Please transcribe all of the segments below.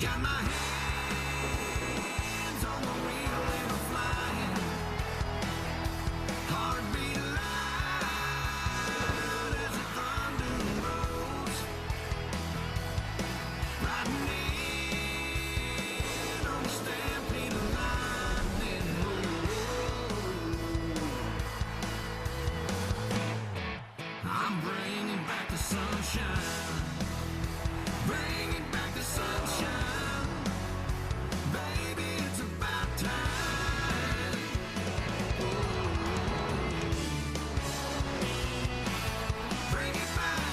Got my hands on the wheel and I'm flying. Heartbeat loud as the thunder rolls. Riding in on the stampede of lightning. I'm bringing back the sunshine. Bringing back the sunshine. Baby, it's about time. Bring it back.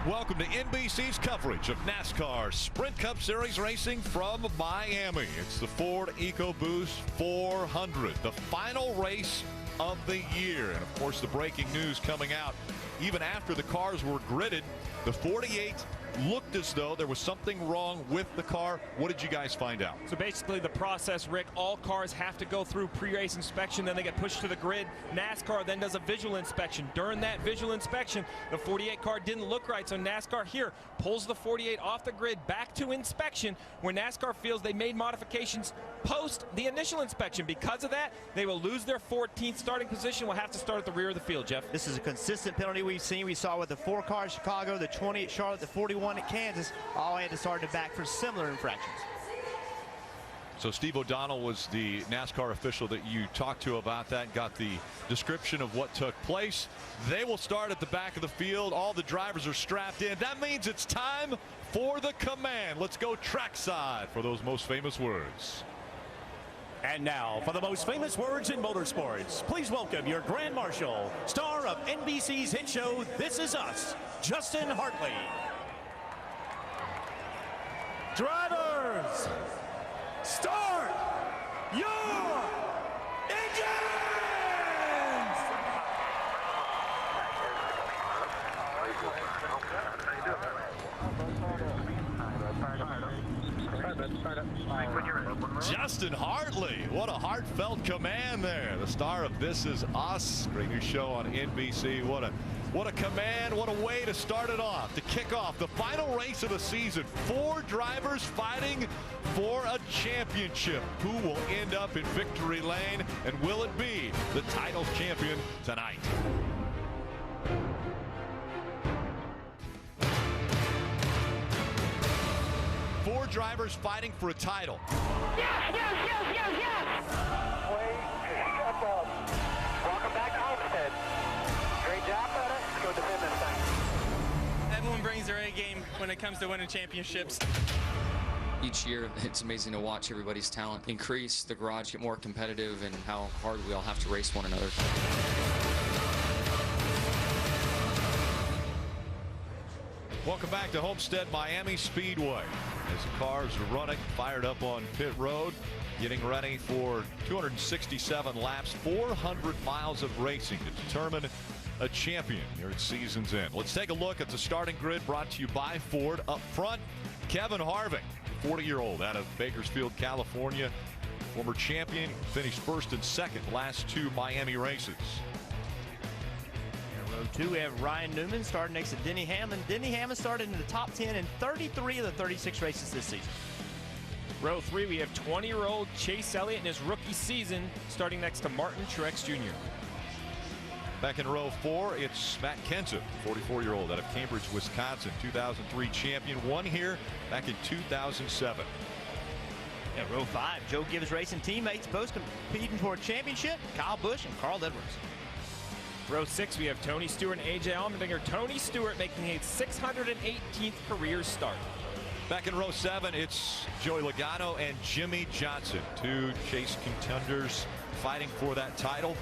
Welcome to NBC's coverage of NASCAR Sprint Cup Series racing from Miami. It's the Ford EcoBoost 400, the final race of the year. And of course, the breaking news coming out even after the cars were gridded, the 48 looked as though there was something wrong with the car. What did you guys find out? So basically the process, Rick, all cars have to go through pre-race inspection, then they get pushed to the grid. NASCAR then does a visual inspection. During that visual inspection, the 48 car didn't look right, so NASCAR here pulls the 48 off the grid back to inspection, where NASCAR feels they made modifications post the initial inspection. Because of that, they will lose their 14th starting position. Will have to start at the rear of the field, Jeff. This is a consistent penalty we've seen. We saw with the 4 car at Chicago, the 20 at Charlotte, the 41 at Kansas. All had to start it back for similar infractions. So Steve O'Donnell was the NASCAR official that you talked to about that, got the description of what took place. They will start at the back of the field. All the drivers are strapped in. That means it's time for the command. Let's go trackside for those most famous words. And now, for the most famous words in motorsports, please welcome your Grand Marshal, star of NBC's hit show, This Is Us, Justin Hartley. Drivers, start your engines! Justin Hartley, what a heartfelt command there. The star of This Is Us, great new show on NBC. What a command, what a way to start it off, to kick off the final race of the season. 4 drivers fighting for a championship. Who will end up in victory lane, and will it be the title's champion tonight? 4 drivers fighting for a title. Yes, yes, yes, yes, yes! Wait, shut up. Welcome back to Homestead. Great job, brother. Let's go defend this thing. Everyone brings their A game when it comes to winning championships. Each year, it's amazing to watch everybody's talent increase, the garage get more competitive, and how hard we all have to race one another. Welcome back to Homestead Miami Speedway. As the cars are running, fired up on pit road, getting ready for 267 laps, 400 miles of racing to determine a champion here at season's end. Let's take a look at the starting grid brought to you by Ford. Up front, Kevin Harvick, 40-year-old out of Bakersfield, California. Former champion, finished first and second last 2 Miami races. Row 2, we have Ryan Newman starting next to Denny Hamlin. Denny Hamlin started in the top 10 in 33 of the 36 races this season. Row 3, we have 20-year-old Chase Elliott in his rookie season, starting next to Martin Truex Jr. Back in row 4, it's Matt Kenseth, 44-year-old out of Cambridge, Wisconsin, 2003 champion, won here back in 2007. At row 5, Joe Gibbs Racing teammates both competing for a championship, Kyle Busch and Carl Edwards. Row 6, we have Tony Stewart and A.J. Allmendinger. Tony Stewart making his 618th career start. Back in row 7, it's Joey Logano and Jimmy Johnson, 2 Chase contenders fighting for that title.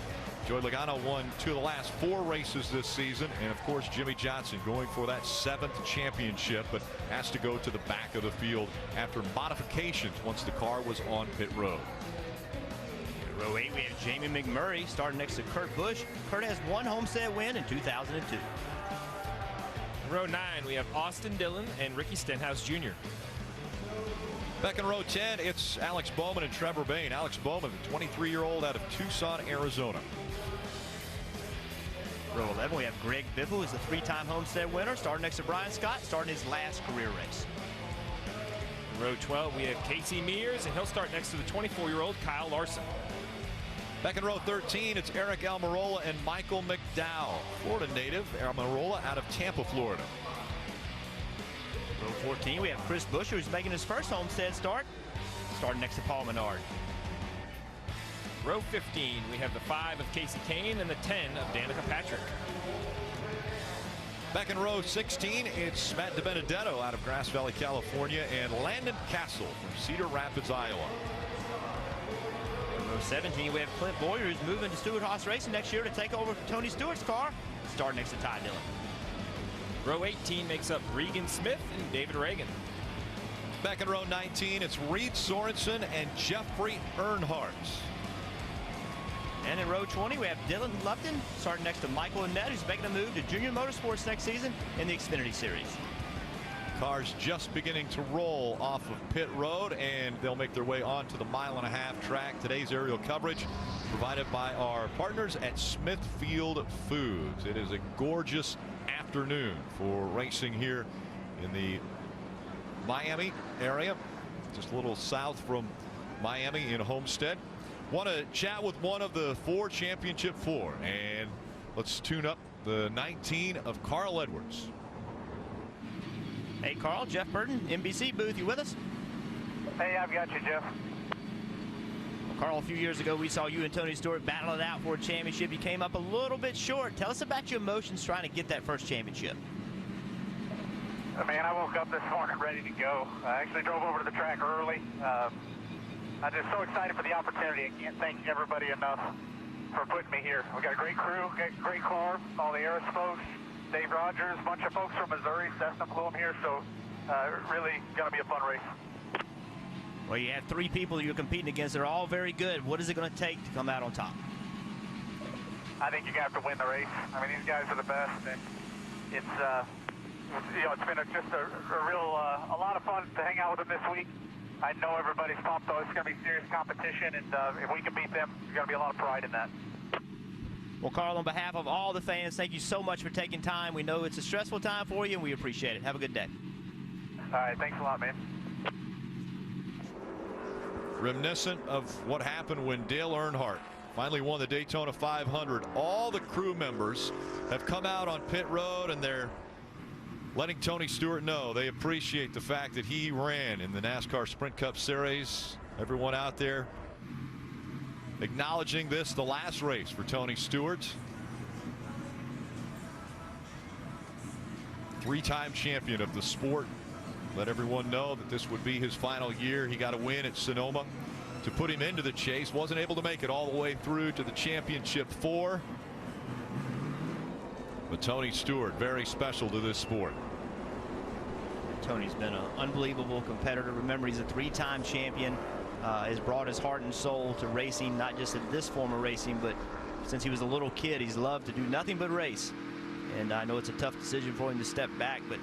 Joey Logano won 2 of the last 4 races this season, and of course Jimmy Johnson going for that 7th championship, but has to go to the back of the field after modifications once the car was on pit road. Row 8, we have Jamie McMurray starting next to Kurt Busch. Kurt has 1 Homestead win in 2002. Row 9, we have Austin Dillon and Ricky Stenhouse Jr. Back in row 10, it's Alex Bowman and Trevor Bayne. Alex Bowman, the 23-year-old out of Tucson, Arizona. Row 11, we have Greg Biffle, who's the 3-time Homestead winner, starting next to Brian Scott, starting his last career race. Row 12, we have Casey Mears, and he'll start next to the 24-year-old Kyle Larson. Back in row 13, it's Eric Almirola and Michael McDowell. Florida native, Almirola out of Tampa, Florida. Row 14, we have Chris Buescher, who's making his first Homestead start, starting next to Paul Menard. Row 15, we have the 5 of Casey Kane and the 10 of Danica Patrick. Back in row 16, it's Matt DiBenedetto out of Grass Valley, California, and Landon Castle from Cedar Rapids, Iowa. In row 17, we have Clint Boyer, who's moving to Stewart-Haas Racing next year to take over Tony Stewart's car, starting next to Ty Dillon. Row 18 makes up Regan Smith and David Reagan. Back in row 19, it's Reed Sorensen and Jeffrey Earnhardt. And in row 20, we have Dylan Lupton starting next to Michael Annette, who's making a move to Junior Motorsports next season in the Xfinity Series. Cars just beginning to roll off of pit road, and they'll make their way onto the 1.5-mile track. Today's aerial coverage provided by our partners at Smithfield Foods. It is a gorgeous afternoon for racing here in the Miami area, just a little south from Miami in Homestead. Want to chat with one of the 4 Championship 4, and let's tune up the 19 of Carl Edwards. Hey Carl, Jeff Burton, NBC booth, you with us? Hey, I've got you, Jeff. Well, Carl, a few years ago we saw you and Tony Stewart battle it out for a championship. You came up a little bit short. Tell us about your emotions trying to get that first championship. Man, I woke up this morning ready to go. I actually drove over to the track early. I'm just so excited for the opportunity. I can't thank everybody enough for putting me here. We got a great crew, great car, all the Harris folks, Dave Rogers, a bunch of folks from Missouri, Cessna flew them here, so really going to be a fun race. Well, you have 3 people you're competing against. They're all very good. What is it going to take to come out on top? I think you have to win the race. I mean, these guys are the best, and it's it's been just a lot of fun to hang out with them this week. I know everybody's pumped, though. It's going to be serious competition, and if we can beat them, there's going to be a lot of pride in that. Well, Carl, on behalf of all the fans, thank you so much for taking time. We know it's a stressful time for you, and we appreciate it. Have a good day. All right, thanks a lot, man. Reminiscent of what happened when Dale Earnhardt finally won the Daytona 500. All the crew members have come out on pit road, and they're letting Tony Stewart know they appreciate the fact that he ran in the NASCAR Sprint Cup Series. Everyone out there acknowledging this, the last race for Tony Stewart. 3-time champion of the sport. Let everyone know that this would be his final year. He got a win at Sonoma to put him into the chase. Wasn't able to make it all the way through to the Championship 4. But Tony Stewart, very special to this sport. Tony's been an unbelievable competitor. Remember, he's a 3-time champion. Has brought his heart and soul to racing, not just in this form of racing, but since he was a little kid, he's loved to do nothing but race. And I know it's a tough decision for him to step back, but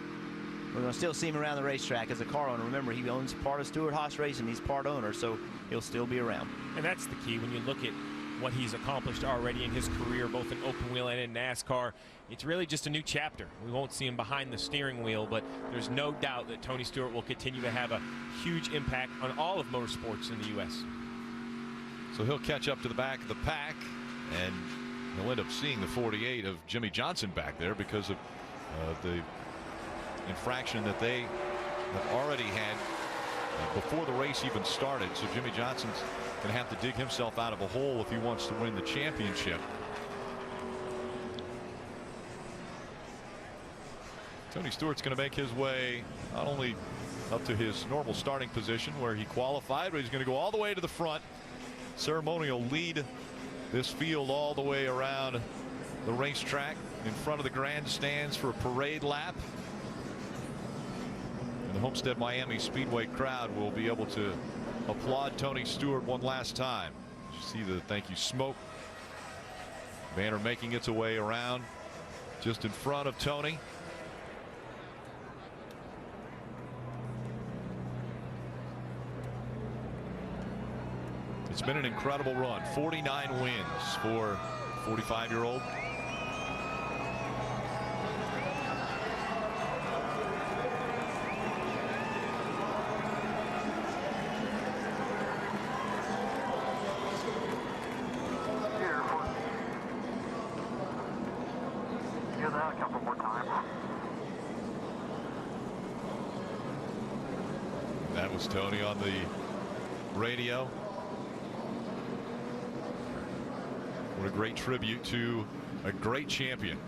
we're going to still see him around the racetrack as a car owner. Remember, he owns part of Stewart-Haas Racing. He's part owner, so he'll still be around. And that's the key when you look at what he's accomplished already in his career, both in open wheel and in NASCAR. It's really just a new chapter. We won't see him behind the steering wheel, but there's no doubt that Tony Stewart will continue to have a huge impact on all of motorsports in the U.S. So he'll catch up to the back of the pack, and he'll end up seeing the 48 of Jimmy Johnson back there because of the infraction that they have already had before the race even started. So Jimmy Johnson's going to have to dig himself out of a hole if he wants to win the championship. Tony Stewart's going to make his way not only up to his normal starting position where he qualified, but he's going to go all the way to the front. Ceremonial lead this field all the way around the racetrack in front of the grandstands for a parade lap. And the Homestead Miami Speedway crowd will be able to applaud Tony Stewart one last time. You see the thank you smoke banner making its way around just in front of Tony. It's been an incredible run. 49 wins for 45-year-old. A couple more times. That was Tony on the radio. What a great tribute to a great champion.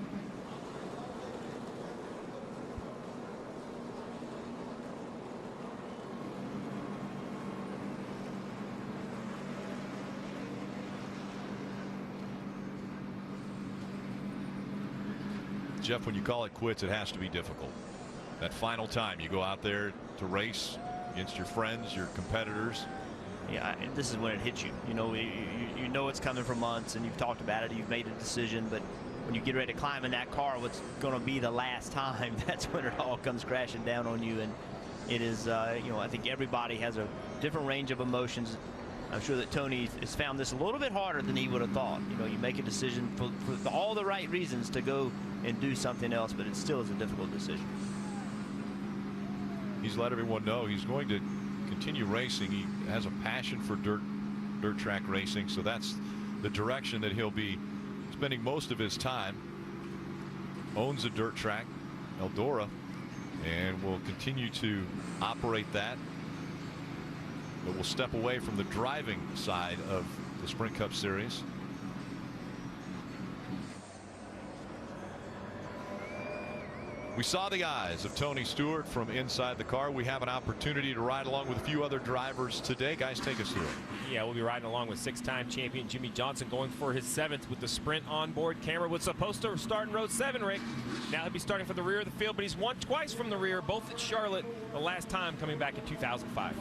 Jeff, when you call it quits, it has to be difficult. That final time you go out there to race against your friends, your competitors. Yeah, this is when it hits you. You know it's coming for months, and you've talked about it. You've made a decision, but when you get ready to climb in that car, what's going to be the last time? That's when it all comes crashing down on you. And it is, I think everybody has a different range of emotions. I'm sure that Tony has found this a little bit harder than he would have thought. You make a decision for all the right reasons to go and do something else, but it still is a difficult decision. He's let everyone know he's going to continue racing. He has a passion for dirt track racing, so that's the direction that he'll be spending most of his time. Owns a dirt track, Eldora, and will continue to operate that, but will step away from the driving side of the Sprint Cup Series. We saw the eyes of Tony Stewart from inside the car. We have an opportunity to ride along with a few other drivers today. Guys, take us through it. Yeah, we'll be riding along with 6-time champion Jimmie Johnson, going for his 7th with the Sprint onboard camera. Was supposed to start in row 7, Rick. Now he'll be starting from the rear of the field, but he's won twice from the rear, both at Charlotte, the last time coming back in 2005.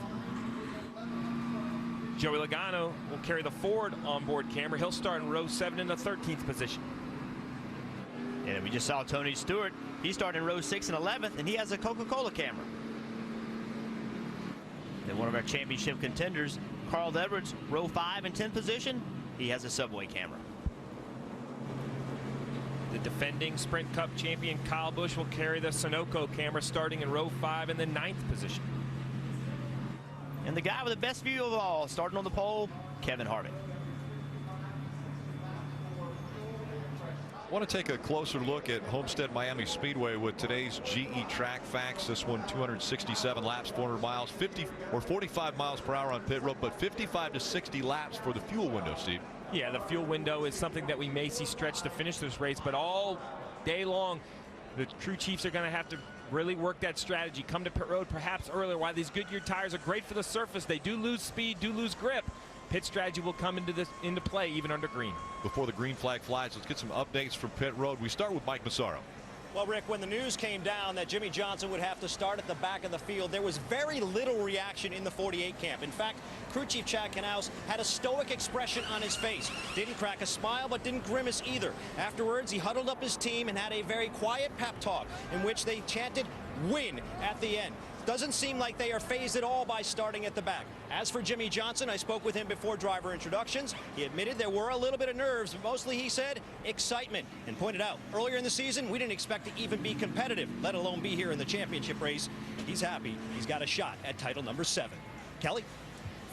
Joey Logano will carry the Ford onboard camera. He'll start in row 7 in the 13th position. And we just saw Tony Stewart. He started in row 6 and 11th, and he has a Coca-Cola camera. Then one of our championship contenders, Carl Edwards, row 5 and 10th position. He has a Subway camera. The defending Sprint Cup champion Kyle Busch will carry the Sunoco camera starting in row 5 in the 9th position. And the guy with the best view of all, starting on the pole, Kevin Harvick. I want to take a closer look at Homestead Miami Speedway with today's GE track facts. This one 267 laps, 400 miles, 45 miles per hour on pit road, but 55 to 60 laps for the fuel window, Steve. Yeah, the fuel window is something that we may see stretch to finish this race, but all day long the crew chiefs are going to have to really work that strategy. Come to pit road perhaps earlier. While these Goodyear tires are great for the surface, they do lose speed, do lose grip. Pit strategy will come into play even under green. Before the green flag flies, let's get some updates from pit road. We start with Mike Massaro. Well, Rick, when the news came down that Jimmie Johnson would have to start at the back of the field, there was very little reaction in the 48 camp. In fact, crew chief Chad Knaus had a stoic expression on his face. Didn't crack a smile, but didn't grimace either. Afterwards, he huddled up his team and had a very quiet pep talk in which they chanted "win" at the end. Doesn't seem like they are fazed at all by starting at the back. As for Jimmie Johnson, I spoke with him before driver introductions. He admitted there were a little bit of nerves, but mostly, he said, excitement, and pointed out earlier in the season we didn't expect to even be competitive, let alone be here in the championship race. He's happy he's got a shot at title number 7. Kelly?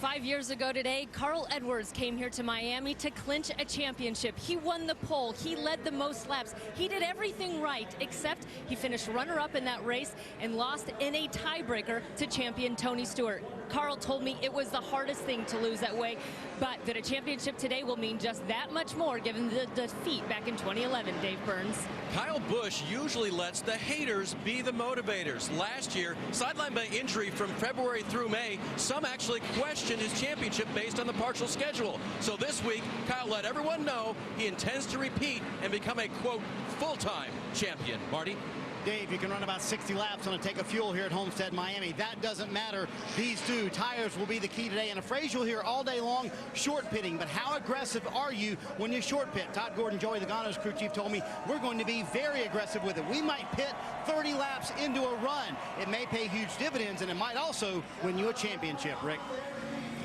5 years ago today, Carl Edwards came here to Miami to clinch a championship. He won the pole. He led the most laps. He did everything right, except he finished runner-up in that race and lost in a tiebreaker to champion Tony Stewart. Carl told me it was the hardest thing to lose that way, but that a championship today will mean just that much more given the defeat back in 2011, Dave Burns. Kyle Busch usually lets the haters be the motivators. Last year, sidelined by injury from February through May, some actually questioned his championship based on the partial schedule. So this week, Kyle let everyone know he intends to repeat and become a, quote, full-time champion. Marty? Dave, you can run about 60 laps on a tank of fuel here at Homestead Miami. That doesn't matter. These two tires will be the key today. And a phrase you'll hear all day long, short pitting. But how aggressive are you when you short pit? Todd Gordon, Joey Logano's crew chief, told me we're going to be very aggressive with it. We might pit 30 laps into a run. It may pay huge dividends, and it might also win you a championship, Rick.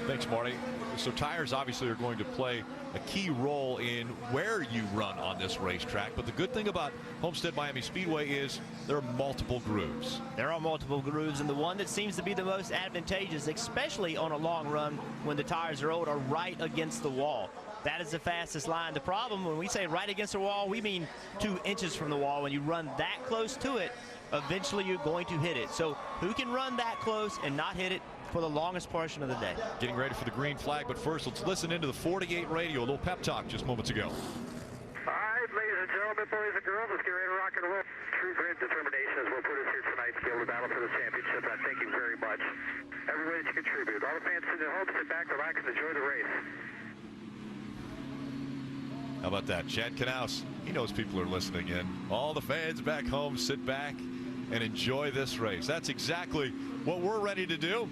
Thanks, Marty. So tires obviously are going to play a key role in where you run on this racetrack. But the good thing about Homestead Miami Speedway is there are multiple grooves. There are multiple grooves, and the one that seems to be the most advantageous, especially on a long run when the tires are old, are right against the wall. That is the fastest line. The problem, when we say right against the wall, we mean 2 inches from the wall. When you run that close to it, eventually you're going to hit it. So who can run that close and not hit it for the longest portion of the day? Getting ready for the green flag, but first let's listen into the 48 radio. A little pep talk just moments ago. All right, ladies and gentlemen, boys and girls, let's get ready to rock and roll. True grit determination is what put us here tonight to be able to battle for the championship. I thank you very much. Everybody to contribute. All the fans sitting at home, sit back, relax, and enjoy the race. How about that? Chad Knaus, he knows people are listening in. All the fans back home, sit back and enjoy this race. That's exactly what we're ready to do.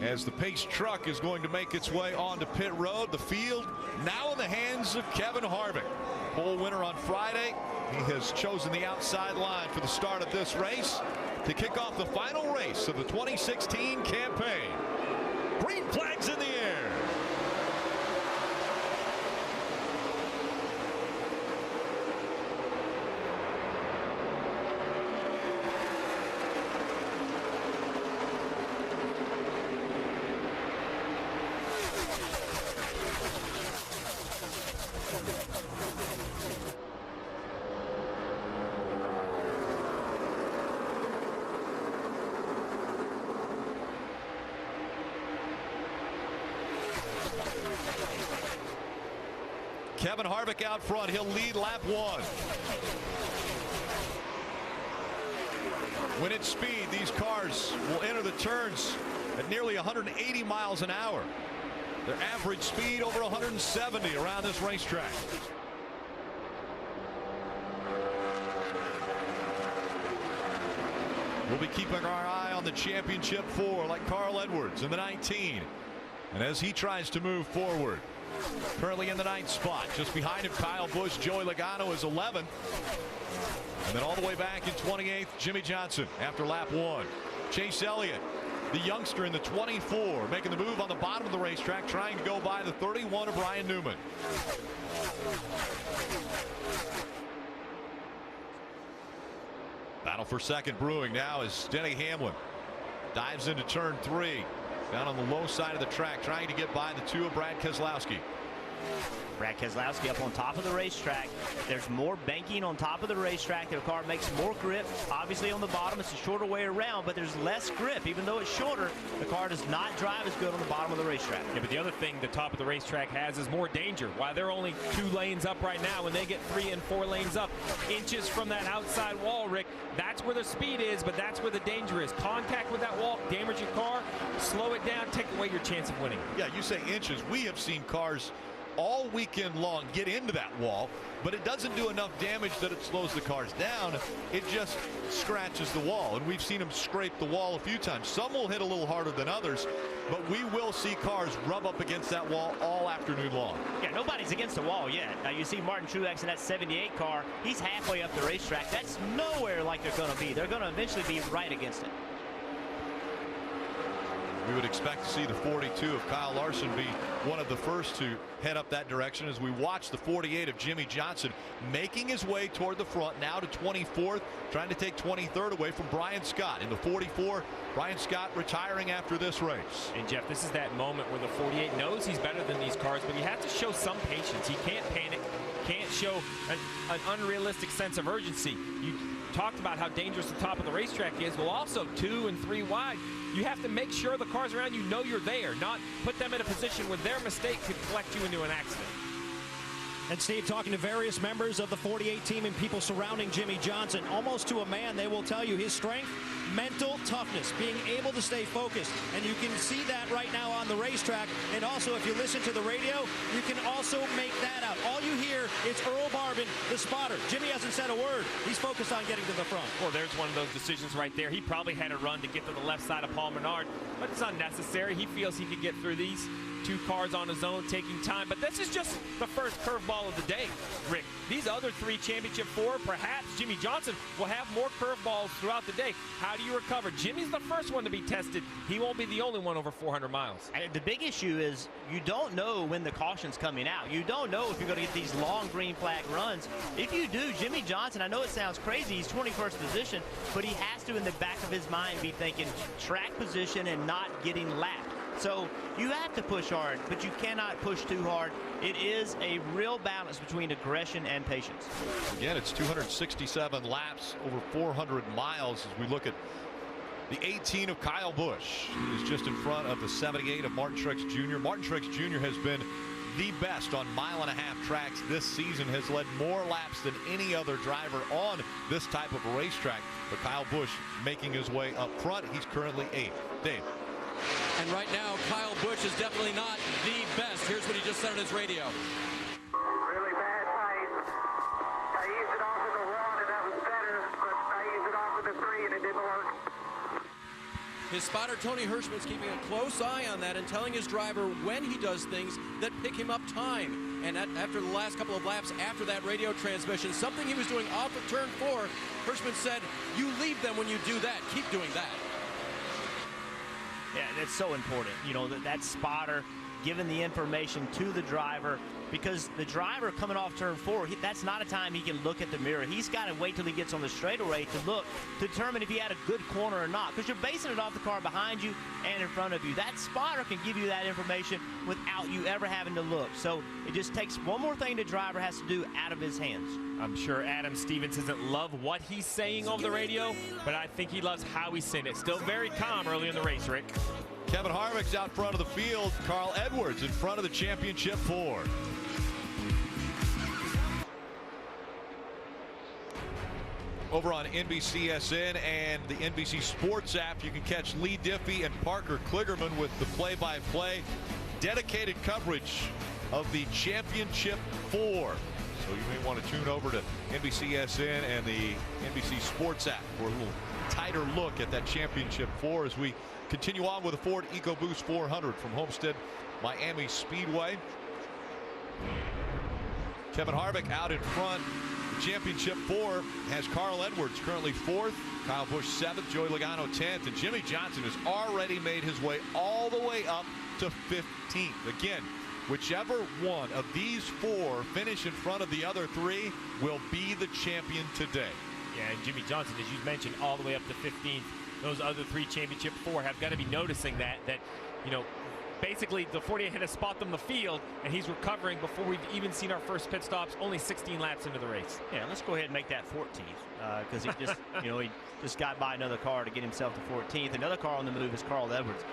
As the Pace truck is going to make its way onto pit road, the field now in the hands of Kevin Harvick. Pole winner on Friday. He has chosen the outside line for the start of this race to kick off the final race of the 2016 campaign. Green flags in the air. Kevin Harvick out front. He'll lead lap 1. When it's speed, these cars will enter the turns at nearly 180 miles an hour. Their average speed over 170 around this racetrack. We'll be keeping our eye on the championship 4 like Carl Edwards in the 19. And as he tries to move forward, currently in the 9th spot, just behind him Kyle Busch. Joey Logano is 11th, and then all the way back in 28th Jimmy Johnson after lap 1. Chase Elliott, the youngster in the 24, making the move on the bottom of the racetrack, trying to go by the 31 of Ryan Newman. Battle for second brewing now as Denny Hamlin dives into turn 3. Down on the low side of the track, trying to get by the 2 of Brad Keselowski. Brad Keselowski up on top of the racetrack. There's more banking on top of the racetrack. The car makes more grip. Obviously on the bottom it's a shorter way around, but there's less grip. Even though it's shorter, the car does not drive as good on the bottom of the racetrack. Yeah, but the other thing the top of the racetrack has is more danger. While they're only 2 lanes up right now, when they get 3 and 4 lanes up, inches from that outside wall, Rick, that's where the speed is, but that's where the danger is. Contact with that wall, damage your car, slow it down, take away your chance of winning. Yeah, you say inches. We have seen cars all weekend long get into that wall, but it doesn't do enough damage that it slows the cars down. It just scratches the wall, and we've seen them scrape the wall a few times. Some will hit a little harder than others, but we will see cars rub up against that wall all afternoon long. Yeah, nobody's against the wall yet. Now you see Martin Truex in that 78 car. He's halfway up the racetrack. That's nowhere like they're going to be. They're going to eventually be right against it. We would expect to see the 42 of Kyle Larson be one of the first to head up that direction as we watch the 48 of Jimmy Johnson making his way toward the front, now to 24th, trying to take 23rd away from Brian Scott. In the 44, Brian Scott retiring after this race. And Jeff, this is that moment where the 48 knows he's better than these cars, but he has to show some patience. He can't panic, can't show an unrealistic sense of urgency. You talked about how dangerous the top of the racetrack is. Well, also 2 and 3 wide, you have to make sure the cars around you know you're there, not put them in a position where their mistake could collect you into an accident. And Steve, talking to various members of the 48 team and people surrounding Jimmy Johnson, almost to a man, they will tell you his strength, mental toughness, being able to stay focused. And you can see that right now on the racetrack. And also, if you listen to the radio, you can also make that out. All you hear is Earl Barbin, the spotter. Jimmy hasn't said a word. He's focused on getting to the front. Well, there's one of those decisions right there. He probably had a run to get to the left side of Paul Menard, but it's unnecessary. He feels he could get through these 2 cars on his own, taking time. But this is just the first curveball of the day, Rick. These other 3 championship 4, perhaps Jimmy Johnson will have more curveballs throughout the day. How How do you recover? Jimmy's the first one to be tested. He won't be the only one over 400 miles. And the big issue is you don't know when the caution's coming out. You don't know if you're going to get these long green flag runs. If you do, Jimmy Johnson, I know it sounds crazy, he's 21st position, but he has to, in the back of his mind, be thinking track position and not getting lapped. So you have to push hard, but you cannot push too hard. It is a real balance between aggression and patience. Again, it's 267 laps over 400 miles as we look at the 18 of Kyle Busch. He is just in front of the 78 of Martin Truex Jr. Martin Truex Jr. has been the best on mile-and-a-half tracks this season, has led more laps than any other driver on this type of a racetrack. But Kyle Busch making his way up front. He's currently 8th. Dave. And right now, Kyle Busch is definitely not the best. Here's what he just said on his radio. Really bad fight. I used it off of the 1 and that was better, but I used it off of the 3 and it didn't work. His spotter, Tony Hirschman's keeping a close eye on that and telling his driver when he does things that pick him up time. And after the last couple of laps after that radio transmission, something he was doing off of turn 4, Hirschman said, you leave them when you do that. Keep doing that. Yeah, that's so important. You know, that spotter giving the information to the driver, because the driver coming off turn 4, that's not a time he can look at the mirror. He's got to wait till he gets on the straightaway to look, to determine if he had a good corner or not, because you're basing it off the car behind you and in front of you. That spotter can give you that information without you ever having to look. So it just takes one more thing the driver has to do out of his hands. I'm sure Adam Stevens doesn't love what he's saying over the radio, but I think he loves how he's saying it. Still very calm early in the race, Rick. Kevin Harvick's out front of the field. Carl Edwards in front of the championship 4. Over on NBCSN and the NBC Sports app, you can catch Lee Diffie and Parker Kligerman with the play-by-play dedicated coverage of the championship 4. So you may want to tune over to NBCSN and the NBC Sports app for a little tighter look at that championship 4 as we continue on with the Ford EcoBoost 400 from Homestead Miami Speedway. Kevin Harvick out in front. The championship 4 has Carl Edwards currently 4th, Kyle Busch 7th, Joey Logano 10th, and Jimmy Johnson has already made his way all the way up to 15th. Again, whichever one of these 4 finish in front of the other 3 will be the champion today. Yeah, and Jimmy Johnson, as you mentioned, all the way up to 15th. Those other 3 championship 4 have got to be noticing that, you know, basically the 48 had to spot them the field, and he's recovering before we've even seen our first pit stops, only 16 laps into the race. Yeah, let's go ahead and make that 14th, because he just, you know, he just got by another car to get himself to 14th. Another car on the move is Carl Edwards.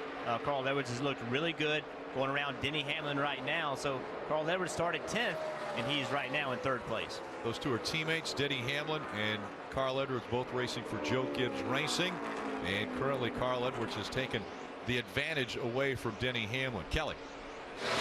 Carl Edwards has looked really good going around Denny Hamlin right now. So Carl Edwards started 10th, and he is right now in 3rd place. Those 2 are teammates, Denny Hamlin and Carl Edwards, both racing for Joe Gibbs Racing. And currently Carl Edwards has taken the advantage away from Denny Hamlin. Kelly.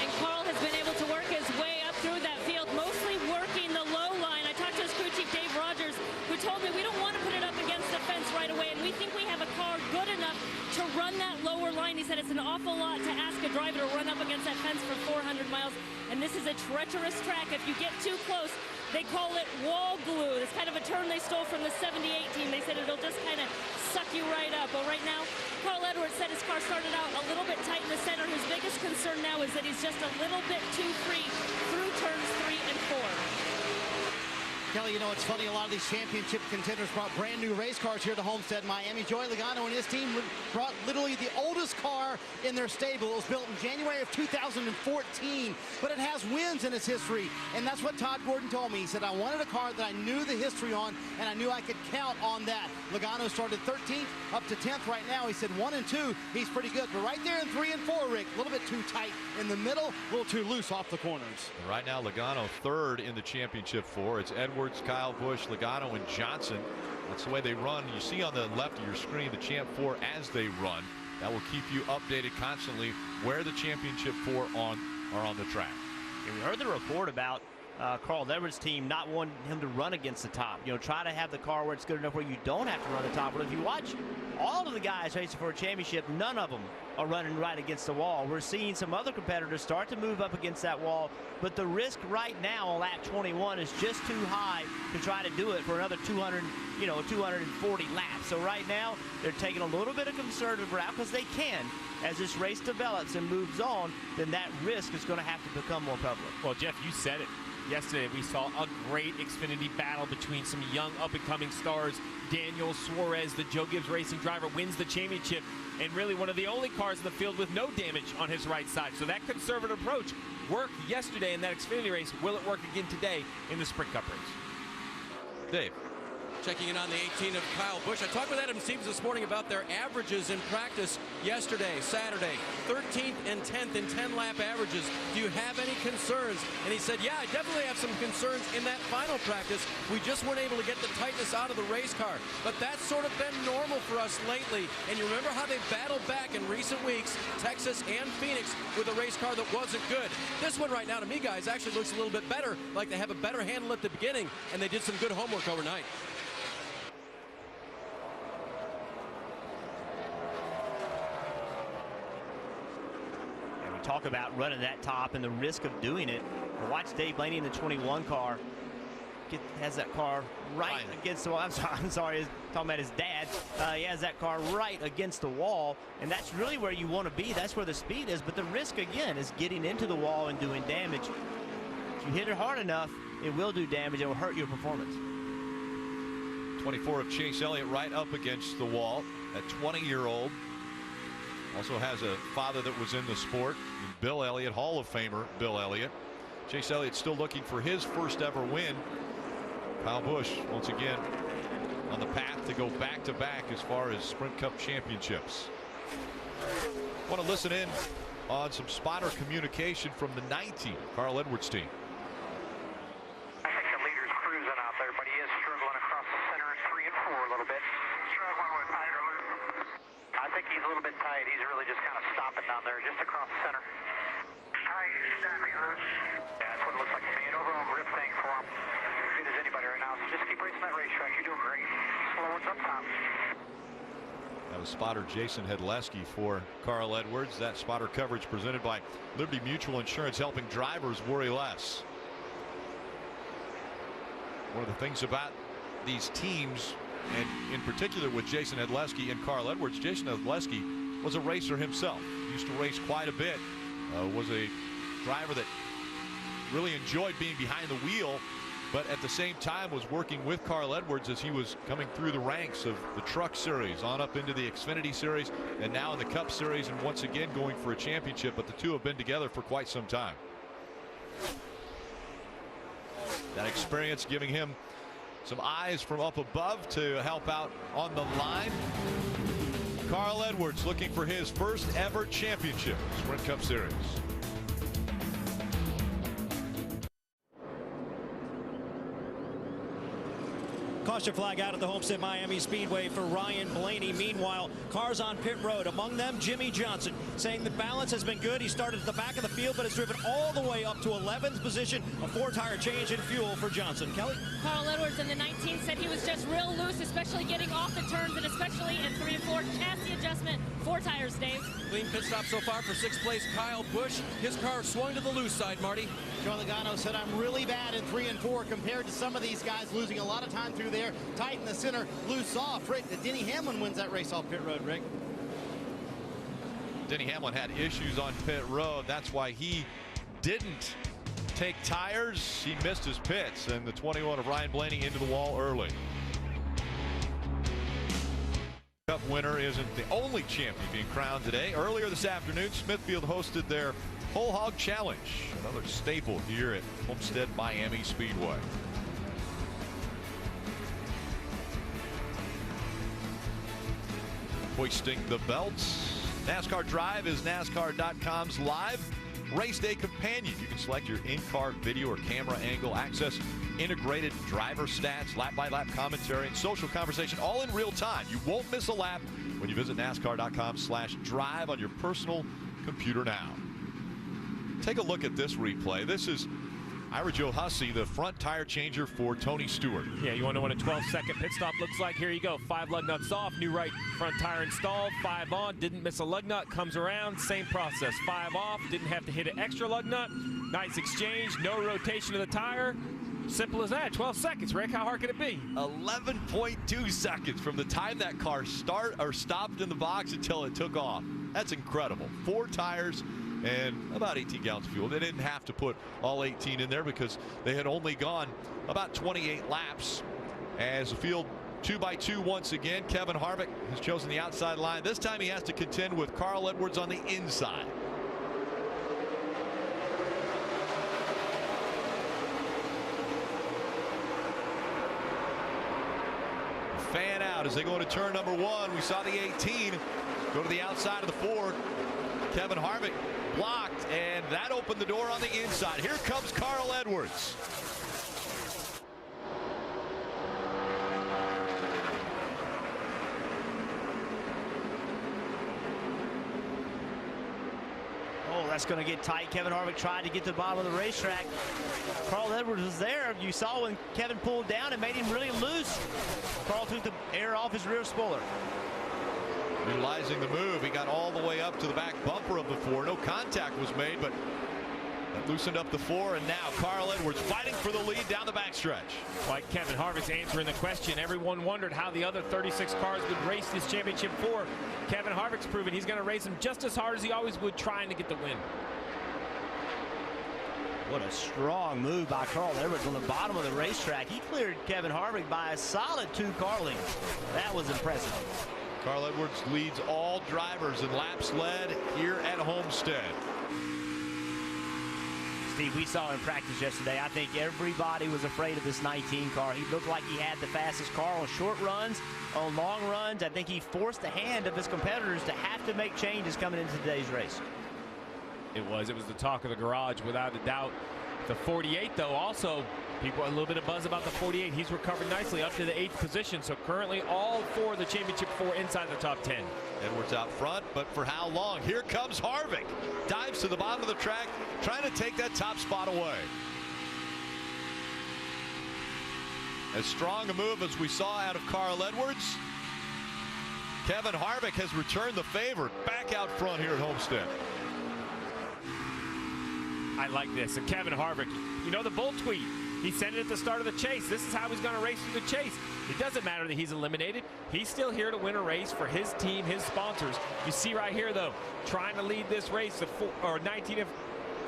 And Carl has been able to work his way up through that field, mostly working the low line. I talked to his crew chief, Dave Rogers, who told me we don't want to put it up against the fence right away, and we think we have a car good enough to run that lower line. He said it's an awful lot to ask a driver to run up against that fence for 400 miles, and this is a treacherous track. If you get too close, they call it wall glue. It's kind of a term they stole from the 78 team. They said it'll just kind of suck you right up. But right now, Carl Edwards said his car started out a little bit tight in the center. His biggest concern now is that he's just a little bit too free through turns 3 and 4. Kelly, you know, it's funny, a lot of these championship contenders brought brand new race cars here to Homestead Miami. Joey Logano and his team brought literally the oldest car in their stable. It was built in January of 2014, but it has wins in its history, and that's what Todd Gordon told me. He said, I wanted a car that I knew the history on, and I knew I could count on that. Logano started 13th up to 10th right now. He said 1 and 2, he's pretty good, but right there in 3 and 4, Rick, a little bit too tight in the middle, a little too loose off the corners. And right now, Logano 3rd in the championship 4. It's Edwards, Kyle Busch, Logano, and Johnson. That's the way they run. You see on the left of your screen the Champ 4 as they run. That will keep you updated constantly where the championship 4 are on the track. Yeah, we heard the report about Carl Edwards' team not wanting him to run against the top. You know, try to have the car where it's good enough where you don't have to run the top. But if you watch all of the guys racing for a championship, none of them are running right against the wall. We're seeing some other competitors start to move up against that wall, but the risk right now on lap 21 is just too high to try to do it for another 240 laps. So right now, they're taking a little bit of conservative route because they can. As this race develops and moves on, then that risk is going to have to become more prevalent. Well, Jeff, you said it. Yesterday, we saw a great Xfinity battle between some young up-and-coming stars. Daniel Suarez, the Joe Gibbs Racing driver, wins the championship, and really one of the only cars in the field with no damage on his right side. So that conservative approach worked yesterday in that Xfinity race. Will it work again today in the Sprint Cup race? Dave. Checking in on the 18 of Kyle Busch. I talked with Adam Stevens this morning about their averages in practice yesterday, Saturday. 13th and 10th in 10-lap averages. Do you have any concerns? And he said, yeah, I definitely have some concerns in that final practice. We just weren't able to get the tightness out of the race car. But that's sort of been normal for us lately. And you remember how they battled back in recent weeks, Texas and Phoenix, with a race car that wasn't good. This one right now, to me, guys, actually looks a little bit better, like they have a better handle at the beginning, and they did some good homework overnight. Talk about running that top and the risk of doing it. But watch Dave Blaney in the 21 car. Has that car right against the wall. I'm sorry, he's talking about his dad. He has that car right against the wall, and that's really where you want to be. That's where the speed is. But the risk, again, is getting into the wall and doing damage. If you hit it hard enough, it will do damage. It will hurt your performance. 24 of Chase Elliott right up against the wall. That 20-year-old. Also has a father that was in the sport, Bill Elliott, Hall of Famer Bill Elliott. Chase Elliott still looking for his first ever win. Kyle Busch once again on the path to go back-to-back as far as Sprint Cup championships. Want to listen in on some spotter communication from the 19 Carl Edwards team. I think the leader's cruising out there, but he is struggling across the center in 3 and 4 a little bit. Struggling with tight or loose? I think he's a little bit tight. He's really just kind of stopping down there, just across the center. Tight, snappy loose. Yeah, that's what it looks like to me. An overall grip thing for him. As good as anybody right now. So just keep racing that racetrack. You're doing great. Slow ones up top. That was spotter Jason Hedleski for Carl Edwards. That spotter coverage presented by Liberty Mutual Insurance, helping drivers worry less. One of the things about these teams, and in particular with Jason Hedleski and Carl Edwards, Jason Hedleski was a racer himself. Used to race quite a bit. Was a driver that really enjoyed being behind the wheel, but at the same time was working with Carl Edwards as he was coming through the ranks of the Truck Series on up into the Xfinity Series and now in the Cup Series, and once again going for a championship. But the two have been together for quite some time. That experience giving him some eyes from up above to help out on the line. Carl Edwards looking for his first ever championship, Sprint Cup Series. Caution flag out at the Homestead Miami Speedway for Ryan Blaney. Meanwhile, cars on pit road, among them Jimmy Johnson, saying the balance has been good. He started at the back of the field, but has driven all the way up to 11th position. A 4-tire change in fuel for Johnson. Kelly? Carl Edwards in the 19 said he was just real loose, especially getting off the turns, and especially in 3 and 4. Chassis adjustment, 4 tires, Dave. Clean pit stop so far for 6th place Kyle Busch. His car swung to the loose side, Marty. Joe Logano said, I'm really bad in 3 and 4 compared to some of these guys, losing a lot of time through there. Tight in the center, loose off. Rick, Denny Hamlin wins that race off pit road, Rick. Denny Hamlin had issues on pit road. That's why he didn't take tires. He missed his pits, and the 21 of Ryan Blaney into the wall early. Cup winner isn't the only champion being crowned today. Earlier this afternoon, Smithfield hosted their Whole Hog Challenge, another staple here at Homestead Miami Speedway. Hoisting the belts. NASCAR Drive is NASCAR.com's live race day companion. You can select your in-car video or camera angle, access integrated driver stats, lap-by-lap commentary, and social conversation all in real time. You won't miss a lap when you visit NASCAR.com/drive on your personal computer now. Take a look at this replay. This is Ira Joe Hussey, the front tire changer for Tony Stewart. Yeah, you want to know what a 12-second pit stop looks like? Here you go. 5 lug nuts off, new right front tire installed, 5 on, didn't miss a lug nut, comes around, same process. 5 off, didn't have to hit an extra lug nut. Nice exchange, no rotation of the tire. Simple as that. 12 seconds, Rick. How hard could it be? 11.2 seconds from the time that car stopped in the box until it took off. That's incredible. 4 tires and about 18 gallons of fuel. They didn't have to put all 18 in there because they had only gone about 28 laps. As the field 2x2 once again, Kevin Harvick has chosen the outside line. This time he has to contend with Carl Edwards on the inside. Fan out as they go into turn number 1. We saw the 18 go to the outside of the Ford. Kevin Harvick blocked, and that opened the door on the inside. Here comes Carl Edwards. Oh, that's going to get tight. Kevin Harvick tried to get to the bottom of the racetrack. Carl Edwards was there. You saw when Kevin pulled down, it made him really loose. Carl took the air off his rear spoiler. Utilizing the move, he got all the way up to the back bumper of the Ford. No contact was made, but that loosened up the 4, and now Carl Edwards fighting for the lead down the backstretch. Like Kevin Harvick's answering the question. Everyone wondered how the other 36 cars would race this championship for. Kevin Harvick's proven he's going to race them just as hard as he always would, trying to get the win. What a strong move by Carl Edwards on the bottom of the racetrack. He cleared Kevin Harvick by a solid 2 car lengths. That was impressive. Carl Edwards leads all drivers in laps led here at Homestead. Steve, we saw in practice yesterday, I think everybody was afraid of this 19 car. He looked like he had the fastest car on short runs, on long runs. I think he forced the hand of his competitors to have to make changes coming into today's race. It was the talk of the garage without a doubt. The 48, though, also people a little bit of buzz about the 48. He's recovered nicely up to the 8th position. So currently all 4 of the championship 4 inside the top 10. Edwards out front, but for how long? Here comes Harvick. Dives to the bottom of the track, trying to take that top spot away. As strong a move as we saw out of Carl Edwards, Kevin Harvick has returned the favor back out front here at Homestead. I like this. And Kevin Harvick, you know the Bull tweet. He said it at the start of the chase. This is how he's going to race through the chase. It doesn't matter that he's eliminated. He's still here to win a race for his team, his sponsors. You see right here, though, trying to lead this race, the 19 of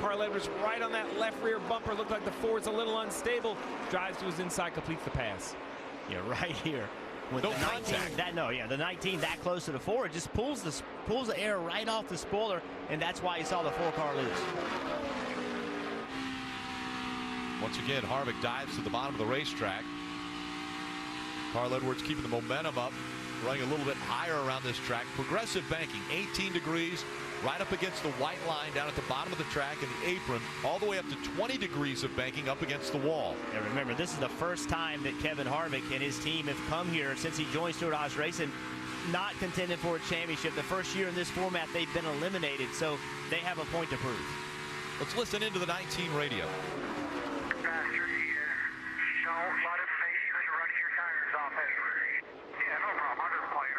Carl Edwards right on that left rear bumper. Looked like the Ford's a little unstable. Drives to his inside, completes the pass. Yeah, right here. With no the 19, contact. The 19 that close to the Ford just pulls the air right off the spoiler, and that's why you saw the 4 car lose. Once again, Harvick dives to the bottom of the racetrack. Carl Edwards keeping the momentum up, running a little bit higher around this track. Progressive banking, 18 degrees, right up against the white line down at the bottom of the track in the apron, all the way up to 20 degrees of banking up against the wall. And remember, this is the first time that Kevin Harvick and his team have come here since he joined Stewart-Haas Racing, not contending for a championship. The first year in this format, they've been eliminated, so they have a point to prove. Let's listen into the 19 radio. Don't let it make sure you run your tires off it. Yeah, no problem. I'm just playing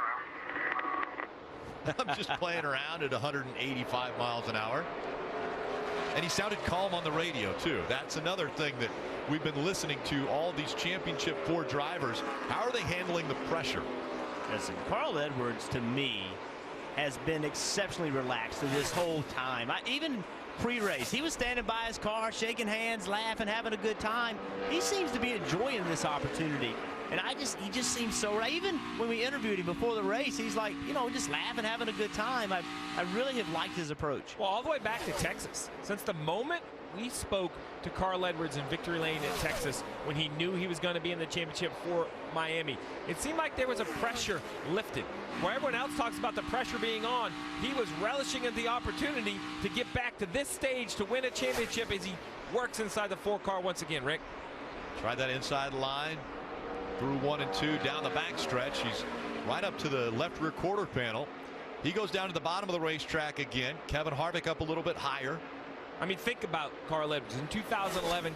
around. I'm just playing around at 185 miles an hour. And he sounded calm on the radio, too. That's another thing that we've been listening to all these championship 4 drivers. How are they handling the pressure? Listen, Carl Edwards, to me, has been exceptionally relaxed through this whole time. Even pre-race, he was standing by his car, shaking hands, laughing, having a good time. He seems to be enjoying this opportunity. And he just seems so right. Even when we interviewed him before the race, he's like, just laughing, having a good time. I really have liked his approach. Well, all the way back to Texas. Since the moment we spoke to Carl Edwards in Victory Lane in Texas, when he knew he was going to be in the championship for Miami, it seemed like there was a pressure lifted. Where everyone else talks about the pressure being on, he was relishing in the opportunity to get back to this stage to win a championship as he works inside the 4 car once again. Rick? Tried that inside line through 1 and 2 down the back stretch. He's right up to the left rear quarter panel. He goes down to the bottom of the racetrack again. Kevin Harvick up a little bit higher. I mean, think about Carl Edwards. In 2011,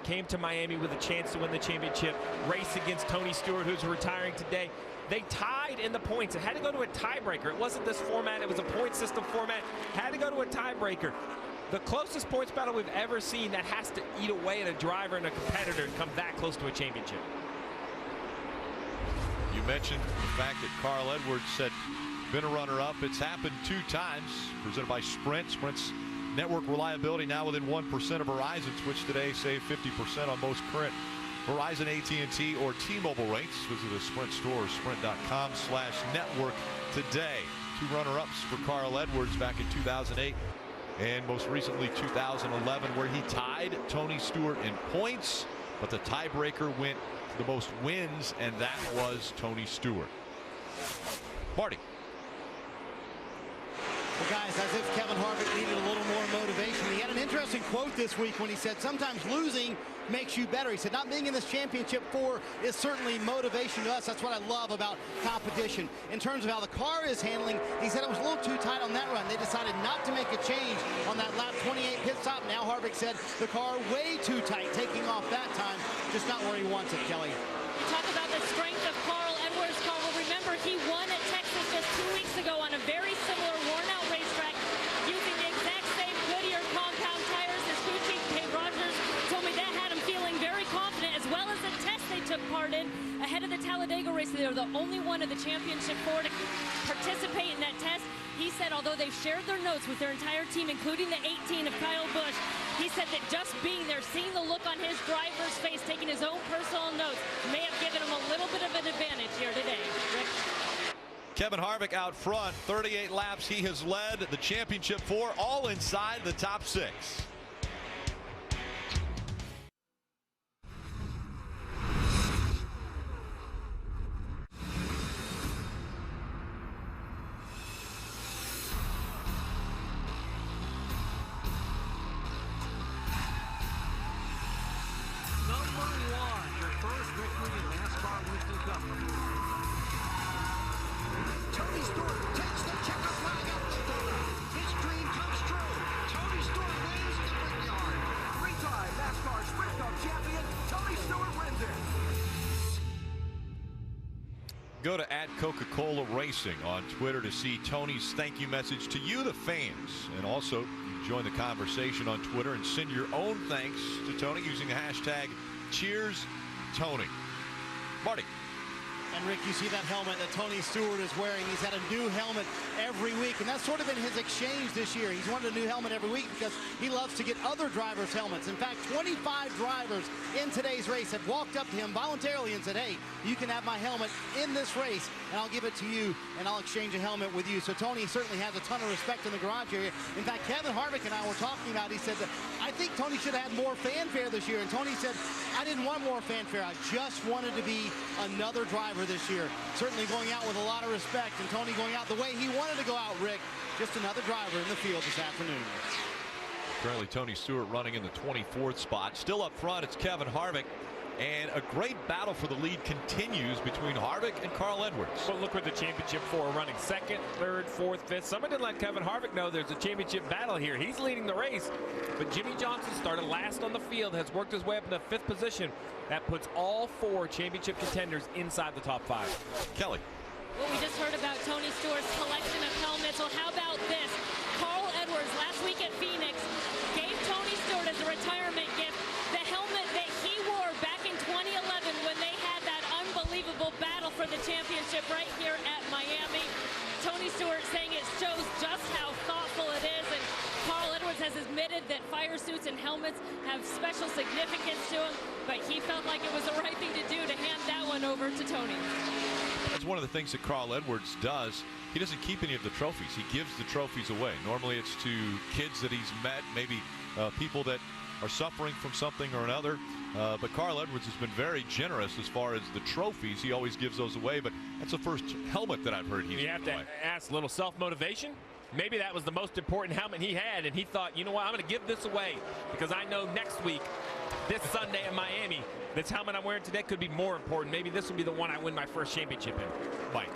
came to Miami with a chance to win the championship, race against Tony Stewart, who's retiring today. They tied in the points. It had to go to a tiebreaker. It wasn't this format. It was a point system format. Had to go to a tiebreaker. The closest points battle we've ever seen that has to eat away at a driver and a competitor and come that close to a championship. You mentioned the fact that Carl Edwards said been a runner-up. It's happened 2 times. Presented by Sprint. Sprint's network reliability now within 1% of Verizon. Switch today, save 50% on most current Verizon, AT&T, or T-Mobile rates. Visit a Sprint store or sprint.com/network today. 2 runner-ups for Carl Edwards back in 2008 and most recently 2011, where he tied Tony Stewart in points, but the tiebreaker went to the most wins, and that was Tony Stewart. Marty. Well, guys, as if Kevin Harvick needed a little more motivation. He had an interesting quote this week when he said, sometimes losing makes you better. He said, not being in this championship 4 is certainly motivation to us. That's what I love about competition. In terms of how the car is handling, he said it was a little too tight on that run. They decided not to make a change on that lap 28 pit stop. Now Harvick said the car way too tight, taking off that time, just not where he wants it, Kelly. You talk about the strength of Carl Edwards' car. Well, remember, he won at Texas just 2 weeks ago on a very similar worn-out racetrack using the exact same Goodyear compound tires. His crew chief, Dave Rogers, told me that had him feeling very confident, as well as the test they took part in ahead of the Talladega race. They were the only one of the championship 4 to participate in that test. He said although they've shared their notes with their entire team, including the 18 of Kyle Busch, he said that just being there, seeing the look on his driver's face, taking his own personal notes, may have given him a little bit of an advantage here today. Rick? Kevin Harvick out front, 38 laps. He has led the championship 4, all inside the top 6. Tony Stewart takes the checker flag up the field. His dream comes true. Tony Stewart wins the Brickyard. 3-time NASCAR Sprint Cup champion, Tony Stewart wins it. Go to @Coca-Cola Racing on Twitter to see Tony's thank you message to you, the fans. And also join the conversation on Twitter and send your own thanks to Tony using the hashtag #CheersTony. Marty. And Rick, you see that helmet that Tony Stewart is wearing. He's had a new helmet every week, and that's sort of been his exchange this year. He's wanted a new helmet every week because he loves to get other drivers' helmets. In fact, 25 drivers in today's race have walked up to him voluntarily and said, hey, you can have my helmet in this race, and I'll give it to you, and I'll exchange a helmet with you. So Tony certainly has a ton of respect in the garage area. In fact, Kevin Harvick and I were talking about, he said that I think Tony should have had more fanfare this year. And Tony said, I didn't want more fanfare. I just wanted to be another driver this year. Certainly going out with a lot of respect, and Tony going out the way he wanted to go out, Rick. Just another driver in the field this afternoon. Currently Tony Stewart running in the 24th spot. Still up front, it's Kevin Harvick. And a great battle for the lead continues between Harvick and Carl Edwards. But look where the championship 4 are running. 2nd, 3rd, 4th, 5th. Someone didn't let Kevin Harvick know there's a championship battle here. He's leading the race. But Jimmy Johnson started last on the field, has worked his way up in the 5th position. That puts all 4 championship contenders inside the top 5. Kelly. Well, we just heard about Tony Stewart's collection of helmets. Well, how about this? Carl Edwards last week at Phoenix gave Tony Stewart as a retirement gift the helmet that he wore back in 2011 when they had that unbelievable battle for the championship right here at Miami. Tony Stewart saying it shows just how thoughtful it is, and Carl Edwards has admitted that fire suits and helmets have special significance to him, but he felt like it was the right thing to do to hand that one over to Tony. That's one of the things that Carl Edwards does. He doesn't keep any of the trophies. He gives the trophies away. Normally it's to kids that he's met, maybe people that are suffering from something or another. But Carl Edwards has been very generous as far as the trophies. He always gives those away, but that's the first helmet that I've heard he's You have to ask a little self-motivation. Maybe that was the most important helmet he had, and he thought, you know what, I'm going to give this away because I know next week, this Sunday in Miami, this helmet I'm wearing today could be more important. Maybe this will be the one I win my first championship in. Mike.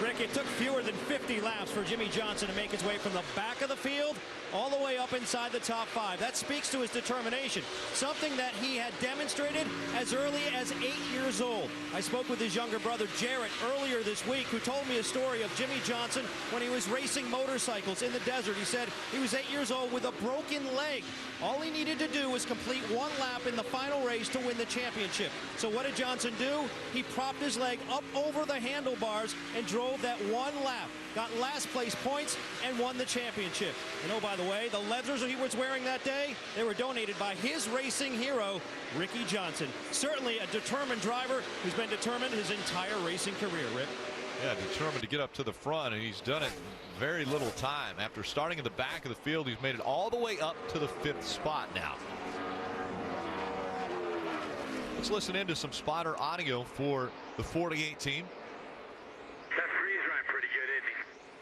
Rick, it took fewer than 50 laps for Jimmy Johnson to make his way from the back of the field all the way up inside the top 5. That speaks to his determination, something that he had demonstrated as early as 8 years old. I spoke with his younger brother, Jarrett, earlier this week, who told me a story of Jimmy Johnson when he was racing motorcycles in the desert. He said he was 8 years old with a broken leg. All he needed to do was complete 1 lap in the final race to win the championship. So what did Johnson do? He propped his leg up over the handlebars and drove that 1 lap, got last place points, and won the championship. And oh, by the way, the leathers he was wearing that day, they were donated by his racing hero, Ricky Johnson. Certainly a determined driver who's been determined his entire racing career, Rick. Yeah, determined to get up to the front, and he's done it in very little time. After starting in the back of the field, he's made it all the way up to the 5th spot now. Let's listen into some spotter audio for the 48 team. That freeze running pretty good, isn't he?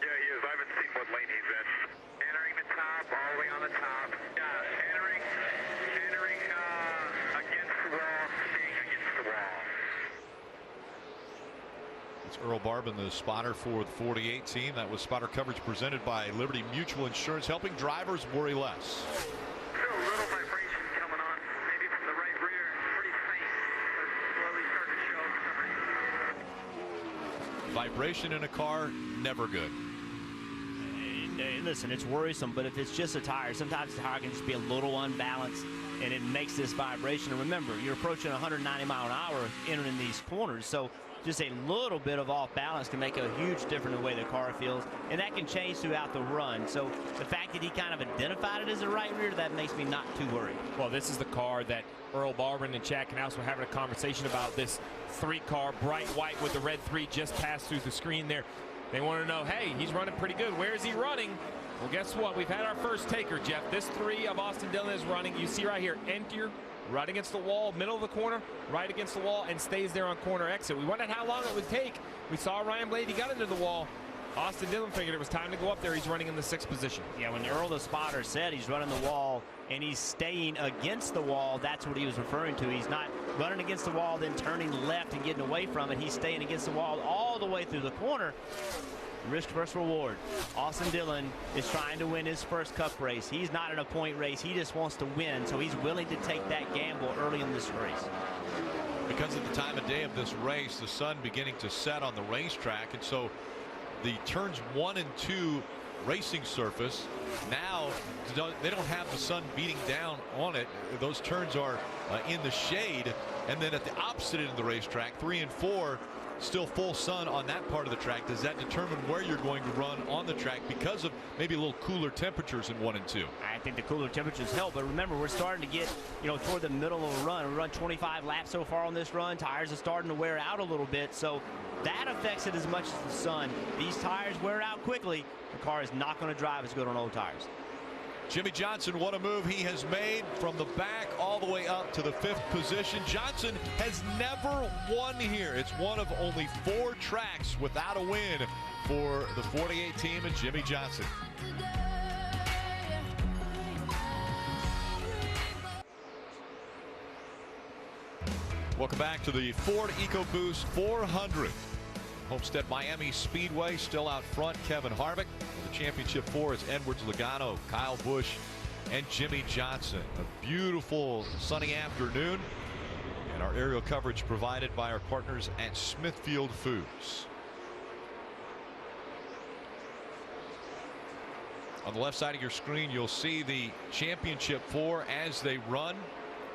Yeah, he is. I haven't seen what lane he's in. Entering the top, all the way on the top. Yeah, entering against the wall, staying against the wall. It's Earl Barbin, the spotter for the 48 team. That was spotter coverage presented by Liberty Mutual Insurance, helping drivers worry less. Feel a little vibration coming on, maybe from the right rear. Pretty faint, slowly starting to show for some reason. Vibration in a car, never good. Listen, it's worrisome, but if it's just a tire, sometimes the tire can just be a little unbalanced, and it makes this vibration. And remember, you're approaching 190 mile an hour entering these corners, so just a little bit of off balance can make a huge difference in the way the car feels, and that can change throughout the run. So the fact that he kind of identified it as a right rear, that makes me not too worried. Well, this is the car that Earl Barbin and Chad Knaus were having a conversation about. This 3-car, bright white with the red 3 just passed through the screen there. They want to know, hey, he's running pretty good. Where is he running? Well, guess what? We've had our first taker, Jeff. This 3 of Austin Dillon is running. You see right here, enter, right against the wall, middle of the corner, right against the wall, and stays there on corner exit. We wondered how long it would take. We saw Ryan Blaney, he got into the wall. Austin Dillon figured it was time to go up there. He's running in the 6th position. Yeah, when Earl the spotter said he's running the wall and he's staying against the wall, that's what he was referring to. He's not running against the wall, then turning left and getting away from it. He's staying against the wall all the way through the corner. Risk versus reward. Austin Dillon is trying to win his first Cup race. He's not in a point race. He just wants to win, so he's willing to take that gamble early in this race. Because of the time of day of this race, the sun beginning to set on the racetrack, and so the turns 1 and 2 racing surface now, they don't have the sun beating down on it. Those turns are in the shade, and then at the opposite end of the racetrack, 3 and 4, still full sun on that part of the track. Does that determine where you're going to run on the track because of maybe a little cooler temperatures in 1 and 2? I think the cooler temperatures help, but remember, we're starting to get, toward the middle of the run. We run 25 laps so far on this run. Tires are starting to wear out a little bit, so that affects it as much as the sun. These tires wear out quickly. The car is not going to drive as good on old tires. Jimmy Johnson, what a move he has made from the back all the way up to the 5th position. Johnson has never won here. It's one of only 4 tracks without a win for the 48 team and Jimmy Johnson. Welcome back to the Ford EcoBoost 400. Homestead Miami Speedway still out front. Kevin Harvick. The championship 4 is Edwards Logano, Kyle Busch, and Jimmy Johnson. A beautiful sunny afternoon, and our aerial coverage provided by our partners at Smithfield Foods. On the left side of your screen, you'll see the championship 4 as they run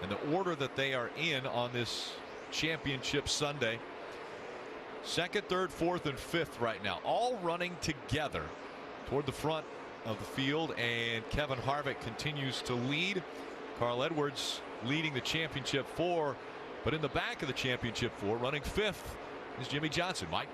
and the order that they are in on this championship Sunday. 2nd, 3rd, 4th, and 5th right now, all running together toward the front of the field, and Kevin Harvick continues to lead. Carl Edwards leading the championship 4, but in the back of the championship 4, running 5th, is Jimmy Johnson. Mike.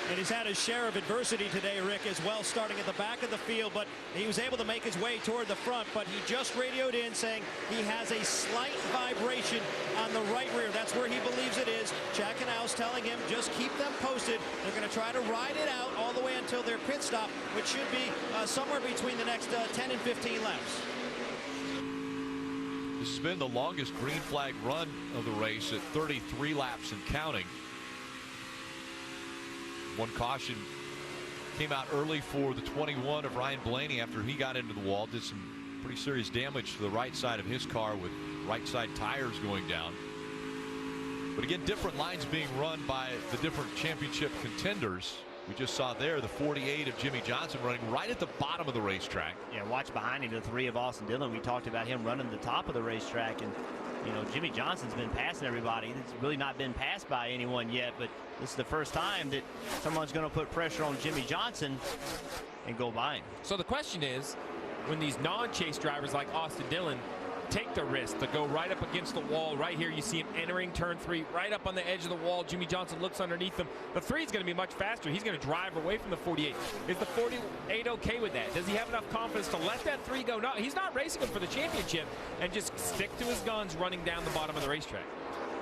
And he's had his share of adversity today, Rick, as well, starting at the back of the field, but he was able to make his way toward the front. But he just radioed in saying he has a slight vibration on the right rear. That's where he believes it is. Chad Knaus telling him just keep them posted. They're going to try to ride it out all the way until their pit stop, which should be somewhere between the next 10 and 15 laps. This has been the longest green flag run of the race at 33 laps and counting. One caution came out early for the 21 of Ryan Blaney after he got into the wall. Did some pretty serious damage to the right side of his car with right side tires going down. But again, different lines being run by the different championship contenders. We just saw there the 48 of Jimmy Johnson running right at the bottom of the racetrack. Yeah, watch behind him, the 3 of Austin Dillon. We talked about him running the top of the racetrack, and you know, Jimmy Johnson's been passing everybody. It's really not been passed by anyone yet, but this is the first time that someone's going to put pressure on Jimmy Johnson and go by him. So the question is, when these non-chase drivers like Austin Dillon take the risk to go right up against the wall, right here you see him entering turn 3, right up on the edge of the wall. Jimmy Johnson looks underneath him. The 3 is going to be much faster. He's going to drive away from the 48. Is the 48 okay with that? Does he have enough confidence to let that 3 go? No, he's not racing him for the championship, and just stick to his guns running down the bottom of the racetrack.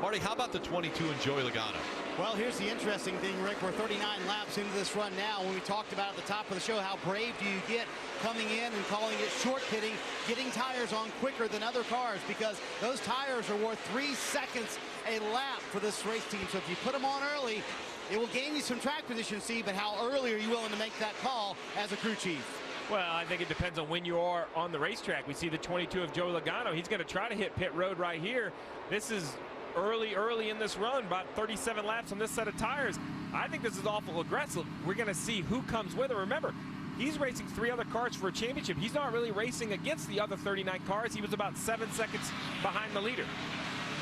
Marty, how about the 22 and Joey Logano? Well, here's the interesting thing, Rick. We're 39 laps into this run now. When we talked about at the top of the show, how brave do you get coming in and calling it short pitting, getting tires on quicker than other cars, because those tires are worth 3 seconds a lap for this race team. So if you put them on early, it will gain you some track position, see, but how early are you willing to make that call as a crew chief? Well, I think it depends on when you are on the racetrack. We see the 22 of Joey Logano. He's going to try to hit pit road right here. This is early in this run, about 37 laps on this set of tires. I think this is awful aggressive. We're going to see who comes with it. Remember, he's racing 3 other cars for a championship. He's not really racing against the other 39 cars. He was about 7 seconds behind the leader.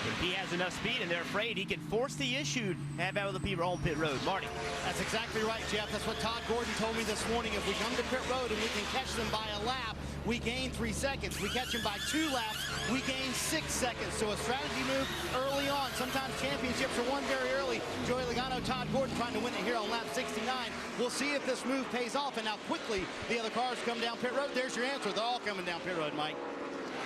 If he has enough speed and they're afraid, he can force the issue and have other people on pit road. Marty. That's exactly right, Jeff. That's what Todd Gordon told me this morning. If we come to pit road and we can catch them by a lap, we gain 3 seconds. We catch them by 2 laps, we gain 6 seconds. So a strategy move early on. Sometimes championships are won very early. Joey Logano, Todd Gordon trying to win it here on lap 69. We'll see if this move pays off and how quickly the other cars come down pit road. There's your answer. They're all coming down pit road, Mike.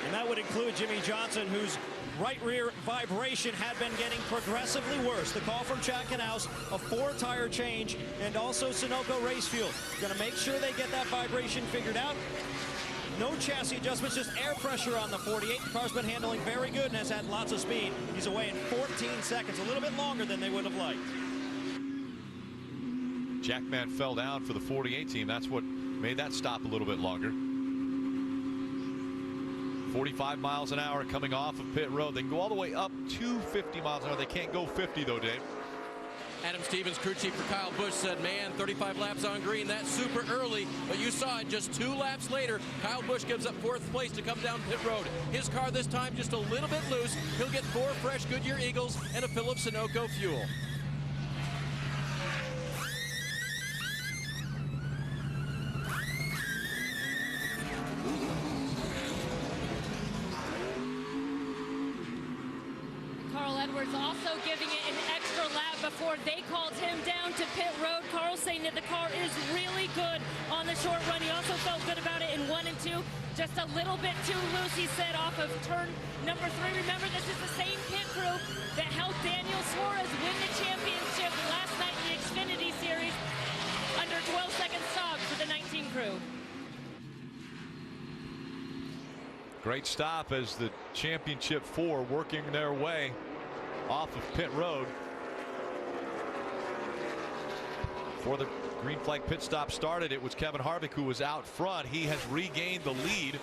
And that would include Jimmy Johnson, whose right rear vibration had been getting progressively worse. The call from Chad Knaus, a 4-tire change, and also Sunoco Race Fuel. Going to make sure they get that vibration figured out. No chassis adjustments, just air pressure on the 48. The car's been handling very good and has had lots of speed. He's away in 14 seconds, a little bit longer than they would have liked. Jackman fell down for the 48 team. That's what made that stop a little bit longer. 45 miles an hour coming off of pit road. They can go all the way up to 50 miles an hour. They can't go 50 though, Dave. Adam Stevens, crew chief for Kyle Busch, said, man, 35 laps on green, that's super early. But you saw it just 2 laps later. Kyle Busch gives up 4th place to come down pit road. His car this time just a little bit loose. He'll get 4 fresh Goodyear Eagles and a fill of Sunoco fuel. Also giving it an extra lap before they called him down to pit road. Carl saying that the car is really good on the short run. He also felt good about it in 1 and 2. Just a little bit too loose, he said, off of turn number 3. Remember, this is the same pit crew that helped Daniel Suarez win the championship last night in the Xfinity Series under 12-second stop for the 19 crew. Great stop as the championship 4 working their way off of pit road. Before the green flag pit stop started, it was Kevin Harvick who was out front. He has regained the lead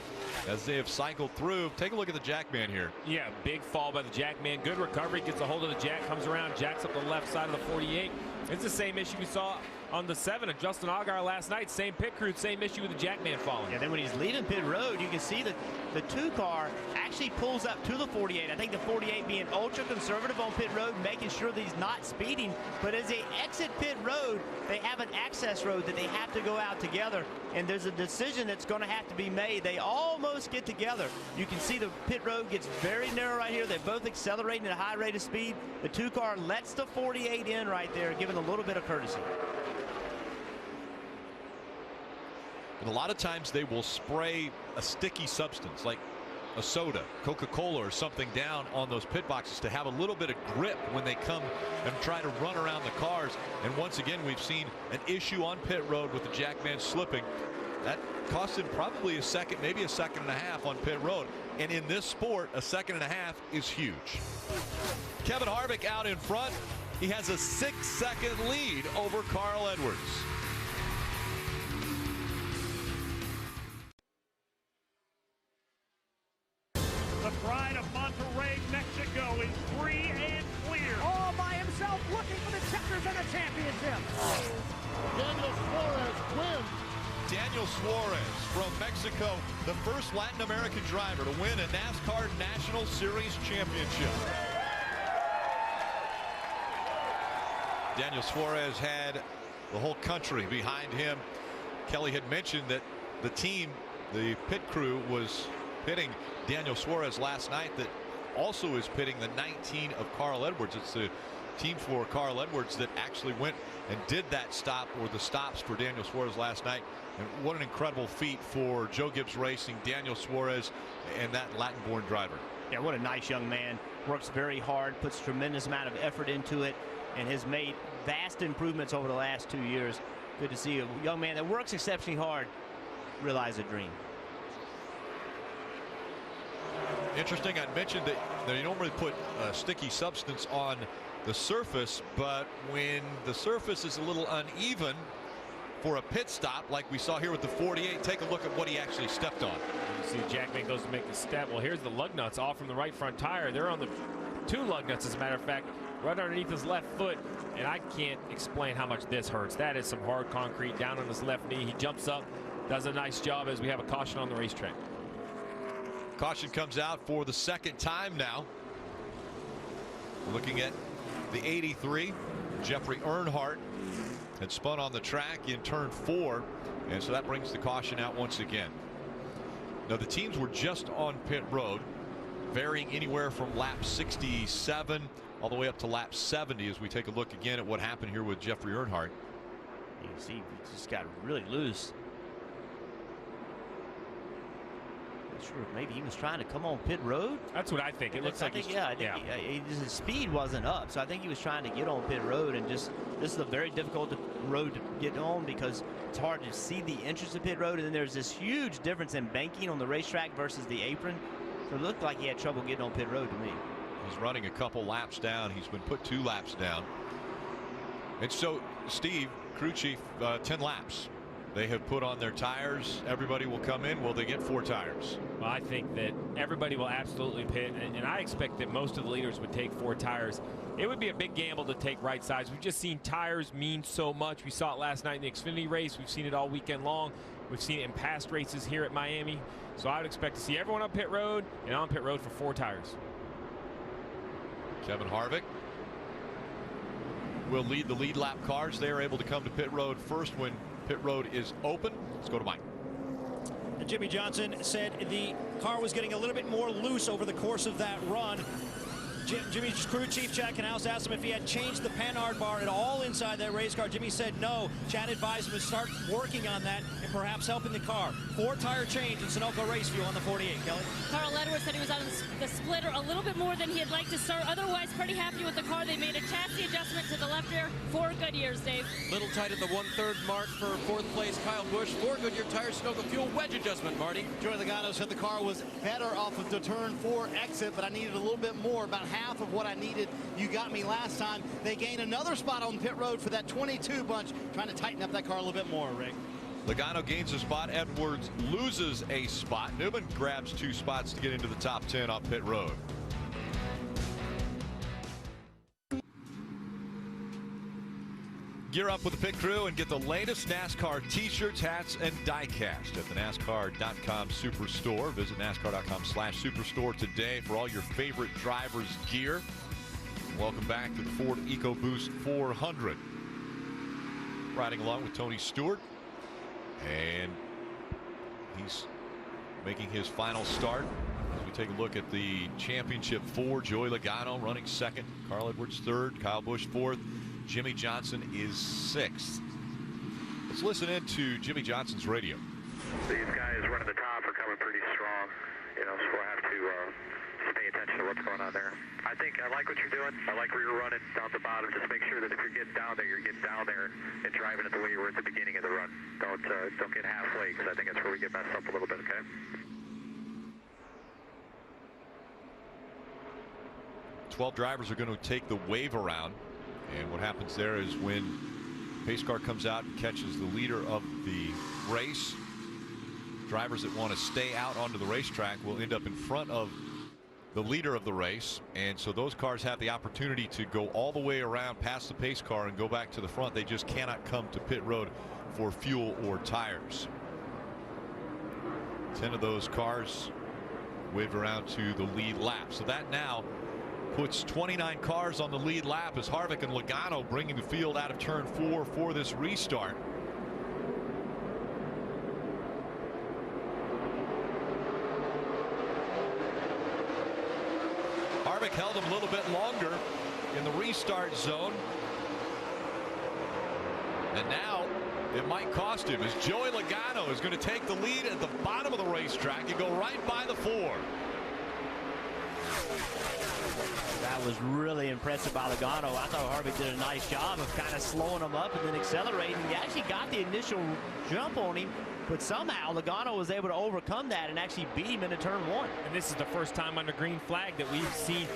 as they have cycled through. Take a look at the Jackman here. Yeah, big fall by the Jackman. Good recovery, gets a hold of the Jack, comes around, jacks up the left side of the 48. It's the same issue we saw on the 7 of Justin Allgaier last night. Same pit crew, same issue with the Jackman falling. Yeah, then when he's leaving pit road, you can see that the 2 car actually pulls up to the 48. I think the 48 being ultra conservative on pit road, making sure that he's not speeding. But as they exit pit road, they have an access road that they have to go out together. And there's a decision that's going to have to be made. They almost get together. You can see the pit road gets very narrow right here. They're both accelerating at a high rate of speed. The 2 car lets the 48 in right there, giving a little bit of courtesy. And a lot of times they will spray a sticky substance like a soda, Coca-Cola or something down on those pit boxes to have a little bit of grip when they come and try to run around the cars. And once again, we've seen an issue on pit road with the Jackman slipping. That cost him probably a second, maybe a second and a half on pit road. And in this sport, a second and a half is huge. Kevin Harvick out in front. He has a 6-second lead over Carl Edwards. Pride of Monterrey, Mexico is free and clear. All by himself, looking for the checkers and the championship. Daniel Suarez wins. Daniel Suarez from Mexico, the first Latin American driver to win a NASCAR National Series championship. Daniel Suarez had the whole country behind him. Kelly had mentioned that the team, the pit crew, was pitting Daniel Suarez last night that also is pitting the 19 of Carl Edwards. It's the team for Carl Edwards that actually went and did that stop, or the stops, for Daniel Suarez last night. And what an incredible feat for Joe Gibbs Racing, Daniel Suarez, and that Latin-born driver. Yeah, what a nice young man. Works very hard, puts tremendous amount of effort into it, and has made vast improvements over the last 2 years. Good to see a young man that works exceptionally hard realize a dream. Interesting, I mentioned that they normally put a sticky substance on the surface, but when the surface is a little uneven for a pit stop like we saw here with the 48, take a look at what he actually stepped on. You see Jackman goes to make the step. Well, here's the lug nuts off from the right front tire. They're on the two lug nuts, as a matter of fact, right underneath his left foot, and I can't explain how much this hurts. That is some hard concrete down on his left knee. He jumps up, does a nice job, as we have a caution on the racetrack. Caution comes out for the second time now. Looking at the 83, Jeffrey Earnhardt had spun on the track in turn 4, and so that brings the caution out once again. Now the teams were just on pit road, varying anywhere from lap 67 all the way up to lap 70 as we take a look again at what happened here with Jeffrey Earnhardt. You see, he just got really loose. Sure, maybe he was trying to come on pit road. That's what I think. It looks like his speed wasn't up, so I think he was trying to get on pit road, and just this is a very difficult road to get on because it's hard to see the entrance to pit road, and then there's this huge difference in banking on the racetrack versus the apron. So it looked like he had trouble getting on pit road to me. He's running a couple laps down. He's been put 2 laps down. And so, Steve, crew chief, 10 laps. They have put on their tires. Everybody will come in. Will they get 4 tires? Well, I think that everybody will absolutely pit, and I expect that most of the leaders would take 4 tires. It would be a big gamble to take right sides. We've just seen tires mean so much. We saw it last night in the Xfinity race. We've seen it all weekend long. We've seen it in past races here at Miami. So I would expect to see everyone on pit road and on pit road for 4 tires. Kevin Harvick will lead the lead lap cars. They are able to come to pit road first when pit road is open. Let's go to Mike. Jimmy Johnson said the car was getting a little bit more loose over the course of that run. Jimmy's crew chief, Chad Knaus, asked him if he had changed the Panhard bar at all inside that race car. Jimmy said no. Chad advised him to start working on that and perhaps helping the car. 4 tire change in Sunoco race fuel on the 48, Kelly. Carl Edwards said he was on the splitter a little bit more than he'd like to start. Otherwise, pretty happy with the car. They made a chassis adjustment to the left rear. 4 good years, Dave. Little tight at the 1/3 mark for 4th place, Kyle Busch. 4 Goodyear tires, Sunoco fuel, wedge adjustment, Marty. Joey Logano said the car was better off of the turn 4 exit, but I needed a little bit more, about half of what I needed. You got me last time. They gained another spot on pit road for that 22 bunch, trying to tighten up that car a little bit more, Rick. Logano gains a spot. Edwards loses a spot. Newman grabs 2 spots to get into the top 10 off pit road. Gear up with the pit crew and get the latest NASCAR t-shirts, hats, and diecast at the NASCAR.com Superstore. Visit NASCAR.com/Superstore today for all your favorite drivers' gear. Welcome back to the Ford EcoBoost 400. Riding along with Tony Stewart, and he's making his final start as we take a look at the championship 4. Joey Logano running 2nd, Carl Edwards 3rd, Kyle Busch 4th, Jimmy Johnson is 6th. Let's listen in to Jimmy Johnson's radio. These guys running the top are coming pretty strong, so we'll have to pay attention to what's going on there. I think I like what you're doing. I like where you're running down the bottom. Just make sure that if you're getting down there, you're getting down there and driving it the way you were at the beginning of the run. Don't get halfway, because I think that's where we get messed up a little bit, okay? 12 drivers are going to take the wave around, and what happens there is when pace car comes out and catches the leader of the race, drivers that want to stay out onto the racetrack will end up in front of the leader of the race, and so those cars have the opportunity to go all the way around past the pace car and go back to the front. They just cannot come to pit road for fuel or tires. 10 of those cars waved around to the lead lap, so that now puts 29 cars on the lead lap as Harvick and Logano bringing the field out of turn 4 for this restart. Harvick held him a little bit longer in the restart zone, and now it might cost him as Joey Logano is going to take the lead at the bottom of the racetrack and go right by the 4. That was really impressive by Logano. I thought Harvick did a nice job of kind of slowing him up and then accelerating. He actually got the initial jump on him, but somehow Logano was able to overcome that and actually beat him into turn 1. And this is the first time under green flag that we've seen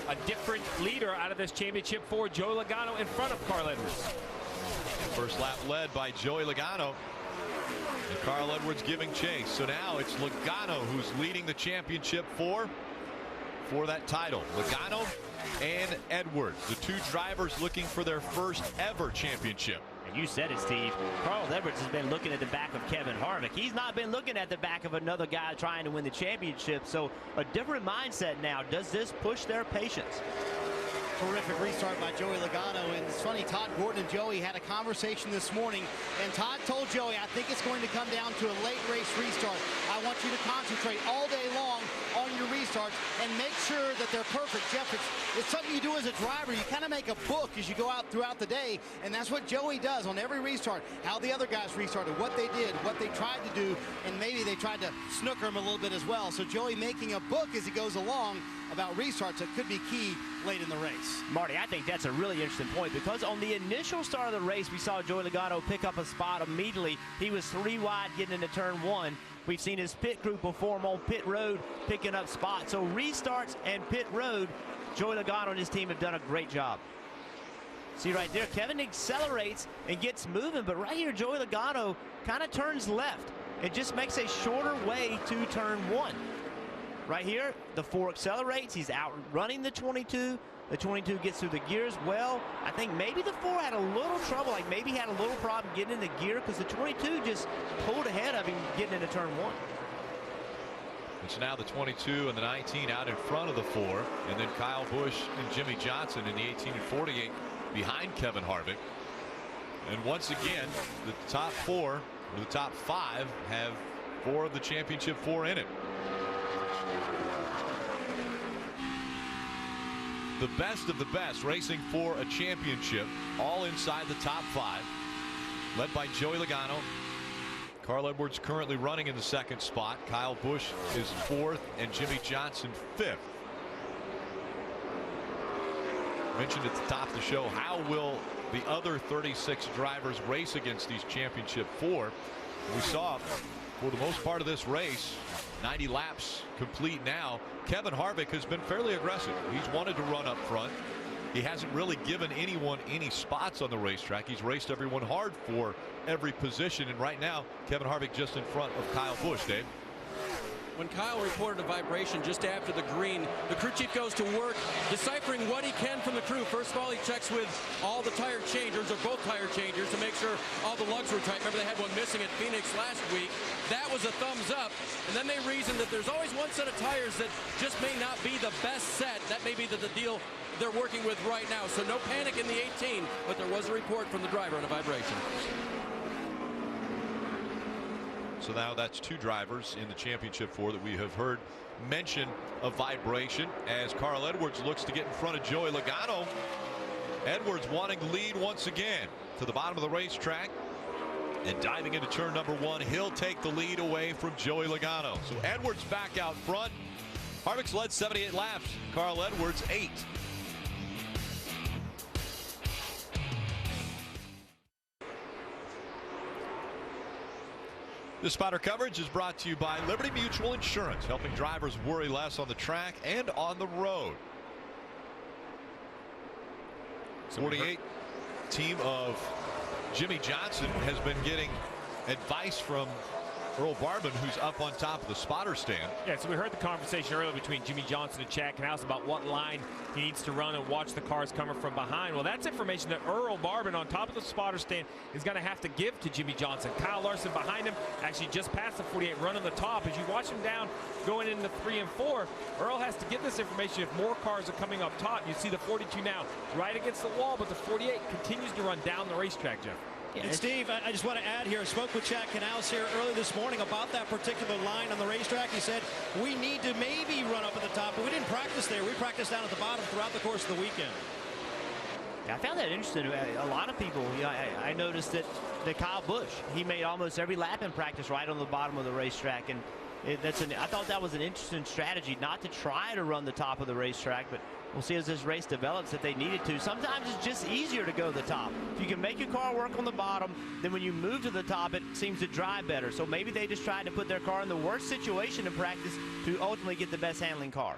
a different leader out of this championship for Joey Logano in front of Carl Edwards. First lap led by Joey Logano, and Carl Edwards giving chase. So now it's Logano who's leading the championship for that title. Logano and Edwards, the 2 drivers looking for their first ever championship. And you said it, Steve. Carl Edwards has been looking at the back of Kevin Harvick. He's not been looking at the back of another guy trying to win the championship. So a different mindset now. Does this push their patience? Terrific restart by Joey Logano. And it's funny, Todd Gordon and Joey had a conversation this morning, and Todd told Joey, I think it's going to come down to a late race restart. I want you to concentrate all day long on your restarts and make sure that they're perfect. Jeff, it's something you do as a driver. You kind of make a book as you go out throughout the day, and that's what Joey does on every restart. How the other guys restarted, what they did, what they tried to do, and maybe they tried to snooker him a little bit as well. So Joey making a book as he goes along about restarts that could be key late in the race. Marty, I think that's a really interesting point, because on the initial start of the race, we saw Joey Logano pick up a spot immediately. He was 3 wide getting into turn 1. We've seen his pit crew perform on pit road, picking up spots. So restarts and pit road, Joey Logano and his team have done a great job. See right there, Kevin accelerates and gets moving, but right here, Joey Logano kind of turns left. It just makes a shorter way to turn 1. Right here, the 4 accelerates. He's outrunning the 22. The 22 gets through the gears well. I think maybe the 4 had a little trouble, like maybe had a little problem getting in the gear, because the 22 just pulled ahead of him getting into turn 1. It's now the 22 and the 19 out in front of the 4, and then Kyle Busch and Jimmy Johnson in the 18 and 48 behind Kevin Harvick. And once again, the top 4 or the top 5 have 4 of the championship 4 in it. The best of the best racing for a championship, all inside the top 5, led by Joey Logano. Carl Edwards currently running in the 2nd spot. Kyle Busch is 4th, and Jimmy Johnson 5th. Mentioned at the top of the show, how will the other 36 drivers race against these championship 4? We saw, for the most part of this race, 90 laps complete now, Kevin Harvick has been fairly aggressive. He's wanted to run up front. He hasn't really given anyone any spots on the racetrack. He's raced everyone hard for every position, and right now Kevin Harvick just in front of Kyle Busch. Dave? When Kyle reported a vibration just after the green, the crew chief goes to work deciphering what he can from the crew. First of all, he checks with all the tire changers, or both tire changers, to make sure all the lugs were tight. Remember, they had one missing at Phoenix last week. That was a thumbs up. And then they reasoned that there's always one set of tires that just may not be the best set. That may be the deal they're working with right now. So no panic in the 18, but there was a report from the driver on a vibration. So now that's 2 drivers in the championship 4 that we have heard mention of vibration, as Carl Edwards looks to get in front of Joey Logano. Edwards wanting to lead once again to the bottom of the racetrack and diving into turn number 1. He'll take the lead away from Joey Logano. So Edwards back out front. Harvick's led 78 laps. Carl Edwards 8. This spotter coverage is brought to you by Liberty Mutual Insurance, helping drivers worry less on the track and on the road. 48 team of Jimmy Johnson has been getting advice from Earl Barban, who's up on top of the spotter stand. Yeah, so we heard the conversation earlier between Jimmy Johnson and Chad Knaus about what line he needs to run and watch the cars coming from behind. Well, that's information that Earl Barban on top of the spotter stand is going to have to give to Jimmy Johnson. Kyle Larson behind him, actually just past the 48, running the top. As you watch him down going into 3 and 4, Earl has to give this information if more cars are coming up top. You see the 42 now right against the wall, but the 48 continues to run down the racetrack, Jeff. Yeah, and Steve, I just want to add here, I spoke with Chad Knaus here early this morning about that particular line on the racetrack. He said, we need to maybe run up at the top, but we didn't practice there. We practiced down at the bottom throughout the course of the weekend. I found that interesting. A lot of people, I noticed that Kyle Busch, he made almost every lap in practice right on the bottom of the racetrack. And I thought that was an interesting strategy, not to try to run the top of the racetrack, but we'll see as this race develops if they needed to. Sometimes it's just easier to go to the top. If you can make your car work on the bottom, then when you move to the top, it seems to drive better. So maybe they just tried to put their car in the worst situation in practice to ultimately get the best handling car.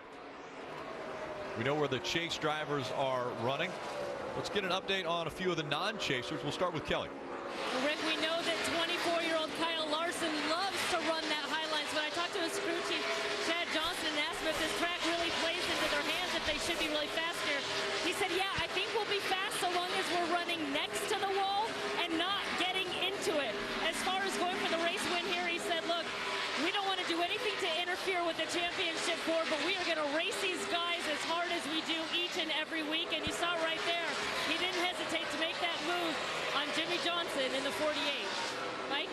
We know where the chase drivers are running. Let's get an update on a few of the non-chasers. We'll start with Kelly. Well, Rick, we know that 24-year-old Kyle Larson loves to run that high line. So when I talked to his crew chief, Chad Johnson, and asked him if this track really plays into their hands, if they should be really fast here, he said, yeah, I think we'll be fast so long as we're running next to the wall and not getting into it. As far as going for the race win here, he said, look, we don't want to do anything to interfere with the championship board, but we are going to race these guys as hard as we do each and every week. And you saw right there, he didn't hesitate to make that move on Jimmy Johnson in the 48. Mike?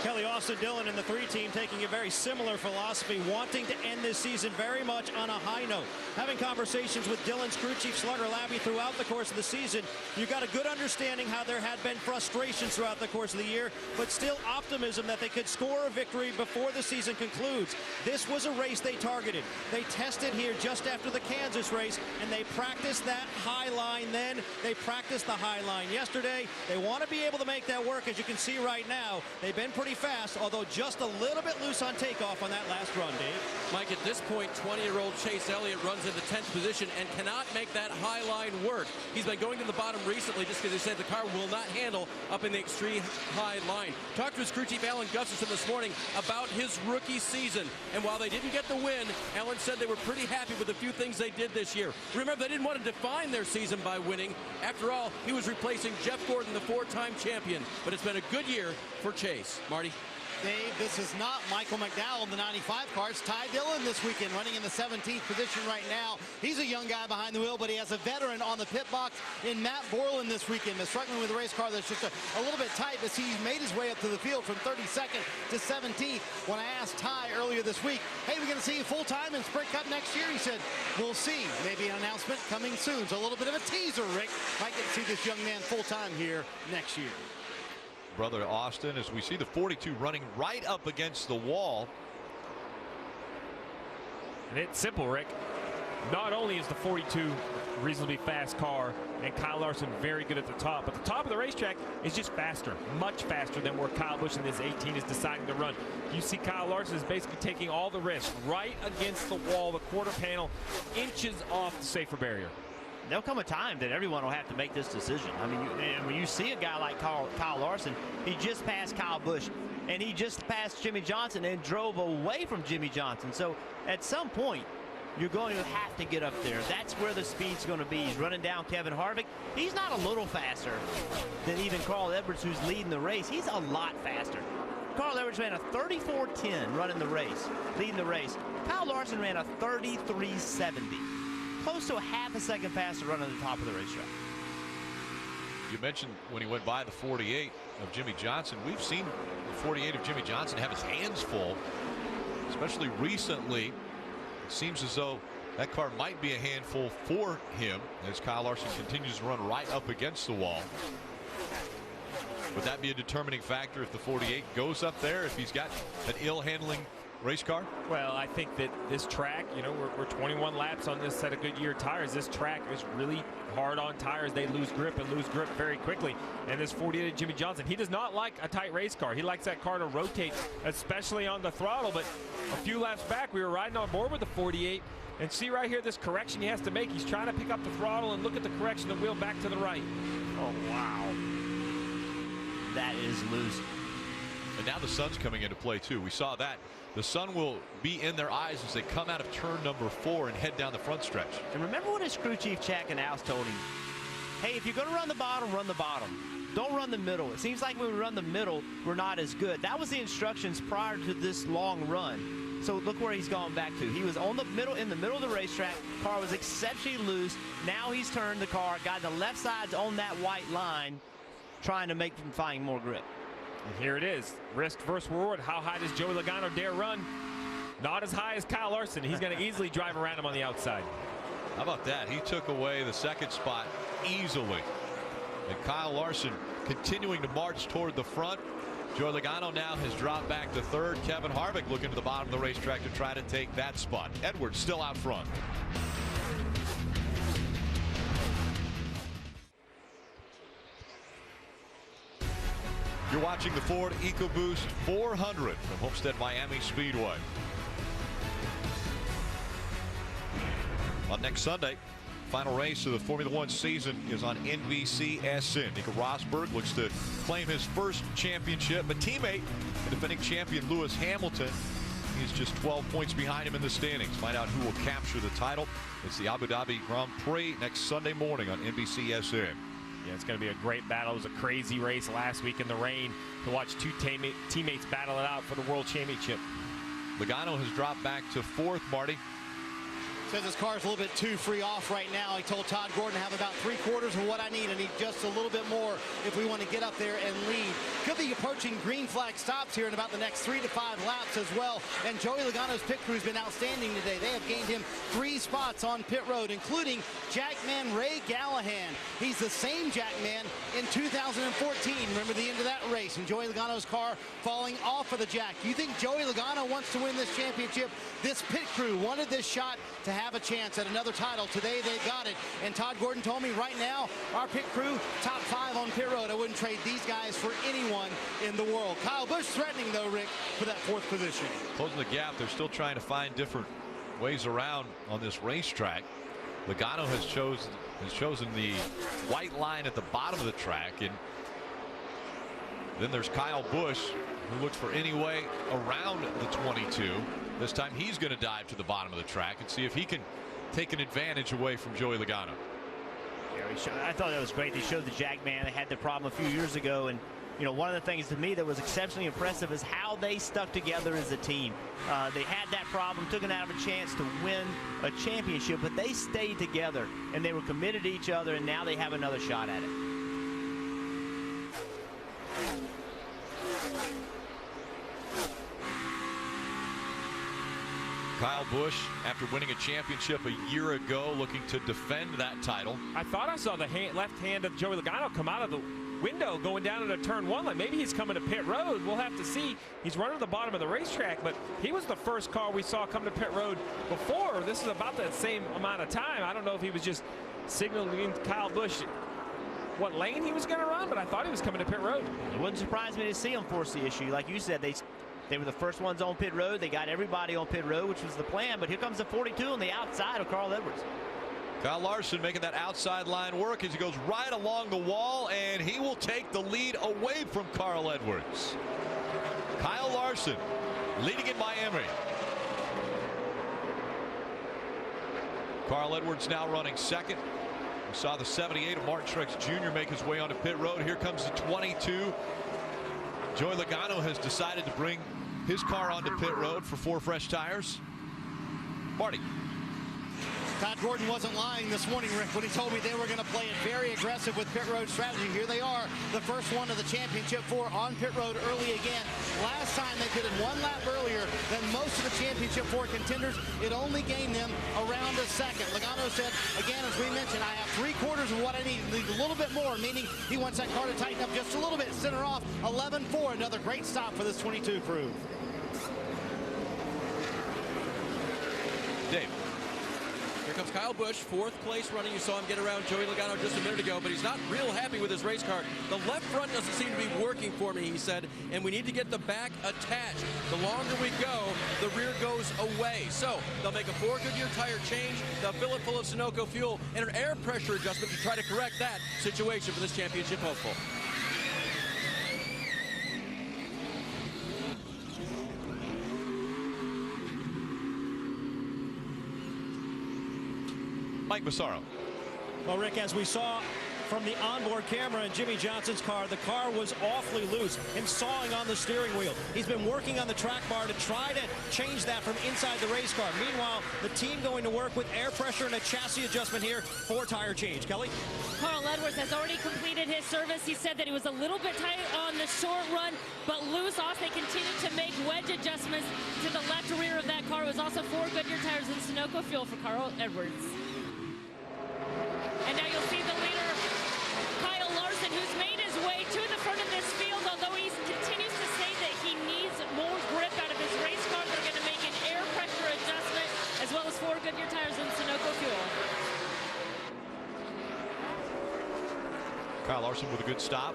Kelly, Austin Dillon and the 3 team taking a very similar philosophy, wanting to end this season very much on a high note. Having conversations with Dillon's crew chief Slugger Labby throughout the course of the season, you got a good understanding how there had been frustrations throughout the course of the year, but still optimism that they could score a victory before the season concludes. This was a race they targeted. They tested here just after the Kansas race, and they practiced that high line then. They practiced the high line yesterday. They want to be able to make that work. As you can see right now, they've been pretty fast, although just a little bit loose on takeoff on that last run, Dave. Mike, at this point, 20-year-old Chase Elliott runs into 10th position and cannot make that high line work. He's been going to the bottom recently just because they said the car will not handle up in the extreme high line. Talked to his crew chief, Alan Gustafson, this morning about his rookie season. And while they didn't get the win, Alan said they were pretty happy with a few things they did this year. Remember, they didn't want to define their season by winning. After all, he was replacing Jeff Gordon, the 4-time champion. But it's been a good year for Chase. Marty? Dave, this is not Michael McDowell in the 95 car. It's Ty Dillon this weekend, running in the 17th position right now. He's a young guy behind the wheel, but he has a veteran on the pit box in Matt Borland this weekend. But struggling with a race car that's just a little bit tight, but he's made his way up to the field from 32nd to 17th. When I asked Ty earlier this week, hey, we're going to see you full-time in Sprint Cup next year? He said, we'll see. Maybe an announcement coming soon. So a little bit of a teaser, Rick. Might get to see this young man full-time here next year. Brother Austin, as we see the 42 running right up against the wall. And it's simple, Rick. Not only is the 42 a reasonably fast car and Kyle Larson very good at the top, but the top of the racetrack is just faster, much faster than where Kyle Busch in this 18 is deciding to run. You see Kyle Larson is basically taking all the risk right against the wall, the quarter panel, inches off the safer barrier. There'll come a time that everyone will have to make this decision. I mean, when you see a guy like Kyle Larson, he just passed Kyle Busch, and he just passed Jimmy Johnson and drove away from Jimmy Johnson. So at some point, you're going to have to get up there. That's where the speed's going to be. He's running down Kevin Harvick. He's not a little faster than even Carl Edwards, who's leading the race. He's a lot faster. Carl Edwards ran a 34.10 running the race, leading the race. Kyle Larson ran a 33.70. Close to a half a second faster run on the top of the racetrack. You mentioned when he went by the 48 of Jimmy Johnson. We've seen the 48 of Jimmy Johnson have his hands full, especially recently. It seems as though that car might be a handful for him as Kyle Larson continues to run right up against the wall. Would that be a determining factor if the 48 goes up there, if he's got an ill-handling race car? Well, I think that this track, you know, we're 21 laps on this set of Goodyear tires. This track is really hard on tires. They lose grip very quickly. And this 48 Jimmy Johnson, he does not like a tight race car. He likes that car to rotate, especially on the throttle. But a few laps back, we were riding on board with the 48. And see right here, this correction he has to make. He's trying to pick up the throttle and look at the correction, the wheel back to the right. Oh, wow. That is loose. And now the sun's coming into play too. We saw that. The sun will be in their eyes as they come out of turn number 4 and head down the front stretch. And remember what his crew chief Chad Knaus told him. Hey, if you're going to run the bottom, run the bottom. Don't run the middle. It seems like when we run the middle, we're not as good. That was the instructions prior to this long run. So look where he's gone back to. He was on the middle, in the middle of the racetrack. Car was exceptionally loose. Now he's turned the car, got the left side's on that white line, trying to make him find more grip. And here it is. Risk versus reward. How high does Joey Logano dare run? Not as high as Kyle Larson. He's going to easily drive around him on the outside. How about that? He took away the second spot easily. And Kyle Larson continuing to march toward the front. Joey Logano now has dropped back to third. Kevin Harvick looking to the bottom of the racetrack to try to take that spot. Edwards still out front. You're watching the Ford EcoBoost 400 from Homestead Miami Speedway. On next Sunday, final race of the Formula One season is on NBCSN. Nico Rosberg looks to claim his first championship. A teammate, the defending champion Lewis Hamilton, he's just 12 points behind him in the standings. Find out who will capture the title. It's the Abu Dhabi Grand Prix next Sunday morning on NBCSN. Yeah, it's going to be a great battle. It was a crazy race last week in the rain to watch two teammates battle it out for the World Championship. Logano has dropped back to fourth, Marty. Says his car's a little bit too free off right now. He told Todd Gordon to have about 3/4 of what I need. I need just a little bit more if we want to get up there and lead. Could be approaching green flag stops here in about the next 3 to 5 laps as well. And Joey Logano's pit crew has been outstanding today. They have gained him 3 spots on pit road, including Jackman Ray Gallahan. He's the same Jackman in 2014. Remember the end of that race and Joey Logano's car falling off of the jack. You think Joey Logano wants to win this championship? This pit crew wanted this shot to have a chance at another title. Today they got it. And Todd Gordon told me right now, our pit crew, top 5 on pit road. I wouldn't trade these guys for anyone in the world. Kyle Busch threatening though, Rick, for that 4th position. Closing the gap. They're still trying to find different ways around on this racetrack. Logano has chosen the white line at the bottom of the track. And then there's Kyle Busch, who looks for any way around the 22. This time he's going to dive to the bottom of the track and see if he can take an advantage away from Joey Logano. Yeah, I thought that was great. They showed the Jackman. They had the problem a few years ago, and you know, one of the things to me that was exceptionally impressive is how they stuck together as a team. They had that problem, took it out of a chance to win a championship, but they stayed together and they were committed to each other, and now they have another shot at it. Kyle Busch, after winning a championship a year ago, looking to defend that title. I thought I saw the left hand of Joey Logano come out of the window going down into turn 1. Like maybe he's coming to pit road. We'll have to see. He's running to the bottom of the racetrack, but he was the first car we saw come to pit road before. This is about that same amount of time. I don't know if he was just signaling Kyle Busch what lane he was going to run, but I thought he was coming to pit road. It wouldn't surprise me to see him force the issue. Like you said, they were the first ones on pit road. They got everybody on pit road, which was the plan. But here comes the 42 on the outside of Carl Edwards. Kyle Larson making that outside line work as he goes right along the wall, and he will take the lead away from Carl Edwards. Kyle Larson leading in Miami. Carl Edwards now running second. We saw the 78 of Martin Truex Jr. make his way onto pit road. Here comes the 22. Joey Logano has decided to bring his car onto pit road for 4 fresh tires. Marty. Todd Gordon wasn't lying this morning, Rick, when he told me they were going to play it very aggressive with pit road strategy. Here they are, the first one of the championship 4 on pit road early again. Last time they pitted 1 lap earlier than most of the championship 4 contenders. It only gained them around a second. Logano said, again, as we mentioned, I have 3/4 of what I need a little bit more, meaning he wants that car to tighten up just a little bit. Center off 11-4. Another great stop for this 22 crew. Dave. Here comes Kyle Busch, 4th place running. You saw him get around Joey Logano just a minute ago, but he's not real happy with his race car. The left front doesn't seem to be working for me, he said, and we need to get the back attached. The longer we go, the rear goes away. So they'll make a 4 Goodyear tire change. They'll fill it full of Sunoco fuel and an air pressure adjustment to try to correct that situation for this championship hopeful. Mike Massaro. Well, Rick, as we saw from the onboard camera in Jimmy Johnson's car, the car was awfully loose and sawing on the steering wheel. He's been working on the track bar to try to change that from inside the race car. Meanwhile, the team going to work with air pressure and a chassis adjustment here for tire change. Kelly? Carl Edwards has already completed his service. He said that he was a little bit tight on the short run, but loose off. They continue to make wedge adjustments to the left rear of that car. It was also 4 Goodyear tires and Sunoco fuel for Carl Edwards. And now you'll see the leader, Kyle Larson, who's made his way to the front of this field, although he continues to say that he needs more grip out of his race car. They're going to make an air pressure adjustment, as well as 4 Goodyear tires and Sunoco fuel. Kyle Larson with a good stop.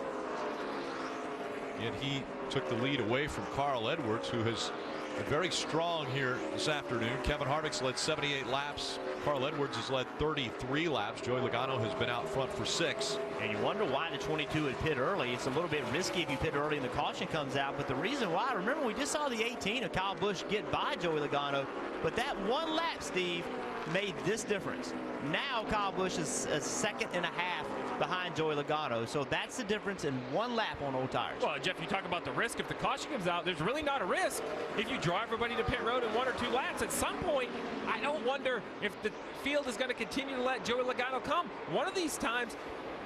Yet he took the lead away from Carl Edwards, who has been very strong here this afternoon. Kevin Harvick's led 78 laps. Carl Edwards has led 33 laps. Joey Logano has been out front for 6. And you wonder why the 22 would pit early. It's a little bit risky if you pit early and the caution comes out. But the reason why, remember, we just saw the 18 of Kyle Busch get by Joey Logano. But that one lap, Steve, made this difference. Now Kyle Busch is a second and a half behind Joey Logano. So that's the difference in one lap on old tires. Well, Jeff, you talk about the risk. If the caution comes out, there's really not a risk. If you draw everybody to pit road in 1 or 2 laps, at some point, I don't wonder if the field is going to continue to let Joey Logano come. One of these times,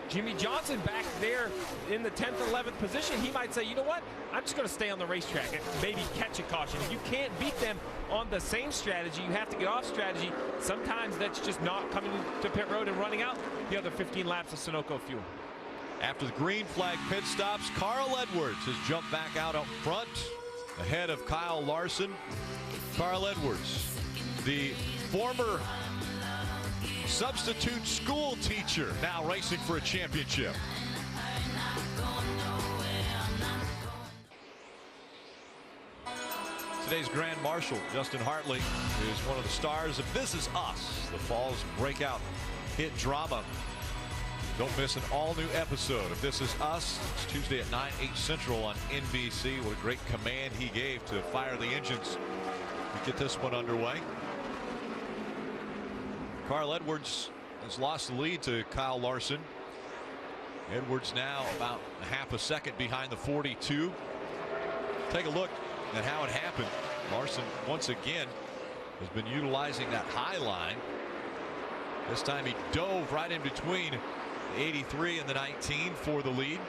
Jimmy Johnson back there in the 10th or 11th position, he might say, you know what, I'm just going to stay on the racetrack and maybe catch a caution. If you can't beat them on the same strategy, you have to get off strategy. Sometimes that's just not coming to pit road and running out the other 15 laps of Sunoco fuel. After the green flag pit stops, Carl Edwards has jumped back out up front ahead of Kyle Larson. Carl Edwards, the former substitute school teacher, now racing for a championship. Today's Grand Marshal, Justin Hartley, is one of the stars of This Is Us, the fall's breakout hit drama. Don't miss an all-new episode of This Is Us. It's Tuesday at 9, 8 Central on NBC. What a great command he gave to fire the engines to get this one underway. Carl Edwards has lost the lead to Kyle Larson. Edwards now about a half a second behind the 42. Take a look at how it happened. Larson once again has been utilizing that high line. This time he dove right in between the 83 and the 19 for the lead.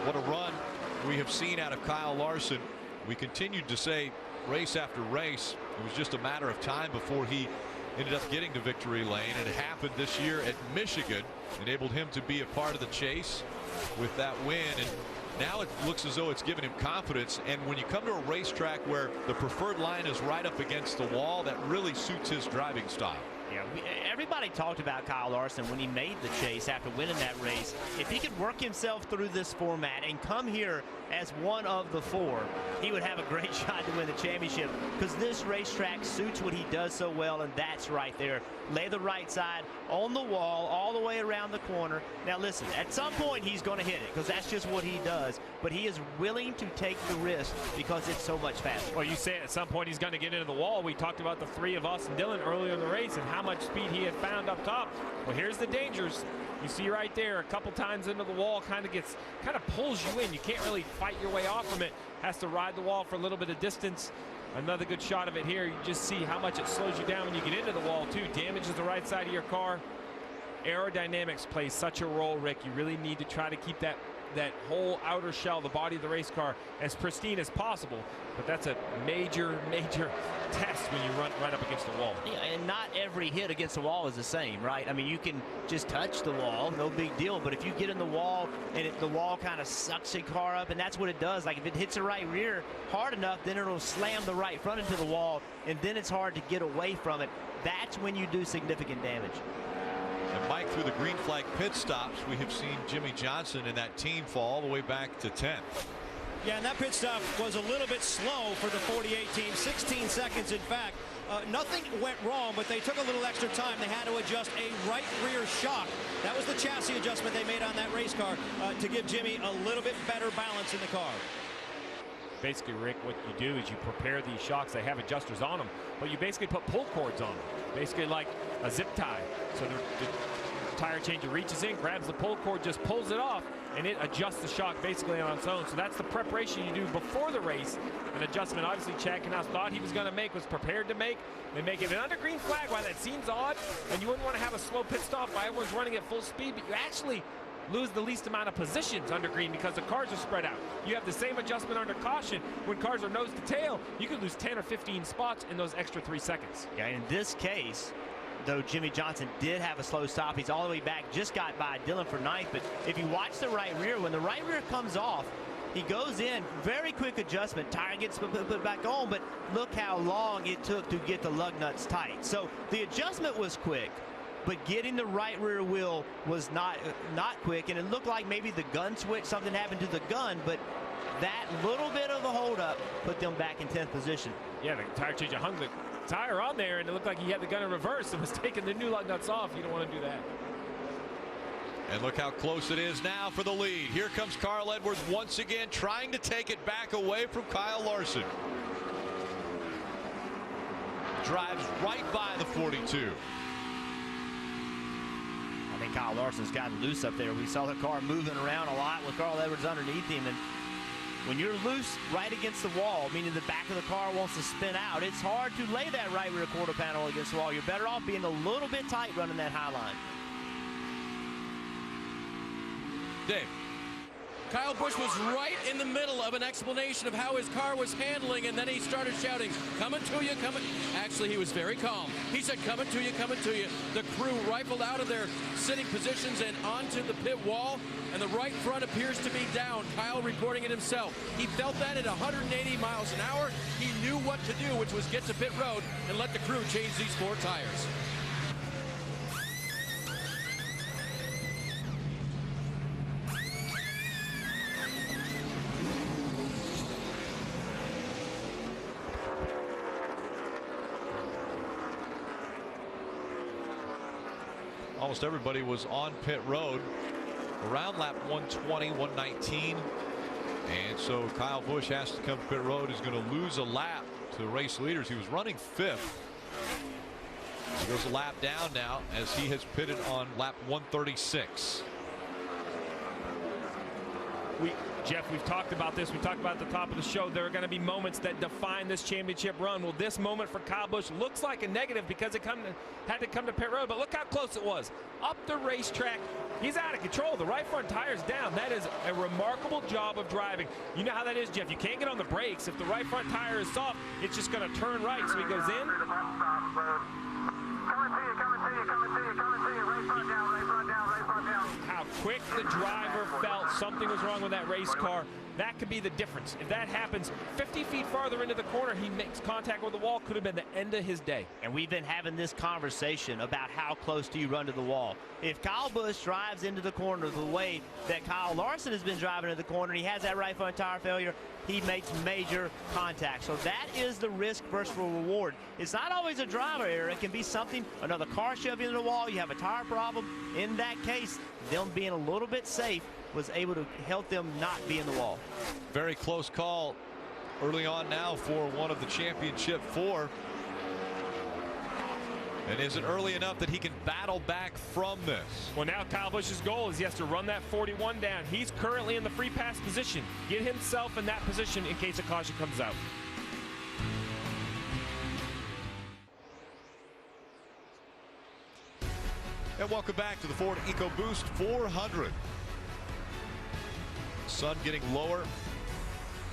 What a run we have seen out of Kyle Larson. We continued to say race after race, it was just a matter of time before he ended up getting to victory lane. It happened this year at Michigan, enabled him to be a part of the chase with that win, and now it looks as though it's given him confidence. And when you come to a racetrack where the preferred line is right up against the wall, that really suits his driving style. Yeah, everybody talked about Kyle Larson when he made the chase after winning that race. If he could work himself through this format and come here as one of the 4, he would have a great shot to win the championship, because this racetrack suits what he does so well, and that's right there. Lay the right side on the wall all the way around the corner. Now listen, at some point he's going to hit it, because that's just what he does, but he is willing to take the risk because it's so much faster. Well, you say at some point he's going to get into the wall. We talked about the 3 of Austin Dillon earlier in the race and how much speed he had found up top. Well, here's the dangers. You see right there, a couple times into the wall, kind of pulls you in. You can't really fight your way off from it. Has to ride the wall for a little bit of distance. Another good shot of it here. You just see how much it slows you down when you get into the wall too. Damages the right side of your car. Aerodynamics plays such a role, Rick. You really need to try to keep that whole outer shell, the body of the race car, as pristine as possible. But that's a major test when you run right up against the wall. Yeah, and not every hit against the wall is the same, right? I mean, you can just touch the wall, no big deal. But if you get in the wall and the wall kind of sucks your car up, and that's what it does. Like if it hits the right rear hard enough, then it'll slam the right front into the wall, and then it's hard to get away from it. That's when you do significant damage. And Mike, through the green flag pit stops, we have seen Jimmy Johnson and that team fall all the way back to 10th. Yeah, and that pit stop was a little bit slow for the 48 team. 16 seconds, in fact. Nothing went wrong, but they took a little extra time. They had to adjust a right rear shock. That was the chassis adjustment they made on that race car to give Jimmy a little bit better balance in the car. Basically, Rick, what you do is you prepare these shocks. They have adjusters on them, but you basically put pull cords on them, basically like a zip tie. So the tire changer reaches in, grabs the pull cord, just pulls it off, and it adjusts the shock basically on its own. So that's the preparation you do before the race. An adjustment obviously Chad Knaus thought he was going to make, was prepared to make. They make it an under green flag. While that seems odd, and you wouldn't want to have a slow pit stop while everyone's running at full speed, but you actually lose the least amount of positions under green because the cars are spread out. You have the same adjustment under caution. When cars are nose to tail, you could lose 10 or 15 spots in those extra 3 seconds. Yeah, in this case, though Jimmy Johnson did have a slow stop, he's all the way back, just got by Dillon for 9th. But if you watch the right rear, when the right rear comes off, he goes in, very quick adjustment, tire gets put back on, but look how long it took to get the lug nuts tight. So the adjustment was quick, but getting the right rear wheel was not quick, and it looked like maybe the gun switch, something happened to the gun, but that little bit of a holdup put them back in 10th position. Yeah, the tire changer hung the tire on there, and it looked like he had the gun in reverse and was taking the new lug nuts off. You don't want to do that. And look how close it is now for the lead. Here comes Carl Edwards once again, trying to take it back away from Kyle Larson. Drives right by the 42. I think Kyle Larson's gotten loose up there. We saw the car moving around a lot with Carl Edwards underneath him. And when you're loose right against the wall, meaning the back of the car wants to spin out, it's hard to lay that right rear quarter panel against the wall. You're better off being a little bit tight running that high line. Dave. Kyle Busch was right in the middle of an explanation of how his car was handling, and then he started shouting, "Coming to you, coming." Actually, he was very calm. He said, "Coming to you, coming to you." The crew rifled out of their sitting positions and onto the pit wall, and the right front appears to be down. Kyle reporting it himself. He felt that at 180 miles an hour. He knew what to do, which was get to pit road and let the crew change these 4 tires. Almost everybody was on pit road around lap 120, 119. And so Kyle Busch has to come to pit road. He's going to lose a lap to the race leaders. He was running 5th. He goes a lap down now as he has pitted on lap 136. Jeff, we've talked about this. We talked about at the top of the show. There are going to be moments that define this championship run. Well, this moment for Kyle Busch looks like a negative because it had to come to pit road. But look how close it was. Up the racetrack, he's out of control. The right front tire's down. That is a remarkable job of driving. You know how that is, Jeff. You can't get on the brakes. If the right front tire is soft, it's just going to turn right. So he goes in. How quick the driver felt something was wrong with that race car. That could be the difference. If that happens 50 feet farther into the corner, he makes contact with the wall, could have been the end of his day. And we've been having this conversation about how close do you run to the wall. If Kyle Busch drives into the corner the way that Kyle Larson has been driving into the corner, and he has that right front tire failure, he makes major contact. So that is the risk versus reward. It's not always a driver error. It can be something, another car shoving into the wall, you have a tire problem. In that case, them being a little bit safe was able to help them not be in the wall. Very close call early on now for one of the championship 4. And is it early enough that he can battle back from this? Well, now Kyle Busch's goal is he has to run that 41 down. He's currently in the free pass position. Get himself in that position in case a caution comes out. And welcome back to the Ford EcoBoost 400. Sun getting lower,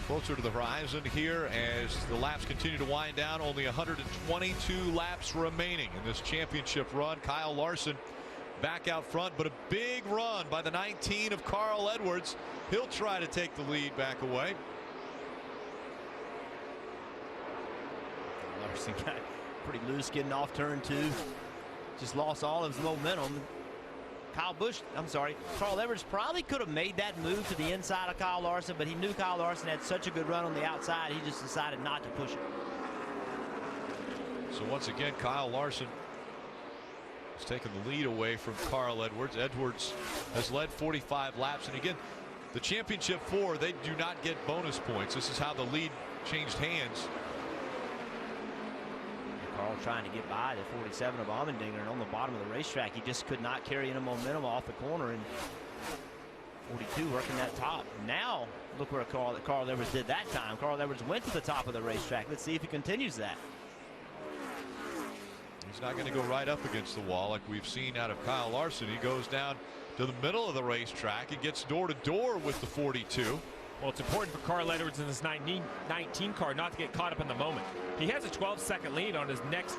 closer to the horizon here as the laps continue to wind down. Only 122 laps remaining in this championship run. Kyle Larson back out front, but a big run by the 19 of Carl Edwards. He'll try to take the lead back away. Larson got pretty loose getting off turn 2. Just lost all of his momentum. Carl Edwards probably could have made that move to the inside of Kyle Larson, but he knew Kyle Larson had such a good run on the outside, he just decided not to push it. So once again, Kyle Larson has taken the lead away from Carl Edwards. Edwards has led 45 laps, and again, the championship 4, they do not get bonus points. This is how the lead changed hands. Carl trying to get by the 47 of Allmendinger, and on the bottom of the racetrack, he just could not carry any momentum off the corner, and 42 working that top. Now look where Carl Edwards did that time. Carl Edwards went to the top of the racetrack. Let's see if he continues that. He's not going to go right up against the wall like we've seen out of Kyle Larson. He goes down to the middle of the racetrack. He gets door to door with the 42. Well, it's important for Carl Edwards in this 19 car not to get caught up in the moment. He has a 12-second lead on his next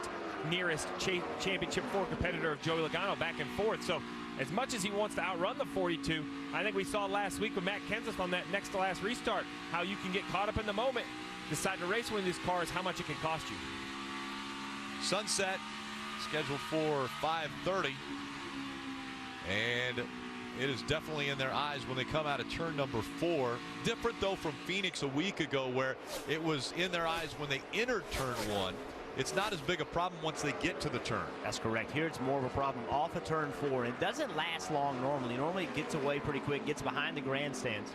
nearest championship 4 competitor of Joey Logano, back and forth. So as much as he wants to outrun the 42, I think we saw last week with Matt Kenseth on that next to last restart how you can get caught up in the moment, decide to race one of these cars, how much it can cost you. Sunset scheduled for 5:30, and it is definitely in their eyes when they come out of turn number 4. Different though from Phoenix a week ago, where it was in their eyes when they entered turn 1. It's not as big a problem once they get to the turn. That's correct. Here it's more of a problem off of turn 4. It doesn't last long normally. Normally it gets away pretty quick, gets behind the grandstands.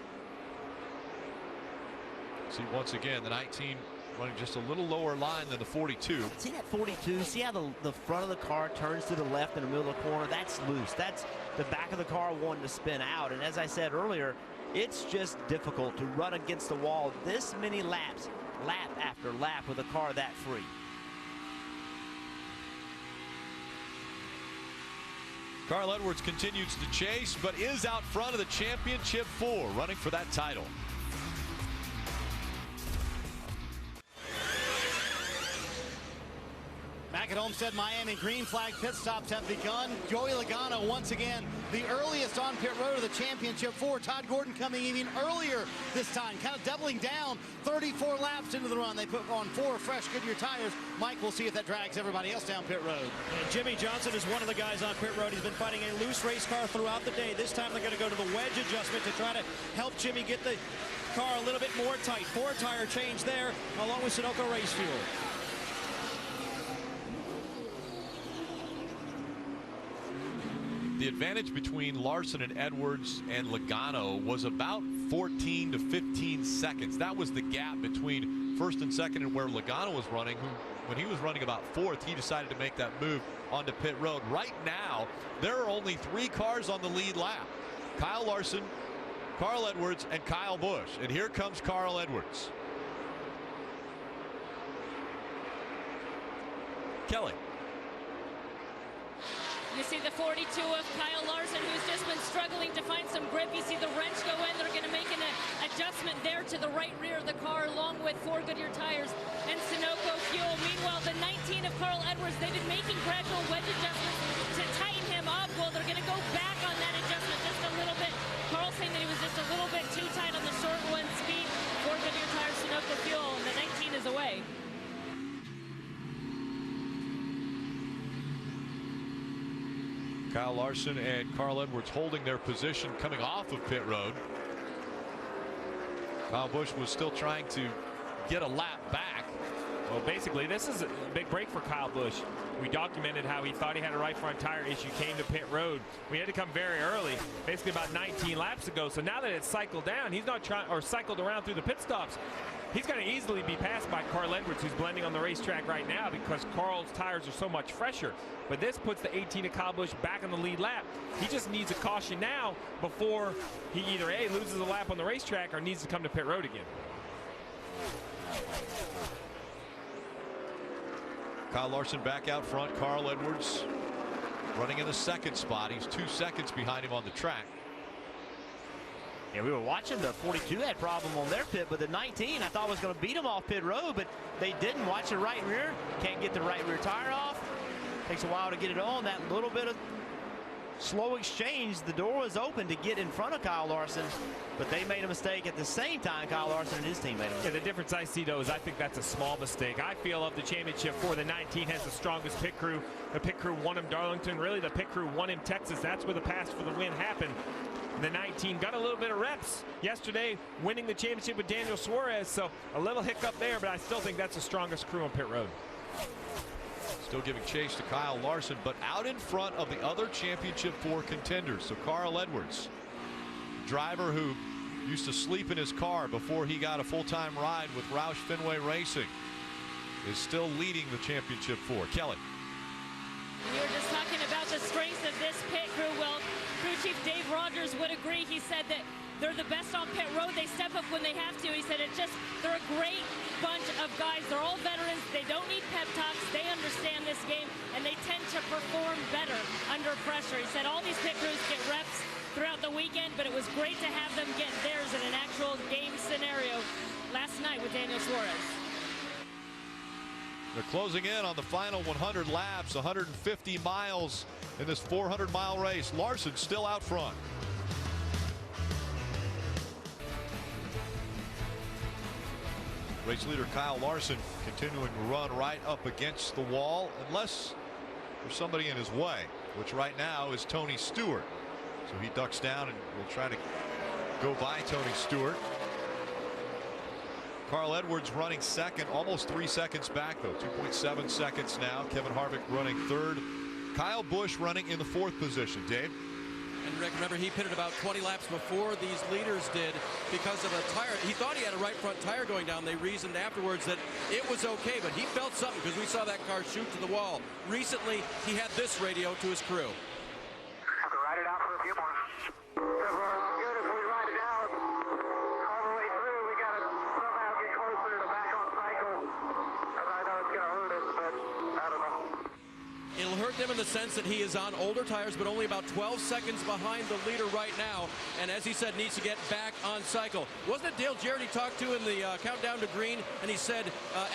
See, once again, the 19 running just a little lower line than the 42. See that 42? See how the front of the car turns to the left in the middle of the corner? That's loose. That's the back of the car wanting to spin out. And as I said earlier, it's just difficult to run against the wall this many laps, lap after lap, with a car that free. Carl Edwards continues to chase, but is out front of the championship 4, running for that title. Back at Homestead, Miami, green flag pit stops have begun. Joey Logano once again the earliest on pit road of the championship 4. Todd Gordon coming even earlier this time, kind of doubling down. 34 laps into the run. They put on 4 fresh Goodyear tires. Mike, we'll see if that drags everybody else down pit road. And Jimmy Johnson is one of the guys on pit road. He's been fighting a loose race car throughout the day. This time they're going to go to the wedge adjustment to try to help Jimmy get the car a little bit more tight. 4 tire change there, along with Sunoco race fuel. The advantage between Larson and Edwards and Logano was about 14 to 15 seconds. That was the gap between first and second and where Logano was running. When he was running about 4th, he decided to make that move onto pit road. Right now, there are only 3 cars on the lead lap. Kyle Larson, Carl Edwards, and Kyle Busch. And here comes Carl Edwards. Kelly. You see the 42 of Kyle Larson, who's just been struggling to find some grip. You see the wrench go in. They're going to make an adjustment there to the right rear of the car, along with 4 Goodyear tires and Sunoco fuel. Meanwhile, the 19 of Carl Edwards, they've been making gradual wedge adjustments to tighten him up. Well, they're going to go back on that adjustment just a little bit. Carl saying that he was just a little bit too tight on the short one speed. 4 Goodyear tires, Sunoco fuel, and the 19 is away. Kyle Larson and Carl Edwards holding their position coming off of pit road. Kyle Busch was still trying to get a lap back. Well, basically, this is a big break for Kyle Busch. We documented how he thought he had a right front tire issue, came to pit road. We had to come very early, basically about 19 laps ago. So now that it's cycled down, he's not trying, or cycled around through the pit stops. He's going to easily be passed by Carl Edwards, who's blending on the racetrack right now because Carl's tires are so much fresher. But this puts the 18 of Kyle Busch back on the lead lap. He just needs a caution now before he either A, loses a lap on the racetrack or needs to come to pit road again. Kyle Larson back out front. Carl Edwards running in the 2nd spot. He's 2 seconds behind him on the track. Yeah, we were watching the 42 had problem on their pit, but the 19 I thought was going to beat them off pit road, but they didn't. Watch the right rear. Can't get the right rear tire off. Takes a while to get it on. That little bit of slow exchange, the door was open to get in front of Kyle Larson, but they made a mistake at the same time. Kyle Larson and his team made a mistake. Yeah, the difference I see, though, is I think that's a small mistake. I feel of the championship 4, the 19 has the strongest pit crew. The pit crew won him Darlington. Really, the pit crew won him Texas. That's where the pass for the win happened. The 19 got a little bit of reps yesterday, winning the championship with Daniel Suarez, so a little hiccup there, but I still think that's the strongest crew on pit road. Still giving chase to Kyle Larson, but out in front of the other Championship 4 contenders. So Carl Edwards, driver who used to sleep in his car before he got a full-time ride with Roush Fenway Racing, is still leading the Championship 4. Kelly. We were just talking about the strengths of this pit crew. Well, crew chief Dave Rogers would agree. He said that they're the best on pit road. They step up when they have to. He said they're a great bunch of guys. They're all veterans. They don't need pep talks. They understand this game, and they tend to perform better under pressure. He said all these pit crews get reps throughout the weekend, but it was great to have them get theirs in an actual game scenario last night with Daniel Suarez. They're closing in on the final 100 laps, 150 miles in this 400-mile race. Larson still out front. Race leader Kyle Larson continuing to run right up against the wall, unless there's somebody in his way, which right now is Tony Stewart. So he ducks down and will try to go by Tony Stewart. Carl Edwards running second, almost 3 seconds back though, 2.7 seconds now. Kevin Harvick running third. Kyle Busch running in the 4th position. Dave? And Rick, remember, he pitted about 20 laps before these leaders did because of a tire. He thought he had a right front tire going down. They reasoned afterwards that it was okay, but he felt something because we saw that car shoot to the wall. Recently, he had this radio to his crew. Ride it out for a few more. Good if we ride it out all the way through. We got to somehow get closer to back on cycle. Because I know it's going to hurt us, but I don't know. It'll hurt them in the sense that he is on older tires, but only about 12 seconds behind the leader right now. And as he said, needs to get back on cycle. Wasn't it Dale Jarrett he talked to in the countdown to green? And he said,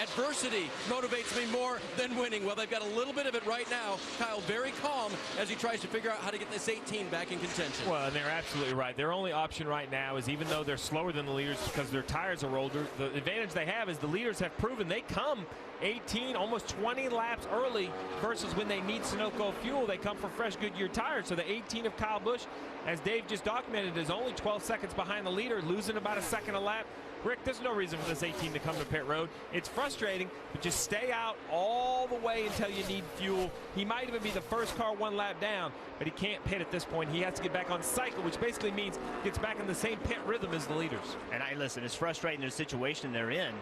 adversity motivates me more than winning. Well, they've got a little bit of it right now. Kyle very calm as he tries to figure out how to get this 18 back in contention. Well, and they're absolutely right. Their only option right now is, even though they're slower than the leaders because their tires are older, the advantage they have is the leaders have proven they come 18, almost 20 laps early versus when they need Sunoco fuel. They come from fresh Goodyear tires. So the 18 of Kyle Busch, as Dave just documented, is only 12 seconds behind the leader, losing about a second a lap. Rick, there's no reason for this 18 to come to pit road. It's frustrating, but just stay out all the way until you need fuel. He might even be the first car 1 lap down, but he can't pit at this point. He has to get back on cycle, which basically means gets back in the same pit rhythm as the leaders. And listen, it's frustrating the situation they're in,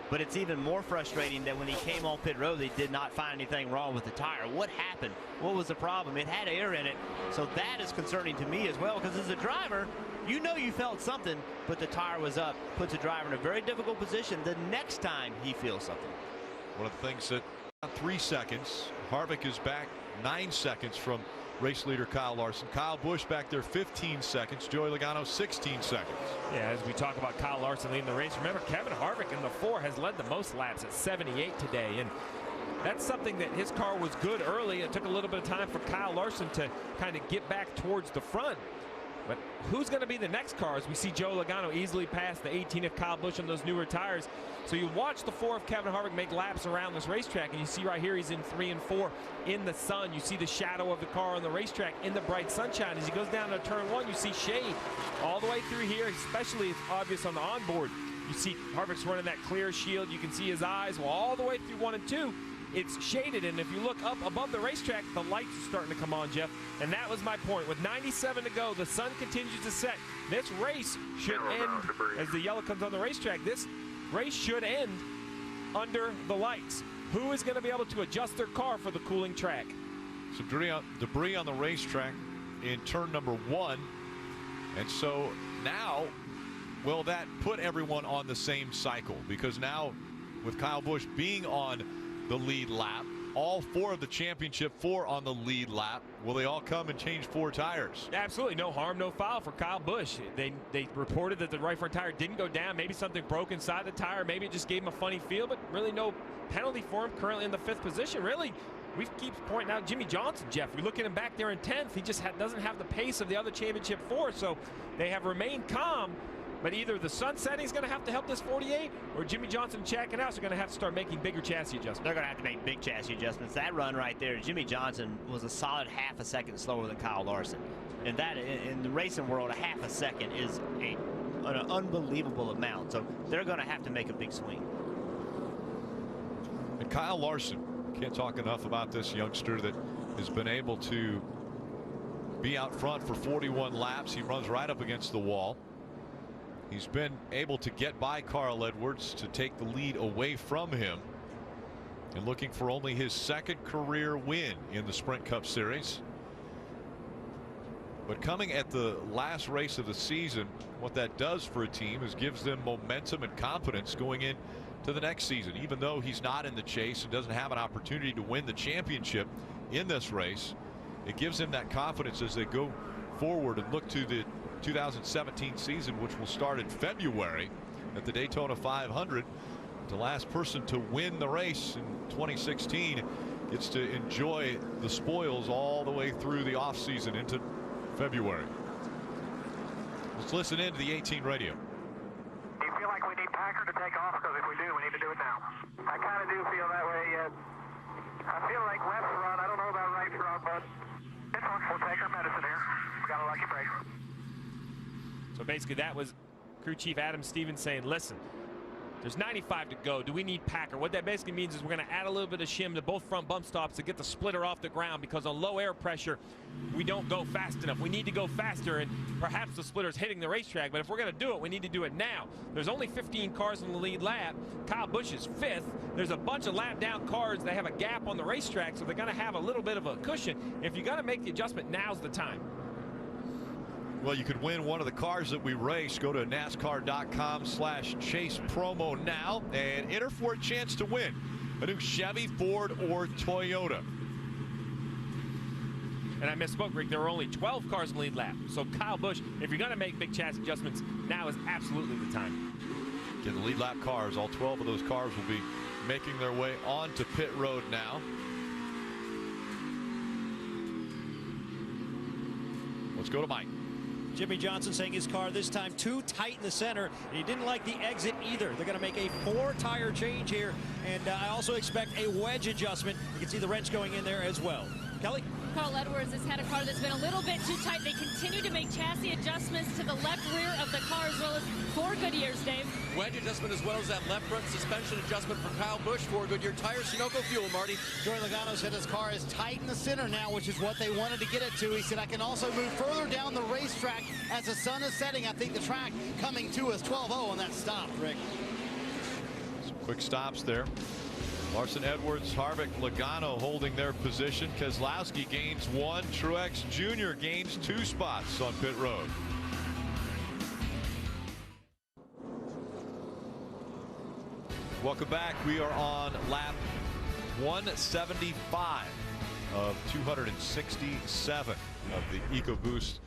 but it's even more frustrating that when he came on pit road, they did not find anything wrong with the tire. What happened? What was the problem? It had air in it. So that is concerning to me as well, because as a driver, you know you felt something, but the tire was up. Puts a driver in a very difficult position the next time he feels something. One of the things that 3 seconds. Harvick is back 9 seconds from race leader Kyle Larson. Kyle Busch back there 15 seconds. Joey Logano 16 seconds. Yeah, as we talk about Kyle Larson leading the race, remember Kevin Harvick in the 4 has led the most laps at 78 today, and that's something that his car was good early. It took a little bit of time for Kyle Larson to kind of get back towards the front. But who's going to be the next car? As we see Joe Logano easily pass the 18 of Kyle Busch on those newer tires. So you watch the 4 of Kevin Harvick make laps around this racetrack, and you see right here he's in 3 and 4 in the sun. You see the shadow of the car on the racetrack in the bright sunshine. As he goes down to turn 1, you see shade all the way through here, especially it's obvious on the onboard. You see Harvick's running that clear shield. You can see his eyes. Well, all the way through 1 and 2. It's shaded, and if you look up above the racetrack, the lights are starting to come on, Jeff. And that was my point. With 97 to go, the sun continues to set. This race should end, as the yellow comes on the racetrack, this race should end under the lights. Who is going to be able to adjust their car for the cooling track? Some debris on the racetrack in turn number 1. And so now, will that put everyone on the same cycle? Because now, with Kyle Busch being on the lead lap, all 4 of the championship 4 on the lead lap, will they all come and change 4 tires? Absolutely no harm, no foul for Kyle Busch. They reported that the right front tire didn't go down. Maybe something broke inside the tire. Maybe it just gave him a funny feel, but really no penalty for him. Currently in the 5th position. Really, we keep pointing out Jimmy Johnson, Jeff. We look at him back there in 10th. He just doesn't have the pace of the other championship 4, so they have remained calm. But either the sun setting is going to have to help this 48, or Jimmy Johnson and Chad Knaus are going to have to start making bigger chassis adjustments. They're going to have to make big chassis adjustments. That run right there, Jimmy Johnson was a solid half a second slower than Kyle Larson. And that, in the racing world, a half a second is an unbelievable amount. So they're going to have to make a big swing. And Kyle Larson Can't talk enough about this youngster that has been able to be out front for 41 laps. He runs right up against the wall. He's been able to get by Carl Edwards to take the lead away from him, and looking for only his second career win in the Sprint Cup Series. But coming at the last race of the season, what that does for a team is gives them momentum and confidence going in to the next season. Even though he's not in the chase and doesn't have an opportunity to win the championship in this race, it gives them that confidence as they go forward and look to the 2017 season, which will start in February at the Daytona 500. The last person to win the race in 2016 gets to enjoy the spoils all the way through the off season into February. Let's listen in to the 18 radio. Do you feel like we need Packer to take off? Because if we do, we need to do it now. I kind of do feel that way. I feel like left front. I don't know about right front, but this one, we'll take our medicine here. We got a lucky break. So basically that was crew chief Adam Stevens saying, listen, there's 95 to go. Do we need Packer? What that basically means is we're going to add a little bit of shim to both front bump stops to get the splitter off the ground, because on low air pressure, we don't go fast enough. We need to go faster, and perhaps the splitter's hitting the racetrack, but if we're going to do it, we need to do it now. There's only 15 cars in the lead lap. Kyle Busch is 5th. There's a bunch of lap down cars that have a gap on the racetrack, so they're going to have a little bit of a cushion. If you're going to make the adjustment, now's the time. Well, you could win one of the cars that we race. Go to NASCAR.com/chase promo now and enter for a chance to win a new Chevy, Ford, or Toyota. And I misspoke, Rick. There were only 12 cars in the lead lap. So Kyle Busch, if you're going to make big chassis adjustments, now is absolutely the time. Get the lead lap cars. All 12 of those cars will be making their way onto pit road now. Let's go to Mike. Jimmy Johnson saying his car this time too tight in the center, and he didn't like the exit either. They're going to make a 4-tire change here, and I also expect a wedge adjustment. You can see the wrench going in there as well. Kelly? Carl Edwards has had a car that's been a little bit too tight. They continue to make chassis adjustments to the left rear of the car, as well as 4 Goodyears, Dave. Wedge adjustment as well as that left front suspension adjustment for Kyle Busch. 4 Goodyear tires, Sunoco fuel, Marty. Joey Logano said his car is tight in the center now, which is what they wanted to get it to. He said, I can also move further down the racetrack as the sun is setting. I think the track coming to us 12-0 on that stop, Rick. Some quick stops there. Larson, Edwards, Harvick, Logano holding their position. Keselowski gains 1. Truex Jr. gains 2 spots on pit road. Welcome back. We are on lap 175 of 267 of the EcoBoost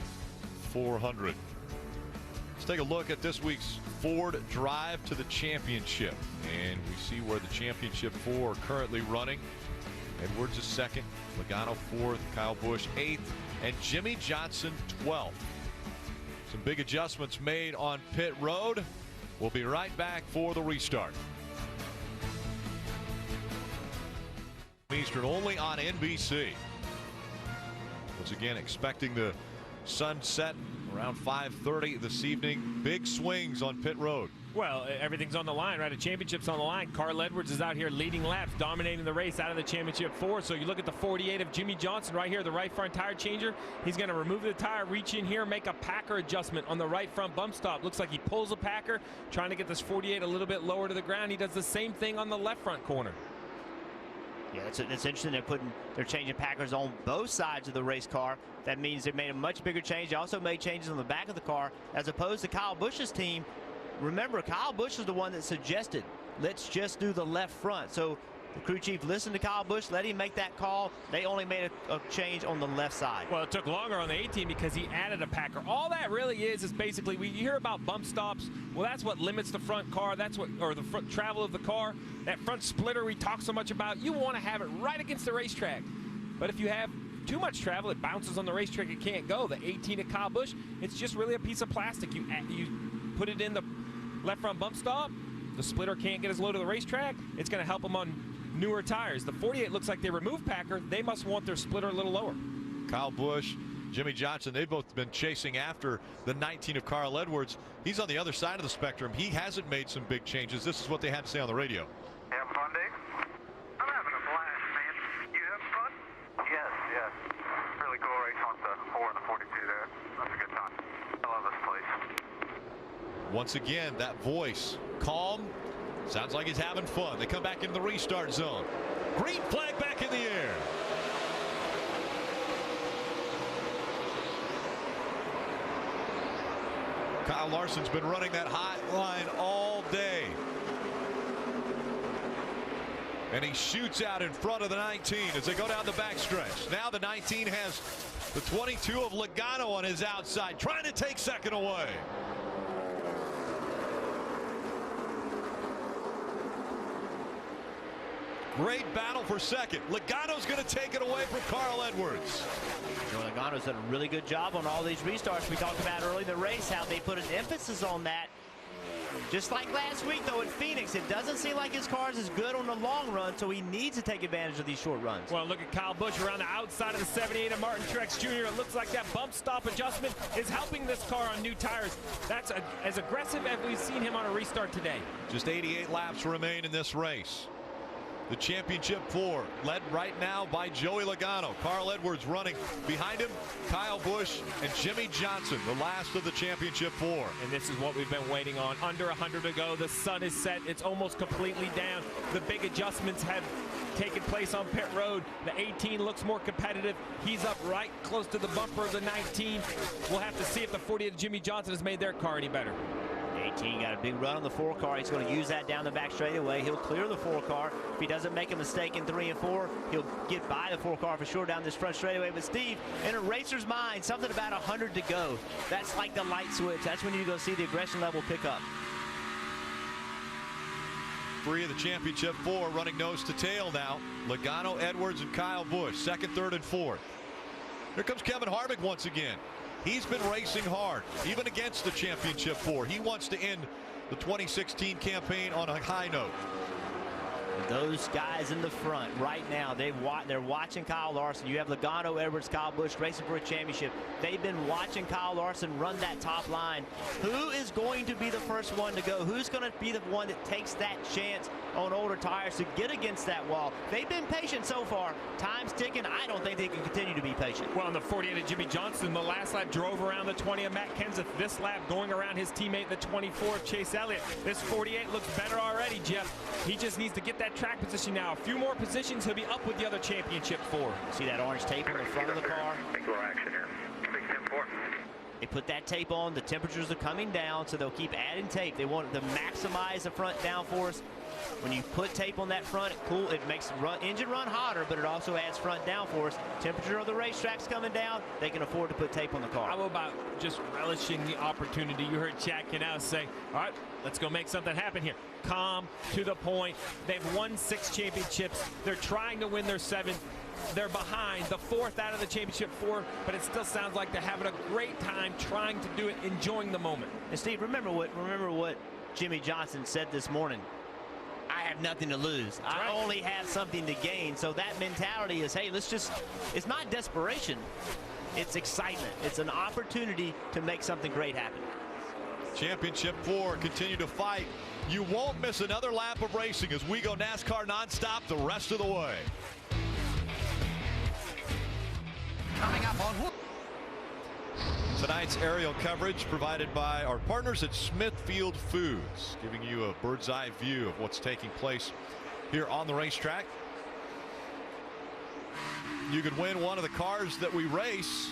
400. Let's take a look at this week's Ford Drive to the Championship, and we see where the championship 4 are currently running. Edwards is 2nd, Logano 4th, Kyle Busch 8th, and Jimmy Johnson 12th. Some big adjustments made on pit road. We'll be right back for the restart. Eastern only on NBC. Once again, expecting the sunset around 5:30 this evening. Big swings on pit road. Well, everything's on the line, right? A championship's on the line. Carl Edwards is out here leading laps, dominating the race out of the championship 4. So you look at the 48 of Jimmy Johnson right here, the right front tire changer. He's going to remove the tire, reach in here, make a Packer adjustment on the right front bump stop. Looks like he pulls a Packer, trying to get this 48 a little bit lower to the ground. He does the same thing on the left front corner. Yeah, it's interesting. They're changing Packers on both sides of the race car. That means they made a much bigger change. They also made changes on the back of the car, as opposed to Kyle Busch's team. Remember, Kyle Busch is the one that suggested, let's just do the left front. So the crew chief listened to Kyle Busch, let him make that call. They only made a change on the left side. Well, it took longer on the 18 because he added a Packer. All that really is basically, you hear about bump stops. Well, that's what limits the front car. That's what, or the front travel of the car. That front splitter we talk so much about, you want to have it right against the racetrack. But if you have too much travel, it bounces on the racetrack, it can't go. The 18 at Kyle Busch, it's just really a piece of plastic. You put it in the left front bump stop, the splitter can't get as low to the racetrack. It's going to help them on newer tires. The 48 looks like they removed Packer. They must want their splitter a little lower. Kyle Busch, Jimmy Johnson, they've both been chasing after the 19 of Carl Edwards. He's on the other side of the spectrum. He hasn't made some big changes. This is what they had to say on the radio. Having fun, Dave? I'm having a blast, man. Once again, that voice, calm, sounds like he's having fun. They come back into the restart zone. Green flag back in the air. Kyle Larson's been running that hot line all day. And he shoots out in front of the 19 as they go down the backstretch. Now the 19 has the 22 of Logano on his outside, trying to take second away. Great battle for second. Logano's going to take it away from Carl Edwards. Logano's done a really good job on all these restarts we talked about early in the race, how they put an emphasis on that. Just like last week, though, in Phoenix, it doesn't seem like his car is as good on the long run, so he needs to take advantage of these short runs. Well, look at Kyle Busch around the outside of the 78 of Martin Truex Jr. It looks like that bump stop adjustment is helping this car on new tires. That's as aggressive as we've seen him on a restart today. Just 88 laps remain in this race. The championship 4 led right now by Joey Logano. Carl Edwards running behind him. Kyle Busch and Jimmy Johnson, the last of the championship 4. And this is what we've been waiting on. Under 100 to go. The sun is set. It's almost completely down. The big adjustments have taken place on pit road. The 18 looks more competitive. He's up right close to the bumper of the 19. We'll have to see if the 48 of Jimmy Johnson has made their car any better. 18 got a big run on the 4 car. He's going to use that down the back straightaway. He'll clear the 4 car. If he doesn't make a mistake in 3 and 4, he'll get by the 4 car for sure down this front straightaway. But Steve, in a racer's mind, something about 100 to go. That's like the light switch. That's when you go see the aggression level pick up. 3 of the championship 4 running nose to tail now. Logano, Edwards, and Kyle Busch, second, third, and fourth. Here comes Kevin Harvick once again. He's been racing hard, even against the championship 4. He wants to end the 2016 campaign on a high note. Those guys in the front right now, they're watching Kyle Larson. You have Logano, Edwards, Kyle Busch racing for a championship. They've been watching Kyle Larson run that top line. Who is going to be the first one to go? Who's going to be the one that takes that chance on older tires to get against that wall? They've been patient so far. Time's ticking. I don't think they can continue to be patient. Well, on the 48 of Jimmy Johnson, the last lap drove around the 20 of Matt Kenseth. This lap going around his teammate, the 24 of Chase Elliott. This 48 looks better already, Jeff. He just needs to get that track position now. A few more positions, he'll be up with the other championship 4. See that orange tape on the front of the car? Big low action here. 6-10-4. They put that tape on. The temperatures are coming down, so they'll keep adding tape. They want to maximize the front downforce. When you put tape on that front, it makes the engine run hotter, but it also adds front downforce. Temperature of the racetrack's coming down. They can afford to put tape on the car. How about just relishing the opportunity? You heard Chad Knaus say, all right, let's go make something happen here. Calm, to the point. They've won 6 championships. They're trying to win their 7th. They're behind the 4th out of the championship 4, but it still sounds like they're having a great time trying to do it, enjoying the moment. And Steve, remember what Jimmy Johnson said this morning. I have nothing to lose. I only have something to gain. So that mentality is, hey, it's not desperation. It's excitement. It's an opportunity to make something great happen. Championship 4 continue to fight. You won't miss another lap of racing as we go NASCAR nonstop the rest of the way. Coming up on tonight's aerial coverage provided by our partners at Smithfield Foods, giving you a bird's eye view of what's taking place here on the racetrack. You could win one of the cars that we race.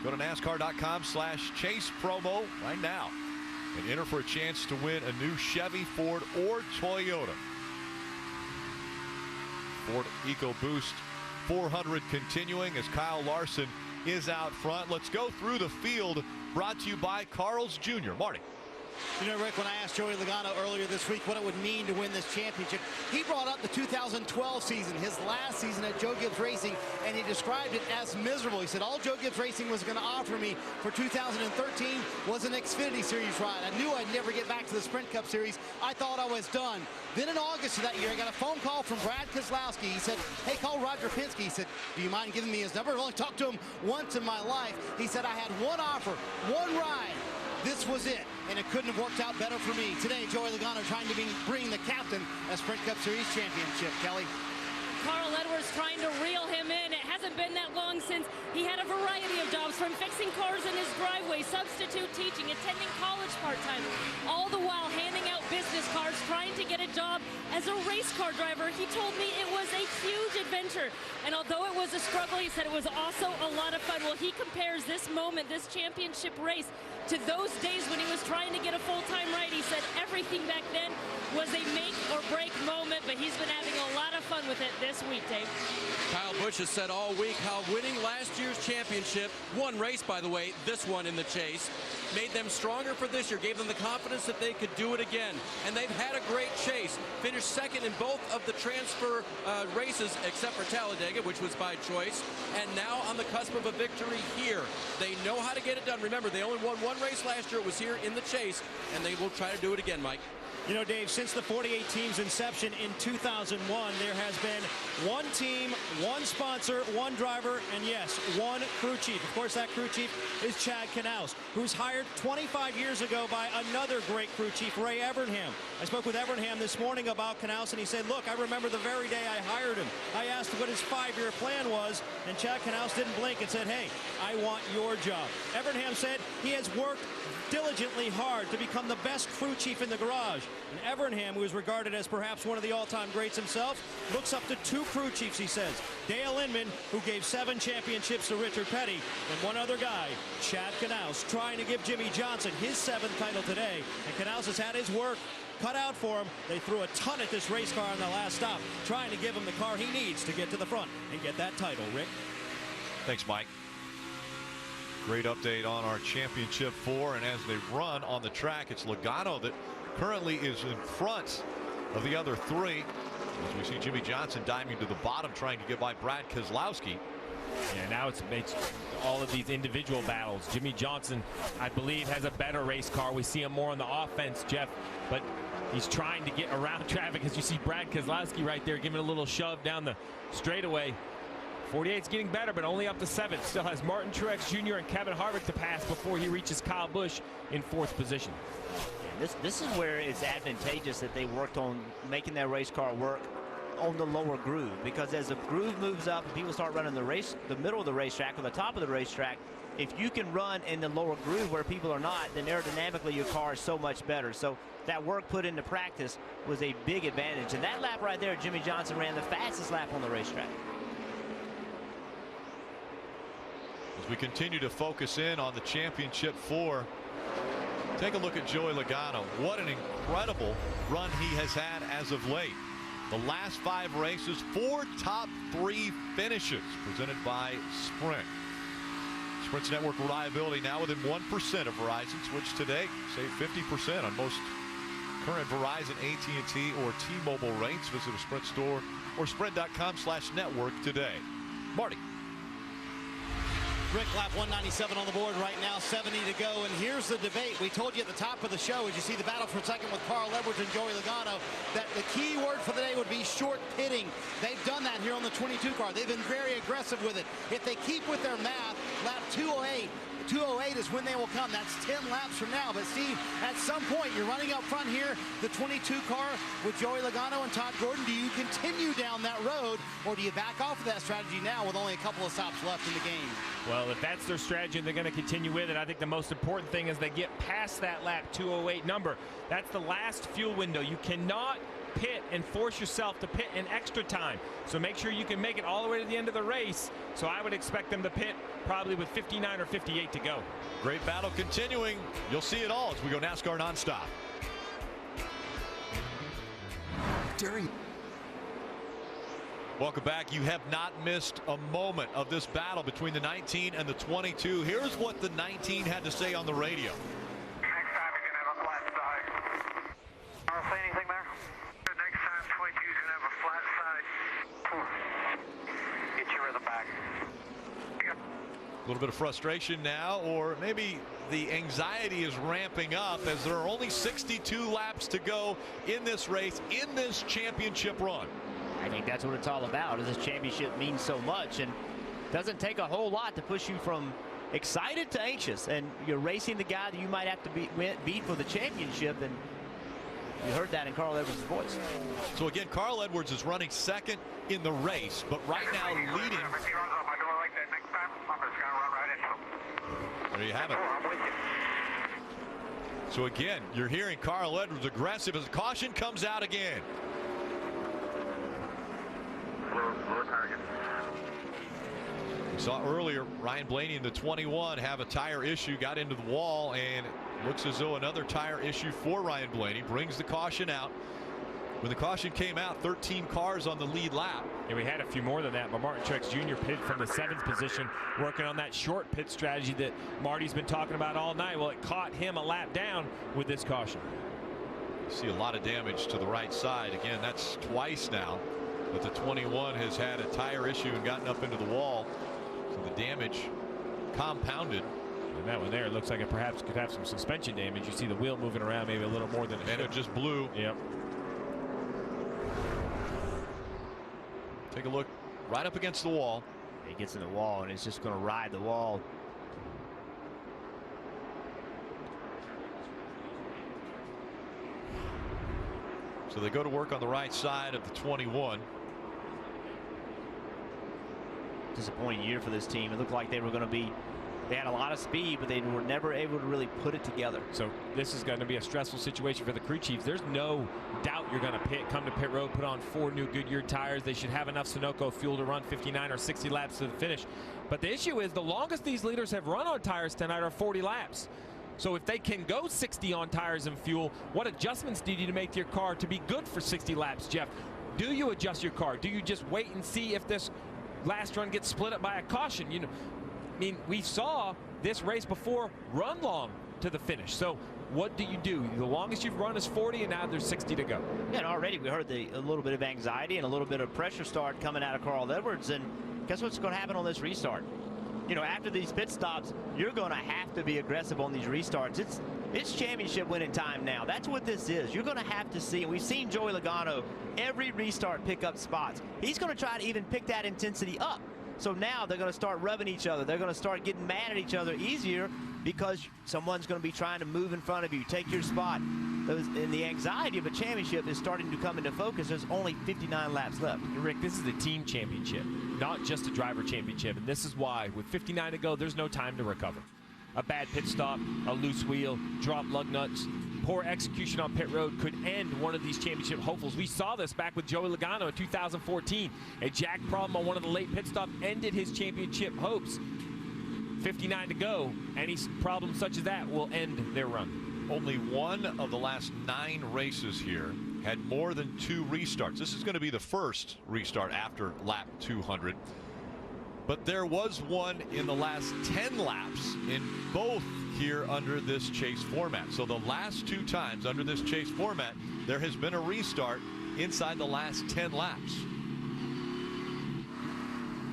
Go to NASCAR.com/chase promo right now and enter for a chance to win a new Chevy, Ford, or Toyota. Ford EcoBoost 400 continuing as Kyle Larson is out front. Let's go through the field, brought to you by Carl's Jr. Marty. You know, Rick, when I asked Joey Logano earlier this week what it would mean to win this championship, he brought up the 2012 season, his last season at Joe Gibbs Racing, and he described it as miserable. He said all Joe Gibbs Racing was going to offer me for 2013 was an Xfinity Series ride. I knew I'd never get back to the Sprint Cup Series. I thought I was done. Then in August of that year, I got a phone call from Brad Keselowski. He said, hey, call Roger Penske. He said, do you mind giving me his number? I've only talked to him once in my life. He said, I had one offer, one ride. This was it, and it couldn't have worked out better for me. Today, Joey Logano trying to bring the captain a Sprint Cup Series championship. Kelly. Carl Edwards trying to reel him in. It hasn't been that long since he had a variety of jobs, from fixing cars in his driveway, substitute teaching, attending college part-time, all the while handing out business cards, trying to get a job as a race car driver. He told me it was a huge adventure, and although it was a struggle, he said it was also a lot of fun. Well, he compares this moment, this championship race, to those days when he was trying to get a full-time ride. He said everything back then was a make-or-break moment, but he's been having a lot of fun with it this week, Dave. Kyle Busch has said all week how winning last year's championship, one race, by the way, this one in the chase, made them stronger for this year, gave them the confidence that they could do it again. And they've had a great chase. Finished second in both of the transfer races, except for Talladega, which was by choice. And now on the cusp of a victory here. They know how to get it done. Remember, they only won one race last year. It was here in the chase, and they will try to do it again, Mike. You know, Dave, since the 48 team's inception in 2001, there has been one team, one sponsor, one driver, and yes, one crew chief. Of course, that crew chief is Chad Knaus, who's hired 25 years ago by another great crew chief, Ray Evernham. I spoke with Evernham this morning about Knaus, and he said, look, I remember the very day I hired him. I asked what his 5-year plan was, and Chad Knaus didn't blink and said, hey, I want your job. Evernham said he has worked diligently hard to become the best crew chief in the garage. And Evernham, who is regarded as perhaps one of the all-time greats himself, looks up to 2 crew chiefs, he says. Dale Inman, who gave 7 championships to Richard Petty, and one other guy, Chad Knaus, trying to give Jimmy Johnson his 7th title today. And Knaus has had his work cut out for him. They threw a ton at this race car on the last stop, trying to give him the car he needs to get to the front and get that title. Rick? Thanks, Mike. Great update on our championship 4, and as they run on the track, it's Logano that currently is in front of the other 3, as we see Jimmy Johnson diving to the bottom, trying to get by Brad Keselowski. Yeah, now it's all of these individual battles. Jimmy Johnson, I believe, has a better race car. We see him more on the offense, Jeff, but he's trying to get around traffic, as you see Brad Keselowski right there giving a little shove down the straightaway. 48's getting better, but only up to 7th. Still has Martin Truex Jr. and Kevin Harvick to pass before he reaches Kyle Busch in 4th position. This is where it's advantageous that they worked on making that race car work on the lower groove, because as the groove moves up and people start running the middle of the racetrack or the top of the racetrack, if you can run in the lower groove where people are not, then aerodynamically your car is so much better. So that work put into practice was a big advantage. And that lap right there, Jimmy Johnson ran the fastest lap on the racetrack. As we continue to focus in on the championship 4, take a look at Joey Logano. What an incredible run he has had as of late. The last 5 races, 4 top 3 finishes, presented by Sprint. Sprint's network reliability now within 1% of Verizon's, which today save 50% on most current Verizon, AT&T, or T-Mobile rates. Visit a Sprint store or sprint.com/network today. Marty. Rick, lap 197 on the board right now, 70 to go, and here's the debate. We told you at the top of the show, as you see the battle for second with Carl Edwards and Joey Logano, that the key word for the day would be short pitting. They've done that here on the 22 car. They've been very aggressive with it. If they keep with their math, lap 208 is when they will come. That's 10 laps from now. But Steve, at some point, you're running up front here, the 22 car with Joey Logano and Todd Gordon. Do you continue down that road, or do you back off of that strategy now with only a couple of stops left in the game? Well, if that's their strategy, they're going to continue with it. I think the most important thing is they get past that lap 208 number. That's the last fuel window. You cannot pit and force yourself to pit in extra time. So make sure you can make it all the way to the end of the race. So I would expect them to pit probably with 59 or 58 to go. Great battle continuing. You'll see it all as we go NASCAR nonstop. Welcome back. You have not missed a moment of this battle between the 19 and the 22. Here's what the 19 had to say on the radio. Next time you're going to have a flat side. I'll say anything there? The next time 22's going to have a flat side. Get your rhythm back. A little bit of frustration now, or maybe the anxiety is ramping up as there are only 62 laps to go in this race, in this championship run. I think that's what it's all about. This championship means so much, and doesn't take a whole lot to push you from excited to anxious. And you're racing the guy that you might have to beat for the championship, and You heard that in Carl Edwards' voice. So again, Carl Edwards is running second in the race, but right now leading. There you have it. So again, you're hearing Carl Edwards aggressive as caution comes out again. We saw earlier Ryan Blaney in the 21 have a tire issue, got into the wall, and looks as though another tire issue for Ryan Blaney. Brings the caution out. When the caution came out, 13 cars on the lead lap. Yeah, we had a few more than that, but Martin Truex Jr. pitted from the 7th position, working on that short pit strategy that Marty's been talking about all night. Well, it caught him a lap down with this caution. You see a lot of damage to the right side. Again, that's twice now that the 21 has had a tire issue and gotten up into the wall. So the damage compounded. And that one there looks like it perhaps could have some suspension damage. You see the wheel moving around maybe a little more than it should. And it just blew. Yep. Take a look right up against the wall. He gets in the wall and it's just going to ride the wall. So they go to work on the right side of the 21. Disappointing year for this team. It looked like they were going to be, they had a lot of speed, but they were never able to really put it together. So this is going to be a stressful situation for the crew chiefs. There's no doubt you're going to come to pit road, put on 4 new Goodyear tires. They should have enough Sunoco fuel to run 59 or 60 laps to the finish. But the issue is the longest these leaders have run on tires tonight are 40 laps. So if they can go 60 on tires and fuel, what adjustments do you need to make to your car to be good for 60 laps, Jeff? Do you adjust your car? Do you just wait and see if this last run gets split up by a caution? You know, I mean, we saw this race before run long to the finish. So what do you do? The longest you've run is 40, and now there's 60 to go. Yeah, and already we heard a little bit of anxiety and a little bit of pressure start coming out of Carl Edwards. And guess what's going to happen on this restart? You know, after these pit stops, you're going to have to be aggressive on these restarts. It's championship winning time now. That's what this is. You're going to have to see, and we've seen Joey Logano every restart pick up spots. He's going to try to even pick that intensity up. So now they're going to start rubbing each other. They're going to start getting mad at each other easier because someone's going to be trying to move in front of you, take your spot. And the anxiety of a championship is starting to come into focus. There's only 59 laps left. Rick, this is a team championship, not just a driver championship. And this is why, with 59 to go, there's no time to recover. A bad pit stop, a loose wheel, dropped lug nuts, poor execution on pit road could end one of these championship hopefuls. We saw this back with Joey Logano in 2014. A jack problem on one of the late pit stops ended his championship hopes. 59 to go. Any problem such as that will end their run. Only one of the last 9 races here had more than 2 restarts. This is going to be the first restart after lap 200. But there was one in the last 10 laps in both here under this chase format. So the last 2 times under this chase format, there has been a restart inside the last 10 laps.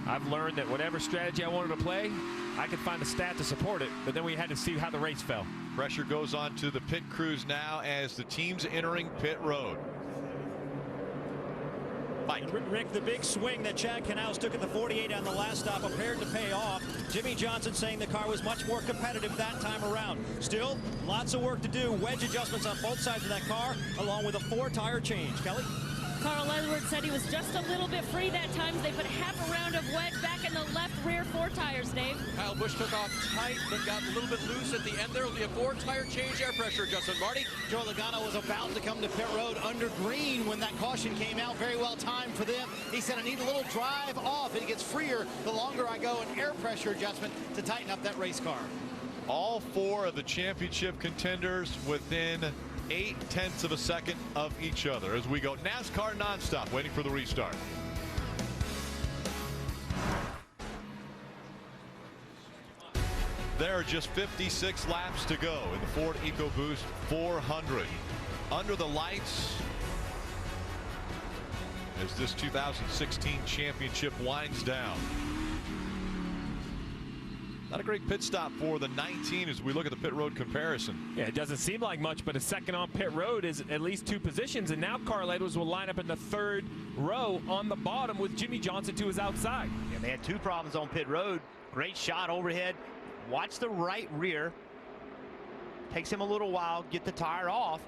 I've learned that whatever strategy I wanted to play, I could find a stat to support it, but then we had to see how the race fell. Pressure goes on to the pit crews now as the team's entering pit road. Mike. Rick, the big swing that Chad Knaus took at the 48 on the last stop appeared to pay off. Jimmy Johnson saying the car was much more competitive that time around. Still, lots of work to do. Wedge adjustments on both sides of that car, along with a 4-tire change. Kelly? Carl Edwards said he was just a little bit free that time. They put half a round of wedge back in the left rear 4 tires, Dave. Kyle Busch took off tight, but got a little bit loose at the end. There will be a 4-tire change air pressure adjustment. Marty? Joey Logano was about to come to pit road under green when that caution came out. Very well timed for them. He said, I need a little drive off. It gets freer the longer I go. An air pressure adjustment to tighten up that race car. All 4 of the championship contenders within 0.8 of a second of each other as we go NASCAR nonstop, waiting for the restart. There are just 56 laps to go in the Ford EcoBoost 400. Under the lights as this 2016 championship winds down. Not a great pit stop for the 19 as we look at the pit road comparison. Yeah, it doesn't seem like much, but a second on pit road is at least 2 positions, and now Carl Edwards will line up in the 3rd row on the bottom with Jimmy Johnson to his outside. Yeah, they had 2 problems on pit road. Great shot overhead. Watch the right rear. Takes him a little while, get the tire off.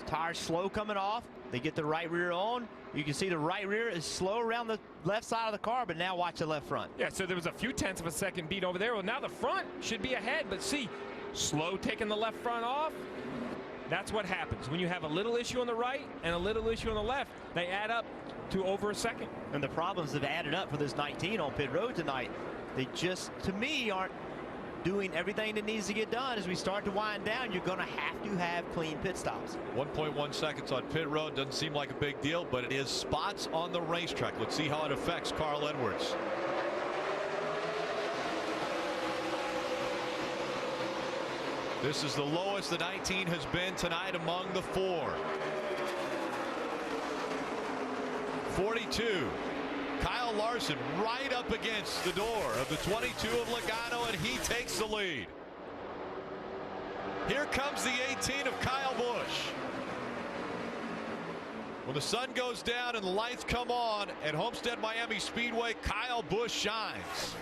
Tires slow coming off. They get the right rear on. You can see the right rear is slow around the left side of the car, but now watch the left front. Yeah, so there was a few tenths of a second beat over there. Well, now the front should be ahead, but see, slow taking the left front off. That's what happens when you have a little issue on the right and a little issue on the left. They add up to over a second. And the problems have added up for this 19 on pit road tonight. They just, to me, aren't doing everything that needs to get done. As we start to wind down, you're going to have clean pit stops. 1.1 seconds on pit road doesn't seem like a big deal, but it is spots on the racetrack. Let's see how it affects Carl Edwards. This is the lowest the 19 has been tonight among the four. 42. Kyle Larson right up against the door of the 22 of Logano, and he takes the lead. Here comes the 18 of Kyle Busch. When the sun goes down and the lights come on at Homestead Miami Speedway, Kyle Busch shines.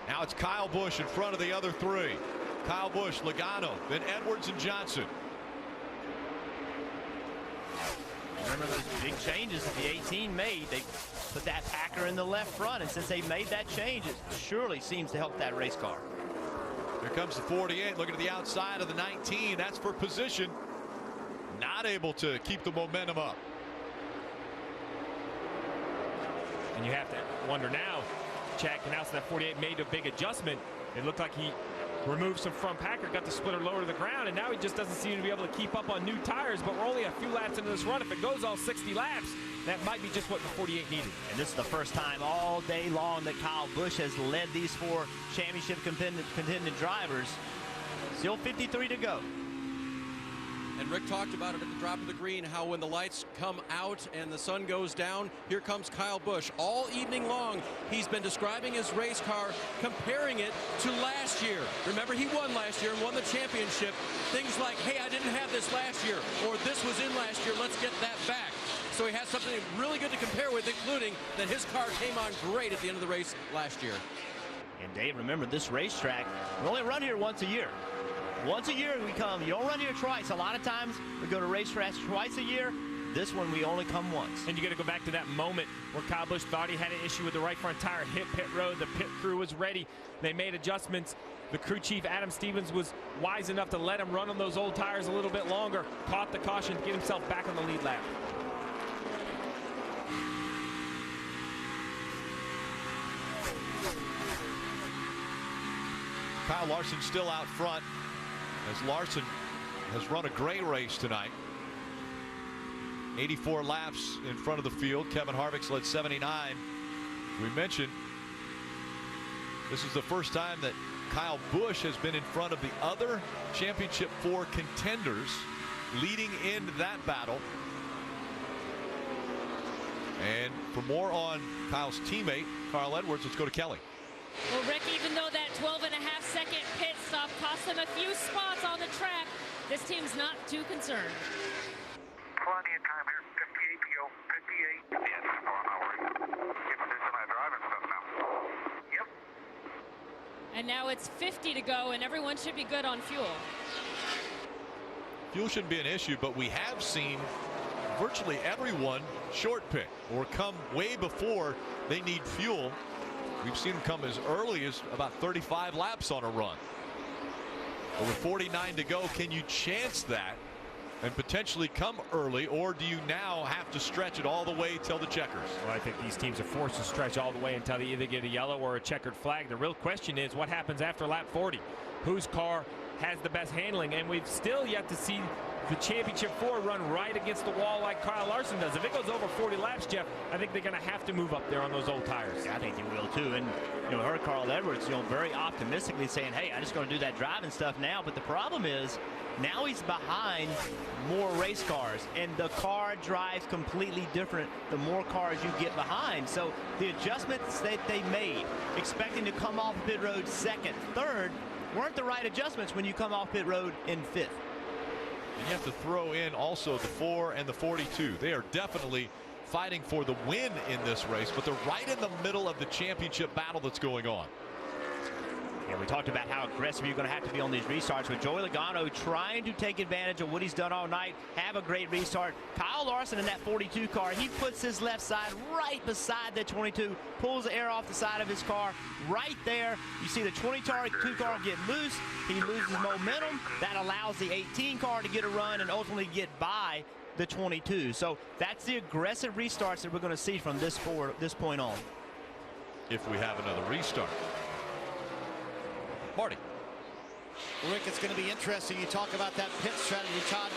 Now it's Kyle Busch in front of the other three. Kyle Busch, Logano, then Edwards and Johnson. Remember those big changes that the 18 made. They put that Packer in the left front, and since they made that change, it surely seems to help that race car. Here comes the 48, looking at the outside of the 19. That's for position. Not able to keep the momentum up. And you have to wonder now, Chad Knaus, that 48 made a big adjustment. It looked like he removed some front Packer, got the splitter lower to the ground, and now he just doesn't seem to be able to keep up on new tires. But we're only a few laps into this run. If it goes all 60 laps, that might be just what the 48 needed. And this is the first time all day long that Kyle Busch has led these four championship contending drivers. Still 53 to go. And Rick talked about it at the drop of the green, how when the lights come out and the sun goes down, here comes Kyle Busch. All evening long, he's been describing his race car, comparing it to last year. Remember, he won last year and won the championship. Things like, hey, I didn't have this last year, or this was in last year, let's get that back. So he has something really good to compare with, including that his car came on great at the end of the race last year. And Dave, remember this racetrack, we only run here once a year. Once a year we come. You don't run here twice. A lot of times we go to racetracks twice a year. This one we only come once. And you got to go back to that moment where Kyle Busch thought he had an issue with the right front tire, hit pit road. The pit crew was ready. They made adjustments. The crew chief, Adam Stevens, was wise enough to let him run on those old tires a little bit longer. Caught the caution to get himself back on the lead lap. Kyle Larson still out front, as Larson has run a great race tonight. 84 laps in front of the field. Kevin Harvick's led 79. We mentioned this is the first time that Kyle Busch has been in front of the other championship 4 contenders leading into that battle. And for more on Kyle's teammate, Carl Edwards, let's go to Kelly. Well, Rick, even though that 12.5-second pit stop cost them a few spots on the track, this team's not too concerned. Plenty of time here. 58 to go. 58. Yes, well, I'm not worried. Get position my driving stuff now. Yep. And now it's 50 to go, and everyone should be good on fuel. Fuel shouldn't be an issue, but we have seen virtually everyone short pit or come way before they need fuel. We've seen them come as early as about 35 laps on a run. Over 49 to go. Can you chance that and potentially come early, or do you now have to stretch it all the way till the checkers? Well, I think these teams are forced to stretch all the way until they either get a yellow or a checkered flag. The real question is what happens after lap 40? Whose car has the best handling? And we've still yet to see the championship 4 run right against the wall like Kyle Larson does. If it goes over 40 laps, Jeff, I think they're going to have to move up there on those old tires. Yeah, I think they will too. And you know, heard Carl Edwards, you know, very optimistically saying, "Hey, I'm just going to do that driving stuff now." But the problem is, now he's behind more race cars, and the car drives completely different the more cars you get behind. So the adjustments that they made, expecting to come off pit road 2nd, 3rd, weren't the right adjustments when you come off pit road in 5th. And you have to throw in also the 4 and the 42. They are definitely fighting for the win in this race, but they're right in the middle of the championship battle that's going on. We talked about how aggressive you're going to have to be on these restarts, with Joey Logano trying to take advantage of what he's done all night, have a great restart. Kyle Larson in that 42 car, he puts his left side right beside the 22, pulls the air off the side of his car right there. You see the 22 car get loose. He loses momentum. That allows the 18 car to get a run and ultimately get by the 22. So that's the aggressive restarts that we're going to see from this point on. If we have another restart. Marty. Rick, it's going to be interesting. You talk about that pit strategy. Todd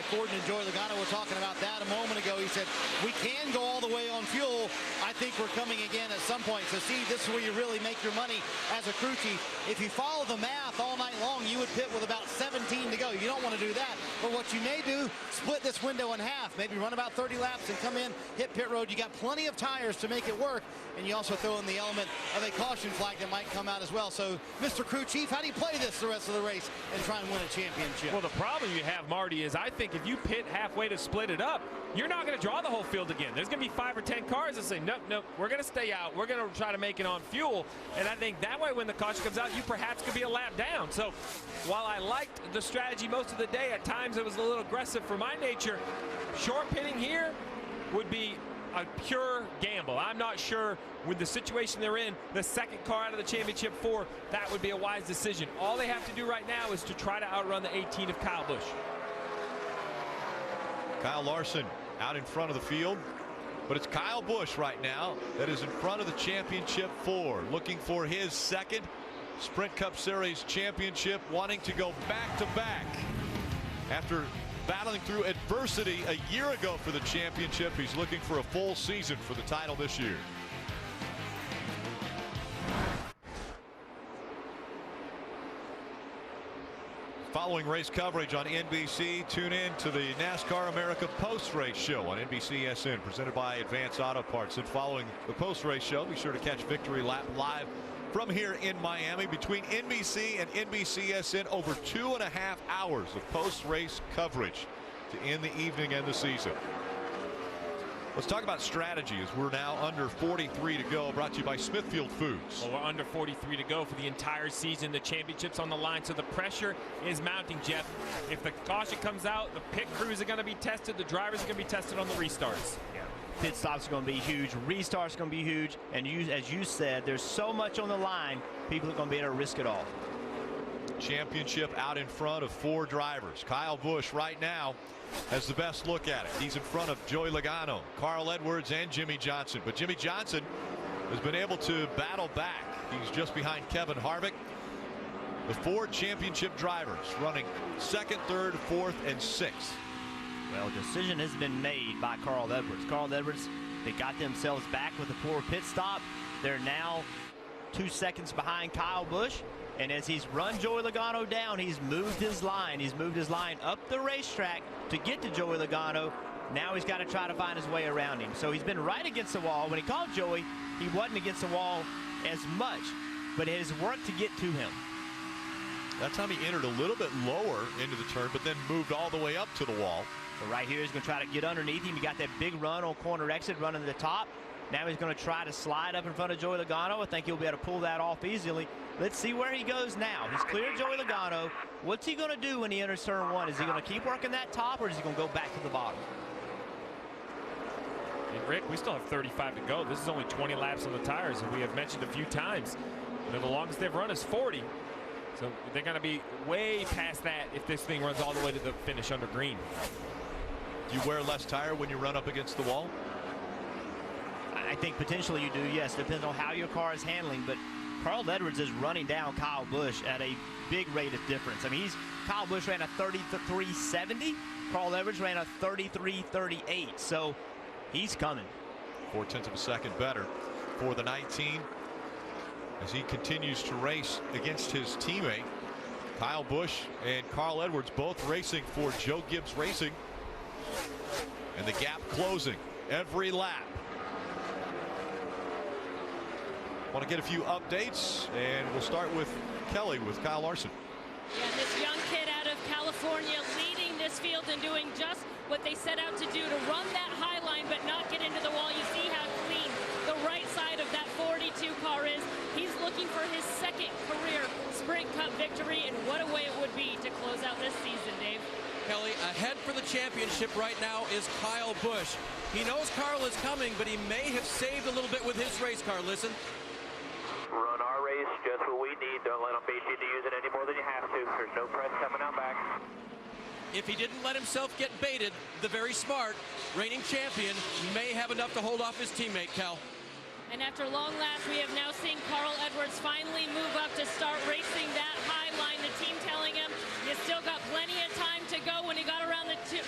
Gordon and Joey Logano were talking about that a moment ago. He said, we can go all the way on fuel. I think we're coming again at some point. So, Steve, this is where you really make your money as a crew chief. If you follow the math all night long, you would pit with about 17 to go. You don't want to do that. But what you may do, split this window in half. Maybe run about 30 laps and come in, hit pit road. You got plenty of tires to make it work. And you also throw in the element of a caution flag that might come out as well. So, Mr. Crew Chief, how do you play this the rest of the race and try and win a championship? Well, the problem you have, Marty, is I think if you pit halfway to split it up, you're not going to draw the whole field again. There's going to be 5 or 10 cars that say, nope, nope, we're going to stay out. We're going to try to make it on fuel. And I think that way when the caution comes out, you perhaps could be a lap down. So while I liked the strategy most of the day, at times it was a little aggressive for my nature. Short pitting here would be a pure gamble. I'm not sure with the situation they're in, the second car out of the championship 4, that would be a wise decision. All they have to do right now is to try to outrun the 18 of Kyle Busch. Kyle Larson out in front of the field, but it's Kyle Busch right now that is in front of the championship 4, looking for his second Sprint Cup Series championship, wanting to go back-to-back. After battling through adversity a year ago for the championship, he's looking for a full season for the title this year. Following race coverage on NBC, tune in to the NASCAR America post-race show on NBCSN, presented by Advance Auto Parts. And following the post-race show, be sure to catch Victory Lap live from here in Miami. Between NBC and NBCSN, over 2.5 hours of post-race coverage to end the evening and the season. Let's talk about strategy as we're now under 43 to go, brought to you by Smithfield Foods. Well, we're under 43 to go for the entire season. The championship's on the line, so the pressure is mounting, Jeff. If the caution comes out, the pit crews are going to be tested. The drivers are going to be tested on the restarts. Yeah. Pit stops are going to be huge. Restarts are going to be huge. And as you said, there's so much on the line, people are going to be able to risk it all. Championship out in front of 4 drivers. Kyle Busch right now has the best look at it. He's in front of Joey Logano, Carl Edwards, and Jimmy Johnson. But Jimmy Johnson has been able to battle back. He's just behind Kevin Harvick. The 4 championship drivers running 2nd, 3rd, 4th, and 6th. Well, decision has been made by Carl Edwards. Carl Edwards, they got themselves back with a poor pit stop. They're now 2 seconds behind Kyle Busch. And as he's run Joey Logano down, he's moved his line. He's moved his line up the racetrack to get to Joey Logano. Now he's got to try to find his way around him. So he's been right against the wall. When he called Joey, he wasn't against the wall as much, but it has worked to get to him. That time he entered a little bit lower into the turn, but then moved all the way up to the wall. So right here, he's going to try to get underneath him. He got that big run on corner exit, running to the top. Now he's going to try to slide up in front of Joey Logano. I think he'll be able to pull that off easily. Let's see where he goes now. He's cleared Joey Logano. What's he going to do when he enters turn 1? Is he going to keep working that top, or is he going to go back to the bottom? And Rick, we still have 35 to go. This is only 20 laps on the tires, and we have mentioned a few times, you know, the longest they've run is 40. So they're going to be way past that if this thing runs all the way to the finish under green. Do you wear less tire when you run up against the wall? I think potentially you do, yes. Depends on how your car is handling, but Carl Edwards is running down Kyle Busch at a big rate of difference. I mean, Kyle Busch ran a 33.70. Carl Edwards ran a 33.38. So he's coming. 0.4 of a second better for the 19 as he continues to race against his teammate. Kyle Busch and Carl Edwards both racing for Joe Gibbs Racing. And the gap closing every lap. Want to get a few updates, and we'll start with Kelly with Kyle Larson. Yeah, this young kid out of California leading this field and doing just what they set out to do, to run that high line but not get into the wall. You see how clean the right side of that 42 car is. He's looking for his second career championship right now is Kyle Busch. He knows Carl is coming, but he may have saved a little bit with his race car. Listen. Run our race, just what we need. Don't let them bait you to use it any more than you have to. There's no press coming out back. If he didn't let himself get baited, the very smart reigning champion may have enough to hold off his teammate, Cal. And after long laps, we have now seen Carl Edwards finally move up to start racing that high line. The team telling him, you still got plenty of time to go. When he got around the 22,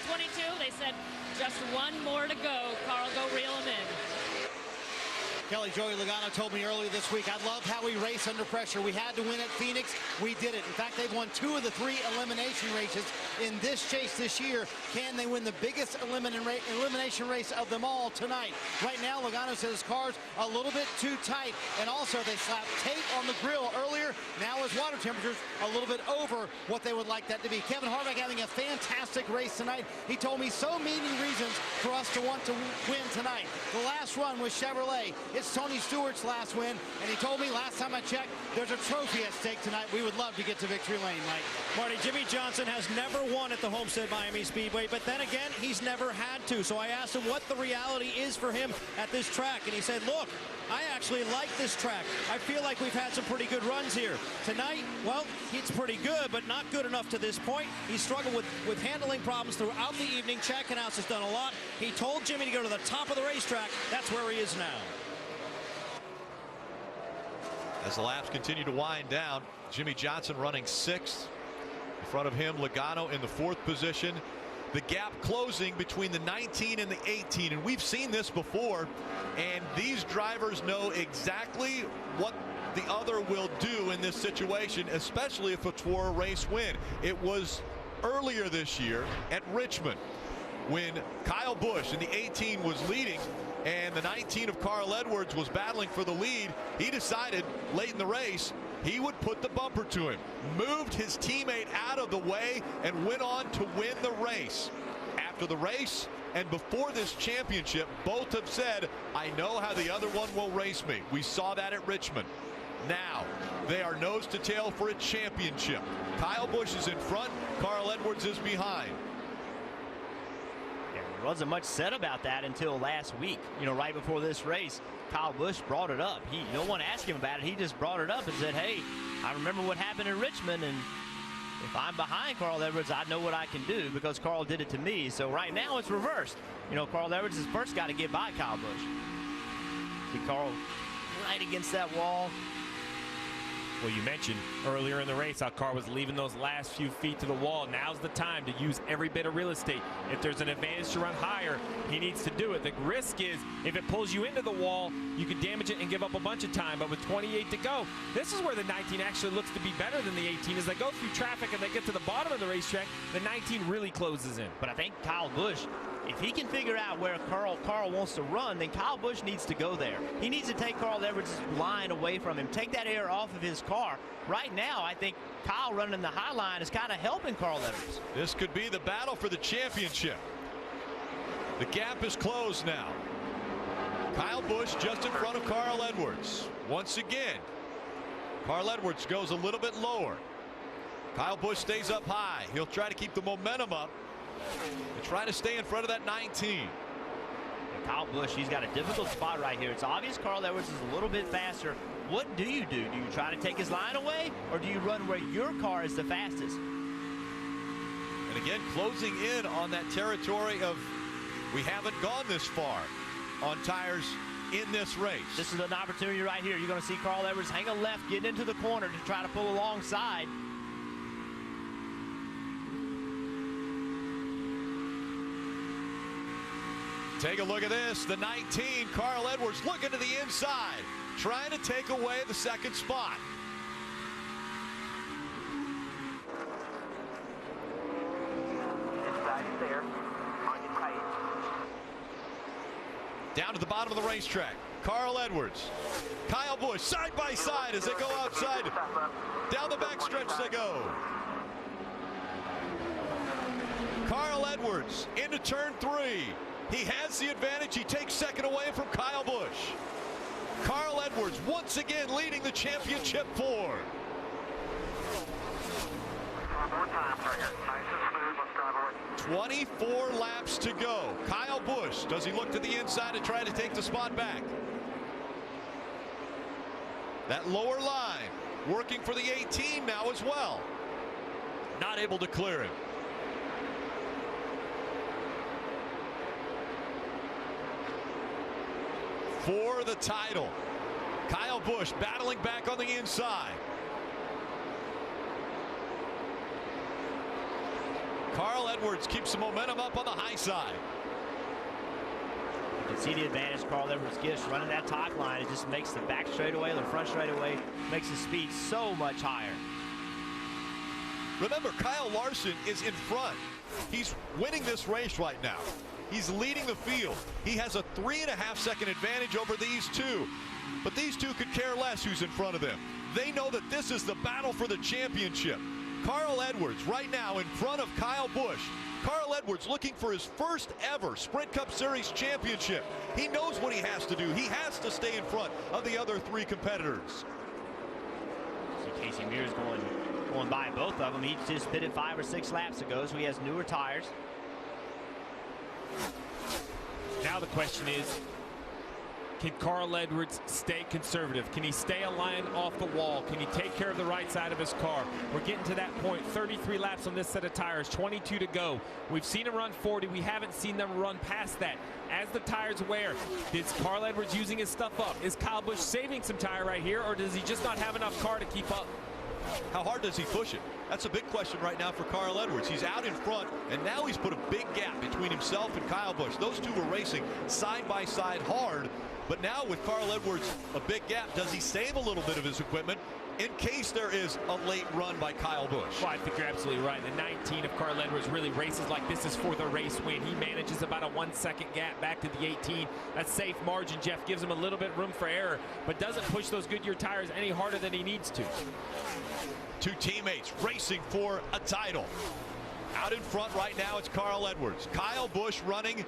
they said, just one more to go. Carl, go reel him in. Kelly, Joey Logano told me earlier this week, I love how we race under pressure. We had to win at Phoenix. We did it. In fact, they've won 2 of the 3 elimination races in this chase this year. Can they win the biggest elimination race of them all tonight? Right now, Logano says his car's a little bit too tight. And also, they slapped tape on the grill earlier. Now his water temperature's a little bit over what they would like that to be. Kevin Harvick having a fantastic race tonight. He told me so many reasons for us to want to win tonight. The last run was Chevrolet. It's Tony Stewart's last win, and he told me last time I checked, there's a trophy at stake tonight. We would love to get to victory lane, Mike. Marty, Jimmy Johnson has never won at the Homestead Miami Speedway, but then again, he's never had to. So I asked him what the reality is for him at this track, and he said, look, I actually like this track. I feel like we've had some pretty good runs here. Tonight, well, it's pretty good, but not good enough to this point. He struggled with handling problems throughout the evening. Chad Knaus has done a lot. He told Jimmy to go to the top of the racetrack. That's where he is now. As the laps continue to wind down, Jimmy Johnson running 6th. In front of him, Logano in the 4th position. The gap closing between the 19 and the 18, and we've seen this before, and these drivers know exactly what the other will do in this situation, especially if it's for a race win. It was earlier this year at Richmond when Kyle Busch in the 18 was leading and the 19 of Carl Edwards was battling for the lead. He decided late in the race he would put the bumper to him, moved his teammate out of the way, and went on to win the race. After the race and before this championship, both have said, I know how the other one will race me. We saw that at Richmond. Now they are nose to tail for a championship. Kyle Busch is in front, Carl Edwards is behind. There wasn't much said about that until last week. You know, right before this race, Kyle Busch brought it up. No one asked him about it. He just brought it up and said, hey, I remember what happened in Richmond, and if I'm behind Carl Edwards, I know what I can do because Carl did it to me. So right now it's reversed. You know, Carl Edwards has first got to get by Kyle Busch. See Carl right against that wall. Well, you mentioned earlier in the race how Carl was leaving those last few feet to the wall. Now's the time to use every bit of real estate. If there's an advantage to run higher, he needs to do it. The risk is if it pulls you into the wall, you could damage it and give up a bunch of time. But with 28 to go, this is where the 19 actually looks to be better than the 18. As they go through traffic and they get to the bottom of the racetrack, the 19 really closes in. But I think Kyle Busch, if he can figure out where Carl wants to run, then Kyle Busch needs to go there. He needs to take Carl Edwards' line away from him, take that air off of his car. Right now, I think Kyle running the high line is kind of helping Carl Edwards. This could be the battle for the championship. The gap is closed now. Kyle Busch just in front of Carl Edwards. Once again, Carl Edwards goes a little bit lower. Kyle Busch stays up high. He'll try to keep the momentum up and try to stay in front of that 19. And Kyle Busch, he's got a difficult spot right here. It's obvious Carl Edwards is a little bit faster. What do? Do you try to take his line away, or do you run where your car is the fastest? And again, closing in on that territory of we haven't gone this far on tires in this race. This is an opportunity right here. You're going to see Carl Edwards hang a left, get into the corner to try to pull alongside. Take a look at this. The 19, Carl Edwards, looking to the inside, trying to take away the second spot. Inside there. On your tight. Down to the bottom of the racetrack. Carl Edwards, Kyle Busch, side by side as they go outside. Down the backstretch they go. Carl Edwards into turn 3. He has the advantage. He takes second away from Kyle Busch. Carl Edwards once again leading the championship 4. One more time, Trigger. Nice and smooth. Let's drive away. 24 laps to go. Kyle Busch, does he look to the inside to try to take the spot back? That lower line working for the 18 now as well. Not able to clear him. For the title, Kyle Busch battling back on the inside. Carl Edwards keeps the momentum up on the high side. You can see the advantage Carl Edwards gets running that top line. It just makes the back straightaway, the front straightaway, makes the speed so much higher. Remember, Kyle Larson is in front. He's winning this race right now. He's leading the field. He has a 3.5 second advantage over these two. But these two could care less who's in front of them. They know that this is the battle for the championship. Carl Edwards right now in front of Kyle Busch. Carl Edwards looking for his first ever Sprint Cup Series championship. He knows what he has to do. He has to stay in front of the other three competitors. See Casey Mears going by both of them. He just pitted 5 or 6 laps ago, so he has newer tires. Now the question is, can Carl Edwards stay conservative? Can he stay a line off the wall? Can he take care of the right side of his car? We're getting to that point. 33 laps on this set of tires, 22 to go. We've seen him run 40. We haven't seen them run past that. As the tires wear, is Carl Edwards using his stuff up? Is Kyle Busch saving some tire right here, or does he just not have enough car to keep up? How hard does he push it? That's a big question right now for Carl Edwards. He's out in front, and now he's put a big gap between himself and Kyle Busch. Those two were racing side by side hard, but now with Carl Edwards a big gap, does he save a little bit of his equipment in case there is a late run by Kyle Busch? Well, I think you're absolutely right. The 19 of Carl Edwards really races like this is for the race win. He manages about a 1 second gap back to the 18. That's safe margin. Jeff gives him a little bit room for error, but doesn't push those Goodyear tires any harder than he needs to. Two teammates racing for a title. Out in front right now, it's Carl Edwards. Kyle Busch running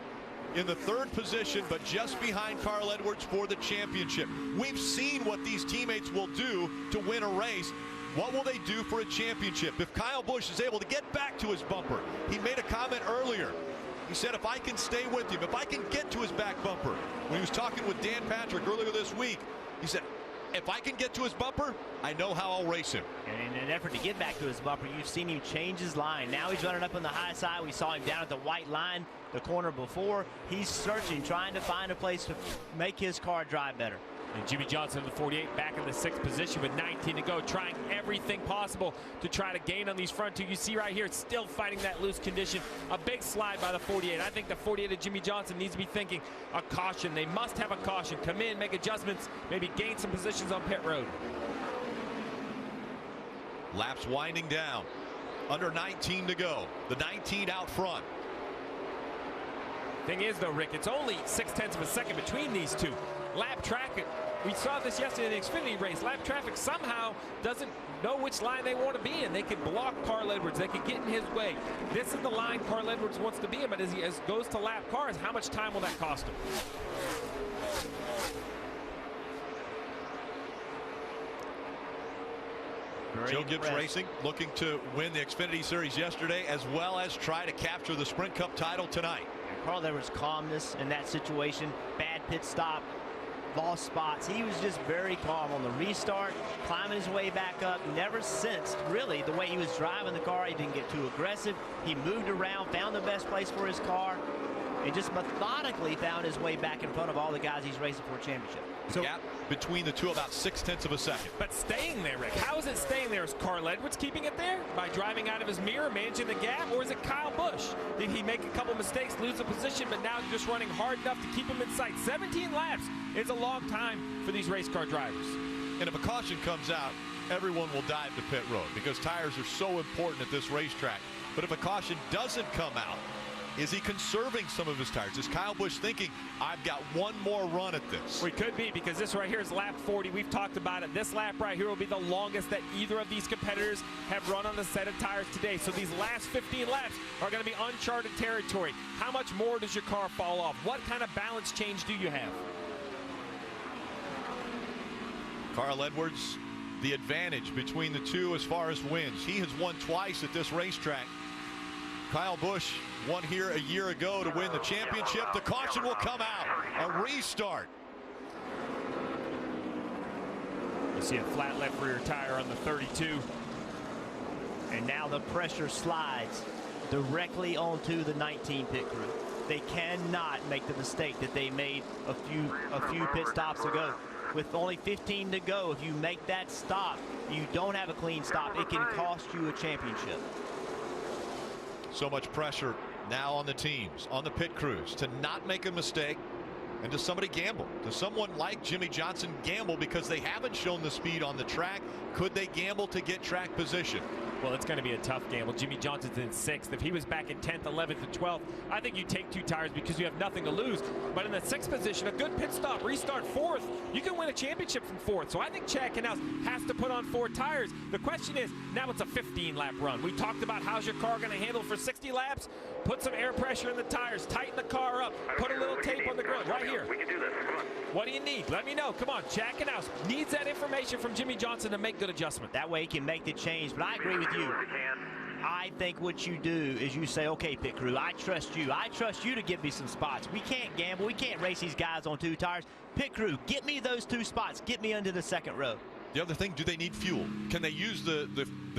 in the 3rd position, but just behind Carl Edwards for the championship. We've seen what these teammates will do to win a race. What will they do for a championship? If Kyle Busch is able to get back to his bumper, he made a comment earlier. He said, if I can stay with him, if I can get to his back bumper. When he was talking with Dan Patrick earlier this week, he said, if I can get to his bumper, I know how I'll race him. And in an effort to get back to his bumper, you've seen him change his line. Now he's running up on the high side. We saw him down at the white line, the corner before. He's searching, trying to find a place to make his car drive better. And Jimmy Johnson in the 48 back in the 6th position with 19 to go, trying everything possible to try to gain on these front two. You see right here, it's still fighting that loose condition. A big slide by the 48. I think the 48 of Jimmy Johnson needs to be thinking a caution. They must have a caution. Come in, make adjustments, maybe gain some positions on pit road. Laps winding down. Under 19 to go. The 19 out front. Thing is, though, Rick, it's only 0.6 of a second between these two. Lap traffic, we saw this yesterday in the Xfinity race. Lap traffic somehow doesn't know which line they want to be in. They could block Carl Edwards. They could get in his way. This is the line Carl Edwards wants to be in, but as he goes to lap cars, how much time will that cost him? Joe Gibbs Racing looking to win the Xfinity Series yesterday, as well as try to capture the Sprint Cup title tonight. Carl Edwards' calmness in that situation, bad pit stop, lost spots. He was just very calm on the restart, climbing his way back up. Never sensed really the way he was driving the car. He didn't get too aggressive. He moved around, found the best place for his car, and just methodically found his way back in front of all the guys he's racing for a championship. So gap between the two about 0.6 of a second. But staying there, Rick, how is it staying there? Is Carl Edwards keeping it there by driving out of his mirror, managing the gap, or is it Kyle Busch? Did he make a couple mistakes, lose a position, but now just running hard enough to keep him in sight? 17 laps is a long time for these race car drivers. And if a caution comes out, everyone will dive to pit road because tires are so important at this racetrack. But if a caution doesn't come out, is he conserving some of his tires? Is Kyle Busch thinking, I've got one more run at this? We could be, because this right here is lap 40. We've talked about it. This lap right here will be the longest that either of these competitors have run on the set of tires today. So these last 15 laps are going to be uncharted territory. How much more does your car fall off? What kind of balance change do you have? Carl Edwards, the advantage between the two as far as wins. He has won twice at this racetrack. Kyle Busch won here a year ago to win the championship. The caution will come out. A restart. You see a flat left rear tire on the 32. And now the pressure slides directly onto the 19 pit crew. They cannot make the mistake that they made a few pit stops ago. With only 15 to go, if you make that stop, you don't have a clean stop. It can cost you a championship. So much pressure now on the teams, on the pit crews, to not make a mistake. And does somebody gamble? Does someone like Jimmie Johnson gamble because they haven't shown the speed on the track? Could they gamble to get track position? Well, it's going to be a tough gamble. Jimmie Johnson's in 6th. If he was back in 10th, 11th, and 12th, I think you take 2 tires because you have nothing to lose. But in the 6th position, a good pit stop, restart 4th, you can win a championship from 4th. So I think Chad Knaus has to put on 4 tires. The question is, now it's a 15-lap run. We talked about how's your car going to handle for 60 laps. Put some air pressure in the tires, tighten the car up, put a little tape on the grill right here. We can do this. Come on. What do you need? Let me know. Come on. Chad Knaus needs that information from Jimmie Johnson to make good adjustment. That way he can make the change. But I agree with you. I think what you do is you say, okay, pit crew, I trust you. I trust you to give me some spots. We can't gamble. We can't race these guys on 2 tires. Pit crew, get me those 2 spots. Get me into the 2nd row. The other thing, do they need fuel? Can they use the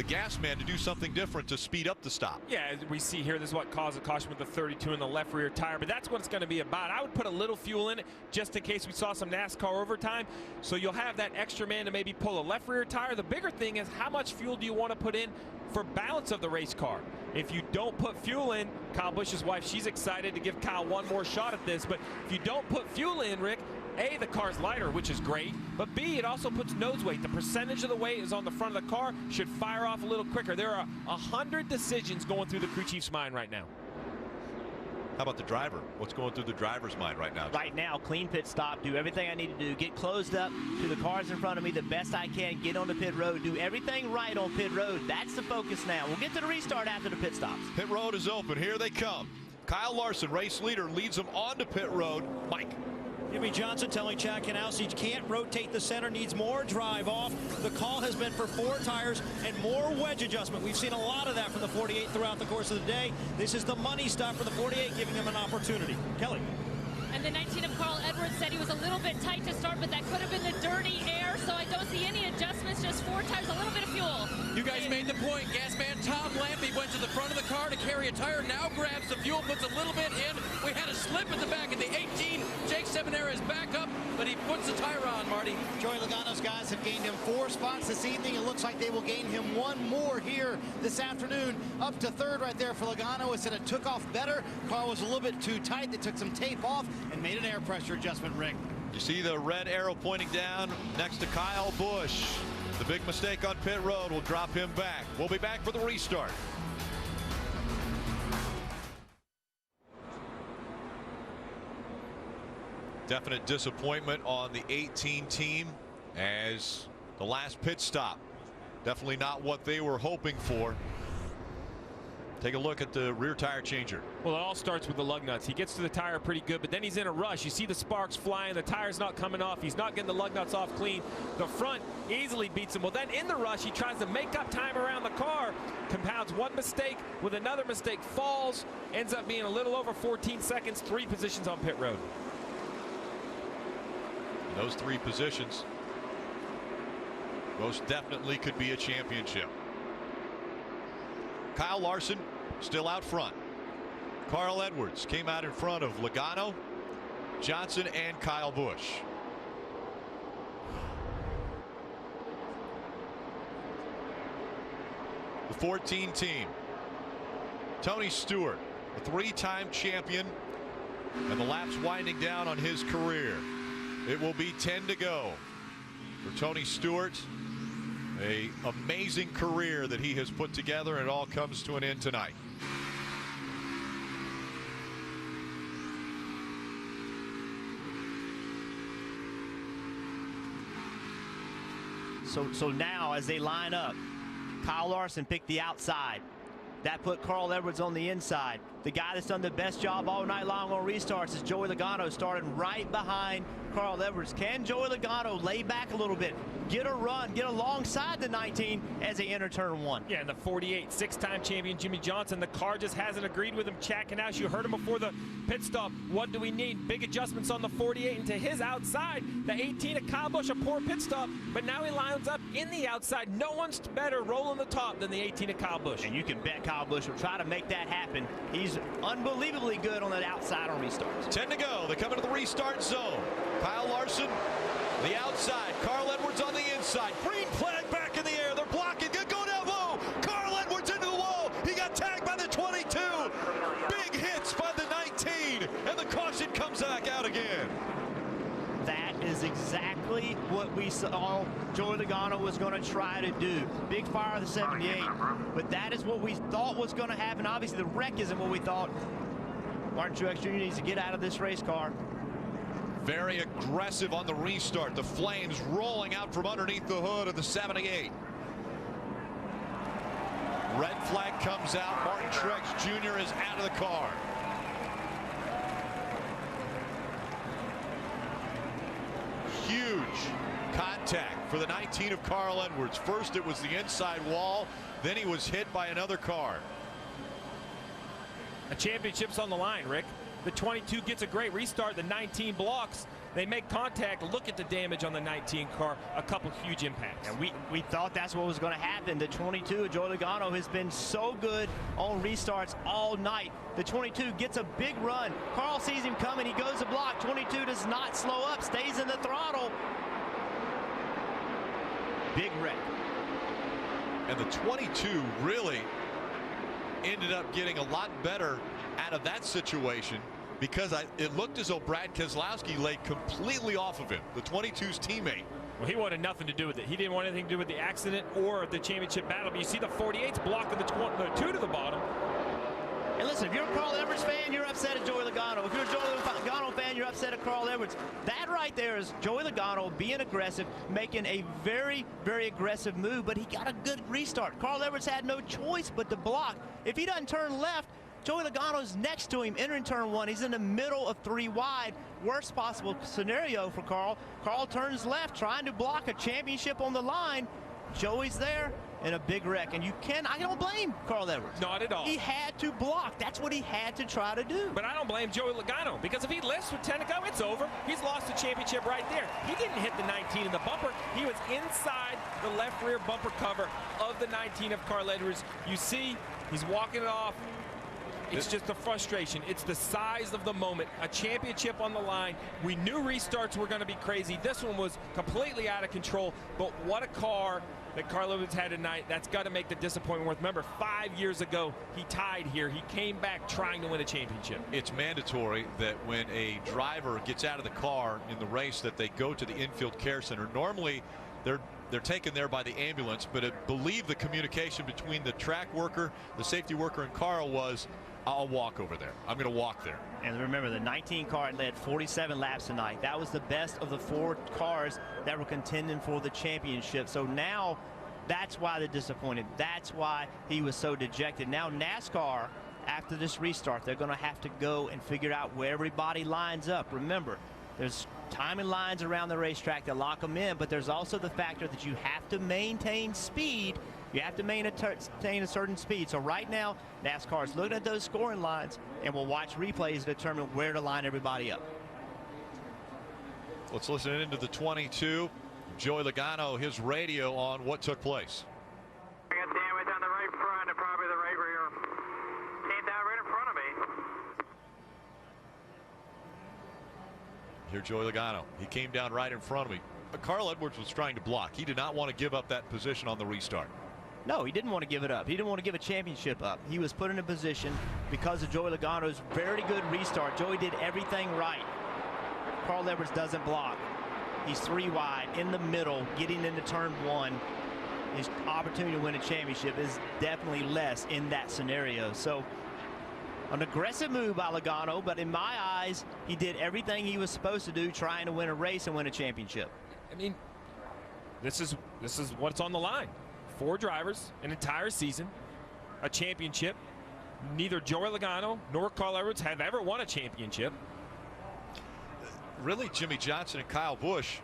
gas man to do something different to speed up the stop? Yeah, as we see here, this is what caused a caution with the 32 in the left rear tire, but that's what it's going to be about. I would put a little fuel in it just in case we saw some NASCAR overtime, so you'll have that extra man to maybe pull a left rear tire. The bigger thing is how much fuel do you want to put in for balance of the race car? If you don't put fuel in, Kyle Busch's wife, she's excited to give Kyle one more shot at this, but if you don't put fuel in, Rick, A, the car's lighter, which is great, but B, it also puts nose weight. The percentage of the weight is on the front of the car, should fire off a little quicker. There are 100 decisions going through the crew chief's mind right now. How about the driver? What's going through the driver's mind right now? Right now, clean pit stop, do everything I need to do, get closed up to the cars in front of me the best I can, get on the pit road, do everything right on pit road. That's the focus now. We'll get to the restart after the pit stops. Pit road is open. Here they come. Kyle Larson, race leader, leads them onto pit road. Mike. Jimmie Johnson telling Chad Knaus he can't rotate the center, needs more drive off. The call has been for 4 tires and more wedge adjustment. We've seen a lot of that from the 48 throughout the course of the day. This is the money stuff for the 48, giving him an opportunity. Kelly. And the 19 of Carl Edwards said he was a little bit tight to start, but that could have been the dirty air, so I don't see any adjustments, just 4 tires, a little bit of fuel. You guys made the point. Gas man Tom Lampy went to the front of the car to carry a tire, now grabs the fuel, puts a little bit in. We had a slip at the back of the 18. Jake Seminara is back up, but he puts the tire on, Marty. Joey Logano's guys have gained him 4 spots this evening. It looks like they will gain him 1 more here this afternoon. Up to 3rd right there for Logano. It said it took off better. Car was a little bit too tight. They took some tape off and made an air pressure adjustment, Rick. You see the red arrow pointing down next to Kyle Busch. The big mistake on pit road will drop him back. We'll be back for the restart. Definite disappointment on the 18 team as the last pit stop. Definitely not what they were hoping for. Take a look at the rear tire changer. Well, it all starts with the lug nuts. He gets to the tire pretty good, but then he's in a rush. You see the sparks flying. The tire's not coming off. He's not getting the lug nuts off clean. The front easily beats him. Well, then in the rush, he tries to make up time around the car, compounds one mistake with another mistake, falls, ends up being a little over 14 seconds, 3 positions on pit road. Those 3 positions most definitely could be a championship. Kyle Larson still out front. Carl Edwards came out in front of Logano, Johnson, and Kyle Busch. The 14 team. Tony Stewart, a 3-time champion, and the laps winding down on his career. It will be 10 to go for Tony Stewart. A amazing career that he has put together, and it all comes to an end tonight. So now as they line up, Kyle Larson picked the outside. That put Carl Edwards on the inside. The guy that's done the best job all night long on restarts is Joey Logano, starting right behind Carl Edwards. Can Joey Logano lay back a little bit, get a run, get alongside the 19 as they enter turn 1? Yeah, and the 48, 6-time champion Jimmie Johnson, the car just hasn't agreed with him. Chad Knaus, you heard him before the pit stop. What do we need? Big adjustments on the 48 and to his outside. The 18 of Kyle Busch, a poor pit stop, but now he lines up in the outside. No one's better rolling the top than the 18 of Kyle Busch. And you can bet Kyle Busch will try to make that happen. He's unbelievably good on that outside on restarts. 10 to go. They come into the restart zone. Kyle Larson, the outside. Carl Edwards on the inside. Green flag back in the air. They're blocking. Go down low. Carl Edwards into the wall. He got tagged by the 22. Big hits by the 19. And the caution comes back out again. That is exactly what we saw Joey Logano was going to try to do. Big fire of the 78. But that is what we thought was going to happen. Obviously, the wreck isn't what we thought. Martin Truex Jr. needs to get out of this race car. Very aggressive on the restart. The flames rolling out from underneath the hood of the 78. Red flag comes out. Martin Truex Jr. is out of the car. Huge contact for the 19 of Carl Edwards. First it was the inside wall, then he was hit by another car. A championship's on the line, Rick. The 22 gets a great restart. The 19 blocks. They make contact. Look at the damage on the 19 car. A couple huge impacts. And we thought that's what was going to happen. The 22, Joey Logano, has been so good on restarts all night. The 22 gets a big run. Carl sees him coming. He goes to block. 22 does not slow up. Stays in the throttle. Big wreck. And the 22 really ended up getting a lot better out of that situation because it looked as though Brad Keselowski laid completely off of him, the 22's teammate. Well, he wanted nothing to do with it. He didn't want anything to do with the accident or the championship battle. But you see the 48's blocking the 2 to the bottom. And listen, if you're a Carl Edwards fan, you're upset at Joey Logano. If you're a Joey Logano fan, you're upset at Carl Edwards. That right there is Joey Logano being aggressive, making a very, very aggressive move, but he got a good restart. Carl Edwards had no choice but to block. If he doesn't turn left, Joey Logano's next to him entering turn 1. He's in the middle of 3 wide. Worst possible scenario for Carl. Carl turns left, trying to block a championship on the line. Joey's there in a big wreck, and I don't blame Carl Edwards. Not at all. He had to block. That's what he had to try to do. But I don't blame Joey Logano, because if he lifts with 10 to go, it's over. He's lost the championship right there. He didn't hit the 19 in the bumper. He was inside the left rear bumper cover of the 19 of Carl Edwards. You see, he's walking it off. It's just a frustration. It's the size of the moment. A championship on the line. We knew restarts were going to be crazy. This one was completely out of control. But what a car that Carl Edwards had tonight. That's got to make the disappointment worth. Remember, 5 years ago, he tied here. He came back trying to win a championship. It's mandatory that when a driver gets out of the car in the race that they go to the infield care center. Normally, they're taken there by the ambulance, but I believe the communication between the track worker, the safety worker, and Carl was, I'll walk over there. I'm going to walk there. And remember, the 19 car led 47 laps tonight. That was the best of the 4 cars that were contending for the championship. So now that's why they're disappointed. That's why he was so dejected. Now NASCAR, after this restart, they're going to have to go and figure out where everybody lines up. Remember, there's timing lines around the racetrack that lock them in, but there's also the factor that you have to maintain speed. You have to maintain a certain speed. So right now, NASCAR is looking at those scoring lines, and we'll watch replays to determine where to line everybody up. Let's listen into the 22. Joey Logano, his radio on what took place. I got damage on the right front and probably the right rear. Came down right in front of me. Here, Joey Logano. He came down right in front of me. Carl Edwards was trying to block. He did not want to give up that position on the restart. No, he didn't want to give it up. He didn't want to give a championship up. He was put in a position because of Joey Logano's very good restart. Joey did everything right. Carl Edwards doesn't block. He's 3 wide in the middle, getting into turn 1. His opportunity to win a championship is definitely less in that scenario. So an aggressive move by Logano, but in my eyes, he did everything he was supposed to do, trying to win a race and win a championship. I mean, this is what's on the line. 4 drivers, an entire season, a championship. Neither Joey Logano nor Carl Edwards have ever won a championship. Really, Jimmy Johnson and Kyle Busch,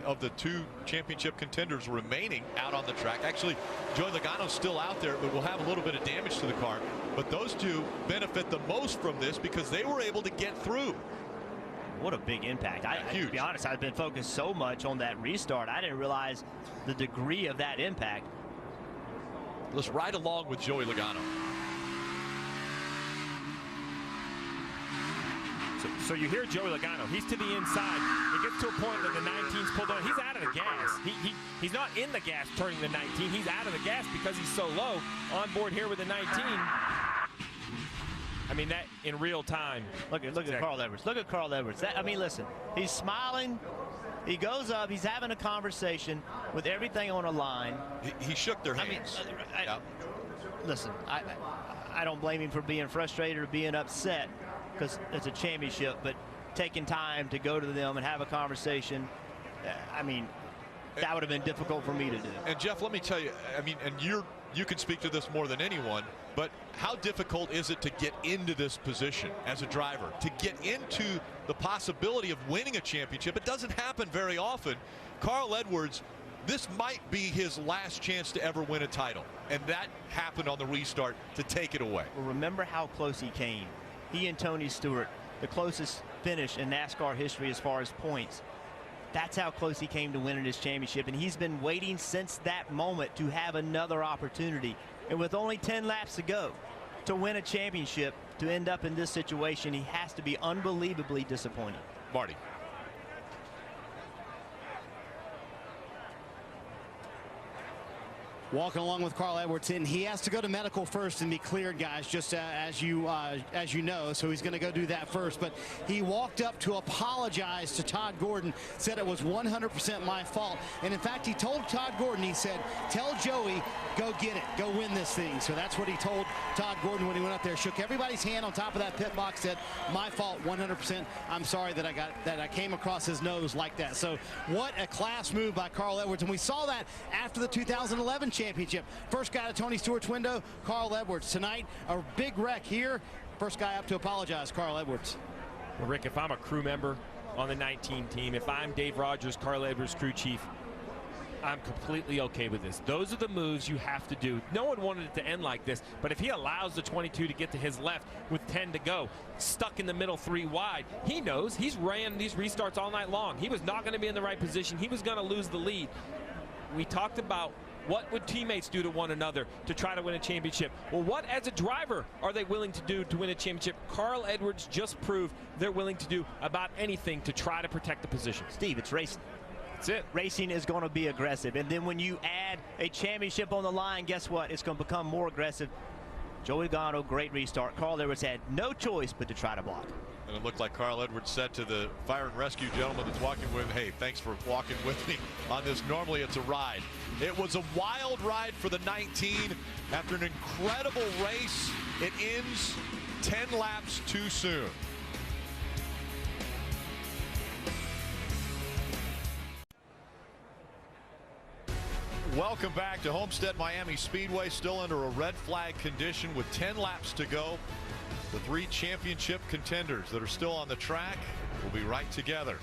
of the two championship contenders remaining out on the track. Actually, Joey Logano's still out there, but will have a little bit of damage to the car. But those two benefit the most from this because they were able to get through. What a big impact. Huge. To be honest, I've been focused so much on that restart, I didn't realize the degree of that impact. Let's ride along with Joey Logano. So you hear Joey Logano. He's to the inside. It gets to a point that the 19's pulled on. He's out of the gas. He's not in the gas turning the 19. He's out of the gas because he's so low on board here with the 19. I mean, that in real time. Look at Carl Edwards. Look at Carl Edwards. I mean, listen, he's smiling. He goes up. He's having a conversation with everything on a line. He shook their hands. Listen, I don't blame him for being frustrated or being upset because it's a championship, but taking time to go to them and have a conversation, I mean, that would have been difficult for me to do. And Jeff, let me tell you, I mean, and you can speak to this more than anyone, but how difficult is it to get into this position as a driver, to get into the possibility of winning a championship? It doesn't happen very often. Carl Edwards, this might be his last chance to ever win a title, and that happened on the restart to take it away. Well, remember how close he came. He and Tony Stewart, the closest finish in NASCAR history as far as points. That's how close he came to winning his championship, and he's been waiting since that moment to have another opportunity. And with only 10 laps to go to win a championship, to end up in this situation, he has to be unbelievably disappointed. Marty. Walking along with Carl Edwards, and he has to go to medical first and be cleared, guys, just as you know. So he's going to go do that first. But he walked up to apologize to Todd Gordon, said it was 100% my fault. And in fact, he told Todd Gordon, he said, tell Joey, go get it, go win this thing. So that's what he told Todd Gordon when he went up there. Shook everybody's hand on top of that pit box, said, my fault, 100%. I'm sorry that I came across his nose like that. So what a class move by Carl Edwards. And we saw that after the 2011 championship. First guy to Tony Stewart's window, Carl Edwards. Tonight, a big wreck here. First guy up to apologize, Carl Edwards. Well, Rick, if I'm a crew member on the 19 team, if I'm Dave Rogers, Carl Edwards crew chief, I'm completely okay with this. Those are the moves you have to do. No one wanted it to end like this, but if he allows the 22 to get to his left with 10 to go, stuck in the middle 3 wide, he knows he's ran these restarts all night long. He was not going to be in the right position. He was going to lose the lead. We talked about what would teammates do to one another to try to win a championship? Well, what as a driver are they willing to do to win a championship? Carl Edwards just proved they're willing to do about anything to try to protect the position. Steve, it's racing. That's it. Racing is going to be aggressive. And then when you add a championship on the line, guess what? It's going to become more aggressive. Joey Logano, great restart. Carl Edwards had no choice but to try to block. And it looked like Carl Edwards said to the fire and rescue gentleman that's walking with him, hey, thanks for walking with me on this. Normally it's a ride. It was a wild ride for the 19. After an incredible race, it ends 10 laps too soon. Welcome back to Homestead Miami Speedway, still under a red flag condition with 10 laps to go. The 3 championship contenders that are still on the track will be right together.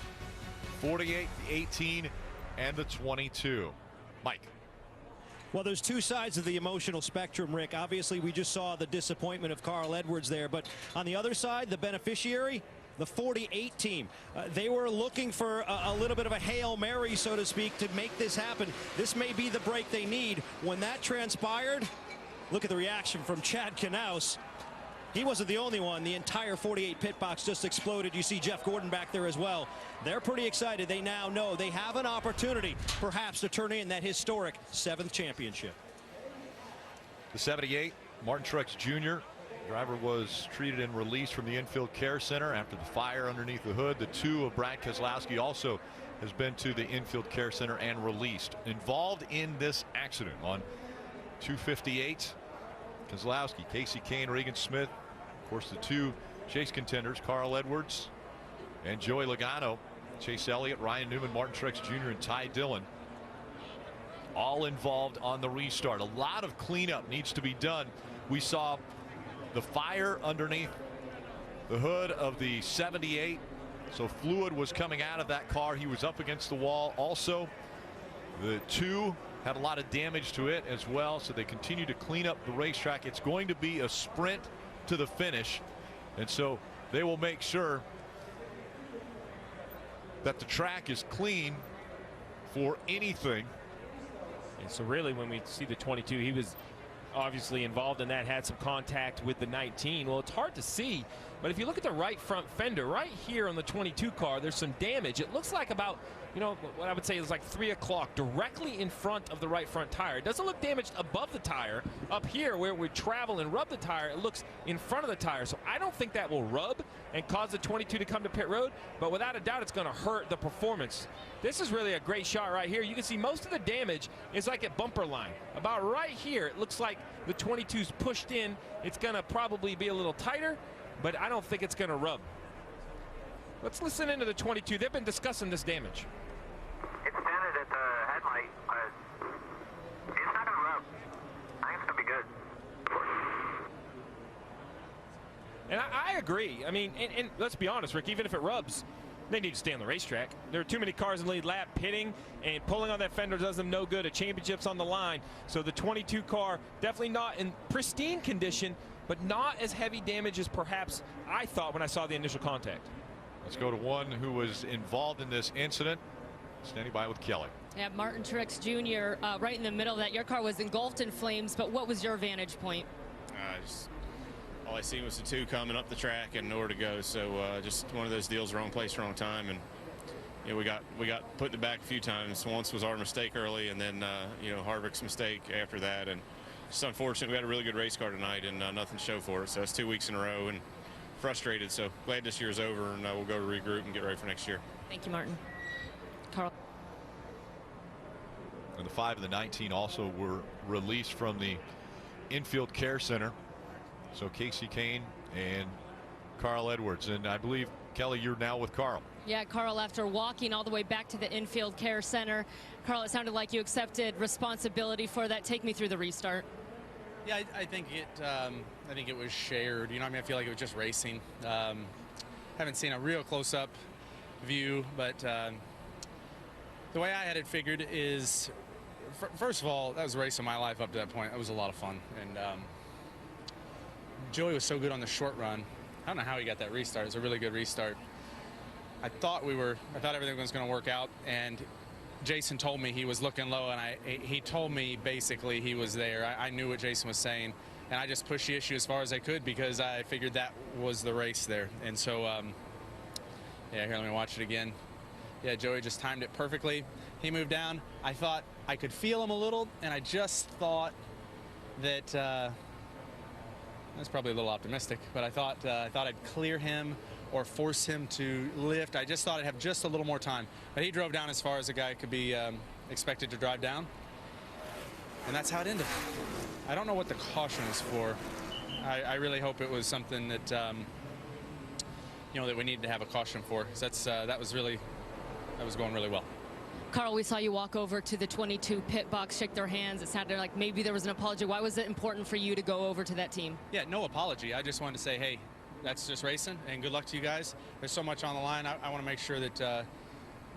48, 18, and the 22. Mike. Well, there's two sides of the emotional spectrum, Rick. Obviously, we just saw the disappointment of Carl Edwards there, but on the other side, the beneficiary, the 48 team. They were looking for a little bit of a Hail Mary, so to speak, to make this happen. This may be the break they need. When that transpired, look at the reaction from Chad Knaus. He wasn't the only one. The entire 48 pit box just exploded. You see Jeff Gordon back there as well. They're pretty excited. They now know they have an opportunity, perhaps, to turn in that historic 7th championship. The 78, Martin Truex Jr. Driver was treated and released from the infield care center after the fire underneath the hood. The 2 of Brad Keselowski also has been to the infield care center and released. Involved in this accident on 258, Keselowski, Casey Kane, Regan Smith. Of course, the 2 chase contenders, Carl Edwards and Joey Logano, Chase Elliott, Ryan Newman, Martin Truex Jr., and Ty Dillon, all involved on the restart. A lot of cleanup needs to be done. We saw the fire underneath the hood of the 78. So fluid was coming out of that car. He was up against the wall. Also, the 2 had a lot of damage to it as well. So they continue to clean up the racetrack. It's going to be a sprint to the finish. And so they will make sure that the track is clean for anything. And so really when we see the 22, he was obviously involved in that, had some contact with the 19. Well, it's hard to see, but if you look at the right front fender right here on the 22 car, there's some damage. It looks like about, you know, what I would say is like 3 o'clock directly in front of the right front tire. It doesn't look damaged above the tire. Up here where we travel and rub the tire, it looks in front of the tire. So I don't think that will rub and cause the 22 to come to pit road, but without a doubt it's going to hurt the performance. This is really a great shot right here. You can see most of the damage is like at bumper line. About right here, it looks like the 22's pushed in. It's going to probably be a little tighter, but I don't think it's going to rub. Let's listen into the 22. They've been discussing this damage. It's dented at the headlight, but it's not going to rub. I think it's going to be good. And I agree. I mean, and let's be honest, Rick, even if it rubs, they need to stay on the racetrack. There are too many cars in the lead lap. Pitting and pulling on that fender does them no good. A championship's on the line. So the 22 car definitely not in pristine condition, but not as heavy damage as perhaps I thought when I saw the initial contact. Let's go to one who was involved in this incident. Standing by with Kelly. Yeah, Martin Truex Jr. Right in the middle of that. Your car was engulfed in flames, but what was your vantage point? All I seen was the 2 coming up the track and nowhere to go. So just one of those deals, wrong place, wrong time. And you know, we got put in the back a few times. Once was our mistake early, and then you know, Harvick's mistake after that. And just unfortunate. We had a really good race car tonight, and nothing to show for it. So that's 2 weeks in a row, and frustrated. So glad this year's over, and we'll go to regroup and get ready for next year. Thank you, Martin. Carl. And the 5 and the 19 also were released from the infield care center. So Casey Kane and Carl Edwards. And I believe, Kelly, you're now with Carl. Yeah, Carl, after walking all the way back to the infield care center, Carl, it sounded like you accepted responsibility for that. Take me through the restart. Yeah, I think it was shared. You know, I mean, I feel like it was just racing. Haven't seen a real close-up view, but the way I had it figured is, first of all, that was a race of my life up to that point. It was a lot of fun, and Joey was so good on the short run. I don't know how he got that restart. It was a really good restart. I thought everything was going to work out, and Jason told me he was looking low, and he told me basically he was there. I knew what Jason was saying, and I just pushed the issue as far as I could because I figured that was the race there. And so, yeah, here, let me watch it again. Yeah, Joey just timed it perfectly. He moved down. I thought I could feel him a little, and I just thought that that's probably a little optimistic, but I thought I'd clear him or force him to lift. I just thought I'd have just a little more time. But he drove down as far as a guy could be expected to drive down. And that's how it ended. I don't know what the caution is for. I really hope it was something that, you know, that we needed to have a caution for. That was going really well. Carl, we saw you walk over to the 22 pit box, shake their hands. It sounded like maybe there was an apology. Why was it important for you to go over to that team? Yeah, no apology. I just wanted to say, hey, that's just racing, and good luck to you guys. There's so much on the line. I want to make sure that,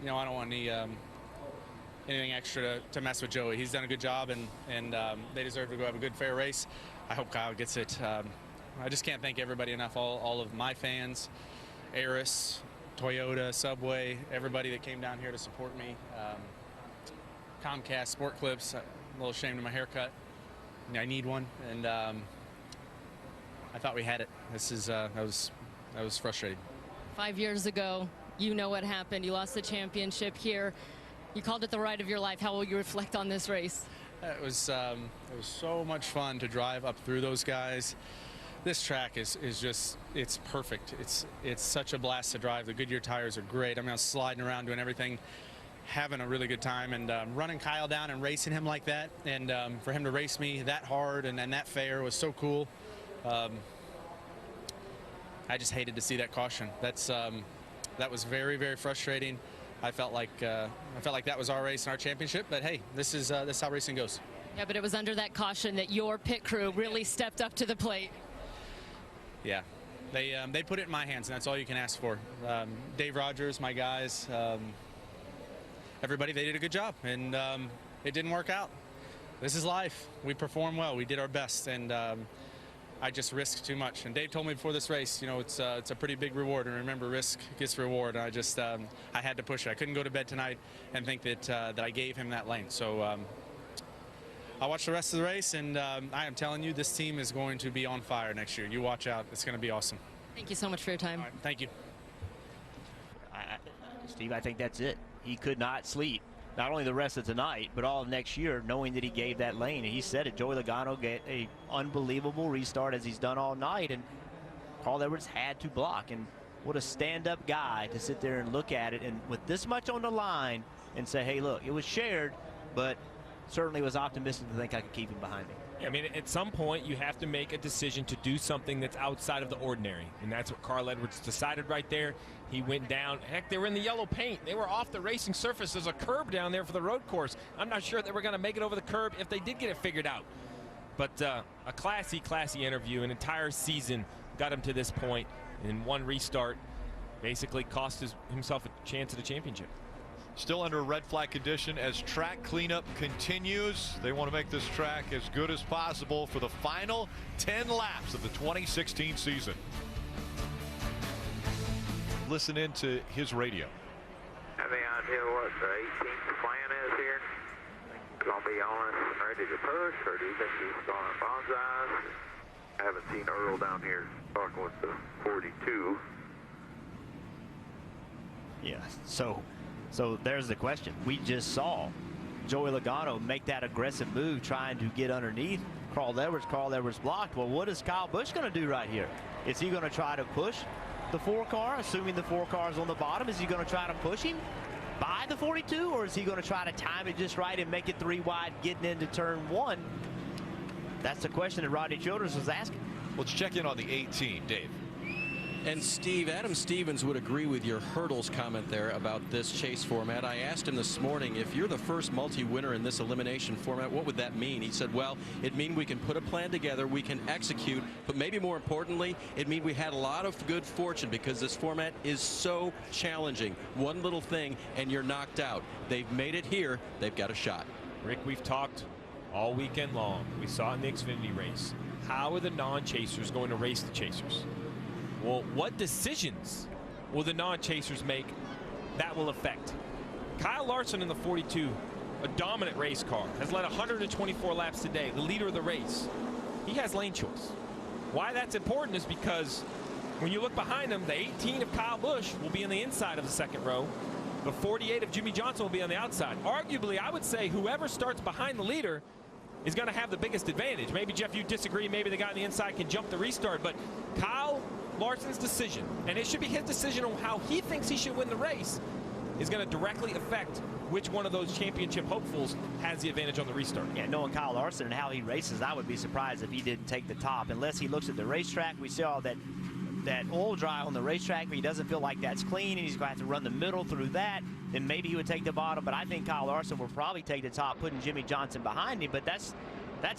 you know, I don't want anything extra to mess with Joey. He's done a good job, and they deserve to go have a good, fair race. I hope Kyle gets it. I just can't thank everybody enough, all of my fans, Eris, Toyota, Subway, everybody that came down here to support me. Comcast, Sport Clips, I'm a little ashamed of my haircut. I need one, and I thought we had it. That was frustrating. 5 years ago, you know what happened. You lost the championship here. You called it the ride of your life. How will you reflect on this race? It was so much fun to drive up through those guys. This track is just, it's perfect. It's such a blast to drive. The Goodyear tires are great. I mean, I was sliding around doing everything, having a really good time, and running Kyle down and racing him like that, and for him to race me that hard and that fair was so cool. I just hated to see that caution. That was very, very frustrating. I felt like that was our race and our championship, but hey, this is how racing goes. Yeah, but it was under that caution that your pit crew really stepped up to the plate. Yeah, they put it in my hands, and that's all you can ask for. Dave Rogers, my guys, everybody, they did a good job, and it didn't work out. This is life. We performed well. We did our best, and I just risked too much. And Dave told me before this race, you know, it's a pretty big reward. And remember, risk gets reward. And I just I had to push it. I couldn't go to bed tonight and think that that I gave him that lane. So I watched the rest of the race, and I am telling you, this team is going to be on fire next year. You watch out. It's going to be awesome. Thank you so much for your time. All right, thank you. Steve, I think that's it. He could not sleep. Not only the rest of tonight, but all of next year, knowing that he gave that lane. And he said it. Joey Logano get a unbelievable restart as he's done all night, and Carl Edwards had to block. And what a stand-up guy to sit there and look at it, and with this much on the line, and say, hey, look, it was shared, but certainly was optimistic to think I could keep him behind me. I mean, at some point, you have to make a decision to do something that's outside of the ordinary. And that's what Carl Edwards decided right there. He went down. Heck, they were in the yellow paint. They were off the racing surface. There's a curb down there for the road course. I'm not sure they were going to make it over the curb if they did get it figured out. But a classy interview. An entire season got him to this point. And one restart basically cost himself a chance at a championship. Still under red flag condition as track cleanup continues. They want to make this track as good as possible for the final 10 laps of the 2016 season. Listen in to his radio. Have any idea what the 18th plan is here? Gonna be honest and ready to push, or do you think he's gonna bonsai? I haven't seen Earl down here talking with the 42. Yeah, so there's the question. We just saw Joey Logano make that aggressive move trying to get underneath Carl Edwards. Carl Edwards blocked. Well, what is Kyle Busch going to do right here? Is he going to try to push the 4 car, assuming the 4 car is on the bottom? Is he going to try to push him by the 42, or is he going to try to time it just right and make it 3 wide getting into turn 1? That's the question that Rodney Childers was asking. Let's check in on the 18, Dave. And Steve, Adam Stevens would agree with your hurdles comment there about this chase format. I asked him this morning, if you're the first multi-winner in this elimination format, what would that mean? He said, well, it means we can put a plan together, we can execute, but maybe more importantly, it means we had a lot of good fortune because this format is so challenging. One little thing and you're knocked out. They've made it here. They've got a shot. Rick, we've talked all weekend long. We saw it in the Xfinity race. How are the non-chasers going to race the chasers? Well, what decisions will the non-chasers make that will affect? Kyle Larson in the 42, a dominant race car, has led 124 laps today, the leader of the race. He has lane choice. Why that's important is because when you look behind him, the 18 of Kyle Busch will be in the inside of the second row. The 48 of Jimmy Johnson will be on the outside. Arguably, I would say whoever starts behind the leader is going to have the biggest advantage. Maybe, Jeff, you disagree. Maybe the guy on the inside can jump the restart. But Kyle Larson's decision, and it should be his decision on how he thinks he should win the race, is going to directly affect which one of those championship hopefuls has the advantage on the restart. Yeah, knowing Kyle Larson and how he races, I would be surprised if he didn't take the top. Unless he looks at the racetrack, we saw that oil dry on the racetrack, but he doesn't feel like that's clean, and he's going to have to run the middle through that, then maybe he would take the bottom. But I think Kyle Larson will probably take the top, putting Jimmy Johnson behind him. But that's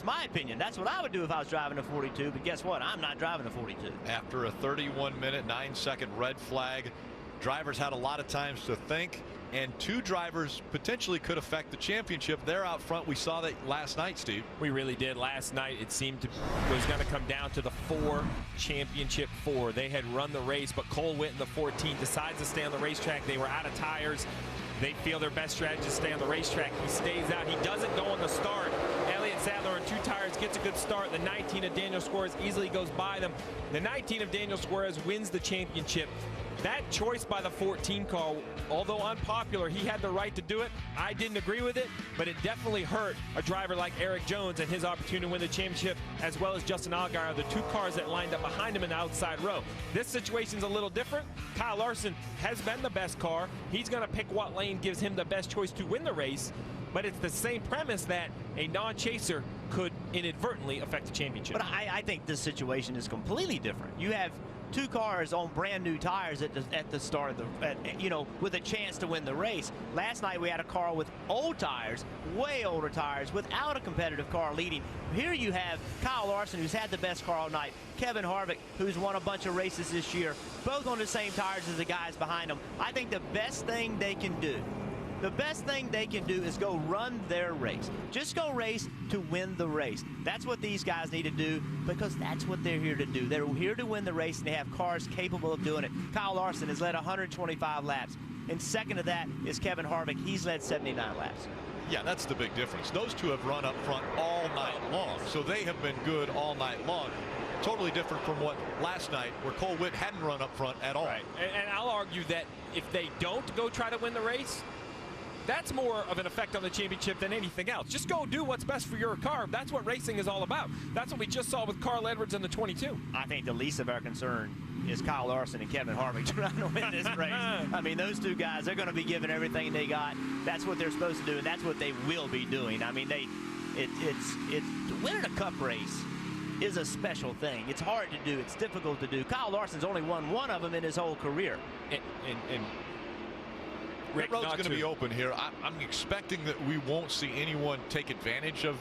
my opinion. That's what I would do if I was driving a 42. But guess what? I'm not driving a 42. After a 31-minute, 9-second red flag, drivers had a lot of times to think, and 2 drivers potentially could affect the championship. They're out front. We saw that last night, Steve. We really did. Last night, it seemed to was going to come down to the 4 championship 4. They had run the race, but Cole Witt in the 14 decides to stay on the racetrack. They were out of tires. They feel their best strategy is to stay on the racetrack. He stays out. He doesn't go on the start. Elliott Sadler on 2 tires gets a good start. The 19 of Daniel Suarez easily goes by them. The 19 of Daniel Suarez wins the championship. That choice by the 14 car, although unpopular, he had the right to do it. I didn't agree with it, but it definitely hurt a driver like Eric Jones and his opportunity to win the championship, as well as Justin Allgaier, the 2 cars that lined up behind him in the outside row. This situation's a little different. Kyle Larson has been the best car. He's going to pick what lane gives him the best choice to win the race, but it's the same premise that a non-chaser could inadvertently affect the championship. But I think this situation is completely different. You have two cars on brand new tires at the start of the, with a chance to win the race. Last night we had a car with old tires, way older tires, without a competitive car leading. Here you have Kyle Larson, who's had the best car all night, Kevin Harvick, who's won a bunch of races this year, both on the same tires as the guys behind them. I think the best thing they can do is go run their race. Just go race to win the race. That's what these guys need to do, because that's what they're here to do. They're here to win the race, and they have cars capable of doing it. Kyle Larson has led 125 laps. And second to that is Kevin Harvick. He's led 79 laps. Yeah, that's the big difference. Those two have run up front all night long, so they have been good all night long. Totally different from what last night, where Cole Witt hadn't run up front at all. Right. And I'll argue that if they don't go try to win the race, that's more of an effect on the championship than anything else. Just go do what's best for your car. That's what racing is all about. That's what we just saw with Carl Edwards in the 22. I think the least of our concern is Kyle Larson and Kevin Harvick trying to win this race. I mean, those two guys, they're going to be giving everything they got. That's what they're supposed to do, and that's what they will be doing. I mean, winning a cup race is a special thing. It's hard to do. It's difficult to do. Kyle Larson's only won one of them in his whole career. And Pit road's going to be open here. I'm expecting that we won't see anyone take advantage of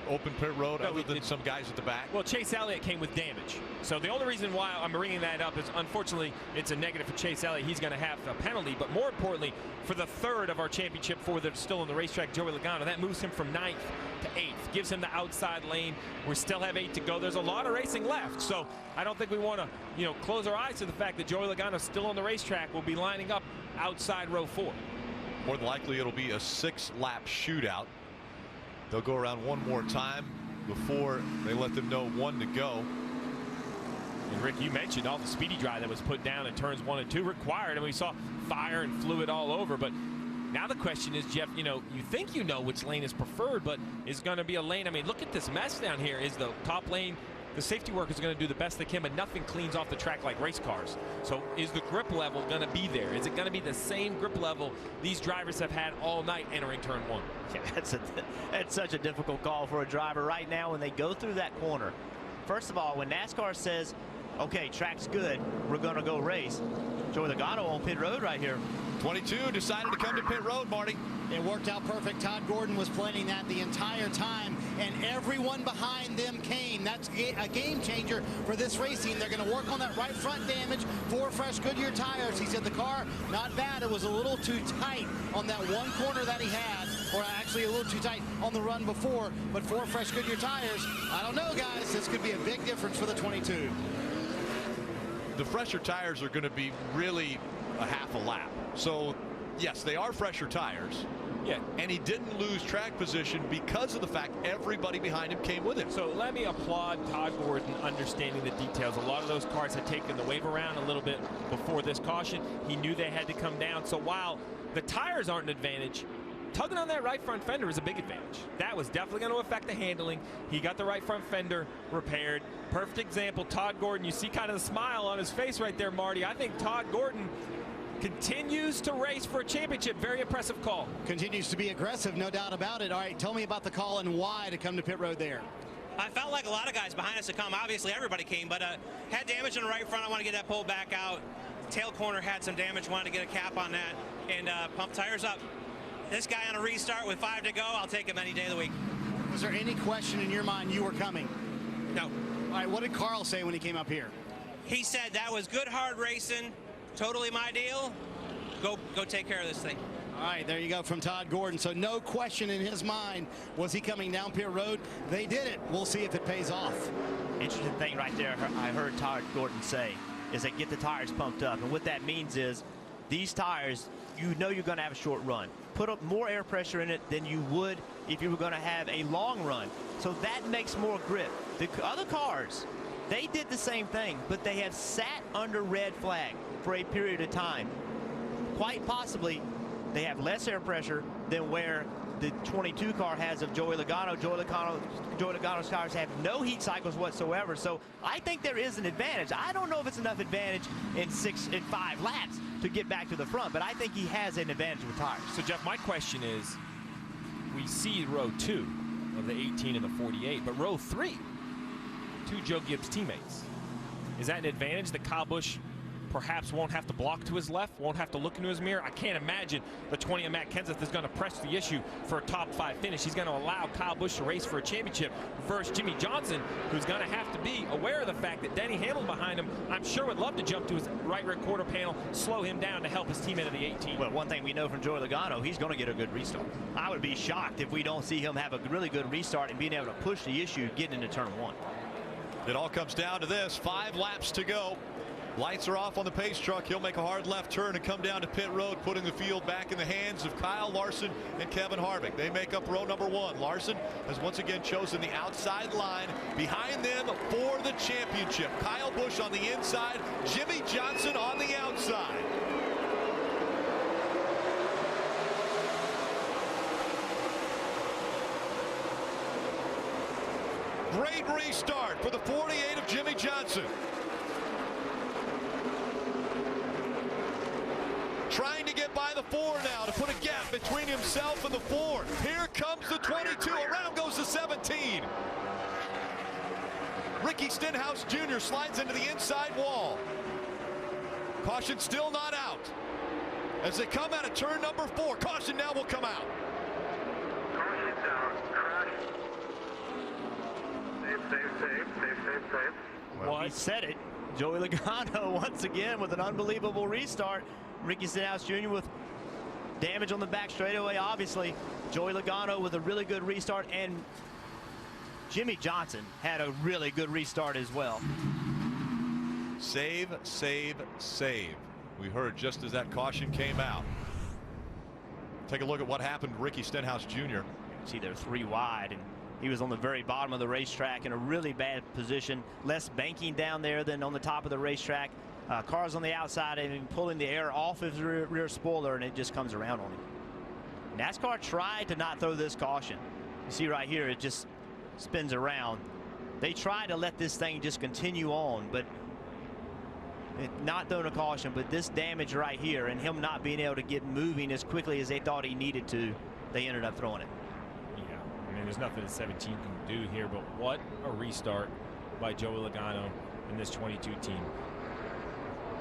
open pit road other than some guys at the back. Well, Chase Elliott came with damage. So the only reason why I'm bringing that up is, unfortunately, it's a negative for Chase Elliott. He's going to have a penalty. But more importantly, for the third of our championship four that's still on the racetrack, Joey Logano, that moves him from 9th to 8th, gives him the outside lane. We still have 8 to go. There's a lot of racing left. So I don't think we want to, close our eyes to the fact that Joey Logano still on the racetrack will be lining up outside row 4. More than likely, it'll be a 6-lap shootout. They'll go around one more time before they let them know 1 to go. And Rick, you mentioned all the speedy dry that was put down in turns 1 and 2 required, and we saw fire and fluid all over. But now the question is, Jeff, you think you know which lane is preferred, but is going to be a lane. I mean, look at this mess down here. Is the top lane, the safety workers are going to do the best they can, but nothing cleans off the track like race cars. So is the grip level going to be there? Is it going to be the same grip level these drivers have had all night entering turn 1? Yeah, that's such a difficult call for a driver right now when they go through that corner. First of all, when NASCAR says, okay, track's good, we're going to go race, Joey Logano on pit road right here. 22 decided to come to pit road, Marty. It worked out perfect. Todd Gordon was planning that the entire time, and everyone behind them came. That's a game changer for this racing. They're going to work on that right front damage. 4 fresh Goodyear tires. He said the car, not bad. It was a little too tight on that one corner that he had, or actually a little too tight on the run before, but 4 fresh Goodyear tires. I don't know, guys. This could be a big difference for the 22. The fresher tires are going to be really a half a lap. So, yes, they are fresher tires. Yeah. And he didn't lose track position because of the fact everybody behind him came with him. So let me applaud Todd Gordon understanding the details. A lot of those cars had taken the wave around a little bit before this caution. He knew they had to come down. So while the tires aren't an advantage, tugging on that right front fender is a big advantage. That was definitely going to affect the handling. He got the right front fender repaired. Perfect example, Todd Gordon. You see kind of the smile on his face right there, Marty. I think Todd Gordon continues to race for a championship. Very impressive call. Continues to be aggressive, no doubt about it. All right, tell me about the call and why to come to pit road there. I felt like a lot of guys behind us to come. Obviously, everybody came, but had damage in the right front. I want to get that pulled back out. Tail corner had some damage. Wanted to get a cap on that and pump tires up. This guy on a restart with 5 to go, I'll take him any day of the week. Was there any question in your mind you were coming? No. All right, what did Carl say when he came up here? He said that was good, hard racing. Totally my deal. Go take care of this thing. All right, there you go from Todd Gordon. So no question in his mind, was he coming down pit road? They did it. We'll see if it pays off. Interesting thing right there I heard Todd Gordon say is that get the tires pumped up. And what that means is these tires, you know you're going to have a short run. Put up more air pressure in it than you would if you were going to have a long run. So that makes more grip. The other cars, they did the same thing, but they have sat under red flag for a period of time. Quite possibly, they have less air pressure than where the 22 car has of Joey Logano. Joey Logano's cars have no heat cycles whatsoever. So I think there is an advantage. I don't know if it's enough advantage in 5 laps to get back to the front, but I think he has an advantage with tires. So Jeff, my question is, we see row 2. of the 18 and the 48. But row 3, 2 Joe Gibbs teammates. Is that an advantage that Kyle Busch perhaps won't have to block to his left, won't have to look into his mirror? I can't imagine the 20 of Matt Kenseth is going to press the issue for a top 5 finish. He's going to allow Kyle Busch to race for a championship versus Jimmy Johnson, who's going to have to be aware of the fact that Denny Hamlin behind him, I'm sure would love to jump to his right rear quarter panel, slow him down to help his teammate of the 18. Well, one thing we know from Joey Logano, he's going to get a good restart. I would be shocked if we don't see him have a really good restart and being able to push the issue getting into turn 1. It all comes down to this. 5 laps to go. Lights are off on the pace truck. He'll make a hard left turn and come down to pit road, putting the field back in the hands of Kyle Larson and Kevin Harvick. They make up row number 1. Larson has once again chosen the outside line. Behind them for the championship, Kyle Busch on the inside, Jimmy Johnson on the outside. Great restart for the 48 of Jimmy Johnson. Trying to get by the 4 now to put a gap between himself and the 4. Here comes the 22. Around goes the 17. Ricky Stenhouse Jr. slides into the inside wall. Caution still not out. As they come out of turn number 4. Caution now will come out. Caution down. Crash. Safe. Well, he said it. Joey Logano once again with an unbelievable restart. Ricky Stenhouse Jr. with damage on the back straightaway, obviously. Joey Logano with a really good restart, and Jimmy Johnson had a really good restart as well. Save, save, save. We heard just as that caution came out. Take a look at what happened to Ricky Stenhouse Jr. See, they're 3 wide, and he was on the very bottom of the racetrack in a really bad position. Less banking down there than on the top of the racetrack. Cars on the outside and pulling the air off his rear spoiler, and it just comes around on him. NASCAR tried to not throw this caution. You see right here, it just spins around. They tried to let this thing just continue on, but not throwing a caution. But this damage right here and him not being able to get moving as quickly as they thought he needed to, they ended up throwing it. Yeah, I mean, there's nothing that 17 can do here, but what a restart by Joey Logano in this 22 team.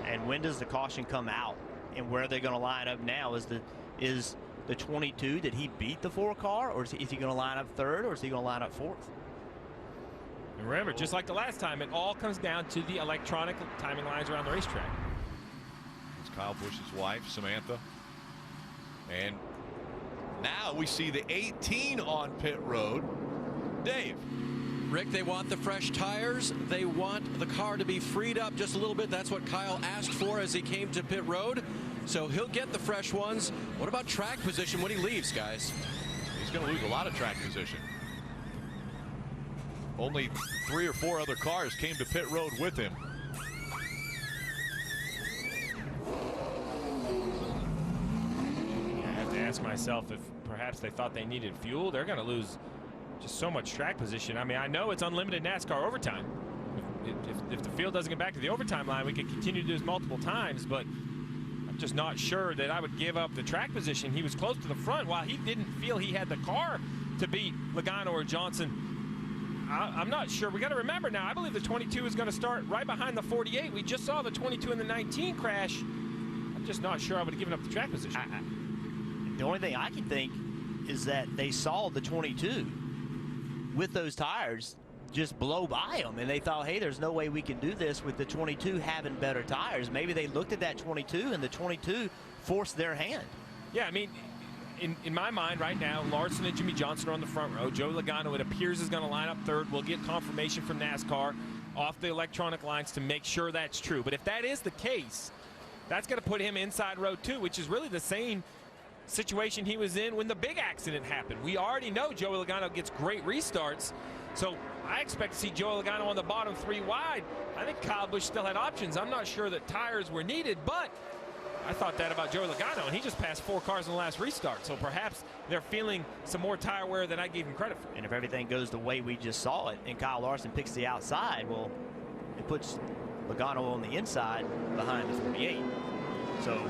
And when does the caution come out, and where are they going to line up now? Is the 22, did he beat the 4 car, or is he going to line up 3rd, or is he going to line up 4th? And remember, just like the last time, it all comes down to the electronic timing lines around the racetrack. It's Kyle Busch's wife, Samantha. And now we see the 18 on pit road. Dave. Rick, they want the fresh tires. They want the car to be freed up just a little bit. That's what Kyle asked for as he came to pit road. So he'll get the fresh ones. What about track position when he leaves, guys? He's going to lose a lot of track position. Only 3 or 4 other cars came to pit road with him. I have to ask myself if perhaps they thought they needed fuel. They're going to lose just so much track position. I mean, I know it's unlimited NASCAR overtime. If the field doesn't get back to the overtime line, we could continue to do this multiple times, but I'm just not sure that I would give up the track position. He was close to the front. While he didn't feel he had the car to beat Logano or Johnson, I'm not sure. We got to remember now, I believe the 22 is going to start right behind the 48. We just saw the 22 and the 19 crash. I'm just not sure I would have given up the track position. The only thing I can think is that they saw the 22 with those tires just blow by them, and they thought, hey, there's no way we can do this with the 22 having better tires. Maybe they looked at that 22 and the 22 forced their hand. Yeah, I mean, in my mind right now, Larson and Jimmy Johnson are on the front row. Joey Logano, it appears, is going to line up 3rd. We'll get confirmation from NASCAR off the electronic lines to make sure that's true. But if that is the case, that's going to put him inside row 2, which is really the same situation he was in when the big accident happened. We already know Joey Logano gets great restarts, so I expect to see Joey Logano on the bottom 3 wide. I think Kyle Busch still had options. I'm not sure that tires were needed, but I thought that about Joey Logano, and he just passed 4 cars in the last restart, so perhaps they're feeling some more tire wear than I gave him credit for. And if everything goes the way we just saw it, and Kyle Larson picks the outside, well, it puts Logano on the inside behind the 48. So,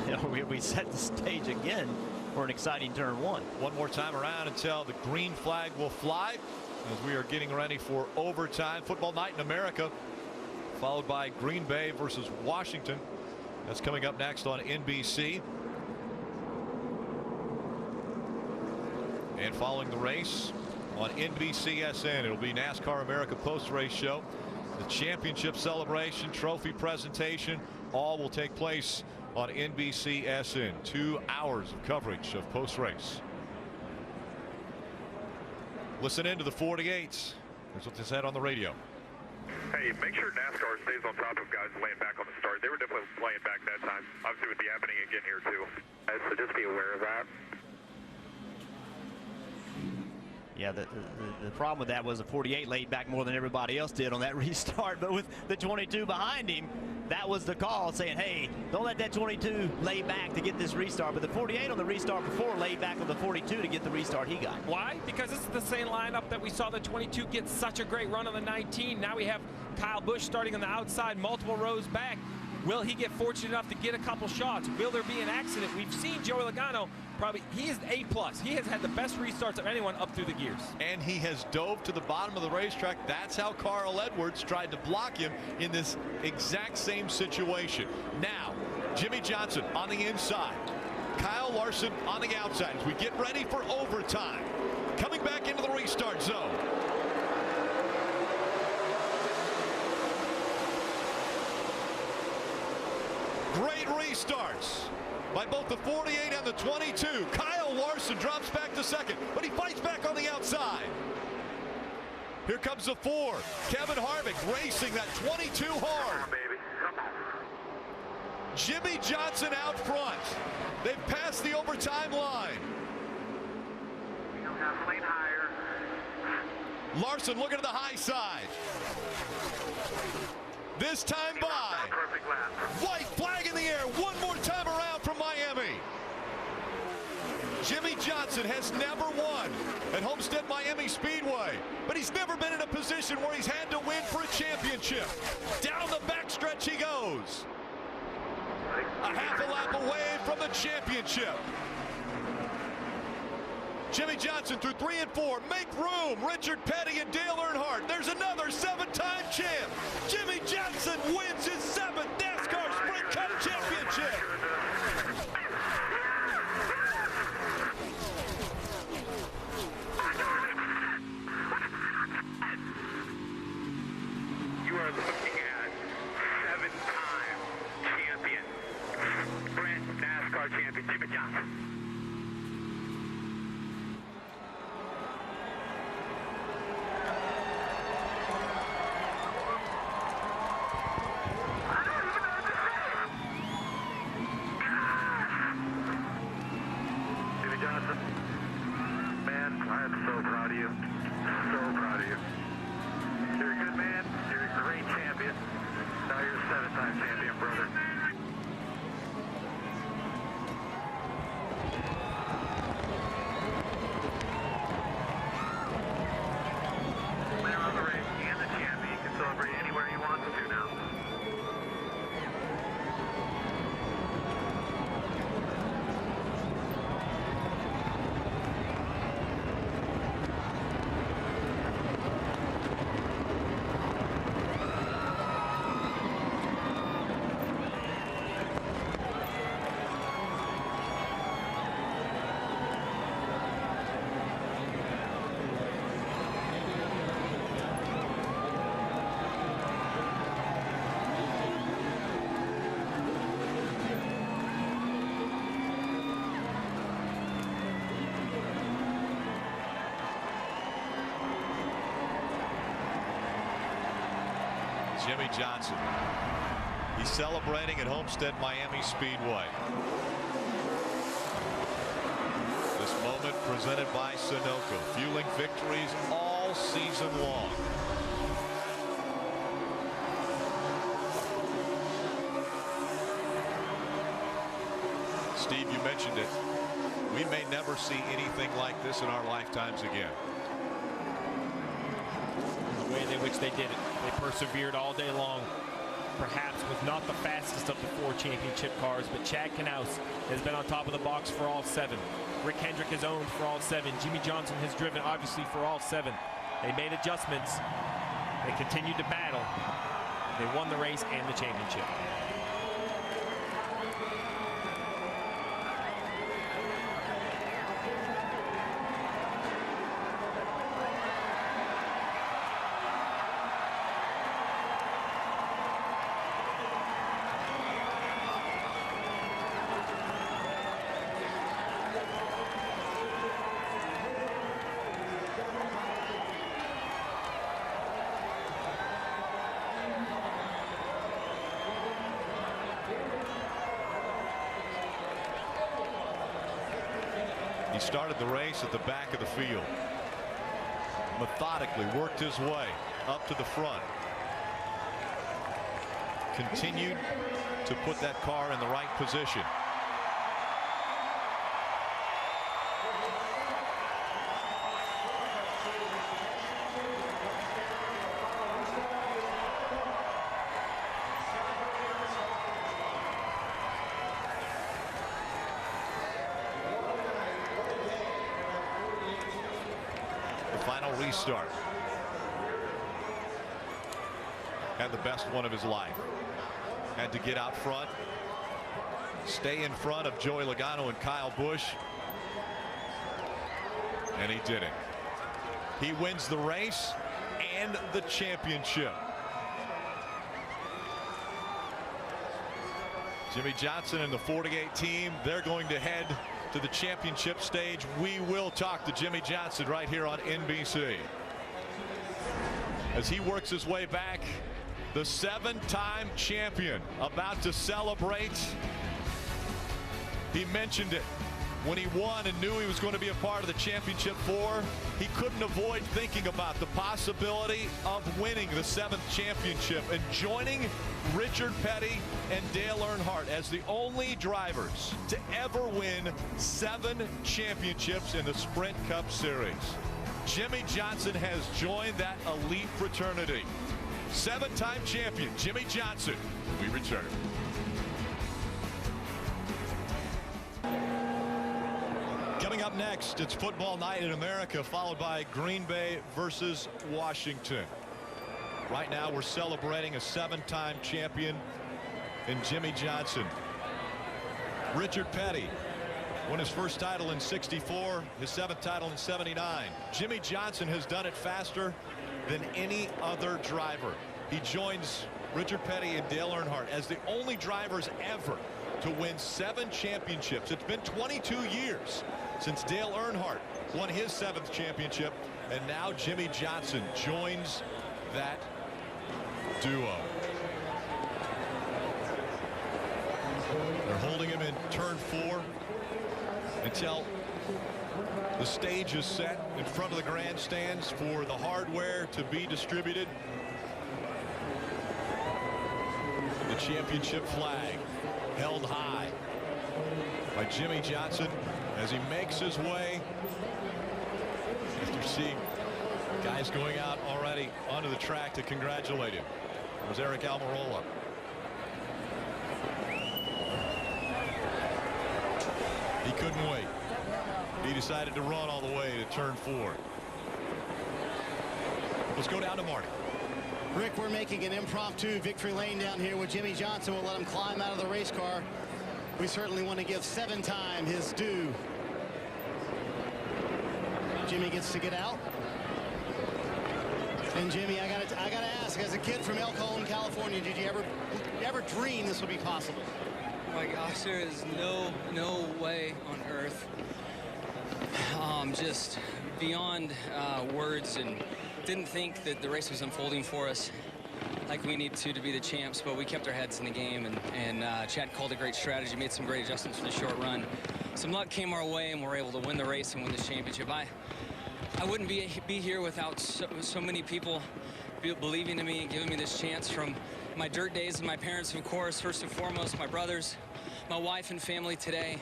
you know, we set the stage again for an exciting turn one. One more time around until the green flag will fly as we are getting ready for overtime. Football night in America, followed by Green Bay versus Washington. That's coming up next on NBC. And following the race on NBCSN, it'll be NASCAR America post-race show. The championship celebration, trophy presentation, all will take place on NBCSN. 2 hours of coverage of post-race. Listen in to the 48s. Here's what they said on the radio. Hey, make sure NASCAR stays on top of guys laying back on the start. They were definitely laying back that time. Obviously, it would be happening again here, too. So just be aware of that. Yeah, the problem with that was the 48 laid back more than everybody else did on that restart. But with the 22 behind him, that was the call, saying, hey, don't let that 22 lay back to get this restart. But the 48 on the restart before laid back on the 42 to get the restart he got. Why? Because this is the same lineup that we saw the 22 get such a great run on the 19. Now we have Kyle Busch starting on the outside, multiple rows back. Will he get fortunate enough to get a couple shots? Will there be an accident? We've seen Joey Logano, probably, he is A+. He has had the best restarts of anyone up through the gears. And he has dove to the bottom of the racetrack. That's how Carl Edwards tried to block him in this exact same situation. Now, Jimmy Johnson on the inside. Kyle Larson on the outside as we get ready for overtime. Coming back into the restart zone. Great restarts by both the 48 and the 22. Kyle Larson drops back to second, but he fights back on the outside. Here comes the 4. Kevin Harvick racing that 22 hard. Jimmy Johnson out front. They've passed the overtime line. Larson looking to the high side. This time by. White flag in the air. One more time around from Miami. Jimmy Johnson has never won at Homestead Miami Speedway, but he's never been in a position where he's had to win for a championship. Down the backstretch he goes. A half a lap away from the championship. Jimmy Johnson through 3 and 4. Make room. Richard Petty and Dale Earnhardt. There's another 7-time champ. Jimmy Johnson wins his 7th NASCAR Sprint Cup championship. You are looking at 7-time champion, Sprint NASCAR champion, Jimmy Johnson. Jimmy Johnson. He's celebrating at Homestead Miami Speedway. This moment presented by Sunoco, fueling victories all season long. Steve, you mentioned it. We may never see anything like this in our lifetimes again. The way in which they did it. They persevered all day long. perhaps with not the fastest of the 4 championship cars, but Chad Knaus has been on top of the box for all 7. Rick Hendrick has owned for all 7. Jimmy Johnson has driven, obviously, for all 7. They made adjustments. They continued to battle. They won the race and the championship. He started the race at the back of the field. Methodically worked his way up to the front. Continued to put that car in the right position. Final restart. Had the best one of his life. Had to get out front. Stay in front of Joey Logano and Kyle Busch. And he did it. He wins the race and the championship. Jimmy Johnson and the 48 team, they're going to head to the championship stage. We will talk to Jimmy Johnson right here on NBC. As he works his way back, the 7-time champion about to celebrate. He mentioned it when he won and knew he was going to be a part of the championship 4. He couldn't avoid thinking about the possibility of winning the 7th championship and joining Richard Petty and Dale Earnhardt as the only drivers to ever win 7 championships in the Sprint Cup Series. Jimmy Johnson has joined that elite fraternity. 7-time champion Jimmy Johnson. We return. Coming up next, it's football night in America, followed by Green Bay versus Washington. Right now, we're celebrating a 7-time champion in Jimmy Johnson. Richard Petty won his first title in '64, his 7th title in '79. Jimmy Johnson has done it faster than any other driver. He joins Richard Petty and Dale Earnhardt as the only drivers ever to win 7 championships. It's been 22 years since Dale Earnhardt won his 7th championship, and now Jimmy Johnson joins that duo. They're holding him in turn 4 until the stage is set in front of the grandstands for the hardware to be distributed. The championship flag held high by Jimmy Johnson as he makes his way after seeing guys going out already onto the track to congratulate him. It was Eric Almirola. He couldn't wait. He decided to run all the way to turn 4. Let's go down to Marty. Rick, we're making an impromptu victory lane down here with Jimmy Johnson. We'll let him climb out of the race car. We certainly want to give 7-time his due. Jimmy gets to get out. And Jimmy, I gotta ask, as a kid from El Cajon, California, did you ever dream this would be possible? Oh my gosh, there is no way on earth. Just beyond words, and didn't think that the race was unfolding for us like we need to be the champs, but we kept our heads in the game, and Chad called a great strategy, made some great adjustments for the short run. Some luck came our way, and we're able to win the race and win this championship. I wouldn't be here without so many people believing in me and giving me this chance, from my dirt days and my parents, of course, first and foremost, my brothers, my wife and family today,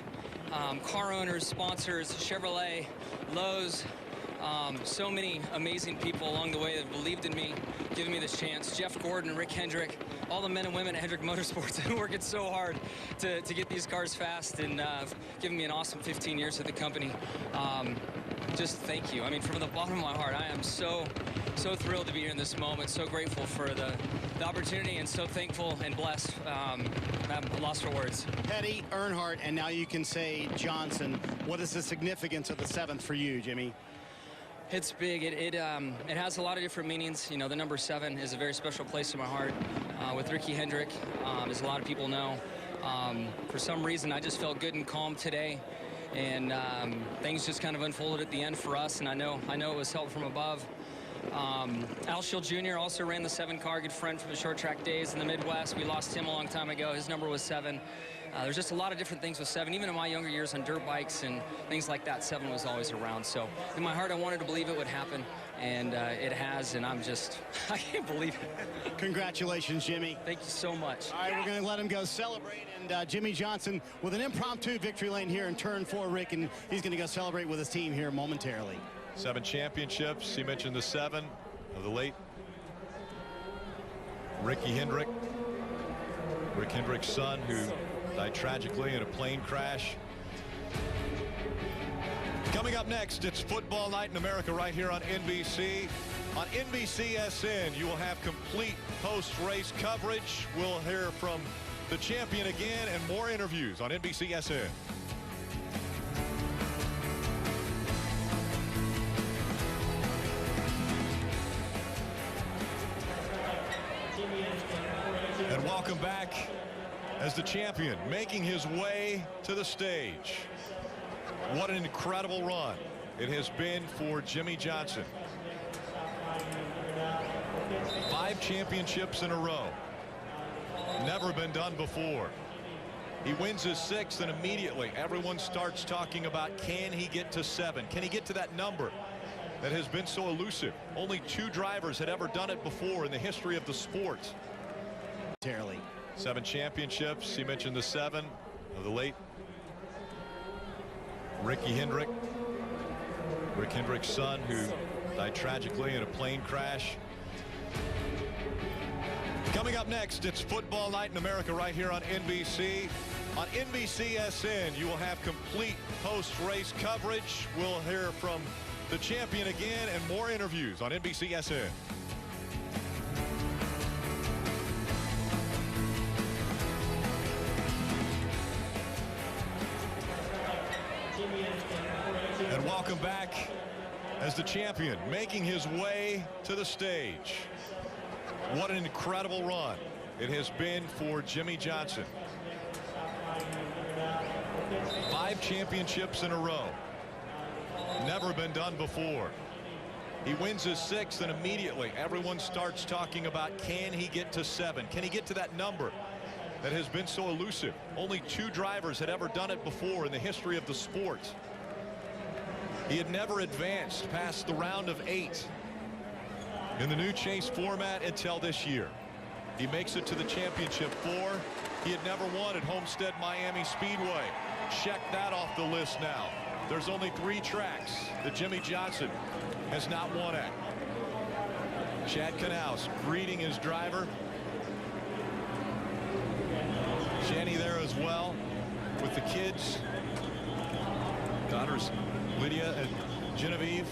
car owners, sponsors, Chevrolet, Lowe's, So many amazing people along the way that believed in me, giving me this chance. Jeff Gordon, Rick Hendrick, all the men and women at Hendrick Motorsports who are working so hard to get these cars fast and giving me an awesome 15 years at the company. Just thank you. I mean, from the bottom of my heart, I am so thrilled to be here in this moment, so grateful for the opportunity, and so thankful and blessed. I'm lost for words. Petty, Earnhardt, and now you can say Johnson. What is the significance of the 7th for you, Jimmy? It's big. It has a lot of different meanings. You know, the number 7 is a very special place in my heart. With Ricky Hendrick, as a lot of people know, for some reason I just felt good and calm today, and things just kind of unfolded at the end for us. And I know it was help from above. Al Schill Jr. also ran the 7 car, good friend from the short track days in the Midwest. We lost him a long time ago. His number was 7. There's just a lot of different things with 7. Even in my younger years on dirt bikes and things like that, 7 was always around. So in my heart, I wanted to believe it would happen, and it has, and I'm just, I can't believe it. Congratulations, Jimmy. Thank you so much. All right, we're going to let him go celebrate, and Jimmy Johnson with an impromptu victory lane here in turn 4, Rick, and he's going to go celebrate with his team here momentarily. 7 championships. He mentioned the 7 of the late Ricky Hendrick. Rick Hendrick's son, who died tragically in a plane crash. Coming up next, it's football night in America right here on NBC. On NBCSN, you will have complete post-race coverage. We'll hear from the champion again and more interviews on NBCSN. And welcome back as the champion making his way to the stage. What an incredible run it has been for Jimmy Johnson. 5 championships in a row. Never been done before. He wins his 6th, and immediately everyone starts talking about, can he get to 7? Can he get to that number that has been so elusive? Only 2 drivers had ever done it before in the history of the sport. 7 championships. He mentioned the 7 of the late Ricky Hendrick. Rick Hendrick's son, who died tragically in a plane crash. Coming up next, it's football night in America right here on NBC. On NBCSN, you will have complete post-race coverage. We'll hear from the champion again and more interviews on NBCSN. And welcome back as the champion making his way to the stage. What an incredible run it has been for Jimmy Johnson. 5 championships in a row. Never been done before. He wins his 6th, and immediately everyone starts talking about, can he get to 7? Can he get to that number that has been so elusive? Only 2 drivers had ever done it before in the history of the sport. He had never advanced past the round of 8 in the new chase format until this year. He makes it to the championship 4. He had never won at Homestead Miami Speedway. Check that off the list now. There's only 3 tracks that Jimmy Johnson has not won at. Chad Knaus greeting his driver. Jenny there as well with the kids. Daughters Lydia and Genevieve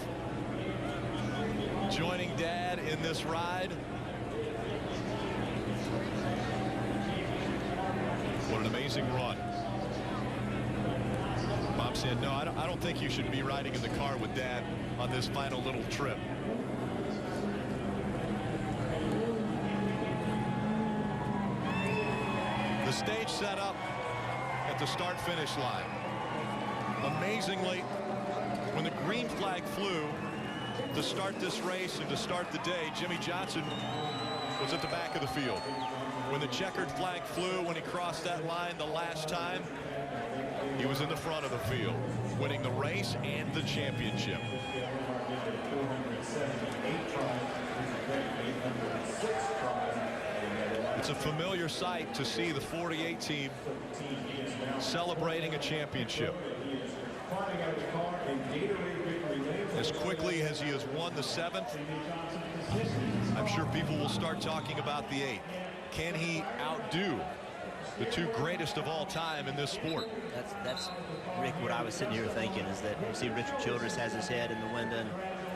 joining Dad in this ride. What an amazing run. Mom said, no, I don't think you should be riding in the car with Dad on this final little trip. The stage set up at the start-finish line. Amazingly, when the green flag flew to start this race and to start the day, Jimmy Johnson was at the back of the field. When the checkered flag flew, when he crossed that line the last time, he was in the front of the field, winning the race and the championship. It's a familiar sight to see the 48 team celebrating a championship. as quickly as he has won the 7th, I'm sure people will start talking about the 8th. Can he outdo the 2 greatest of all time in this sport? That's Rick, what I was sitting here thinking is that you see Richard Childress has his head in the window. And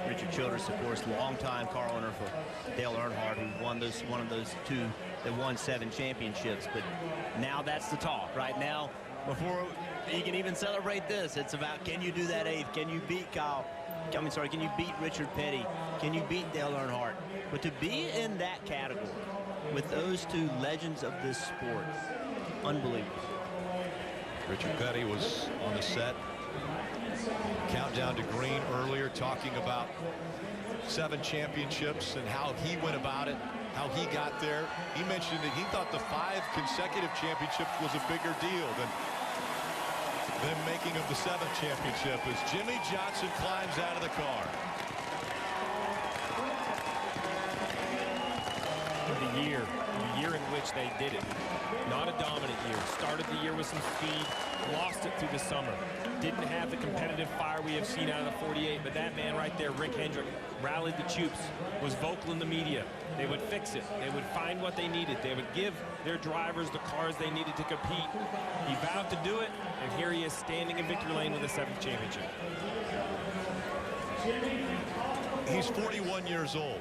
Richard Childress, of course, longtime car owner for Dale Earnhardt, who won one of those 2 that won 7 championships. But now that's the talk right now. Before he can even celebrate this, it's about, can you do that 8th? Can you beat can you beat Richard Petty? Can you beat Dale Earnhardt? But to be in that category with those 2 legends of this sport, unbelievable. Richard Petty was on the set, countdown to green earlier, talking about 7 championships and how he went about it, how he got there. He mentioned that he thought the 5 consecutive championships was a bigger deal than making of the 7th championship as Jimmie Johnson climbs out of the car. The year in which they did it. Not a dominant year. Started the year with some speed, lost it through the summer. Didn't have the competitive fire we have seen out of the 48, but that man right there, Rick Hendrick, rallied the troops, was vocal in the media. They would fix it. They would find what they needed. They would give their drivers the cars they needed to compete. He vowed to do it, and here he is standing in victory lane with a 7th championship. He's 41 years old.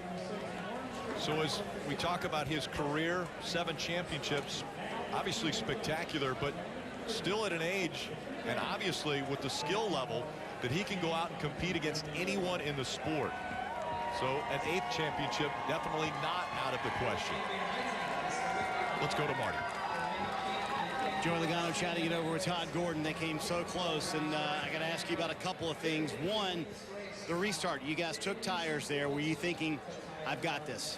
So as we talk about his career, 7 championships, obviously spectacular, but still at an age, and obviously with the skill level, that he can go out and compete against anyone in the sport. So an 8th championship definitely not out of the question. Let's go to Marty. Joey Logano chatting it over with Todd Gordon. They came so close, and I got to ask you about a couple of things. One, the restart. You guys took tires there. Were you thinking, I've got this?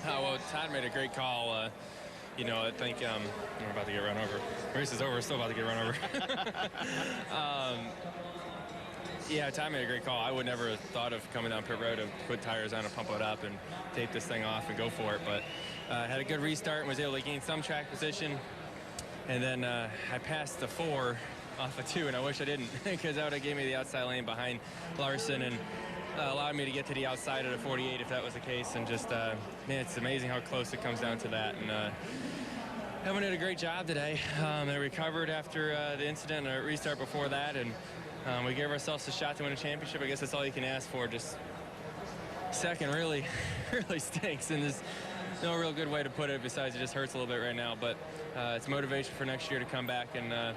Well, Todd made a great call. You know, I think we're about to get run over. Race is over. We're still about to get run over. Yeah, Todd made a great call. I would never have thought of coming down pit road to put tires on and pump it up and tape this thing off and go for it. But had a good restart and was able to gain some track position. And then I passed the 4 off of 2, and I wish I didn't, because that would have gave me the outside lane behind Larson and allowed me to get to the outside of the 48 if that was the case. And just, man, it's amazing how close it comes down to that. And everyone did a great job today. They recovered after the incident and a restart before that, and we gave ourselves a shot to win a championship. I guess that's all you can ask for. Just second really stinks, and there's no real good way to put it besides it just hurts a little bit right now. But it's motivation for next year to come back and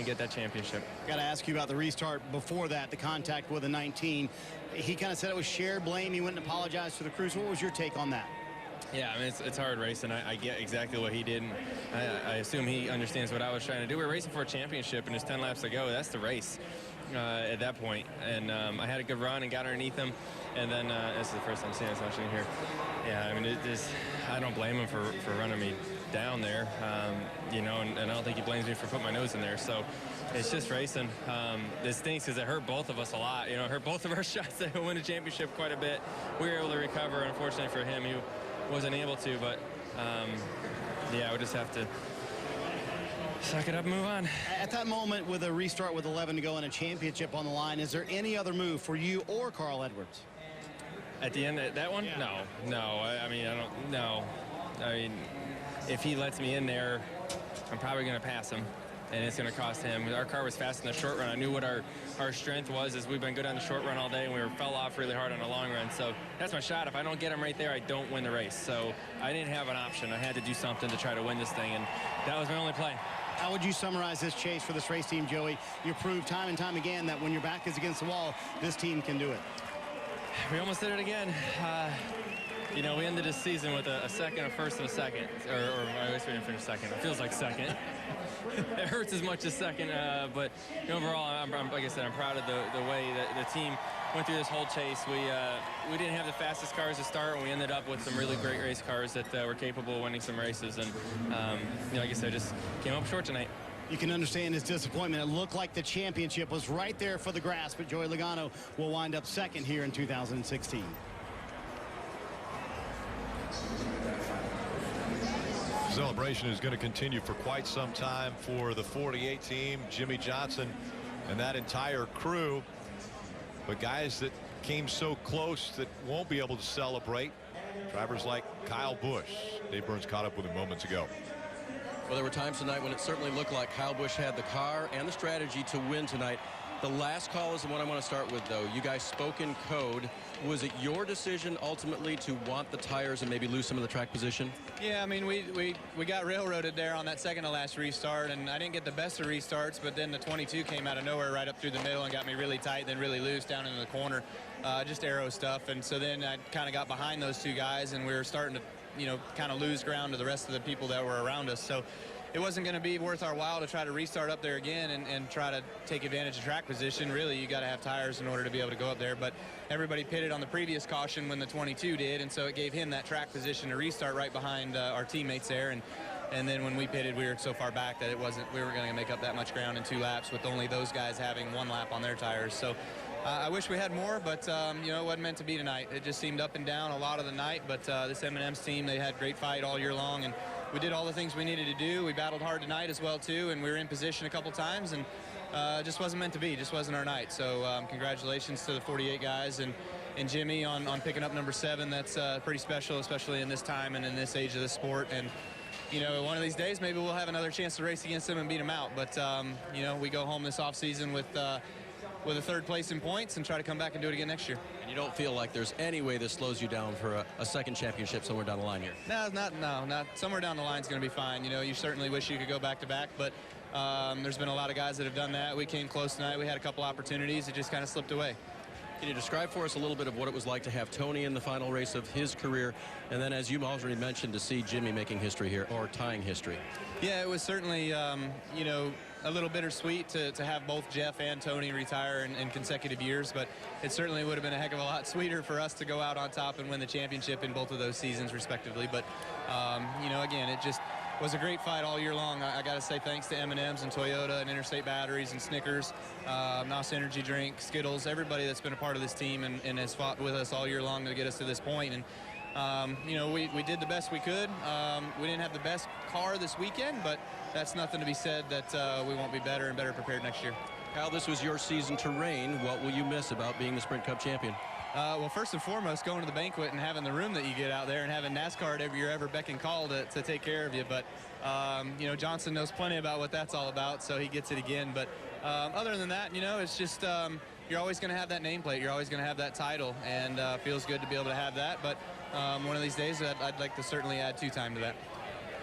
get that championship. Got to ask you about the restart before that, the contact with a 19. He kind of said it was shared blame. He went and apologized to the crew. So what was your take on that? Yeah, I mean, it's hard racing. I get exactly what he did, and I assume he understands what I was trying to do. We're racing for a championship, and there's 10 laps to go. That's the race at that point. And I had a good run and got underneath him. And then this is the first time seeing us actually here. Yeah, I mean, I don't blame him for running me down there, you know, and I don't think he blames me for putting my nose in there. So it's just racing. This stinks because it hurt both of us a lot. You know, it hurt both of our shots to win a championship quite a bit. We were able to recover. Unfortunately for him, he wasn't able to, but yeah, we just have to suck it up and move on. At that moment with a restart with 11 to go and a championship on the line, is there any other move for you or Carl Edwards? At the end of that one? Yeah. No. I mean, I don't know. I mean, if he lets me in there, I'm probably going to pass him, and it's going to cost him. Our car was fast in the short run. I knew what our strength was, as we've been good on the short run all day, and we fell off really hard on the long run. So that's my shot. If I don't get him right there, I don't win the race. So I didn't have an option. I had to do something to try to win this thing, and that was my only play. How would you summarize this chase for this race team, Joey? You proved time and time again that when your back is against the wall, this team can do it. We almost did it again. You know, we ended this season with a second, a first, and a second. Or I guess we didn't finish second. It feels like second. It hurts as much as second, but overall, like I said, I'm proud of the way that the team went through this whole chase. We didn't have the fastest cars to start, and we ended up with some really great race cars that were capable of winning some races. And you know, like I said, just came up short tonight. You can understand his disappointment. It looked like the championship was right there for the grasp, but Joey Logano will wind up second here in 2016. Celebration is going to continue for quite some time for the 48 team. Jimmie Johnson and that entire crew but guys that came so close that won't be able to celebrate. Drivers like Kyle Busch. Dave Burns caught up with him moments ago. Well, there were times tonight when it certainly looked like Kyle Busch had the car and the strategy to win tonight. The last call is the one I want to start with, though. You guys spoke in code. Was it your decision ultimately to want the tires and maybe lose some of the track position? Yeah, I mean, we got railroaded there on that second to last restart, and I didn't get the best of restarts, but then the 22 came out of nowhere right up through the middle and got me really tight, then really loose down into the corner, just aero stuff. And so then I kind of got behind those two guys, and we were starting to, you know, kind of lose ground to the rest of the people that were around us. So it wasn't going to be worth our while to try to restart up there again and try to take advantage of track position. Really, you got to have tires in order to be able to go up there. But everybody pitted on the previous caution when the 22 did, and so it gave him that track position to restart right behind our teammates there. And then when we pitted, we were so far back that we weren't going to make up that much ground in 2 laps with only those guys having 1 lap on their tires. So I wish we had more, but you know, it wasn't meant to be tonight. It just seemed up and down a lot of the night. But this M&M's team, they had great fight all year long, and we did all the things we needed to do. We battled hard tonight as well too, and we were in position a couple times, and just wasn't meant to be. Just wasn't our night. So congratulations to the 48 guys and Jimmy on picking up number 7. That's pretty special, especially in this time and in this age of the sport. And you know, one of these days maybe we'll have another chance to race against him and beat him out. But you know, we go home this offseason with a 3rd place in points and try to come back and do it again next year. And you don't feel like there's any way this slows you down for a second championship somewhere down the line here? No, not somewhere down the line is going to be fine. You know, you certainly wish you could go back to back, but there's been a lot of guys that have done that. We came close tonight. We had a couple opportunities. It just kind of slipped away. Can you describe for us a little bit of what it was like to have Tony in the final race of his career, and then, as you already mentioned, to see Jimmy making history here, or tying history? Yeah, it was certainly, you know, a little bittersweet to have both Jeff and Tony retire in consecutive years, but it certainly would have been a heck of a lot sweeter for us to go out on top and win the championship in both of those seasons, respectively. But, you know, again, it just was a great fight all year long. I got to say thanks to M&M's and Toyota and Interstate Batteries and Snickers, NOS Energy Drink, Skittles, everybody that's been a part of this team and has fought with us all year long to get us to this point. And you know, we did the best we could. We didn't have the best car this weekend, but that's nothing to be said that we won't be better and better prepared next year. Kyle, this was your season to reign. What will you miss about being the Sprint Cup champion? Well, first and foremost, going to the banquet and having the room that you get out there and having NASCAR at every beck and call to take care of you. But, you know, Johnson knows plenty about what that's all about, so he gets it again. But other than that, you know, it's just you're always going to have that nameplate. You're always going to have that title, and feels good to be able to have that. But one of these days, I'd like to certainly add 2 time to that.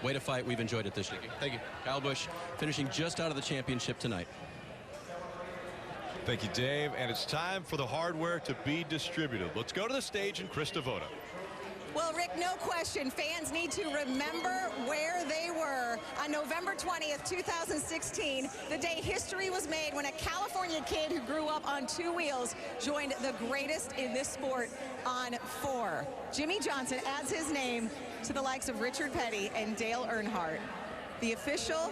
Way to fight. We've enjoyed it this year. Thank you. Kyle Busch finishing just out of the championship tonight. Thank you, Dave. And it's time for the hardware to be distributed. Let's go to the stage and Chris Devoto. Well, Rick, no question, fans need to remember where they were on November 20th, 2016, the day history was made when a California kid who grew up on 2 wheels joined the greatest in this sport on 4. Jimmy Johnson adds his name to the likes of Richard Petty and Dale Earnhardt. The official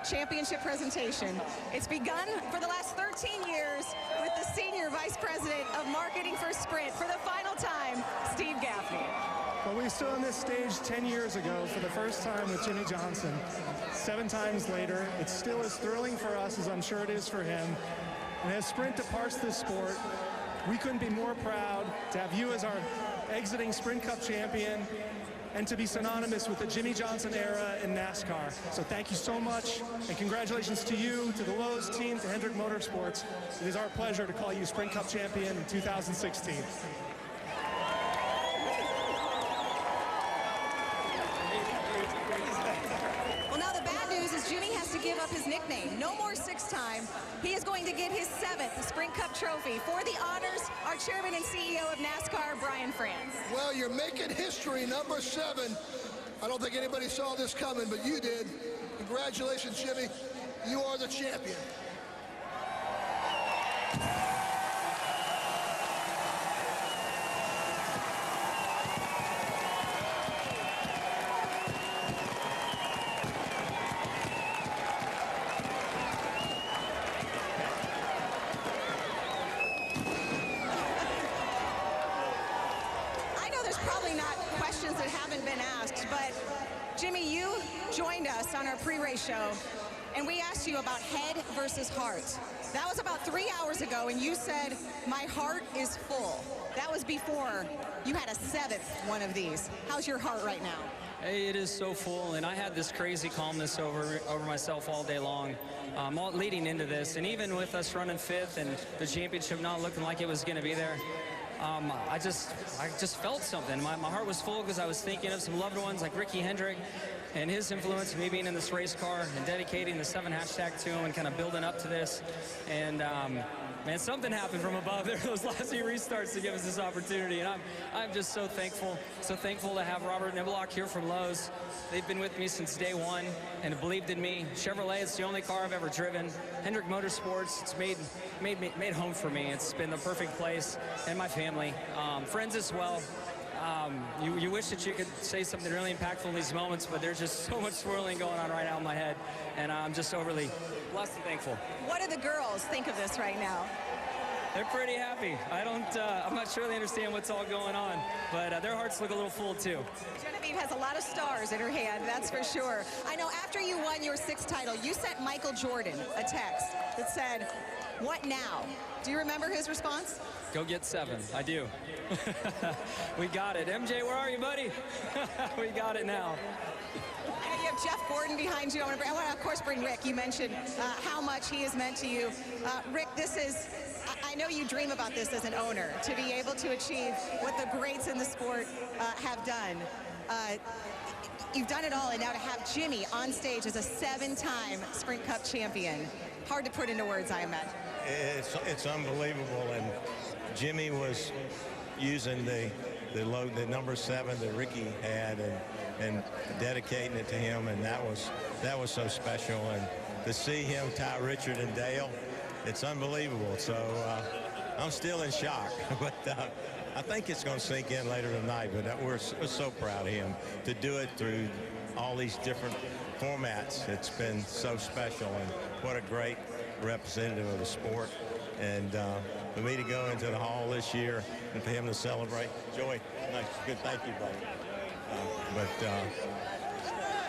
championship presentation. It's begun for the last 13 years with the Senior Vice President of Marketing for Sprint for the final time, Steve Gaffney. Well, we stood on this stage 10 years ago for the first time with Jimmy Johnson. 7 times later, it's still as thrilling for us as I'm sure it is for him. And as Sprint departs this sport, we couldn't be more proud to have you as our exiting Sprint Cup champion and to be synonymous with the Jimmy Johnson era in NASCAR. So thank you so much, and congratulations to you, to the Lowe's team, to Hendrick Motorsports. It is our pleasure to call you Sprint Cup champion in 2016. Well, now the bad news is Jimmy has to give up his nickname. No more 6-time. He is going to get his 7th Sprint Cup trophy. For the honors, our chairman and CEO of NASCAR, Brian France. Well, you're making history, number 7. I don't think anybody saw this coming, but you did. Congratulations, Jimmy. You are the champion. That haven't been asked, but Jimmy, you joined us on our pre-race show and we asked you about head versus heart. That was about 3 hours ago, and you said, my heart is full. That was before you had a 7th one of these. How's your heart right now? Hey, it is so full, and I had this crazy calmness over myself all day long, all leading into this. And even with us running 5th and the championship not looking like it was going to be there, I just felt something. My heart was full because I was thinking of some loved ones like Ricky Hendrick and his influence, me being in this race car and dedicating the 7 hashtag to him and kind of building up to this. And man, something happened from above there, those last few restarts to give us this opportunity. And I'm just so thankful to have Robert Niblock here from Lowe's. They've been with me since day one and believed in me. Chevrolet, it's the only car I've ever driven. Hendrick Motorsports, it's made home for me. It's been the perfect place, and my family. Friends as well. You wish that you could say something really impactful in these moments, but there's just so much swirling going on right now in my head, and I'm just overly blessed and thankful. What do the girls think of this right now? They're pretty happy. I'm not sure they understand what's all going on, but their hearts look a little full too. Genevieve has a lot of stars in her hand, that's for sure. I know after you won your 6th title, you sent Michael Jordan a text that said, "What now?" Do you remember his response? Go get 7. I do. We got it. MJ, where are you, buddy? We got it now. I know you have Jeff Gordon behind you. I want to, of course, bring Rick. You mentioned how much he has meant to you. Rick, I know you dream about this as an owner, to be able to achieve what the greats in the sport have done. You've done it all, and now to have Jimmy on stage as a 7-time Sprint Cup champion. Hard to put into words, I imagine. It's unbelievable, and Jimmy was using the number 7 that Ricky had and dedicating it to him, and that was so special. And to see him tie Richard and Dale, it's unbelievable. So I'm still in shock, but I think it's going to sink in later tonight. But we're so proud of him to do it through all these different formats. It's been so special, and what a great representative of the sport. And for me to go into the hall this year and for him to celebrate. Joey, nice, good, thank you, buddy.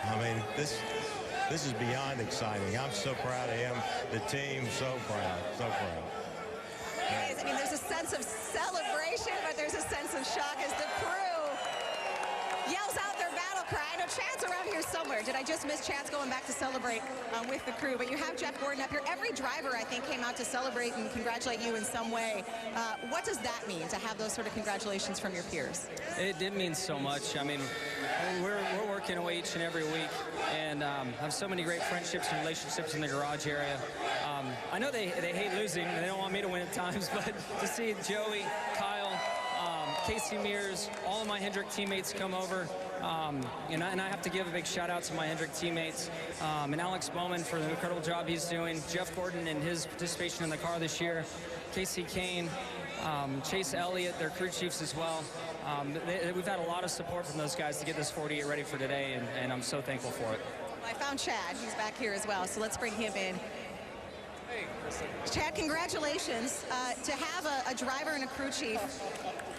I mean, this is beyond exciting. I'm so proud of him. The team, so proud, so proud. It is. I mean, there's a sense of celebration, but there's a sense of shock as the crew yells out their battle cry. I know Chad's around here somewhere. Did I just miss Chad's going back to celebrate with the crew? But you have Jeff Gordon up here. Every driver, I think, came out to celebrate and congratulate you in some way. What does that mean, to have those sort of congratulations from your peers? It did mean so much. I mean, we're working away each and every week, and have so many great friendships and relationships in the garage area. I know they hate losing, and they don't want me to win at times, but to see Joey, Kyle, Casey Mears, all of my Hendrick teammates come over, and I have to give a big shout out to my Hendrick teammates, and Alex Bowman for the incredible job he's doing, Jeff Gordon and his participation in the car this year, Casey Kane, Chase Elliott, their crew chiefs as well. We've had a lot of support from those guys to get this 48 ready for today, and I'm so thankful for it. Well, I found Chad. He's back here as well, so let's bring him in. Chad, congratulations. To have a driver and a crew chief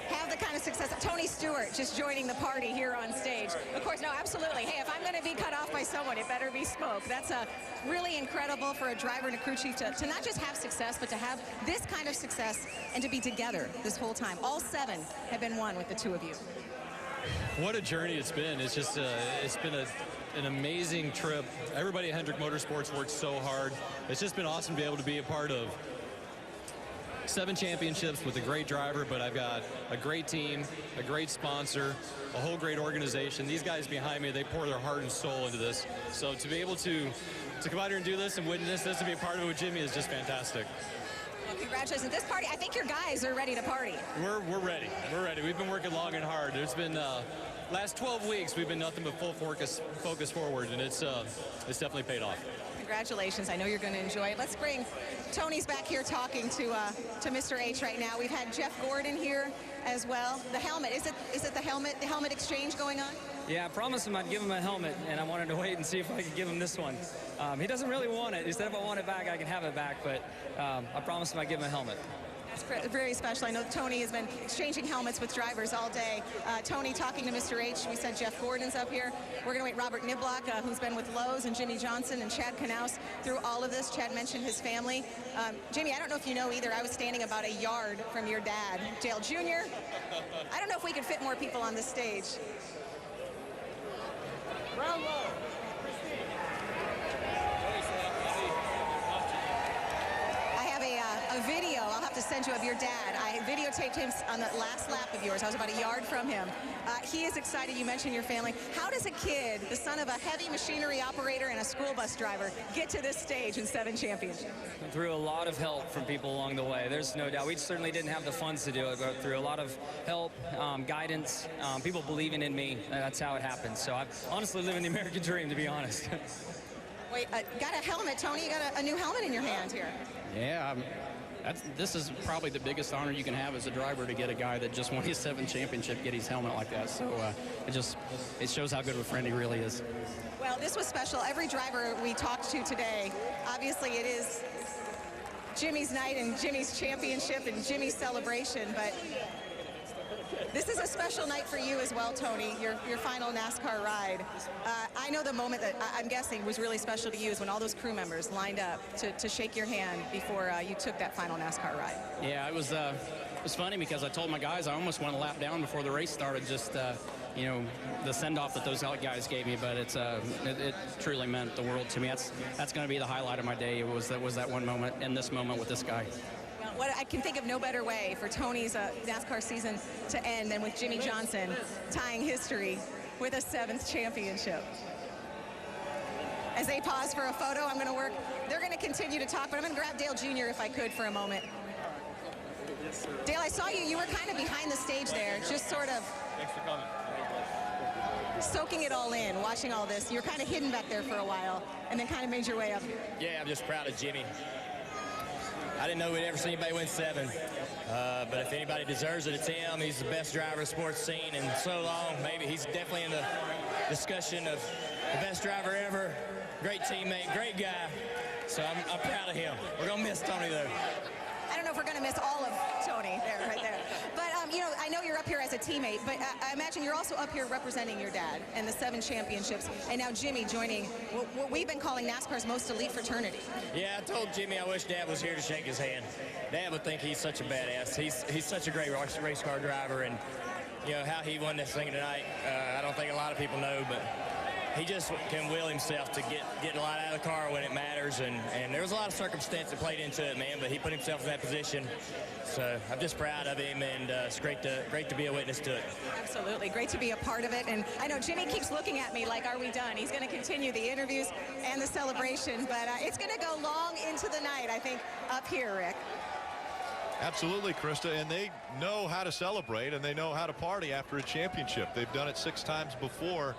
have the kind of success. Tony Stewart just joining the party here on stage. Of course, no, absolutely. Hey, if I'm going to be cut off by someone, it better be Smoke. That's really incredible for a driver and a crew chief to not just have success, but to have this kind of success and to be together this whole time. All 7 have been won with the 2 of you. What a journey it's been. It's just it's been an amazing trip. Everybody at Hendrick Motorsports worked so hard. It's just been awesome to be able to be a part of 7 championships with a great driver, but I've got a great team, a great sponsor, a whole great organization. These guys behind me, they pour their heart and soul into this. So to be able to come out here and do this and witness this and be a part of it with Jimmy is just fantastic. Well, congratulations. This party, I think your guys are ready to party. We're ready. We're ready. We've been working long and hard. There's been last 12 weeks we've been nothing but full focus forward, and it's definitely paid off. Congratulations. I know you're going to enjoy it. Let's bring Tony's back here talking to Mr. H right now. We've had Jeff Gordon here as well. The helmet, is it the helmet exchange going on? Yeah, I promised him I'd give him a helmet, and I wanted to wait and see if I could give him this one. He doesn't really want it. He said if I want it back, I can have it back, but I promised him I'd give him a helmet. It's very special. I know Tony has been exchanging helmets with drivers all day. Tony talking to Mr. H. We said Jeff Gordon's up here. We're going to wait Robert Niblock, who's been with Lowe's, and Jimmy Johnson and Chad Knaus through all of this. Chad mentioned his family. Jimmy, I don't know if you know either. I was standing about a yard from your dad, Dale Jr. I don't know if we could fit more people on this stage. Bravo. A video I'll have to send you of your dad. I videotaped him on the last lap of yours. I was about a yard from him. He is excited. You mentioned your family. How does a kid, the son of a heavy machinery operator and a school bus driver, get to this stage in 7 championships? Through a lot of help from people along the way. There's no doubt. We certainly didn't have the funds to do it, but through a lot of help, guidance, people believing in me, that's how it happened. So I'm honestly living the American dream, to be honest. Wait, got a helmet, Tony. You got a new helmet in your hand here. Yeah, this is probably the biggest honor you can have as a driver, to get a guy that just won his 7th championship get his helmet like that. So it shows how good of a friend he really is. Well, this was special. Every driver we talked to today, obviously it is Jimmy's night and Jimmy's championship and Jimmy's celebration, but this is a special night for you as well, Tony, your final NASCAR ride. I know the moment that I'm guessing was really special to you is when all those crew members lined up to shake your hand before you took that final NASCAR ride. Yeah, it was funny because I told my guys I almost went a lap down before the race started, just you know, the send-off that those guys gave me, but it truly meant the world to me. That's going to be the highlight of my day. It was that one moment and this moment with this guy. What I can think of no better way for Tony's NASCAR season to end than with Jimmy Johnson tying history with a 7th championship. As they pause for a photo, I'm going to work. They're going to continue to talk, but I'm going to grab Dale Jr. if I could for a moment. Dale, I saw you. You were kind of behind the stage there, just sort of soaking it all in, watching all this. You were kind of hidden back there for a while, and then kind of made your way up here. Yeah, I'm just proud of Jimmy. I didn't know we'd ever see anybody win 7, but if anybody deserves it, it's him. He's the best driver of sports scene in so long. Maybe he's definitely in the discussion of the best driver ever. Great teammate, great guy. So I'm proud of him. We're going to miss Tony, though. I don't know if we're going to miss all of Tony there, right there. But, you know, I know you're up here as a teammate, but I imagine you're also up here representing your dad and the 7 championships, and now Jimmy joining what we've been calling NASCAR's most elite fraternity. Yeah, I told Jimmy I wish Dad was here to shake his hand. Dad would think he's such a badass. He's such a great race car driver, and, you know, how he won this thing tonight, I don't think a lot of people know, but he just can will himself to get a lot out of the car when it matters, and there was a lot of circumstance that played into it, man, but he put himself in that position. So I'm just proud of him, and it's great to be a witness to it. Absolutely. Great to be a part of it. And I know Jimmy keeps looking at me like, are we done? He's going to continue the interviews and the celebration, but it's going to go long into the night, I think, up here, Rick. Absolutely, Krista, and they know how to celebrate, and they know how to party after a championship. They've done it 6 times before.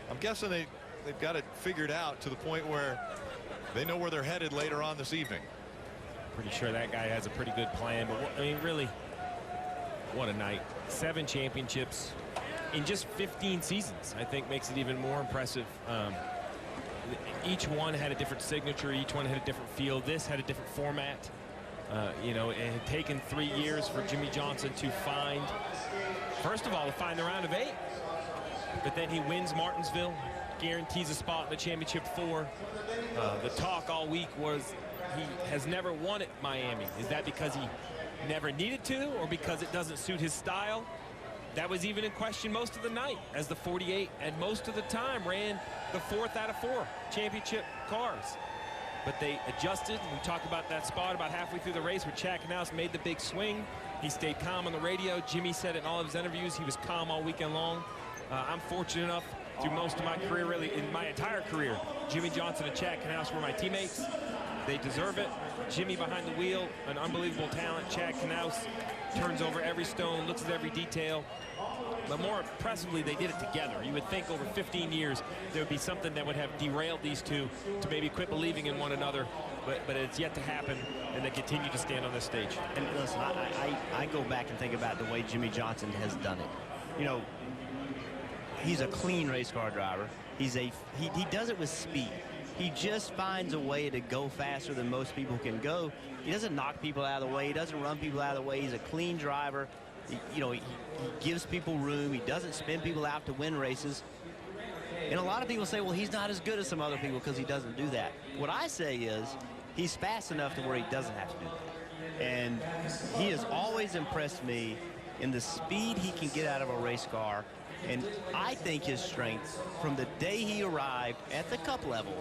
I'm guessing they've got it figured out to the point where they know where they're headed later on this evening. Pretty sure that guy has a pretty good plan, but I mean, really, what a night. 7 championships in just 15 seasons, I think, makes it even more impressive. Each one had a different signature. Each one had a different feel. This had a different format. You know, it had taken 3 years for Jimmy Johnson to find, first of all, to find the round of 8. But then he wins Martinsville, guarantees a spot in the championship 4. The talk all week was he has never won at Miami. Is that because he never needed to, or because it doesn't suit his style? That was even in question most of the night, as the 48 and most of the time ran the 4th out of 4 championship cars. But they adjusted. We talked about that spot about halfway through the race where Chad Knaus made the big swing. He stayed calm on the radio. Jimmy said it in all of his interviews. He was calm all weekend long. I'm fortunate enough through most of my career, really in my entire career, Jimmy Johnson and Chad Knaus were my teammates. They deserve it. Jimmy behind the wheel, an unbelievable talent. Chad Knaus turns over every stone, looks at every detail. But more impressively, they did it together. You would think over 15 years there would be something that would have derailed these two to maybe quit believing in one another, but it's yet to happen, and they continue to stand on this stage. And listen, I go back and think about the way Jimmy Johnson has done it. You know, he's a clean race car driver. He does it with speed. He just finds a way to go faster than most people can go. He doesn't knock people out of the way. He doesn't run people out of the way. He's a clean driver. He gives people room. He doesn't spin people out to win races. And a lot of people say, well, he's not as good as some other people because he doesn't do that. What I say is he's fast enough to where he doesn't have to do that. And he has always impressed me in the speed he can get out of a race car. And I think his strength from the day he arrived at the Cup level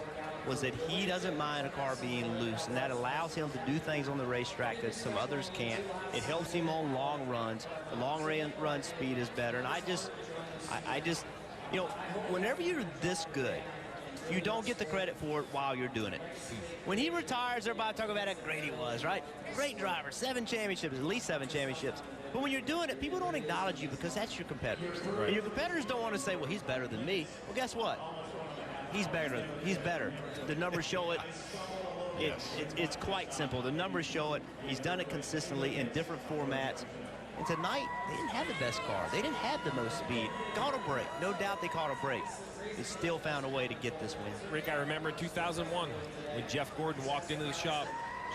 was that he doesn't mind a car being loose, and that allows him to do things on the racetrack that some others can't. It helps him on long runs. The long run speed is better. And I just, whenever you're this good, you don't get the credit for it while you're doing it. When he retires, everybody talk about how great he was, right? Great driver, 7 championships, at least 7 championships. But when you're doing it, people don't acknowledge you because that's your competitors. Right. And your competitors don't want to say, well, he's better than me. Well, guess what? He's better. He's better. The numbers show it. It's quite simple. The numbers show it. He's done it consistently in different formats. And tonight, they didn't have the best car. They didn't have the most speed. Caught a break. No doubt they caught a break. They still found a way to get this win. Rick, I remember in 2001 when Jeff Gordon walked into the shop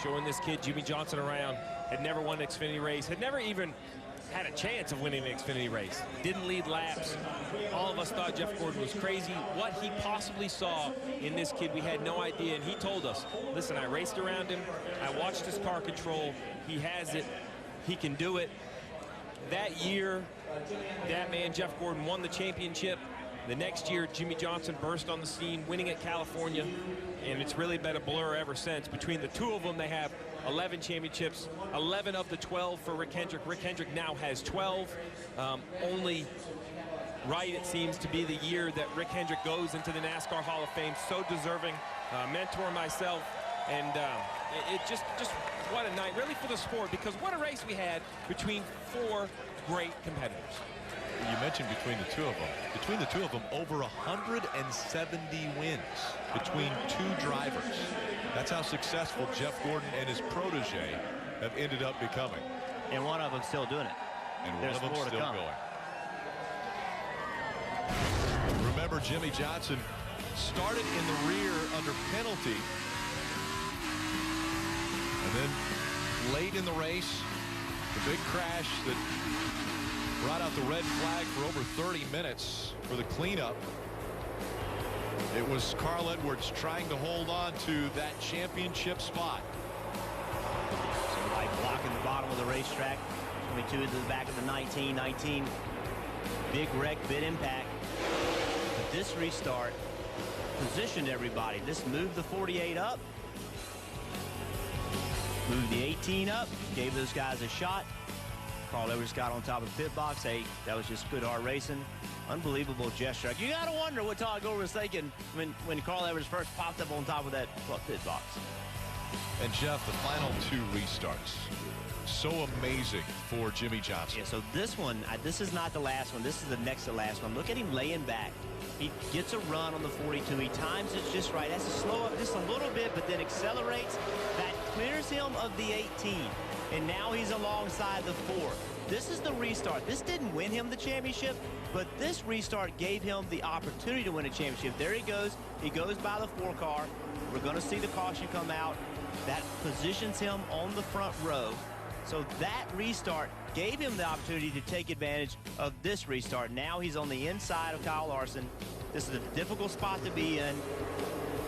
showing this kid, Jimmy Johnson, around. Had never won an Xfinity race. Had never even had a chance of winning an Xfinity race. Didn't lead laps. All of us thought Jeff Gordon was crazy. What he possibly saw in this kid, we had no idea. And he told us, listen, I raced around him. I watched his car control. He has it. He can do it. That year, that man, Jeff Gordon, won the championship. The next year, Jimmy Johnson burst on the scene, winning at California. And it's really been a blur ever since. Between the two of them, they have 11 championships, 11 of the 12 for Rick Hendrick. Rick Hendrick now has 12. Only right, it seems, to be the year that Rick Hendrick goes into the NASCAR Hall of Fame. So deserving. Mentor myself. And it just what a night, really, for the sport, because what a race we had between 4 great competitors. You mentioned between the two of them. Between the two of them, over 170 wins between 2 drivers. That's how successful Jeff Gordon and his protege have ended up becoming. And one of them still doing it. And one of them still going. Remember, Jimmy Johnson started in the rear under penalty. And then late in the race, the big crash that brought out the red flag for over 30 minutes for the cleanup. It was Carl Edwards trying to hold on to that championship spot. So like blocking the bottom of the racetrack, 22 into the back of the 19. Big wreck, big impact. But this restart positioned everybody. This moved the 48 up, moved the 18 up, gave those guys a shot. Carl Edwards got on top of the pit box. Hey, that was just good hard racing. Unbelievable gesture. You got to wonder what Todd Gore was thinking when Carl Edwards first popped up on top of that pit box. And Jeff, the final 2 restarts. So amazing for Jimmy Johnson. Yeah, so this one, this is not the last one. This is the next to last one. Look at him laying back. He gets a run on the 42. He times it just right. Has to slow up just a little bit, but then accelerates. That clears him of the 18. And now he's alongside the 4. This is the restart. This didn't win him the championship, but this restart gave him the opportunity to win a championship. There he goes. He goes by the 4 car. We're going to see the caution come out. That positions him on the front row. So that restart gave him the opportunity to take advantage of this restart. Now he's on the inside of Kyle Larson. This is a difficult spot to be in.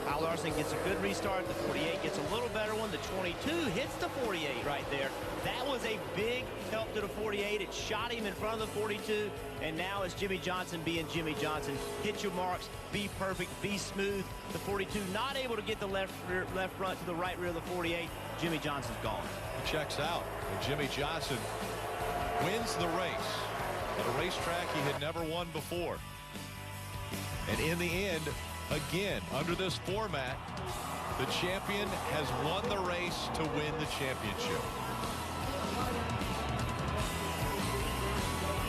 Kyle Larson gets a good restart. The 48 gets a little better one. The 22 hits the 48 right there. That was a big help to the 48. It shot him in front of the 42. And now it's Jimmy Johnson being Jimmy Johnson. Hit your marks. Be perfect. Be smooth. The 42 not able to get the left front to the right rear of the 48. Jimmy Johnson's gone. He checks out. And Jimmy Johnson wins the race at a racetrack he had never won before. And in the end, again, under this format, the champion has won the race to win the championship.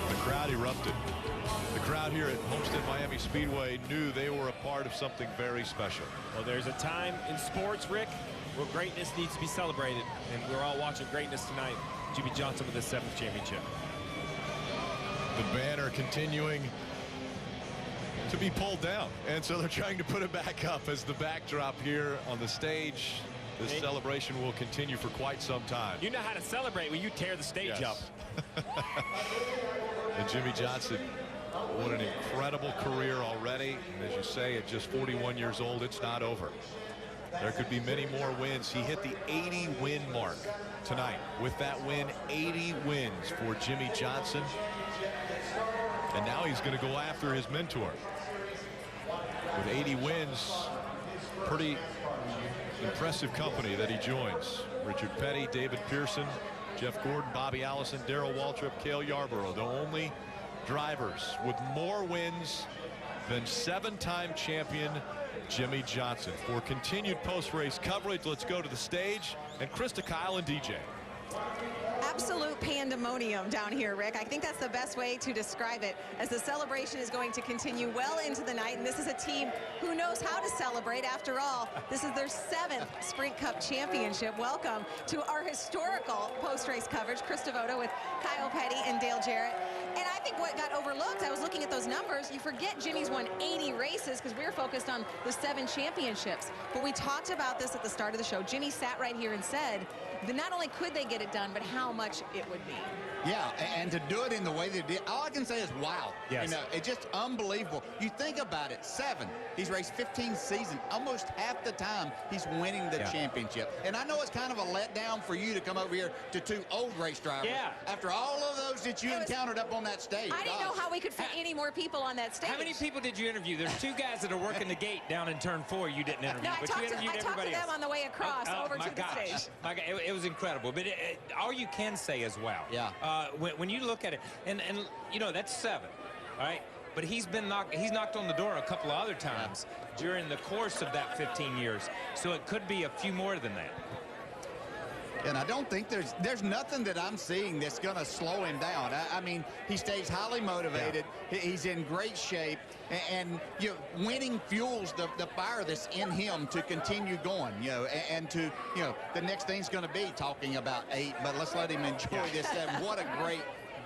The crowd erupted. The crowd here at Homestead Miami Speedway knew they were a part of something very special. Well, there's a time in sports, Rick, where greatness needs to be celebrated, and we're all watching greatness tonight. Jimmy Johnson with his 7th championship. The banner continuing to be pulled down, and so they're trying to put it back up as the backdrop here on the stage. This celebration will continue for quite some time. You know how to celebrate when you tear the stage up. And Jimmie Johnson, what an incredible career already. And as you say, at just 41 years old, it's not over. There could be many more wins. He hit the 80-win mark tonight. With that win, 80 wins for Jimmie Johnson. And now he's going to go after his mentor. With 80 wins, pretty impressive company that he joins. Richard Petty, David Pearson, Jeff Gordon, Bobby Allison, Darrell Waltrip, Cale Yarborough, the only drivers with more wins than 7-time champion Jimmie Johnson. For continued post-race coverage, let's go to the stage and Krista, Kyle, and DJ. Absolute pandemonium down here, Rick. I think that's the best way to describe it, as the celebration is going to continue well into the night, and this is a team who knows how to celebrate. After all, this is their 7th Sprint Cup championship. Welcome to our historical post-race coverage. Chris Devoto with Kyle Petty and Dale Jarrett. And I think what got overlooked, I was looking at those numbers, you forget Jimmy's won 80 races because we were focused on the 7 championships. But we talked about this at the start of the show. Jimmy sat right here and said that not only could they get it done, but how much it would be. Yeah, and to do it in the way they did, all I can say is wow. Yes. You know, it's just unbelievable. You think about it, 7. He's raced 15 seasons. Almost half the time he's winning the championship. And I know it's kind of a letdown for you to come over here to 2 old race drivers. Yeah. After all of those that you encountered up on that stage. I didn't know how we could fit any more people on that stage. How many people did you interview? There's 2 guys that are working the gate down in turn 4 you didn't interview. No, but you interviewed I talked to them on the way across over to the stage. My God, it was incredible. But all you can say is wow. Yeah. When you look at it, and you know, that's 7, all right? But he's knocked on the door a couple of other times during the course of that 15 years. So it could be a few more than that. And I don't think there's nothing that I'm seeing that's going to slow him down. I mean, he stays highly motivated. Yeah. He's in great shape. And you know, winning fuels the fire that's in him to continue going, you know, and to, you know, the next thing's going to be talking about 8, but let's let him enjoy this. What a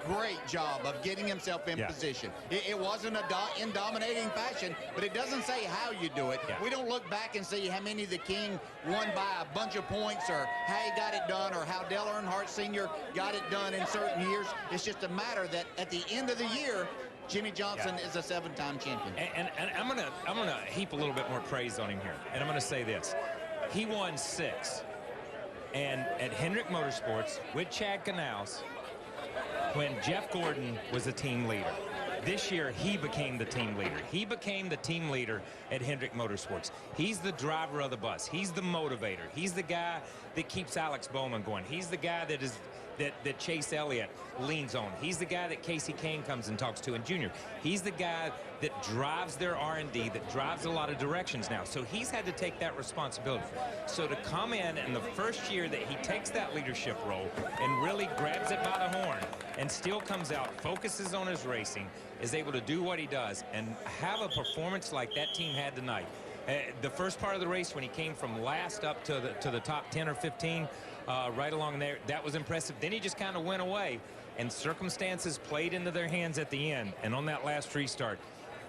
great job of getting himself in position. It wasn't in dominating fashion, but it doesn't say how you do it. We don't look back and see how many the King won by a bunch of points, or how he got it done, or how Dale Earnhardt Sr. got it done in certain years. It's just a matter that at the end of the year, Jimmie Johnson is a 7-time champion. And I'm gonna heap a little bit more praise on him here. And I'm gonna say this. He won 6. And at Hendrick Motorsports with Chad Knaus, when Jeff Gordon was a team leader. This year, he became the team leader. He became the team leader at Hendrick Motorsports. He's the driver of the bus. He's the motivator. He's the guy that keeps Alex Bowman going. He's the guy that Chase Elliott leans on. He's the guy that Casey Kane comes and talks to in junior. He's the guy that drives their R&D, that drives a lot of directions now. So he's had to take that responsibility. So to come in the first year that he takes that leadership role and really grabs it by the horn and still comes out, focuses on his racing, is able to do what he does and have a performance like that team had tonight. The first part of the race, when he came from last up to the top 10 or 15, right along there, that was impressive. Then he just kind of went away, and circumstances played into their hands at the end. And on that last restart,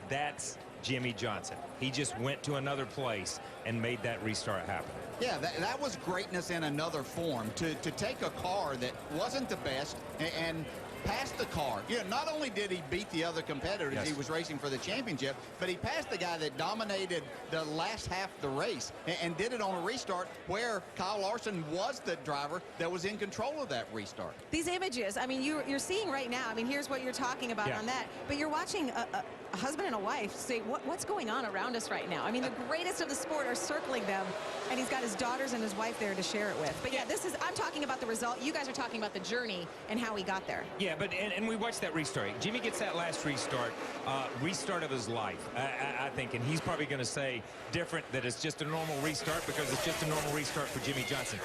that's Jimmie Johnson. He just went to another place and made that restart happen. Yeah, that was greatness in another form. To take a car that wasn't the best and passed the car. You know, not only did he beat the other competitors, he was racing for the championship, but he passed the guy that dominated the last half of the race and did it on a restart where Kyle Larson was the driver that was in control of that restart. These images, I mean, you're seeing right now, I mean, here's what you're talking about on that, but you're watching a husband and a wife say, what's going on around us right now? I mean, the greatest of the sport are circling them, and he's got his daughters and his wife there to share it with. But yeah, I'm talking about the result. You guys are talking about the journey and how he got there. Yeah, but and we watched that restart. Jimmie gets that last restart of his life, I think, and he's probably going to say different that it's just a normal restart because it's just a normal restart for Jimmie Johnson.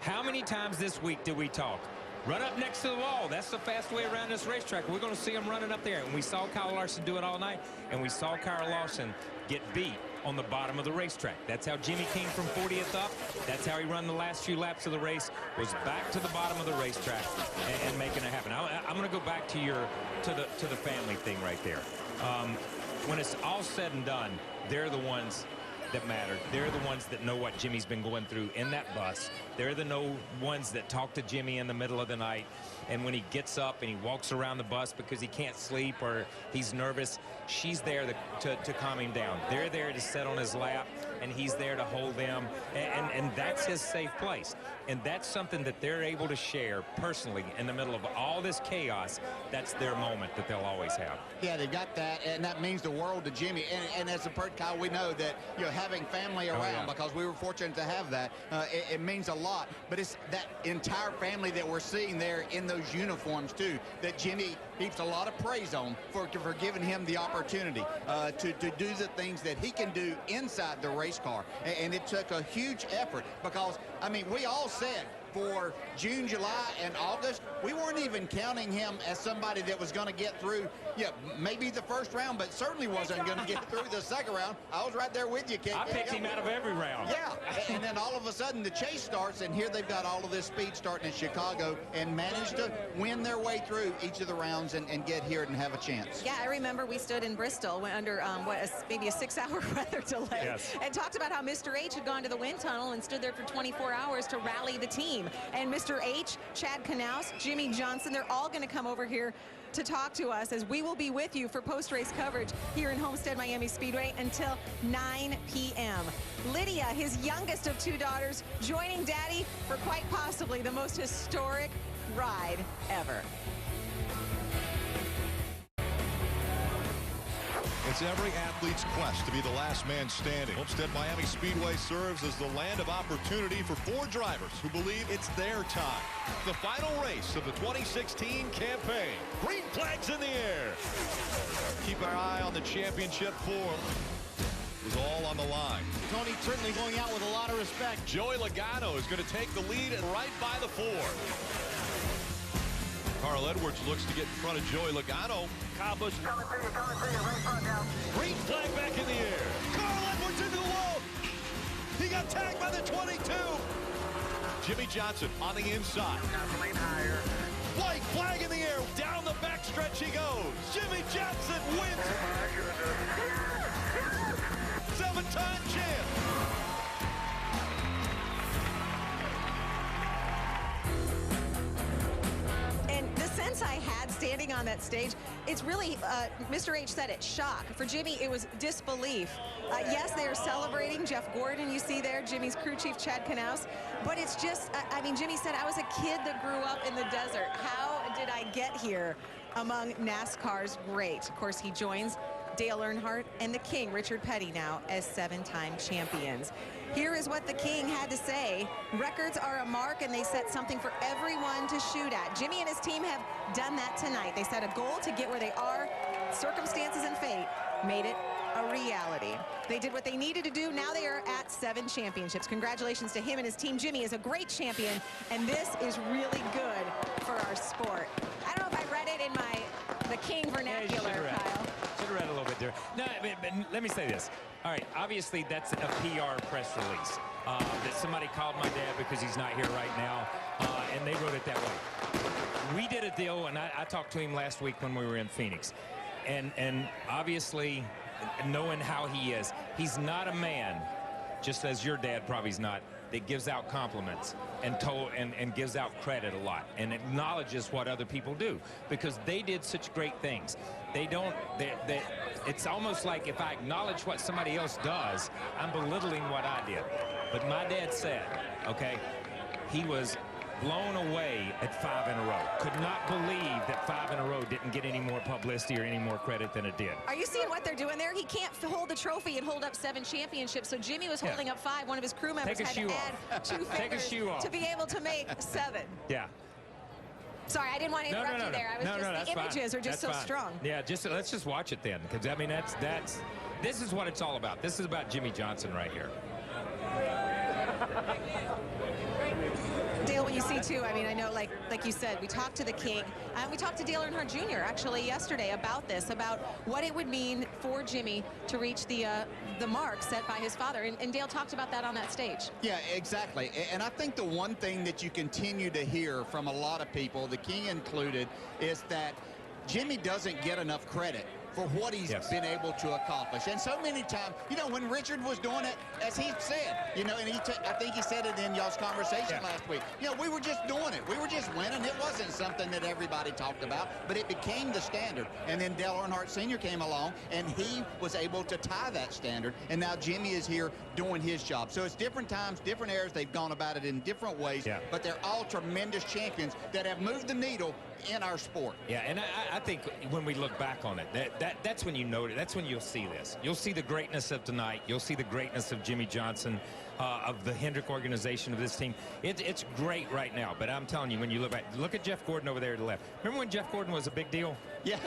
How many times this week did we talk? Run up next to the wall. That's the fast way around this racetrack. We're going to see him running up there. And we saw Kyle Larson do it all night, and we saw Kyle Larson get beat on the bottom of the racetrack. That's how Jimmie came from 40th up. That's how he run the last few laps of the race, was back to the bottom of the racetrack and making it happen. I'm going to go back to the family thing right there. when it's all said and done, they're the ones that matter. They're the ones that know what Jimmy's been going through in that bus. They're the ones that talk to Jimmy in the middle of the night. And when he gets up and he walks around the bus because he can't sleep or he's nervous, she's there to calm him down. They're there to sit on his lap, and he's there to hold them. And that's his safe place. And that's something that they're able to share personally in the middle of all this chaos. That's their moment that they'll always have. Yeah, they've got that, and that means the world to Jimmy. And as a Pert, Kyle, we know that, you know, having family around, because we were fortunate to have that, it means a lot. But it's that entire family that we're seeing there in those uniforms too, that Jimmy heaps a lot of praise on for giving him the opportunity to do the things that he can do inside the race car. And it took a huge effort, because, I mean, we all said for June, July, and August, we weren't even counting him as somebody that was going to get through, maybe the first round, but certainly wasn't going to get through the second round. I was right there with you, Kate. I picked him out of every round. Yeah, and then all of a sudden the chase starts, and here they've got all of this speed starting in Chicago and managed to win their way through each of the rounds and get here and have a chance. Yeah, I remember we stood in Bristol under maybe a 6-hour weather delay, and talked about how Mr. H had gone to the wind tunnel and stood there for 24 hours to rally the team. And Mr. H, Chad Knaus, Jimmy Johnson, they're all going to come over here to talk to us, as we will be with you for post-race coverage here in Homestead Miami Speedway until 9 p.m. Lydia, his youngest of 2 daughters, joining Daddy for quite possibly the most historic ride ever. It's every athlete's quest to be the last man standing. Homestead Miami Speedway serves as the land of opportunity for 4 drivers who believe it's their time. The final race of the 2016 campaign. Green flags in the air. Keep our eye on the championship 4. Is all on the line. Tony certainly going out with a lot of respect. Joey Logano is going to take the lead and right by the 4. Carl Edwards looks to get in front of Joey Logano. Kyle Busch coming to you, right front now. Green flag back in the air. Carl Edwards into the wall. He got tagged by the 22. Jimmy Johnson on the inside. Gasoline higher. White flag in the air. Down the backstretch he goes. Jimmy Johnson wins. 7-time champ. I had standing on that stage, it's really, Mr. H said it, shock. For Jimmy, it was disbelief. Yes, they are celebrating Jeff Gordon, you see there, Jimmy's crew chief, Chad Knaus. But it's just, I mean, Jimmy said, I was a kid that grew up in the desert. How did I get here among NASCAR's great? Of course, he joins Dale Earnhardt and the King, Richard Petty, now as 7-time champions. Here is what the King had to say. Records are a mark, and they set something for everyone to shoot at. Jimmy and his team have done that tonight. They set a goal to get where they are. Circumstances and fate made it a reality. They did what they needed to do. Now they are at 7 championships. Congratulations to him and his team. Jimmy is a great champion, and this is really good for our sport. I don't know if I read it in the King vernacular, Kyle. Should have read a little bit there. No, but let me say this. All right, obviously that's a PR press release that somebody called my dad because he's not here right now, and they wrote it that way. We did a deal, and I talked to him last week when we were in Phoenix, and obviously, knowing how he is, he's not a man, just as your dad probably's not, that gives out compliments and gives out credit a lot and acknowledges what other people do, because they did such great things. It's almost like if I acknowledge what somebody else does, I'm belittling what I did. But my dad said, okay, he was blown away at 5 in a row. Could not believe that 5 in a row didn't get any more publicity or any more credit than it did. Are you seeing what they're doing there? He can't hold the trophy and hold up 7 championships, so Jimmy was holding up 5. One of his crew members had to add 2 fingers to be able to make 7. Yeah. Sorry, I didn't want to interrupt you there. I was just, the images are just so strong. Yeah, let's just watch it then, because I mean this is what it's all about. This is about Jimmy Johnson right here. Dale, what you see too, I mean, I know, like you said, we talked to the King, and we talked to Dale Earnhardt Jr. actually yesterday about this, about what it would mean for Jimmy to reach the mark set by his father, and Dale talked about that on that stage. Yeah, exactly. And I think the one thing that you continue to hear from a lot of people, the King included, is that Jimmy doesn't get enough credit for what he's been able to accomplish. And so many times, you know, when Richard was doing it, as he said, you know, and I think he said it in y'all's conversation last week, you know, we were just doing it. We were just winning. It wasn't something that everybody talked about, but it became the standard. And then Dale Earnhardt Sr. came along, and he was able to tie that standard. And now Jimmy is here doing his job. So it's different times, different eras. They've gone about it in different ways, but they're all tremendous champions that have moved the needle in our sport. Yeah, and I think when we look back on it, that's when you know it. That's when you'll see this. You'll see the greatness of tonight. You'll see the greatness of Jimmy Johnson, of the Hendrick organization, of this team. It's great right now, but I'm telling you, when you look back, look at Jeff Gordon over there to the left. Remember when Jeff Gordon was a big deal? Yeah.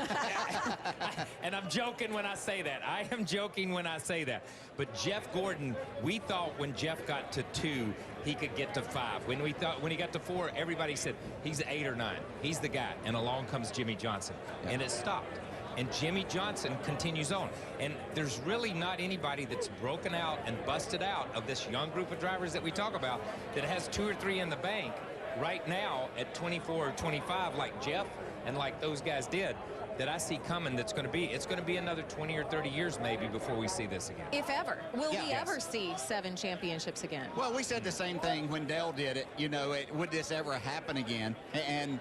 And I'm joking when I say that. I am joking when I say that. But Jeff Gordon, we thought when Jeff got to 2, he could get to 5. When he got to 4, everybody said he's 8 or 9. He's the guy. And along comes Jimmy Johnson, and it stopped. And Jimmy Johnson continues on. And there's really not anybody that's broken out and busted out of this young group of drivers that we talk about that has 2 or 3 in the bank right now at 24 or 25 like Jeff and like those guys did, that I see coming. That's going to be, it's going to be another 20 or 30 years maybe before we see this again. If ever. Will we ever see 7 championships again? Well, we said the same thing when Dale did it. You know, would this ever happen again? And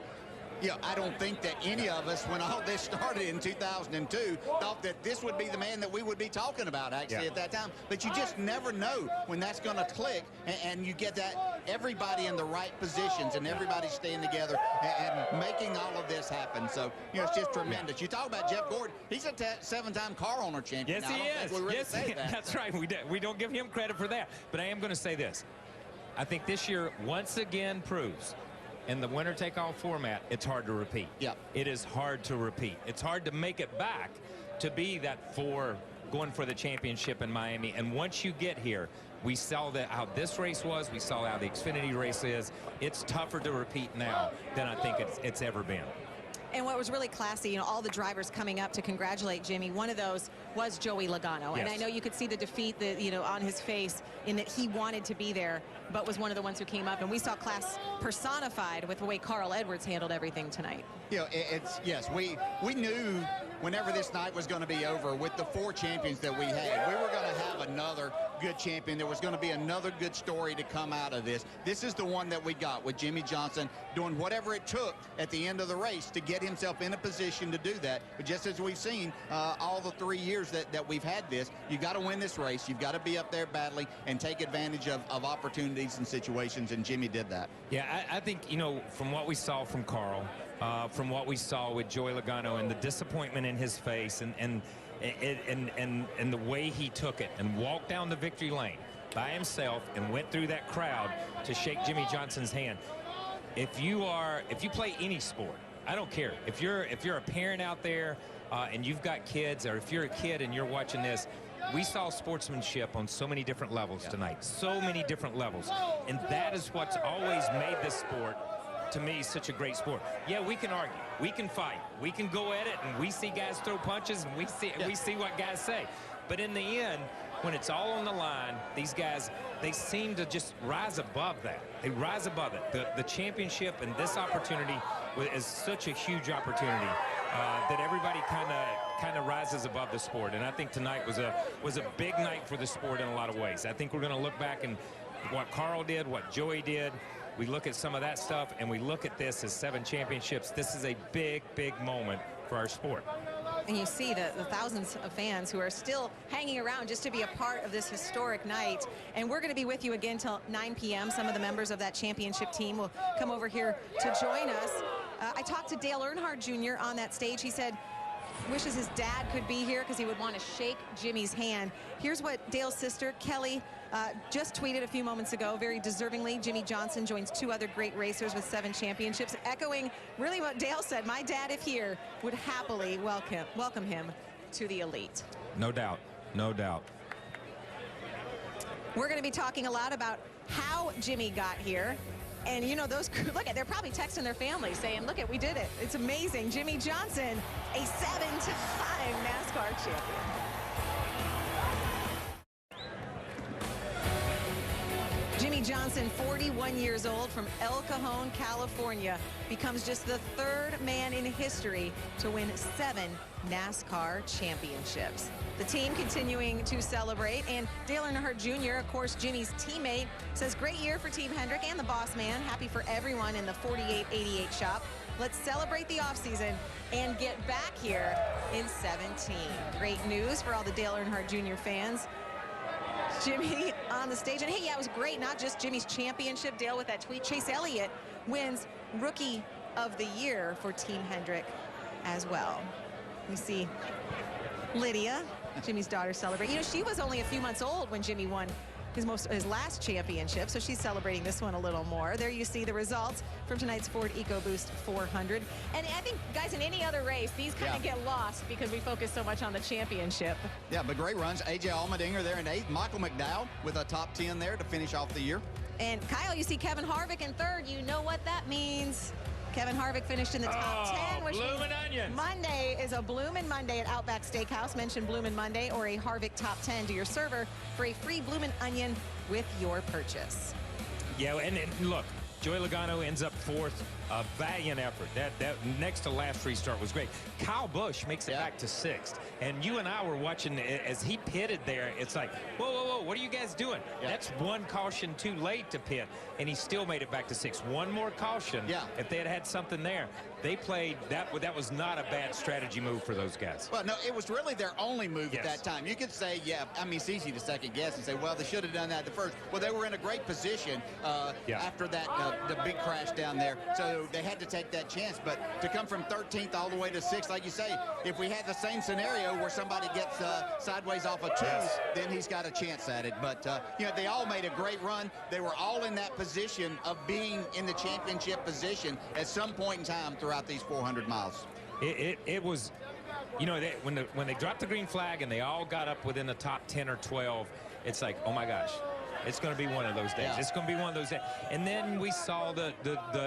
you know, I don't think that any of us, when all this started in 2002, thought that this would be the man that we would be talking about, actually, at that time. But you just never know when that's going to click, and you get that everybody in the right positions and everybody staying together and making all of this happen. So, you know, it's just tremendous. You talk about Jeff Gordon. He's a 7-time car owner champion. Yes, he is. We really yes, say that. That's right. We don't give him credit for that. But I am going to say this. I think this year, once again, proves in the winner-take-all format, it's hard to repeat. Yeah. It is hard to repeat. It's hard to make it back to be that 4 going for the championship in Miami. And once you get here, we saw how this race was. We saw how the Xfinity race is. It's tougher to repeat now than I think it's ever been. And what was really classy, you know, all the drivers coming up to congratulate Jimmy. One of those was Joey Logano. And I know you could see the defeat that, you know, on his face in that he wanted to be there, but was one of the ones who came up. And we saw class personified with the way Carl Edwards handled everything tonight. You know, yes, we knew whenever this night was going to be over with the 4 champions that we had, we were going to have another good champion. There was going to be another good story to come out of this. This is the one that we got with Jimmy Johnson doing whatever it took at the end of the race to get himself in a position to do that. But just as we've seen all the 3 years that we've had this, you've got to win this race. You've got to be up there battling and take advantage of opportunities and situations, and Jimmy did that. Yeah, I think, you know, from what we saw from Carl, from what we saw with Joey Logano and the disappointment in his face and the way he took it and walked down the victory lane by himself and went through that crowd to shake Jimmy Johnson's hand. If you play any sport, I don't care. If you're a parent out there and you've got kids, or if you're a kid and you're watching this, we saw sportsmanship on so many different levels tonight, so many different levels. And that is what's always made this sport, to me, such a great sport. Yeah, we can argue, we can fight, we can go at it, and we see guys throw punches, and we see what guys say. But in the end, when it's all on the line, these guys, they seem to just rise above that. They rise above it. The championship and this opportunity is such a huge opportunity that everybody kind of rises above the sport. And I think tonight was a big night for the sport in a lot of ways. I think we're going to look back and what Carl did, what Joey did. We look at some of that stuff, and we look at this as 7 championships. This is a big, big moment for our sport. And you see the thousands of fans who are still hanging around just to be a part of this historic night. And we're going to be with you again till 9 p.m. Some of the members of that championship team will come over here to join us. I talked to Dale Earnhardt Jr. on that stage. He said wishes his dad could be here because he would want to shake Jimmy's hand. Here's what Dale's sister, Kelly, just tweeted a few moments ago. Very deservingly, Jimmy Johnson joins 2 other great racers with 7 championships, echoing really what Dale said. My dad, if here, would happily welcome him to the elite. No doubt, no doubt. We're going to be talking a lot about how Jimmy got here. And, you know, they're probably texting their family saying, look we did it. It's amazing. Jimmy Johnson, a 7-time NASCAR champion. Jimmy Jimmie Johnson, 41 years old, from El Cajon, California, becomes just the 3rd man in history to win 7 NASCAR championships. The team continuing to celebrate, and Dale Earnhardt Jr., of course, Jimmy's teammate, says great year for Team Hendrick and the boss man. Happy for everyone in the 4888 shop. Let's celebrate the offseason and get back here in 17. Great news for all the Dale Earnhardt Jr. fans. Jimmy on the stage, and hey, yeah, it was great. Not just Jimmy's championship, Dale, with that tweet. Chase Elliott wins Rookie of the Year for Team Hendrick as well. We see Lydia, Jimmy's daughter, celebrate. You know, she was only a few months old when Jimmy won his last championship, so she's celebrating this one a little more. There you see the results from tonight's Ford EcoBoost 400. And I think, guys, in any other race, these kind of get lost because we focus so much on the championship. Yeah, but great runs. A.J. Allmendinger there in 8th. Michael McDowell with a top 10 there to finish off the year. And Kyle, you see Kevin Harvick in 3rd. You know what that means. Kevin Harvick finished in the top 10, which Bloomin' Onions. Monday is a Bloomin' Monday at Outback Steakhouse. Mention Bloomin' Monday or a Harvick top 10 to your server for a free Bloomin' Onion with your purchase. Yeah, and look, Joey Logano ends up 4th. A valiant effort. That next to last restart was great. Kyle Busch makes it back to 6th. And you and I were watching as he pitted there. It's like, whoa, whoa, whoa, what are you guys doing? That's one caution too late to pit, and he still made it back to 6th. One more caution. If they had had something there, they played that. That was not a bad strategy move for those guys. Well, no, it was really their only move at that time. You could say, I mean, it's easy to second guess and say, well, they should have done that at the first. Well, they were in a great position after that the big crash down there. So they had to take that chance, but to come from 13th all the way to 6th, like you say, if we had the same scenario where somebody gets sideways off a 2, then he's got a chance at it. But you know, they all made a great run. They were all in that position of being in the championship position at some point in time throughout these 400 miles. It was, you know, when they dropped the green flag and they all got up within the top 10 or 12, it's like, oh my gosh. It's going to be one of those days. It's going to be one of those days. And then we saw the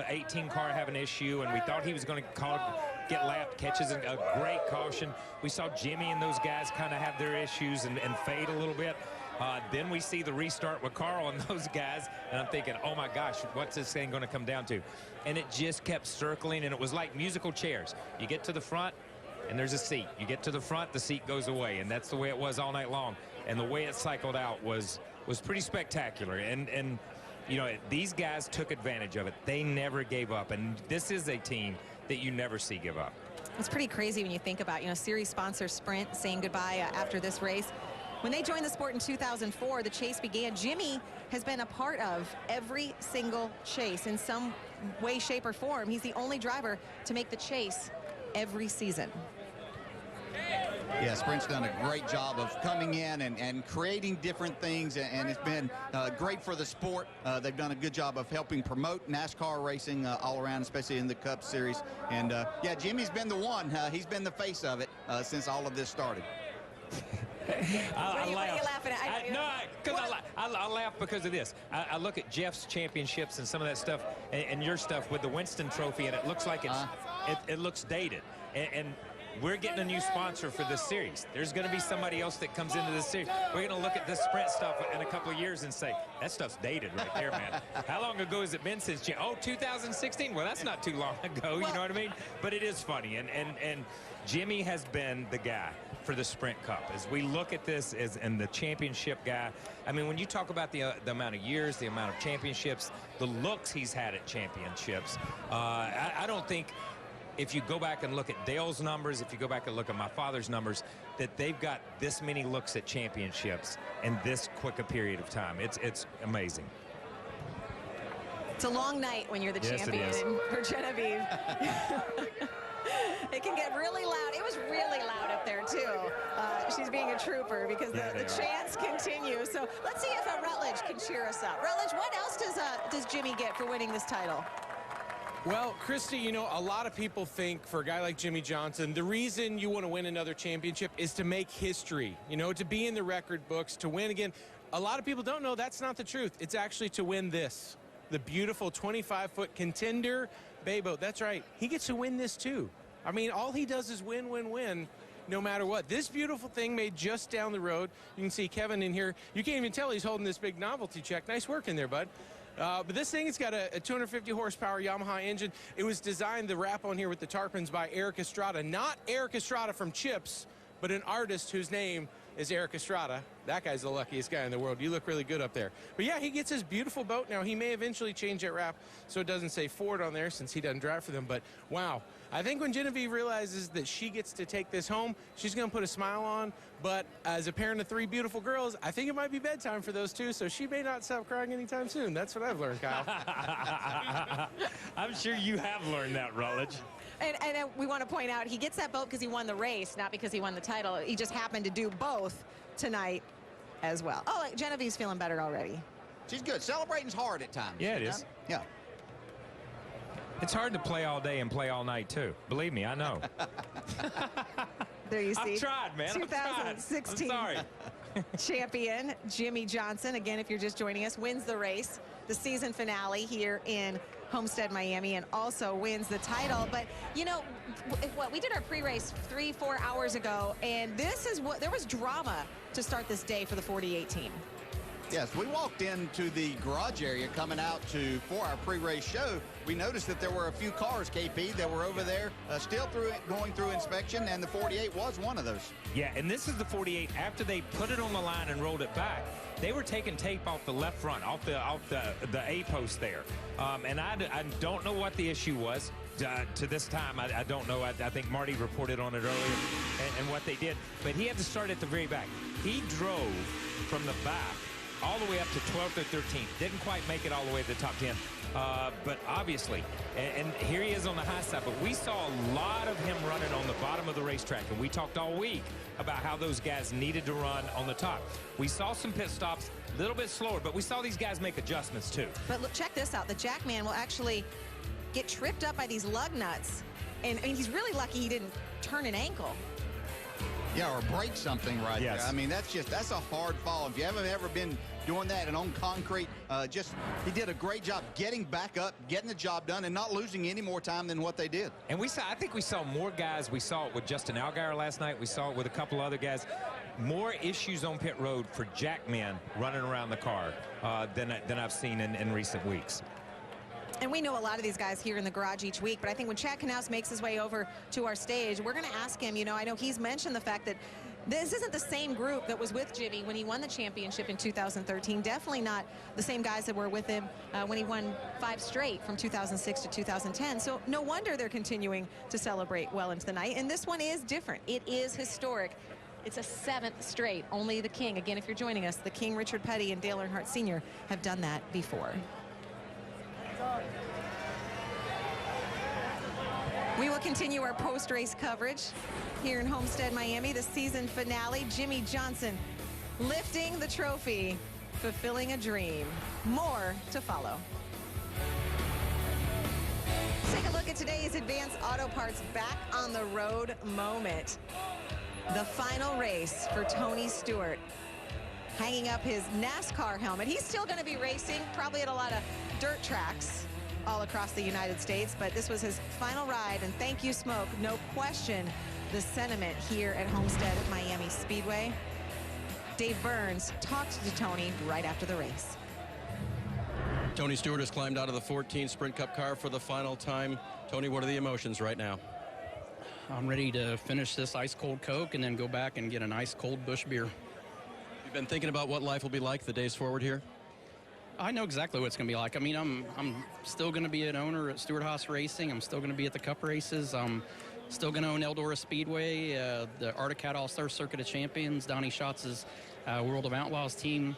18 car have an issue, and we thought he was going to get lapped, catches a great caution. We saw Jimmy and those guys kind of have their issues and fade a little bit. Then we see the restart with Carl and those guys, and I'm thinking, oh my gosh, what's this thing going to come down to? And it just kept circling, and it was like musical chairs. You get to the front, and there's a seat. You get to the front, the seat goes away, and that's the way it was all night long. And the way it cycled out was pretty spectacular. And you know, these guys took advantage of it. They never gave up, and this is a team that you never see give up. It's pretty crazy when you think about, you know, series sponsor Sprint saying goodbye after this race. When they joined the sport in 2004, the chase began. Jimmy has been a part of every single chase in some way, shape, or form. He's the only driver to make the chase every season. Yeah, Sprint's done a great job of coming in and creating different things, and it's been great for the sport. They've done a good job of helping promote NASCAR racing all around, especially in the Cup Series. And yeah, Jimmy's been the one. He's been the face of it since all of this started. I What are you laughing at? I laugh because of this. I look at Jeff's championships and some of that stuff, and your stuff with the Winston Trophy, and it looks like it looks dated. And we're getting a new sponsor for this series. There's going to be somebody else that comes into this series. We're going to look at this Sprint stuff in a couple of years and say, that stuff's dated right there, man. How long ago has it been since, 2016? Well, that's not too long ago, you know what I mean? But it is funny, and Jimmy has been the guy for the Sprint Cup. As we look at this and the championship guy, I mean, when you talk about the amount of years, the amount of championships, the looks he's had at championships, I don't think, if you go back and look at Dale's numbers, if you go back and look at my father's numbers, that they've got this many looks at championships in this quick a period of time. It's amazing. It's a long night when you're the champion for Genevieve. It can get really loud. It was really loud up there, too. She's being a trooper because the chants continue. So let's see if Rutledge can cheer us up. Rutledge, what else does Jimmy get for winning this title? Well, Christy, you know, a lot of people think for a guy like Jimmie Johnson, the reason you want to win another championship is to make history, you know, to be in the record books, to win again. A lot of people don't know that's not the truth. It's actually to win this, the beautiful 25-foot contender Bay Boat. That's right. He gets to win this, too. I mean, all he does is win, win, win. no matter what. This beautiful thing made just down the road. You can see Kevin in here. You can't even tell he's holding this big novelty check. Nice work in there, bud. But this thing, it's got a 250 horsepower Yamaha engine. It was designed, the wrap on here with the tarpons, by Eric Estrada. Not Eric Estrada from Chips, but an artist whose name is Eric Estrada. That guy's the luckiest guy in the world. You look really good up there. But yeah, he gets his beautiful boat. Now, he may eventually change that wrap so it doesn't say Ford on there since he doesn't drive for them. But wow, I think when Genevieve realizes that she gets to take this home, she's going to put a smile on. But as a parent of 3 beautiful girls, I think it might be bedtime for those 2, so she may not stop crying anytime soon. That's what I've learned, Kyle. I'm sure you have learned that, Rutledge. And we want to point out, he gets that boat because he won the race, not because he won the title. He just happened to do both tonight as well. Oh, Genevieve's feeling better already. She's good. Celebrating's hard at times. Yeah, it is. Yeah. It's hard to play all day and play all night, too. Believe me, I know. There you see. I've tried, man. 2016 I'm sorry. champion Jimmie Johnson, again, if you're just joining us, wins the race, the season finale here in Homestead, Miami, and also wins the title. But, you know, what we did our pre-race 3-4 hours ago, and this is what, there was drama to start this day for the 48 team. Yes, we walked into the garage area coming out for our pre-race show. We noticed that there were a few cars, KP, that were over there still going through inspection, and the 48 was one of those. Yeah, and this is the 48 after they put it on the line and rolled it back. They were taking tape off the left front, off the A post there. And I don't know what the issue was. To this time, I don't know. I think Marty reported on it earlier and what they did. But he had to start at the very back. He drove from the back all the way up to 12th or 13th. Didn't quite make it all the way to the top 10. But obviously, and here he is on the high side, but we saw a lot of him running on the bottom of the racetrack, and we talked all week about how those guys needed to run on the top. We saw some pit stops, a little bit slower, but we saw these guys make adjustments too. But look, check this out. The Jackman will actually get tripped up by these lug nuts, and he's really lucky he didn't turn an ankle. Yeah, or break something right there. I mean, that's a hard fall. If you haven't ever been doing that and on concrete, he did a great job getting back up, getting the job done, and not losing any more time than what they did. And I think we saw more guys. We saw it with Justin Allgaier last night. We saw it with a couple other guys. More issues on pit road for Jackman running around the car than I've seen in recent weeks. And we know a lot of these guys here in the garage each week, but I think when Chad Knaus makes his way over to our stage, we're going to ask him, you know, I know he's mentioned the fact that this isn't the same group that was with Jimmy when he won the championship in 2013. Definitely not the same guys that were with him when he won 5 straight from 2006 to 2010. So no wonder they're continuing to celebrate well into the night. And this one is different. It is historic. It's a 7th straight. Only the King, again, if you're joining us, the King, Richard Petty, and Dale Earnhardt Sr. have done that before. We will continue our post-race coverage here in Homestead, Miami. The season finale, Jimmie Johnson lifting the trophy, fulfilling a dream. More to follow. Let's take a look at today's Advanced Auto Parts Back on the Road moment. The final race for Tony Stewart. Hanging up his NASCAR helmet. He's still going to be racing, probably at a lot of dirt tracks all across the United States, but this was his final ride, and thank you, Smoke. No question the sentiment here at Homestead Miami Speedway. Dave Burns talked to Tony right after the race. Tony Stewart has climbed out of the 14 Sprint Cup car for the final time. Tony, what are the emotions right now? I'm ready to finish this ice-cold Coke and then go back and get an ice-cold Busch beer. You've been thinking about what life will be like the days forward here? I know exactly what it's going to be like. I mean, I'm still going to be an owner at Stewart Haas Racing. I'm still going to be at the Cup races. I'm still going to own Eldora Speedway, the Arctic Cat All-Star Circuit of Champions, Donnie Schatz's World of Outlaws team.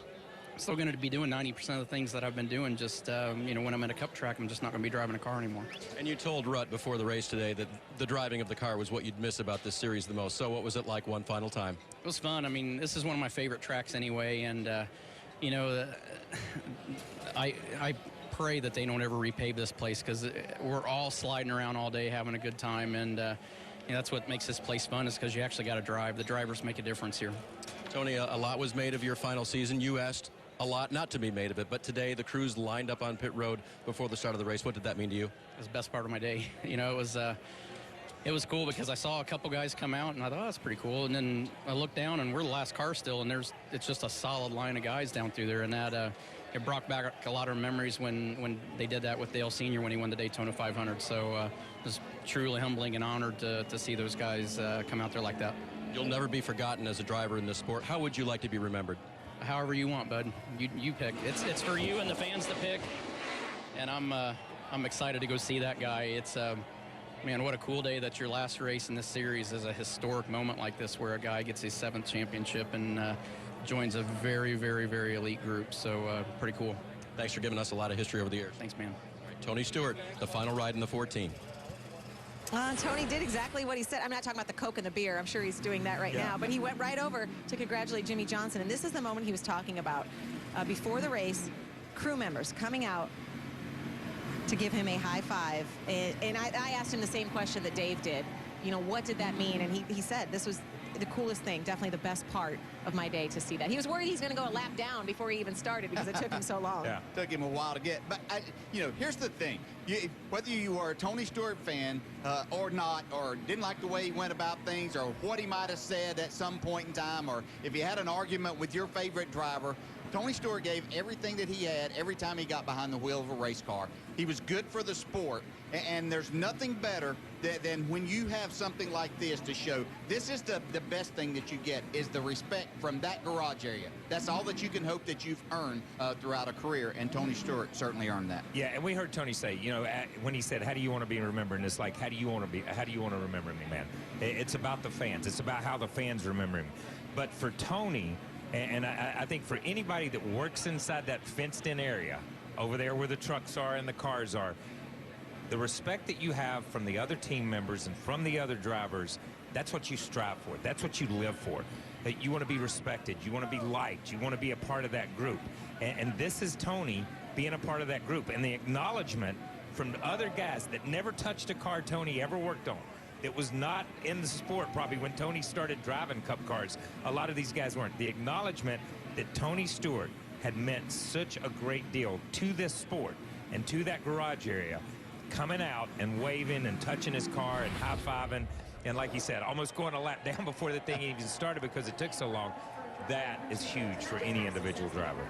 I'm still going to be doing 90% of the things that I've been doing. Just, you know, when I'm at a Cup track, I'm just not going to be driving a car anymore. And you told Rutt before the race today that the driving of the car was what you'd miss about this series the most. So what was it like one final time? It was fun. I mean, this is one of my favorite tracks anyway, and you know, I pray that they don't ever repave this place, because we're all sliding around all day having a good time, and you know, that's what makes this place fun, is because you actually got to drive. The drivers make a difference here. Tony, a lot was made of your final season. You asked a lot not to be made of it, but today the crews lined up on pit road before the start of the race. What did that mean to you? It was the best part of my day. You know, it was it was cool because I saw a couple guys come out, and I thought, oh, that's pretty cool. And then I looked down, and we're the last car still, and it's just a solid line of guys down through there. And that it brought back a lot of memories when they did that with Dale Sr. when he won the Daytona 500. So it was truly humbling and honored to see those guys come out there like that. You'll never be forgotten as a driver in this sport. How would you like to be remembered? However you want, bud. You pick. It's for you and the fans to pick. And I'm excited to go see that guy. It's man, what a cool day that your last race in this series is a historic moment like this, where a guy gets his 7th championship and joins a very, very, very elite group. So pretty cool. Thanks for giving us a lot of history over the years. Thanks, man. Right, Tony Stewart, the final ride in the 14. Tony did exactly what he said. I'm not talking about the Coke and the beer. I'm sure he's doing that right now. But he went right over to congratulate Jimmie Johnson. And this is the moment he was talking about. Before the race, crew members coming out to give him a high five. And I asked him the same question that Dave did. You know, what did that mean? And he said this was the coolest thing, definitely the best part of my day to see that. He was worried he's going to go a lap down before he even started because it took him so long. Yeah, took him a while to get. But, you know, here's the thing. Whether you are a Tony Stewart fan or not, or didn't like the way he went about things, or what he might have said at some point in time, or if you had an argument with your favorite driver, Tony Stewart gave everything that he had every time he got behind the wheel of a race car. He was good for the sport, and there's nothing better than when you have something like this to show. This is the best thing that you get, is the respect from that garage area. That's all that you can hope that you've earned throughout a career, and Tony Stewart certainly earned that. Yeah, and we heard Tony say, you know, when he said, how do you want to be remembered? And it's like, how do you want to remember me, man? It's about the fans. It's about how the fans remember him. But for Tony, and I think for anybody that works inside that fenced-in area, over there where the trucks are and the cars are, the respect that you have from the other team members and from the other drivers, that's what you strive for. That's what you live for. That you want to be respected. You want to be liked. You want to be a part of that group. And this is Tony being a part of that group. And the acknowledgement from the other guys that never touched a car Tony ever worked on. It was not in the sport probably when Tony started driving Cup cars. A lot of these guys weren't. The acknowledgement that Tony Stewart had meant such a great deal to this sport and to that garage area, coming out and waving and touching his car and high-fiving, and like he said, almost going a lap down before the thing even started because it took so long. That is huge for any individual driver.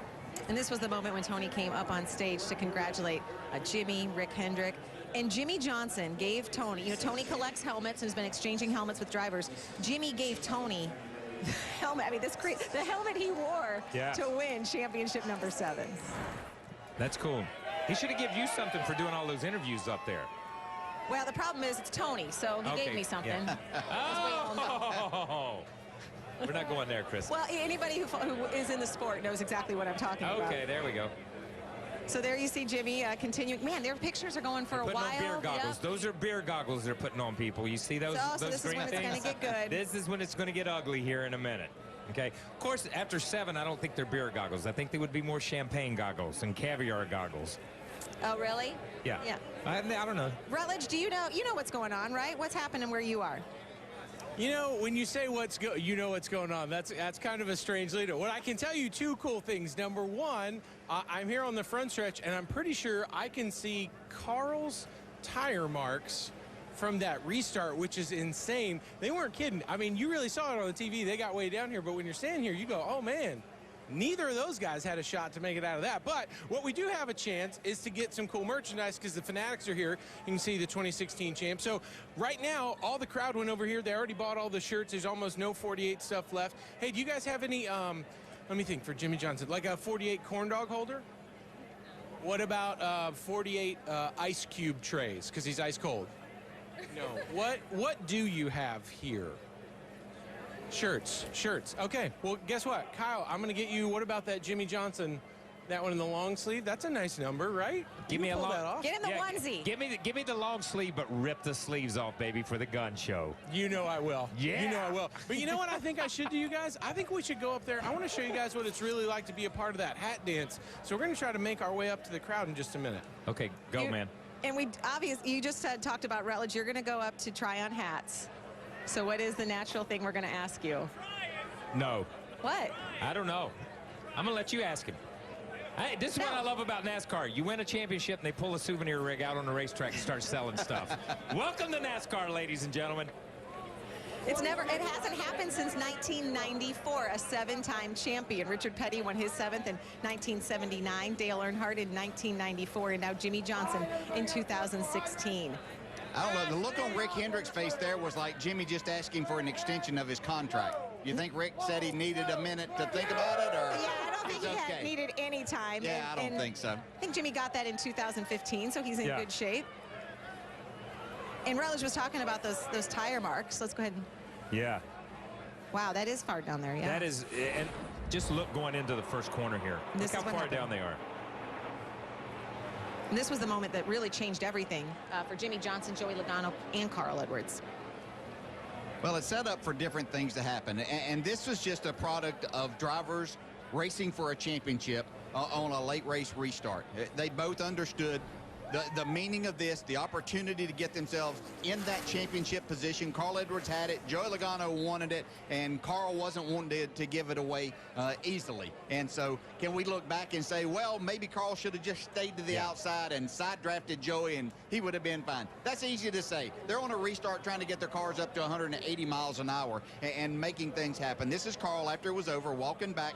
And this was the moment when Tony came up on stage to congratulate Jimmy, Rick Hendrick, and Jimmie Johnson gave Tony, you know, Tony collects helmets and has been exchanging helmets with drivers. Jimmie gave Tony the helmet, I mean, the helmet he wore to win championship number 7. That's cool. He should have given you something for doing all those interviews up there. Well, the problem is it's Tony, so he gave me something. Oh! We're not going there, Chris. Well, anybody who is in the sport knows exactly what I'm talking about. Okay, there we go. So there you see Jimmie continuing. Man, their pictures are going for a while. On beer goggles. Yep. Those are beer goggles they're putting on people. You see those, so those green things? This is when it's going to get good. This is when it's going to get ugly here in a minute. Okay. Of course, after 7, I don't think they're beer goggles. I think they would be more champagne goggles and caviar goggles. Oh, really? Yeah. Yeah. I don't know. Rutledge, do you know what's going on, right? What's happening where you are? You know, when you say you know what's going on, that's kind of a strange leader. What I can tell you, 2 cool things. Number 1, I'm here on the front stretch, and I'm pretty sure I can see Carl's tire marks from that restart, which is insane. They weren't kidding. I mean, you really saw it on the TV. They got way down here, but when you're standing here, you go, oh, man. Neither of those guys had a shot to make it out of that. But what we do have a chance is to get some cool merchandise because the Fanatics are here. You can see the 2016 champ. So right now, all the crowd went over here. They already bought all the shirts. There's almost no 48 stuff left. Hey, do you guys have any, let me think, for Jimmie Johnson, like a 48 corn dog holder? What about 48 ice cube trays because he's ice cold? No. What do you have here? Shirts. Okay, well, guess what? Kyle, I'm going to get you, what about that Jimmie Johnson, that one in the long sleeve? That's a nice number, right? Give me a long, that off. Get him the onesie. Give me the long sleeve, but rip the sleeves off, baby, for the gun show. You know I will. Yeah. You know I will. But you know what I think I should do, you guys? I think we should go up there. I want to show you guys what it's really like to be a part of that hat dance. So we're going to try to make our way up to the crowd in just a minute. Okay, go, man. And you just talked about Rutledge. You're going to go up to try on hats. So what is the natural thing we're going to ask you? No. What? I don't know. I'm going to let you ask him. Hey, this is what I love about NASCAR. You win a championship and they pull a souvenir rig out on the racetrack and start selling stuff. Welcome to NASCAR, ladies and gentlemen. It hasn't happened since 1994, a 7-time champion. Richard Petty won his 7th in 1979, Dale Earnhardt in 1994, and now Jimmy Johnson in 2016. I don't know, the look on Rick Hendrick's face there was like Jimmy just asking for an extension of his contract. You think Rick said he needed a minute to think about it, or? Yeah, I don't think he had needed any time. Yeah, I don't think so. I think Jimmy got that in 2015, so he's in good shape. And Rutledge was talking about those tire marks. Let's go ahead and... Yeah. Wow, that is far down there, yeah. That is, and just look going into the first corner here. Look how far down they are. And this was the moment that really changed everything for Jimmy Johnson, Joey Logano, and Carl Edwards. Well, it's set up for different things to happen. And this was just a product of drivers racing for a championship on a late race restart. They both understood the meaning of this, the opportunity to get themselves in that championship position. Carl Edwards had it, Joey Logano wanted it, and Carl wasn't wanting to give it away easily. And so can we look back and say, well, maybe Carl should have just stayed to the outside and side drafted Joey and he would have been fine. That's easy to say. They're on a restart trying to get their cars up to 180 miles an hour and making things happen. This is Carl after it was over, walking back,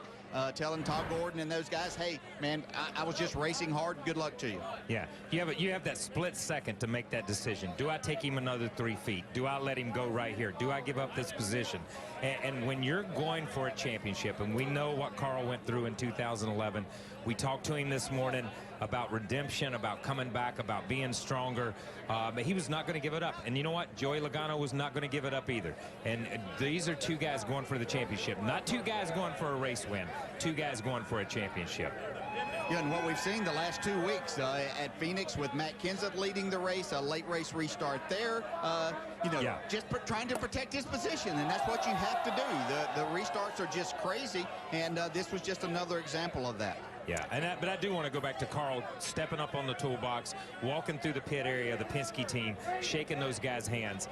telling Todd Gordon and those guys, hey, man, I was just racing hard. Good luck to you. Yeah, you have that split second to make that decision. Do I take him another 3 feet? Do I let him go right here? Do I give up this position? And when you're going for a championship, and we know what Carl went through in 2011, we talked to him this morning about redemption, about coming back, about being stronger, but he was not going to give it up. And you know what? Joey Logano was not going to give it up either. And these are two guys going for the championship. Not two guys going for a race win. Two guys going for a championship. Yeah, and what we've seen the last 2 weeks at Phoenix with Matt Kenseth leading the race, a late race restart there, just trying to protect his position, and that's what you have to do. The restarts are just crazy, and this was just another example of that. Yeah, but I do want to go back to Carl stepping up on the toolbox, walking through the pit area of the Penske team, shaking those guys' hands.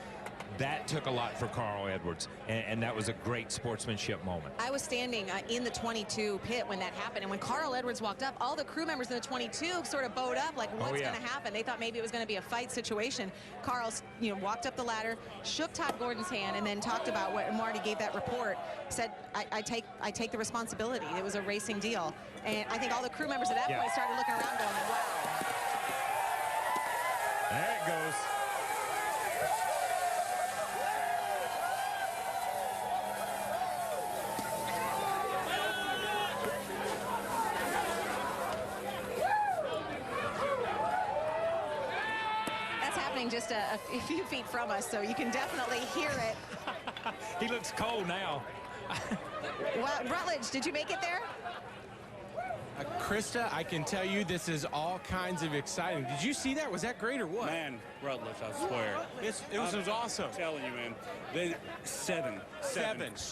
That took a lot for Carl Edwards, and that was a great sportsmanship moment. I was standing in the 22 pit when that happened, and when Carl Edwards walked up, all the crew members in the 22 sort of bowed up, like, what's going to happen? They thought maybe it was going to be a fight situation. Carl, walked up the ladder, shook Todd Gordon's hand, and then talked about what Marty gave that report, said, I take the responsibility. It was a racing deal. And I think all the crew members at that point started looking around going, wow. There it goes. Just a few feet from us, so you can definitely hear it. He looks cold now. Well, Rutledge, did you make it there? Krista, I can tell you this is all kinds of exciting. Did you see that? Was that great or what? Man, Rutledge, I swear. It was awesome. I'm telling you, man. Seven.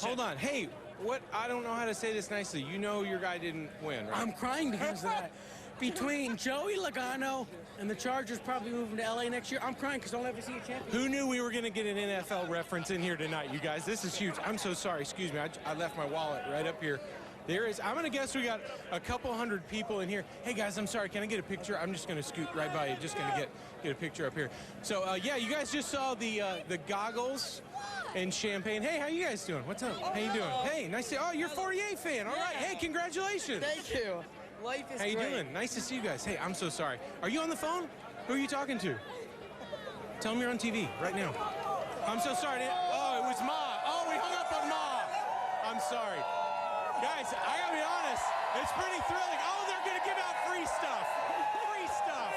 Hold on. Hey, what? I don't know how to say this nicely. You know your guy didn't win, right? I'm crying because of that. Between Joey Logano and the Chargers probably moving to LA next year, I'm crying because I'll never see a champion. Who knew we were going to get an NFL reference in here tonight, you guys? This is huge. I'm so sorry. Excuse me. I left my wallet right up here. There is. I'm going to guess we got a couple hundred people in here. Hey, guys, I'm sorry. Can I get a picture? I'm just going to scoot right by you. Just going to get a picture up here. So, yeah, you guys just saw the goggles and champagne. Hey, how you guys doing? What's up? How you doing? Hey, nice to. Oh, you're a 48 fan. All right. Hey, congratulations. Thank you. Life is great. How you doing? Nice to see you guys. Hey, I'm so sorry. Are you on the phone? Who are you talking to? Tell them you're on TV right now. I'm so sorry. Oh, it was Ma. Oh, we hung up on Ma. I'm sorry. Guys, I gotta be honest. It's pretty thrilling. Oh, they're gonna give out free stuff. Free stuff.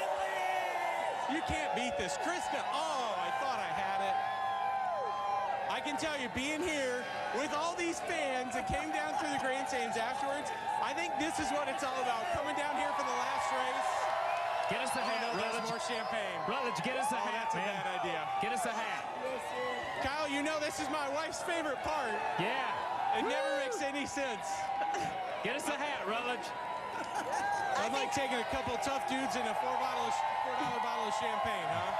You can't beat this. Krista, oh, I thought I had it. I can tell you, being here with all these fans that came down through the grandstands afterwards, I think this is what it's all about. Coming down here for the last race. Get us a hat, Rutledge. More champagne. Rutledge, get us a hat, that's man. That's a bad idea. Get us a hat. Kyle, you know this is my wife's favorite part. Yeah. It never makes any sense. Get us a hat, Rutledge. I'd like taking a couple tough dudes and a $4 bottle of champagne, huh?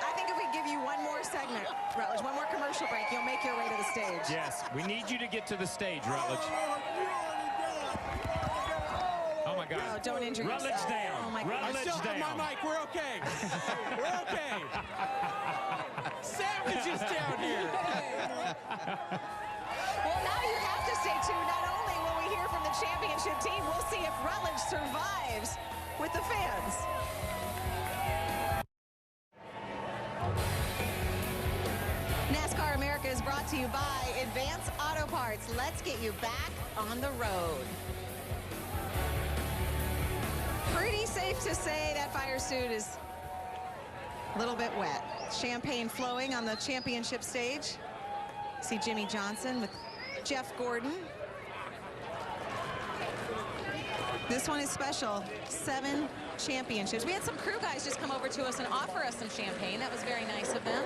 I think if we give you one more segment, Rutledge, one more commercial break, you'll make your way to the stage. Yes, we need you to get to the stage, Rutledge. Oh, Oh, don't injure yourself. Rutledge down. Oh, my God. I still have my mic. We're okay. We're okay. Savage is down here. Well, now you have to stay tuned. Not only will we hear from the championship team, we'll see if Rutledge survives with the fans. NASCAR America is brought to you by Advance Auto Parts. Let's get you back on the road. Pretty safe to say that fire suit is a little bit wet. Champagne flowing on the championship stage. See Jimmy Johnson with Jeff Gordon. This one is special. 7 championships. We had some crew guys just come over to us and offer us some champagne. That was very nice of them.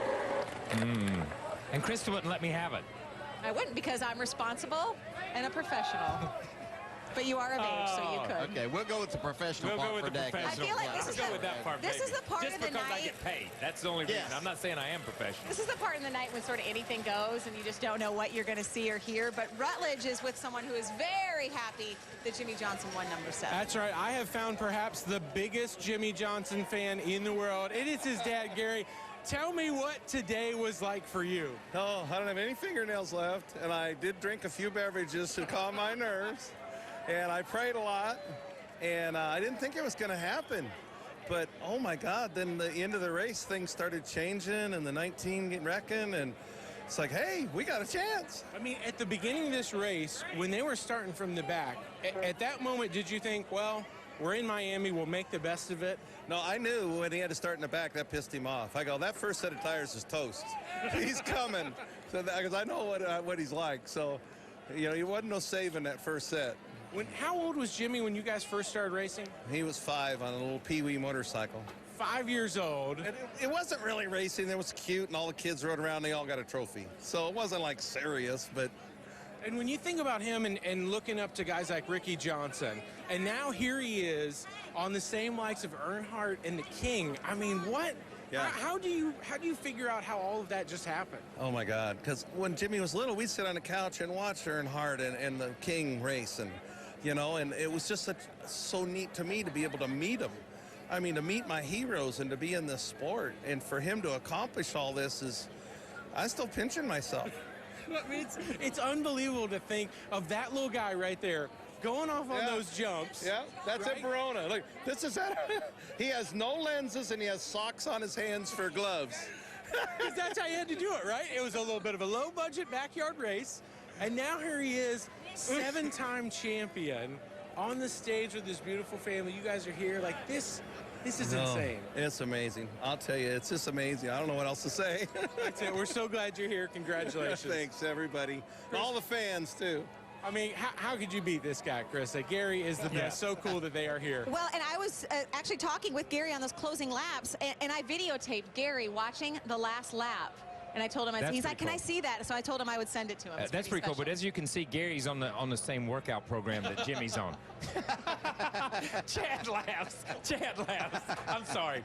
And Krista wouldn't let me have it. I wouldn't, because I'm responsible and a professional. But you are of age, so you could. Okay, we'll go with the professional part for Dak. I feel like this is the part Just of the because night. I get paid. That's the only reason. I'm not saying I am professional. This is the part in the night when sort of anything goes and you just don't know what you're going to see or hear. But Rutledge is with someone who is very happy that Jimmy Johnson won number 7. That's right. I have found perhaps the biggest Jimmy Johnson fan in the world. It is his dad, Gary. Tell me what today was like for you. Oh, I don't have any fingernails left, and I did drink a few beverages to calm my nerves, and I prayed a lot, and I didn't think it was going to happen. But, oh, my God, then the end of the race, things started changing, and the 19 wrecking, and it's like, hey, we got a chance. I mean, at the beginning of this race, when they were starting from the back, at that moment, did you think, well, we're in Miami, we'll make the best of it? No, I knew when he had to start in the back, that pissed him off. I go, that first set of tires is toast. He's coming. So because I know what he's like. So, you know, he wasn't no saving that first set. How old was Jimmy when you guys first started racing? He was 5 on a little Pee-wee motorcycle. 5 years old. It wasn't really racing. It was cute, and all the kids rode around. They all got a trophy. So it wasn't like serious, but... And when you think about him and looking up to guys like Ricky Johnson, and now here he is on the same likes of Earnhardt and the King. I mean, what? Yeah. How do you figure out how all of that just happened? Oh my God! Because when Jimmy was little, we'd sit on the couch and watch Earnhardt and the King race, and you know, and it was just so neat to me to be able to meet him. I mean, to meet my heroes and to be in this sport, and for him to accomplish all this is, I'm still pinching myself. I mean, it's unbelievable to think of that little guy right there going off on those jumps. Yeah, that's right? at Verona. Look, this is he has no lenses and he has socks on his hands for gloves. Because that's how you had to do it, right? It was a little bit of a low-budget backyard race, and now here he is, 7-time champion on the stage with this beautiful family. You guys are here. Like, this is insane. It's amazing. I'll tell you, it's just amazing. I don't know what else to say. That's it. We're so glad you're here. Congratulations. Thanks, everybody. All the fans, too. I mean, how could you beat this guy, Chris? Gary is the best. So cool that they are here. Well, and I was actually talking with Gary on those closing laps, and I videotaped Gary watching the last lap. And I told him, he's like, can I see that? So I told him I would send it to him. That's pretty cool. But as you can see, Gary's on the same workout program that Jimmy's on. Chad laughs. Chad laughs. I'm sorry,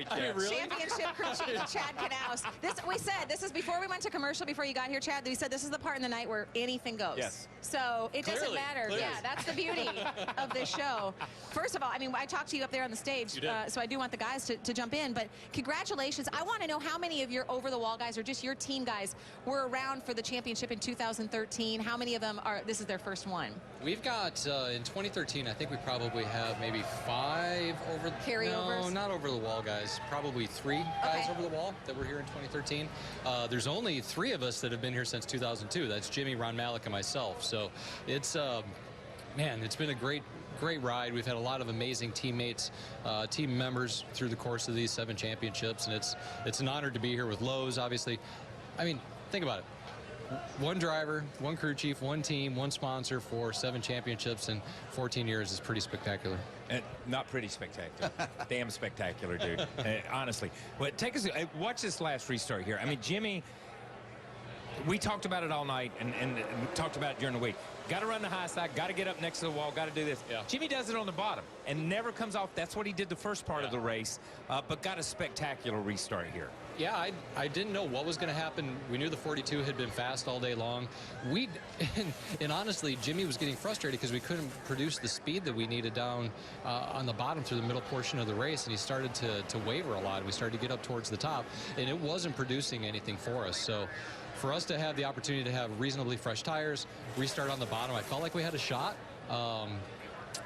Chad. Really? Championship crew chief Chad Knaus. We said this is before we went to commercial. Before you got here, Chad, we said this is the part in the night where anything goes. Yes. So it doesn't matter. Clearly. Yeah, that's the beauty of this show. First of all, I mean, I talked to you up there on the stage, so I do want the guys to jump in. But congratulations. I want to know how many of your over-the-wall guys, or just your team guys, were around for the championship in 2013. How many of them this is their first one? We've got, in 2013, I think we probably have maybe 5 over... Carryovers? No, not over the wall guys. Probably 3 guys over the wall that were here in 2013. There's only 3 of us that have been here since 2002. That's Jimmy, Ron Malik, and myself. So it's, man, it's been a great ride. We've had a lot of amazing teammates, team members through the course of these 7 championships, and it's an honor to be here with Lowe's, obviously. I mean, think about it. 1 driver, 1 crew chief, 1 team, 1 sponsor for 7 championships in 14 years is pretty spectacular. Not pretty spectacular. Damn spectacular, dude. Honestly. But watch this last restart here. I mean, Jimmy, we talked about it all night and talked about it during the week. Got to run the high side, got to get up next to the wall, got to do this. Yeah. Jimmy does it on the bottom and never comes off. That's what he did the first part of the race, but got a spectacular restart here. Yeah, I didn't know what was going to happen. We knew the 42 had been fast all day long. And honestly, Jimmy was getting frustrated because we couldn't produce the speed that we needed down on the bottom through the middle portion of the race, and he started to waver a lot. We started to get up towards the top, and it wasn't producing anything for us. So for us to have the opportunity to have reasonably fresh tires, restart on the bottom, I felt like we had a shot.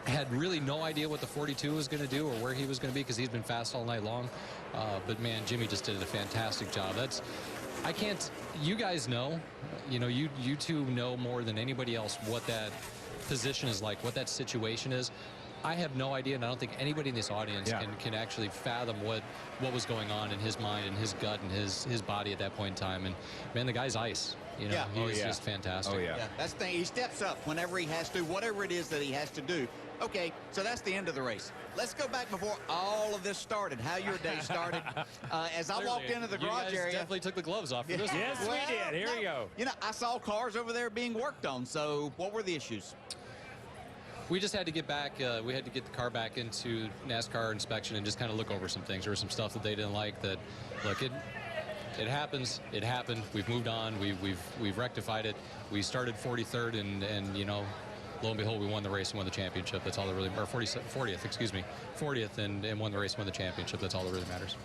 Had really no idea what the 42 was going to do or where he was going to be because he's been fast all night long. But man, Jimmy just did a fantastic job. I can't, you guys know, you two know more than anybody else what that position is like, what that situation is. I have no idea, and I don't think anybody in this audience can actually fathom what was going on in his mind and his gut and his body at that point in time. And man, the guy's ice. He's just fantastic. Oh, yeah. That's the thing. He steps up whenever he has to, whatever it is that he has to do. Okay, so that's the end of the race. Let's go back before all of this started, how your day started. As I walked into the garage area. Definitely took the gloves off for this one. Yes, we did. Here we go. I saw cars over there being worked on. So what were the issues? We just had to get back. We had to get the car back into NASCAR inspection and just kind of look over some things. There was some stuff that they didn't like that, look, it happens. It happened. We've moved on. We've rectified it. We started 43rd, and lo and behold, we won the race and won the championship. That's all that really, or 40th, excuse me, 40th, and won the race and won the championship. That's all that really matters.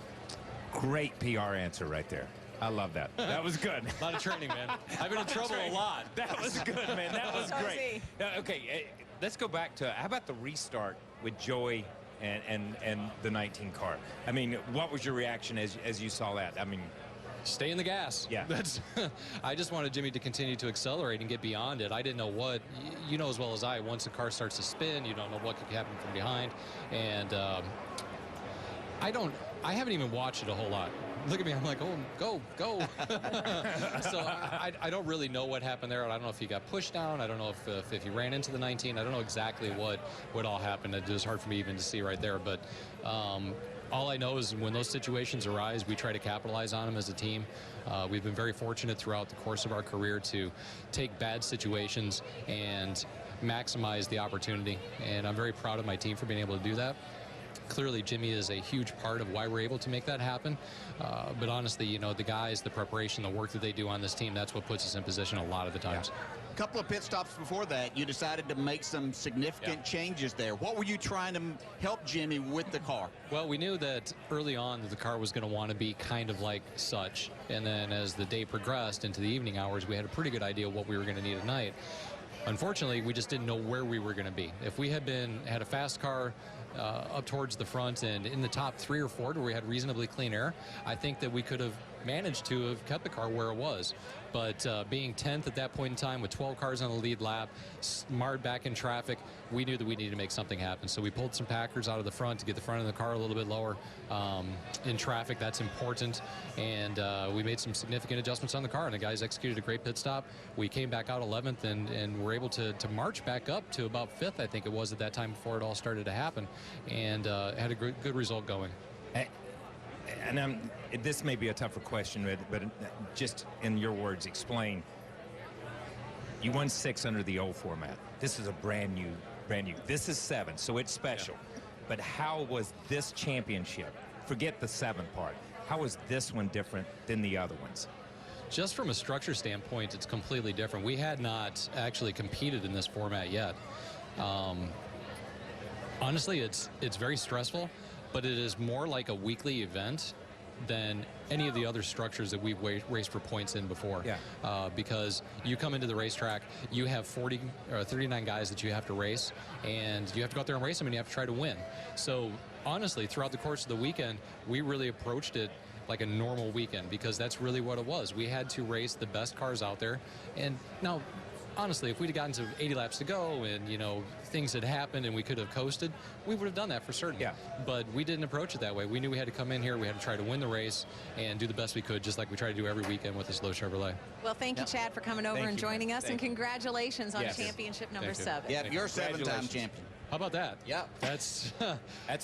Great PR answer right there. I love that. That was good. A lot of training, man. I've been in trouble a lot. That was good, man. That was great. Okay, let's go back to, how about the restart with Joey and the 19 car? I mean, what was your reaction as you saw that? I mean, stay in the gas. Yeah. I just wanted Jimmy to continue to accelerate and get beyond it. I didn't know what, you know as well as I, once the car starts to spin, you don't know what could happen from behind. And I haven't even watched it a whole lot. Look at me, I'm like, oh, go. So I don't really know what happened there. I don't know if he got pushed down. I don't know if he ran into the 19. I don't know exactly what all happened. It was hard for me even to see right there. But all I know is when those situations arise, we try to capitalize on them as a team. We've been very fortunate throughout the course of our career to take bad situations and maximize the opportunity. And I'm very proud of my team for being able to do that. Clearly, Jimmy is a huge part of why we're able to make that happen. But honestly, the guys, the preparation, the work that they do on this team, that's what puts us in position a lot of the times. A couple of pit stops before that, you decided to make some significant changes there. What were you trying to help Jimmy with the car? Well, we knew that early on that the car was going to want to be kind of like such. And then as the day progressed into the evening hours, we had a pretty good idea what we were going to need at night. Unfortunately, we just didn't know where we were going to be. If we had a fast car up towards the front and in the top 3 or 4 where we had reasonably clean air, I think that we could have managed to have kept the car where it was. But being 10th at that point in time with 12 cars on the lead lap, marred back in traffic, we knew that we needed to make something happen. So we pulled some Packers out of the front to get the front of the car a little bit lower in traffic. That's important. And we made some significant adjustments on the car, and the guys executed a great pit stop. We came back out 11th and were able to march back up to about 5th, I think it was at that time before it all started to happen, and had a good result going. And this may be a tougher question, but just in your words, explain. You won 6 under the old format. This is a brand new. This is 7, so it's special. Yeah. But how was this championship? Forget the 7 part. How was this one different than the other ones? Just from a structure standpoint, it's completely different. We had not actually competed in this format yet. Honestly, it's very stressful, but it is more like a weekly event than any of the other structures that we've raced for points in before. Yeah. Because you come into the racetrack, you have 40 or 39 guys that you have to race, and you have to go out there and race them, and you have to try to win. So honestly, throughout the course of the weekend, we really approached it like a normal weekend, because that's really what it was. We had to race the best cars out there. And now, honestly, if we'd have gotten to 80 laps to go and, things had happened and we could have coasted, we would have done that for certain. Yeah. But we didn't approach it that way. We knew we had to come in here, we had to try to win the race and do the best we could, just like we try to do every weekend with this low Chevrolet. Well, thank you, Chad, for coming over and joining us, and congratulations on championship number 7. Yeah, you're 7-time champion. How about that? Yeah. That's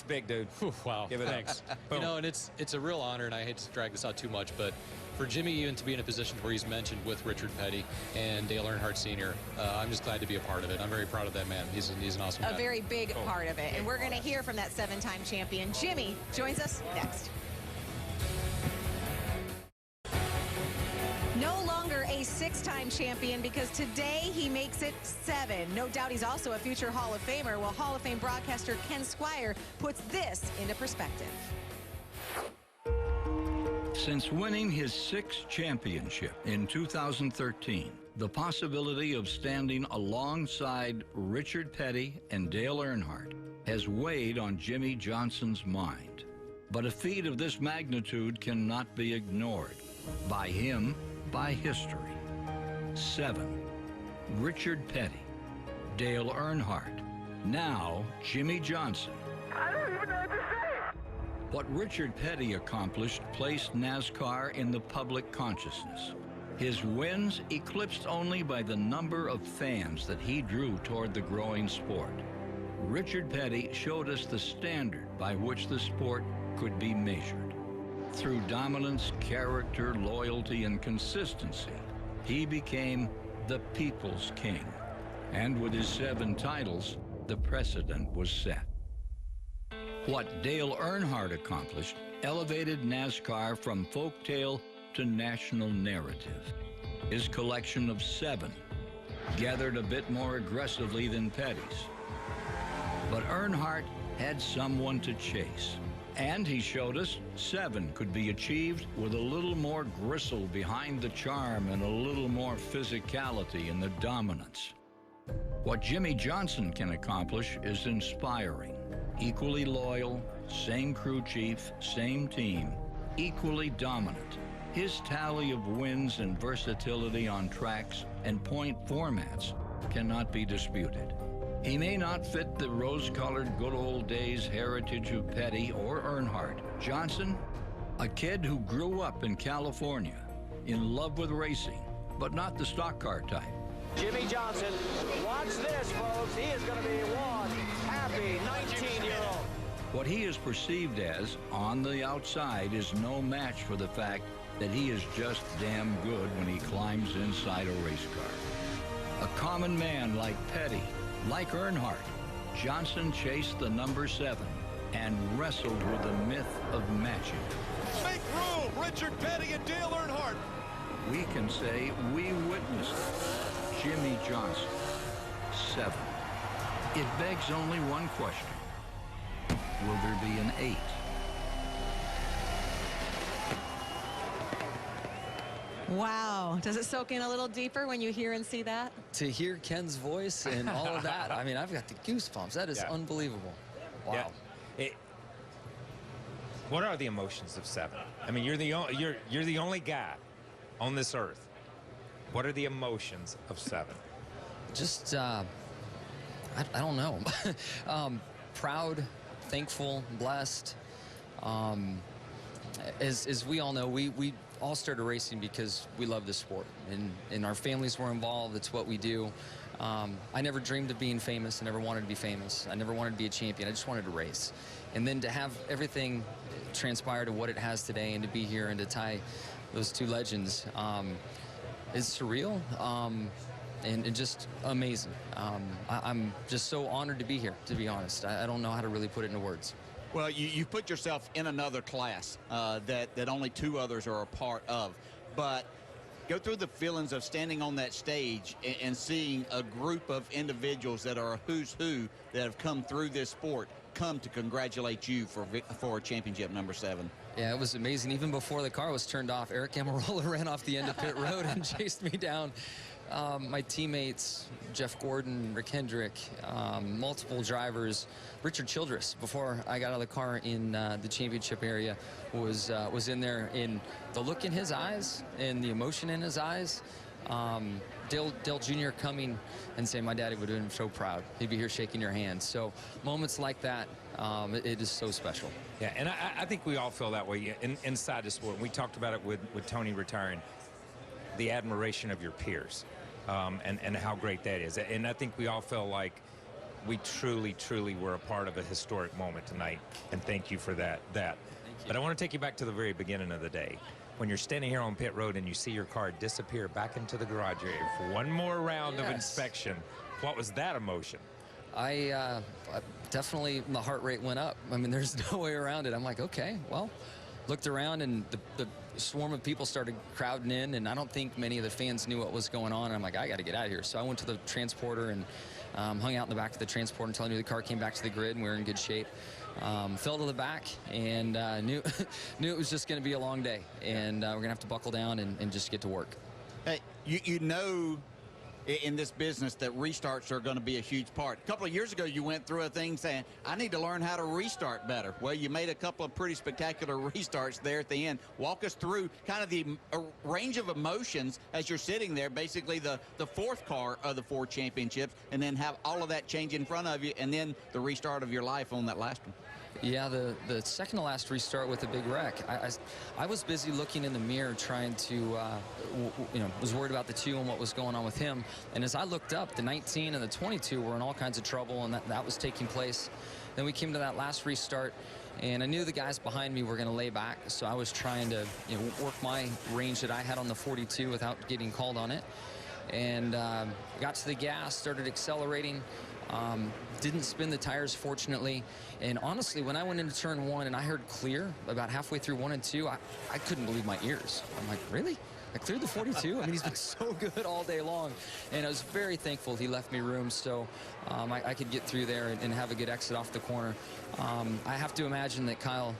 big, dude. Whew, wow. Give it Thanks. And it's a real honor, and I hate to drag this out too much, but for Jimmy even to be in a position where he's mentioned with Richard Petty and Dale Earnhardt Sr., I'm just glad to be a part of it. I'm very proud of that man. He's an awesome guy. A very big part of it. And we're going to hear from that 7-time champion. Jimmy joins us next. a 6-time champion because today he makes it 7. No doubt he's also a future Hall of Famer. Well, Hall of Fame broadcaster Ken Squire puts this into perspective. Since winning his 6th championship in 2013, the possibility of standing alongside Richard Petty and Dale Earnhardt has weighed on Jimmie Johnson's mind. But a feat of this magnitude cannot be ignored. By him, by history. 7. Richard Petty, Dale Earnhardt, now Jimmie Johnson. I don't even know what to say. What Richard Petty accomplished placed NASCAR in the public consciousness. His wins eclipsed only by the number of fans that he drew toward the growing sport. Richard Petty showed us the standard by which the sport could be measured. Through dominance, character, loyalty, and consistency, he became the people's king. And with his 7 titles, the precedent was set. What Dale Earnhardt accomplished elevated NASCAR from folktale to national narrative. His collection of 7 gathered a bit more aggressively than Petty's. But Earnhardt had someone to chase. And he showed us 7 could be achieved with a little more gristle behind the charm and a little more physicality in the dominance. What Jimmie Johnson can accomplish is inspiring. Equally loyal, same crew chief, same team, equally dominant. His tally of wins and versatility on tracks and point formats cannot be disputed. He may not fit the rose-colored good old days heritage of Petty or Earnhardt. Johnson, a kid who grew up in California, in love with racing, but not the stock car type. Jimmie Johnson, watch this, folks. He is going to be one happy 19-year-old. What he is perceived as, on the outside, is no match for the fact that he is just damn good when he climbs inside a race car. A common man like Petty, like Earnhardt, Johnson chased the number 7 and wrestled with the myth of matching. Make room, Richard Petty and Dale Earnhardt. We can say we witnessed Jimmie Johnson, 7. It begs only one question. Will there be an 8? Wow. Does it soak in a little deeper when you hear and see that? To hear Ken's voice and all of that, I mean, I've got the goosebumps. That is unbelievable. Wow. Yeah. What are the emotions of 7? I mean, you're the only guy on this earth. What are the emotions of 7? Just, I don't know. Proud, thankful, blessed. As we all know, we all started racing because we love this sport, and our families were involved. It's what we do. I never dreamed of being famous. I never wanted to be famous. I never wanted to be a champion. I just wanted to race. And then to have everything transpire to what it has today, and to be here and to tie those 2 legends is surreal and just amazing. I'm just so honored to be here, to be honest. I don't know how to really put it into words. Well, you put yourself in another class that only 2 others are a part of. But go through the feelings of standing on that stage and seeing a group of individuals that are a who's who that have come through this sport come to congratulate you for championship number 7. Yeah, it was amazing. Even before the car was turned off, Eric Amarola ran off the end of pit road and chased me down. My teammates, Jeff Gordon, Rick Hendrick, multiple drivers, Richard Childress, before I got out of the car in the championship area, was in there. In the look in his eyes and the emotion in his eyes, Dale Jr. coming and saying, my daddy would have been so proud. He'd be here shaking your hand. So moments like that, it is so special. Yeah, and I think we all feel that way inside the sport. We talked about it with Tony retiring, the admiration of your peers. And how great that is. And I think we all feel like we truly were a part of a historic moment tonight. And thank you for that. But I want to take you back to the very beginning of the day. When you're standing here on pit road and you see your car disappear back into the garage area for one more round of inspection, what was that emotion? I definitely, my heart rate went up. I mean, there's no way around it. I'm like, okay, well, looked around, and the swarm of people started crowding in, and I don't think many of the fans knew what was going on. And I'm like, I got to get out of here. So I went to the transporter and hung out in the back of the transporter until I knew the car came back to the grid and we were in good shape. Fell to the back and knew it was just going to be a long day, and we're going to have to buckle down and just get to work. Hey, you know in this business that restarts are going to be a huge part. A couple of years ago, you went through a thing saying, I need to learn how to restart better. Well, you made a couple of pretty spectacular restarts there at the end. Walk us through kind of the range of emotions as you're sitting there, basically the fourth car of the Ford Championships, and then have all of that change in front of you, and then the restart of your life on that last one. Yeah, the second to last restart with a big wreck. I was busy looking in the mirror trying to, was worried about the 2 and what was going on with him. And as I looked up, the 19 and the 22 were in all kinds of trouble, and that was taking place. Then we came to that last restart, and I knew the guys behind me were going to lay back, so I was trying to work my range that I had on the 42 without getting called on it. And got to the gas, started accelerating. Didn't spin the tires, fortunately. And honestly, when I went into turn 1 and I heard clear about halfway through 1 and 2, I couldn't believe my ears. I'm like, really? I cleared the 42? I mean, he's been so good all day long. And I was very thankful he left me room so I could get through there and have a good exit off the corner. I have to imagine that Kyle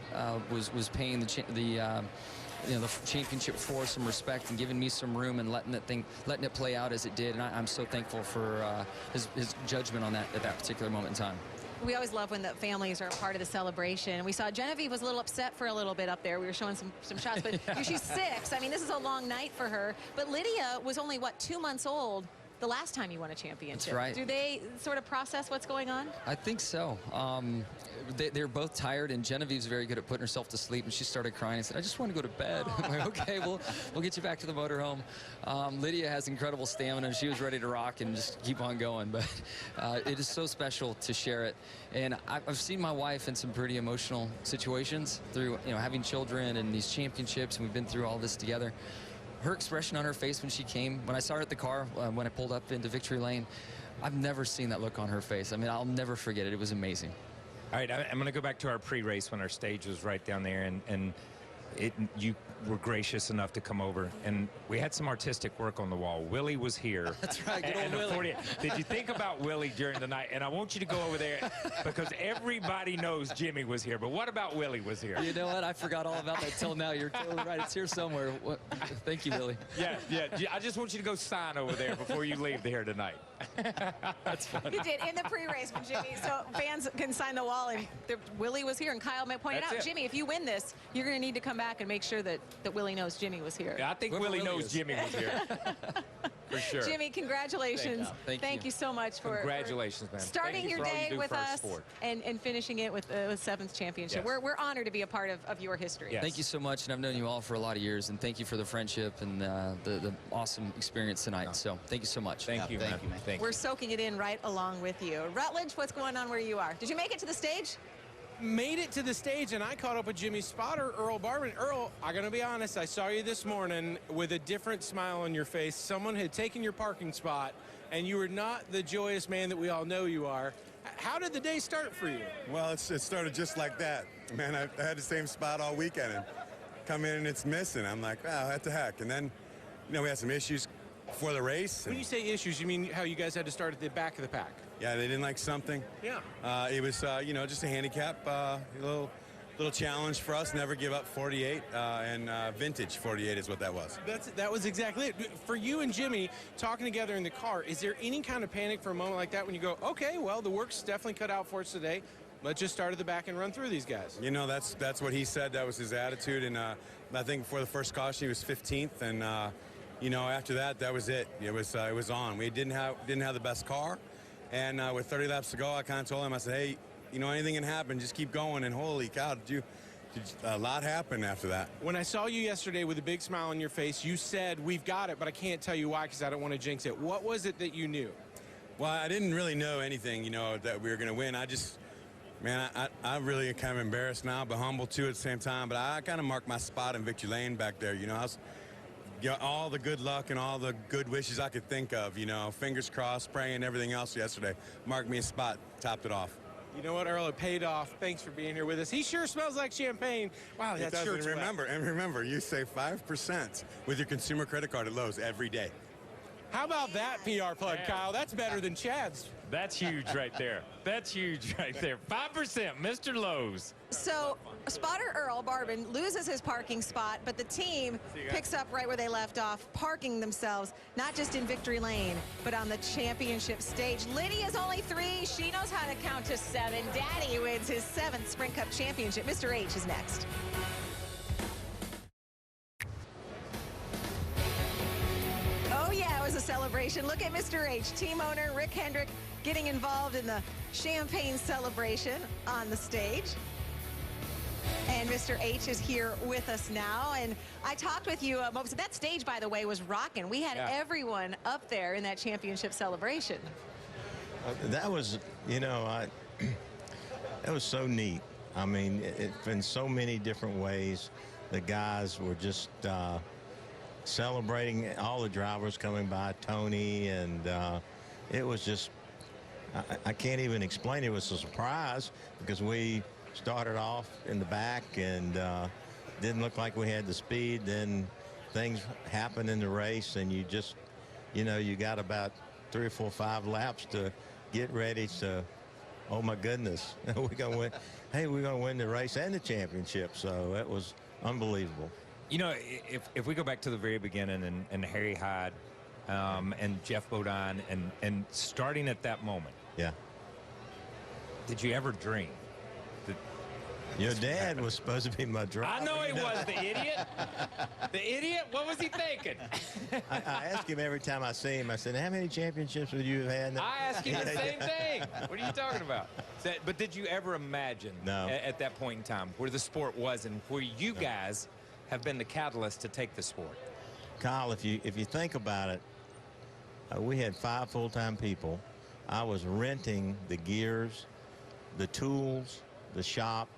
was paying the championship for some respect and giving me some room and letting it play out as it did. And I'm so thankful for his judgment on that at that particular moment in time. We always love when the families are a part of the celebration. We saw Genevieve was a little upset for a little bit up there. We were showing some shots, but she's 6. I mean, this is a long night for her. But Lydia was only, 2 months old the last time you won a championship. That's right. Do they sort of process what's going on? I think so. They're both tired, and Genevieve's very good at putting herself to sleep, and she started crying and said, I just want to go to bed. I'm like, okay, we'll get you back to the motorhome. Lydia has incredible stamina, and she was ready to rock and just keep on going. But it is so special to share it. And I've seen my wife in some pretty emotional situations through having children and these championships, and we've been through all this together. Her expression on her face when she came, when I saw her at the car, when I pulled up into Victory Lane, I've never seen that look on her face. I mean, I'll never forget it. It was amazing. All right, I'm going to go back to our pre-race when our stage was right down there, and you were gracious enough to come over, and we had some artistic work on the wall. Willie was here. That's right, good old Willie. Did you think about Willie during the night? And I want you to go over there because everybody knows Jimmy was here, but what about Willie was here? You know what? I forgot all about that till now. You're totally right. It's here somewhere. Thank you, Willie. Yeah. I just want you to go sign over there before you leave here tonight. That's funny. You did in the pre-race when Jimmy, so fans can sign the wall, and Willie was here, and Kyle pointed out, Jimmy, if you win this, you're going to need to come back and make sure that Willie knows Jimmy was here. Yeah, I think Willie knows Jimmy was here. For sure. Jimmy, congratulations. Thank you so much for congratulations, man. Starting your day with us and finishing it with 7th championship. Yes. We're honored to be a part of your history. Yes. Thank you so much, and I've known you all for a lot of years, and thank you for the friendship and the awesome experience tonight. So thank you so much. Thank you, man. We're soaking it in right along with you. Rutledge, what's going on where you are? Did you make it to the stage? Made it to the stage, and I caught up with Jimmy's spotter, Earl Barban. Earl, I gotta be honest, I saw you this morning with a different smile on your face. Someone had taken your parking spot, and you were not the joyous man that we all know you are. How did the day start for you? Well, it started just like that. Man, I had the same spot all weekend, and come in and it's missing. I'm like, wow, what the heck? And then, we had some issues before the race. When you say issues, you mean how you guys had to start at the back of the pack? Yeah, they didn't like something. Yeah. It was, just a handicap, a little challenge for us. Never give up 48, and vintage 48 is what that was. That was exactly it. For you and Jimmy talking together in the car, is there any kind of panic for a moment like that when you go, okay, well, the work's definitely cut out for us today. Let's just start at the back and run through these guys. That's what he said. That was his attitude. And I think before the first caution, he was 15th. And, after that was it. It was on. We didn't have the best car. And with 30 laps to go, I kind of told him, I said, hey, anything can happen. Just keep going. And holy cow, a lot happened after that. When I saw you yesterday with a big smile on your face, you said, we've got it, but I can't tell you why because I don't want to jinx it. What was it that you knew? Well, I didn't really know anything, that we were going to win. I really kind of embarrassed now, but humble too at the same time. But I kind of marked my spot in Victory Lane back there. I was all the good luck and all the good wishes I could think of, fingers crossed, praying, everything else yesterday. Marked me a spot, topped it off. You know what, Earl? It paid off. Thanks for being here with us. He sure smells like champagne. Wow, It that shirt's doesn't. wet. Remember, you save 5% with your consumer credit card at Lowe's every day. How about that PR plug, Kyle? That's better than Chad's. That's huge right there. That's huge right there. 5%, Mr. Lowe's. So spotter Earl Barban loses his parking spot, but the team picks up right where they left off, parking themselves, not just in victory lane, but on the championship stage. Lydia's only 3. She knows how to count to 7. Daddy wins his 7th Sprint Cup championship. Mr. H is next. Oh, yeah, it was a celebration. Look at Mr. H, team owner Rick Hendrick, getting involved in the champagne celebration on the stage. And Mr. H is here with us now. And I talked with you, that stage, by the way, was rocking. We had everyone up there in that championship celebration. That was, you know, that was so neat. I mean, in so many different ways, the guys were just celebrating, all the drivers coming by, Tony, and it was just, I can't even explain it. It was a surprise because we started off in the back and didn't look like we had the speed. Then things happened in the race, and you just, you know, you got about 3 or 4 or 5 laps to get ready to, oh my goodness, we're gonna win. Hey, we're gonna win the race and the championship. So it was unbelievable. You know, if we go back to the very beginning and Harry Hyde and Jeff Bodine and starting at that moment. Yeah. Did you ever dream that your dad was supposed to be my driver? I know he was, the idiot. The idiot? What was he thinking? I ask him every time I see him. I said, how many championships would you have had? I ask him the same thing. What are you talking about? But did you ever imagine at that point in time where the sport was and where you guys have been the catalyst to take the sport? Kyle, if you think about it, we had 5 full-time people. I was renting the gears, the tools, the shop,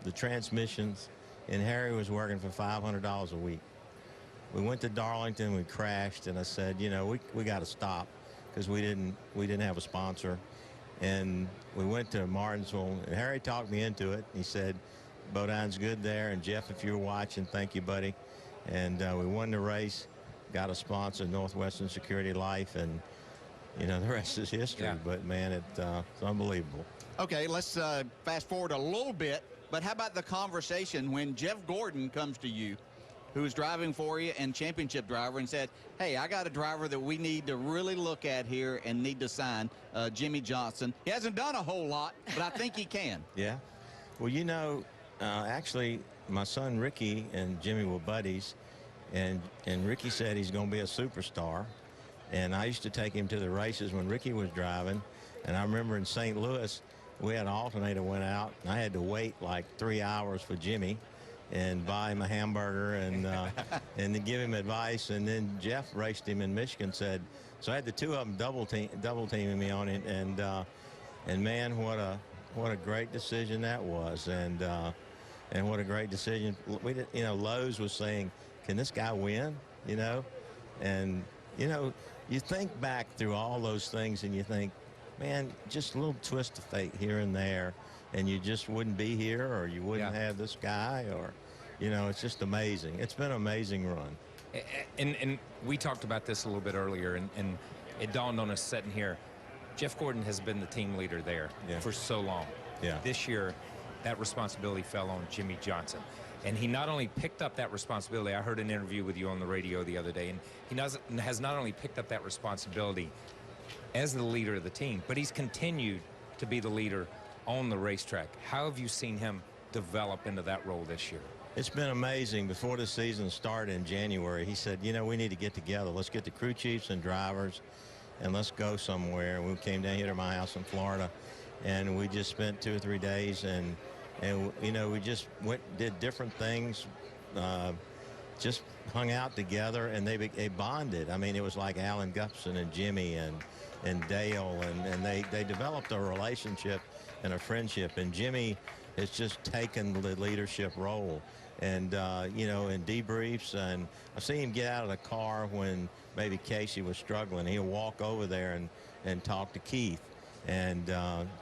the transmissions, and Harry was working for $500 a week. We went to Darlington, we crashed, and I said, you know, we got to stop because we didn't have a sponsor. And we went to Martinsville, and Harry talked me into it. He said, Bodine's good there, and Jeff, if you're watching, thank you, buddy. And we won the race, got a sponsor, Northwestern Security Life, and you know, the rest is history. Yeah. But man, it's unbelievable. Okay, let's fast forward a little bit. But how about the conversation when Jeff Gordon comes to you, who's driving for you and championship driver, and said, hey, I got a driver that we need to really look at here and need to sign, Jimmy Johnson. He hasn't done a whole lot, but I think he can. Yeah. Well, you know, actually, my son Ricky and Jimmy were buddies, and Ricky said he's going to be a superstar. And I used to take him to the races when Ricky was driving. And I remember in St. Louis, we had an alternator went out, and I had to wait like 3 hours for Jimmy and buy him a hamburger and then give him advice. And then Jeff raced him in Michigan, said, so I had the 2 of them double teaming me on it. And man, what a great decision that was. And what a great decision. We did, you know, Lowe's was saying, can this guy win? You know, and you know, you think back through all those things and you think, man, just a little twist of fate here and there, and you just wouldn't be here, or you wouldn't have this guy, or, you know, it's just amazing. It's been an amazing run. And we talked about this a little bit earlier, and it dawned on us sitting here. Jeff Gordon has been the team leader there for so long. Yeah. This year, that responsibility fell on Jimmy Johnson. And he not only picked up that responsibility, I heard an interview with you on the radio the other day, and he has not only picked up that responsibility as the leader of the team, but he's continued to be the leader on the racetrack. How have you seen him develop into that role this year? It's been amazing. Before the season started in January, he said, you know, we need to get together. Let's get the crew chiefs and drivers, and let's go somewhere. And we came down here to my house in Florida, and we just spent 2 or 3 days, and you know, we just did different things, just hung out together, and they bonded. I mean, it was like Alan Gupson and Jimmy and Dale, and they developed a relationship and a friendship. And Jimmy has just taken the leadership role, and you know, in debriefs, and I've seen him get out of the car when maybe Casey was struggling. He'll walk over there and talk to Keith. And,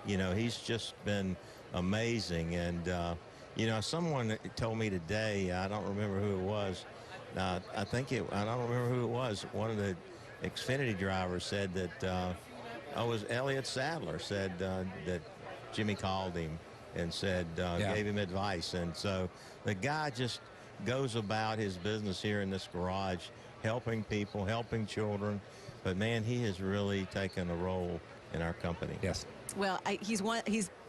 you know, he's just been amazing. And, you know, someone told me today, I don't remember who it was, I don't remember who it was. One of the Xfinity drivers said that, it was Elliott Sadler said that Jimmy called him and said, gave him advice. And so the guy just goes about his business here in this garage, helping people, helping children. But, man, he has really taken a role in our company. Yes. Well, he's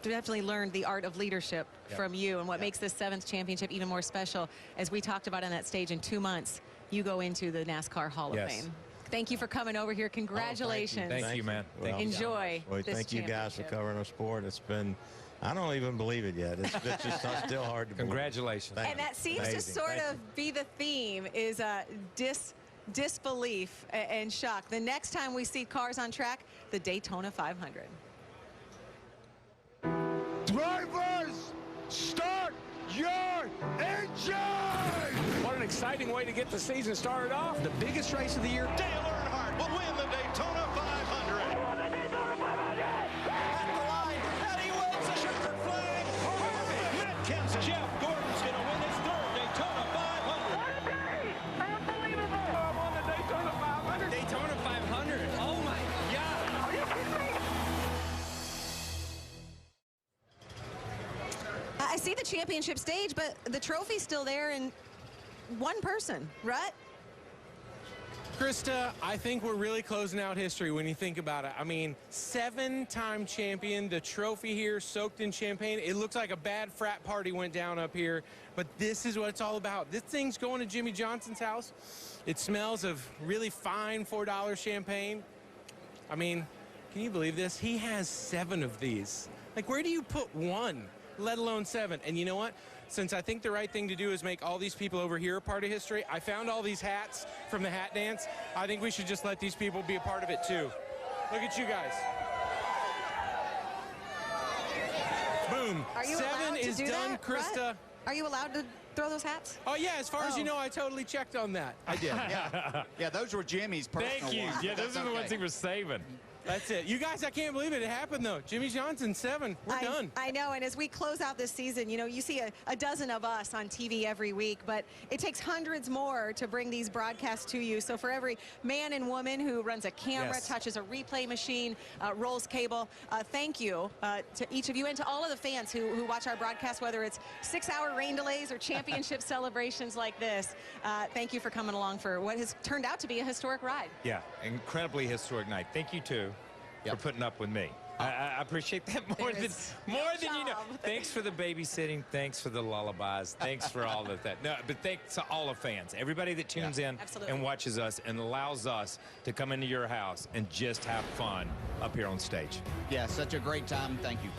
definitely learned the art of leadership from you, and what makes this 7th championship even more special, as we talked about on that stage, in 2 months, you go into the NASCAR Hall of Fame. Thank you for coming over here. Congratulations. Thank you, man. Well, enjoy this thank you guys for covering our sport. It's been, I don't even believe it yet. It's just still hard to believe. Congratulations. And that seems to sort of be the theme, is disbelief and shock. The next time we see cars on track, the Daytona 500. Drivers, start your engine! What an exciting way to get the season started off. The biggest race of the year. Dale Earnhardt will win the Daytona 500. At the line, and he wins the checkered flag. Matt Kenseth. Jeff Gordon's going to win his 3rd Daytona 500. What a day! Unbelievable! I won the Daytona 500. Daytona 500. Oh, my God. Are you kidding me? I see the championship stage, but the trophy's still there in one person, right? Krista, I think we're really closing out history when you think about it. I mean, 7-time champion, the trophy here soaked in champagne. It looks like a bad frat party went down up here, but this is what it's all about. This thing's going to Jimmy Johnson's house. It smells of really fine $4 champagne. I mean, can you believe this? He has 7 of these. Like, where do you put one, let alone 7? And you know what? Since I think the right thing to do is make all these people over here a part of history, I found all these hats from the hat dance. I think we should just let these people be a part of it too. Look at you guys. Boom. Are you 7 is do done, that, Krista. Brett? Are you allowed to throw those hats? Oh yeah, as far as you know, I totally checked on that. I did. Yeah, those were Jimmy's personal Thank you. ones. Yeah, those are the ones he was saving. That's it. You guys, I can't believe it. It happened, though. Jimmy Johnson, 7. We're done. I know, and as we close out this season, you know, you see a dozen of us on TV every week, but it takes hundreds more to bring these broadcasts to you. So for every man and woman who runs a camera, touches a replay machine, rolls cable, thank you to each of you and to all of the fans who watch our broadcast, whether it's 6-hour rain delays or championship celebrations like this. Thank you for coming along for what has turned out to be a historic ride. Yeah, incredibly historic night. Thank you, too, for putting up with me. I appreciate that more than you know. Thanks for the babysitting. Thanks for the lullabies. Thanks for all of that. No, but thanks to all the fans, everybody that tunes in and watches us and allows us to come into your house and just have fun up here on stage. Yeah, such a great time. Thank you.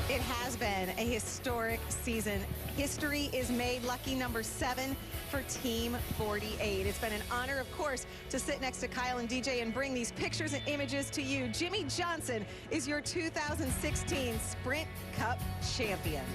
It has been a historic season. History is made. Lucky number 7 for Team 48. It's been an honor, of course, to sit next to Kyle and DJ and bring these pictures and images to you. Jimmy Johnson is your 2016 Sprint Cup champion.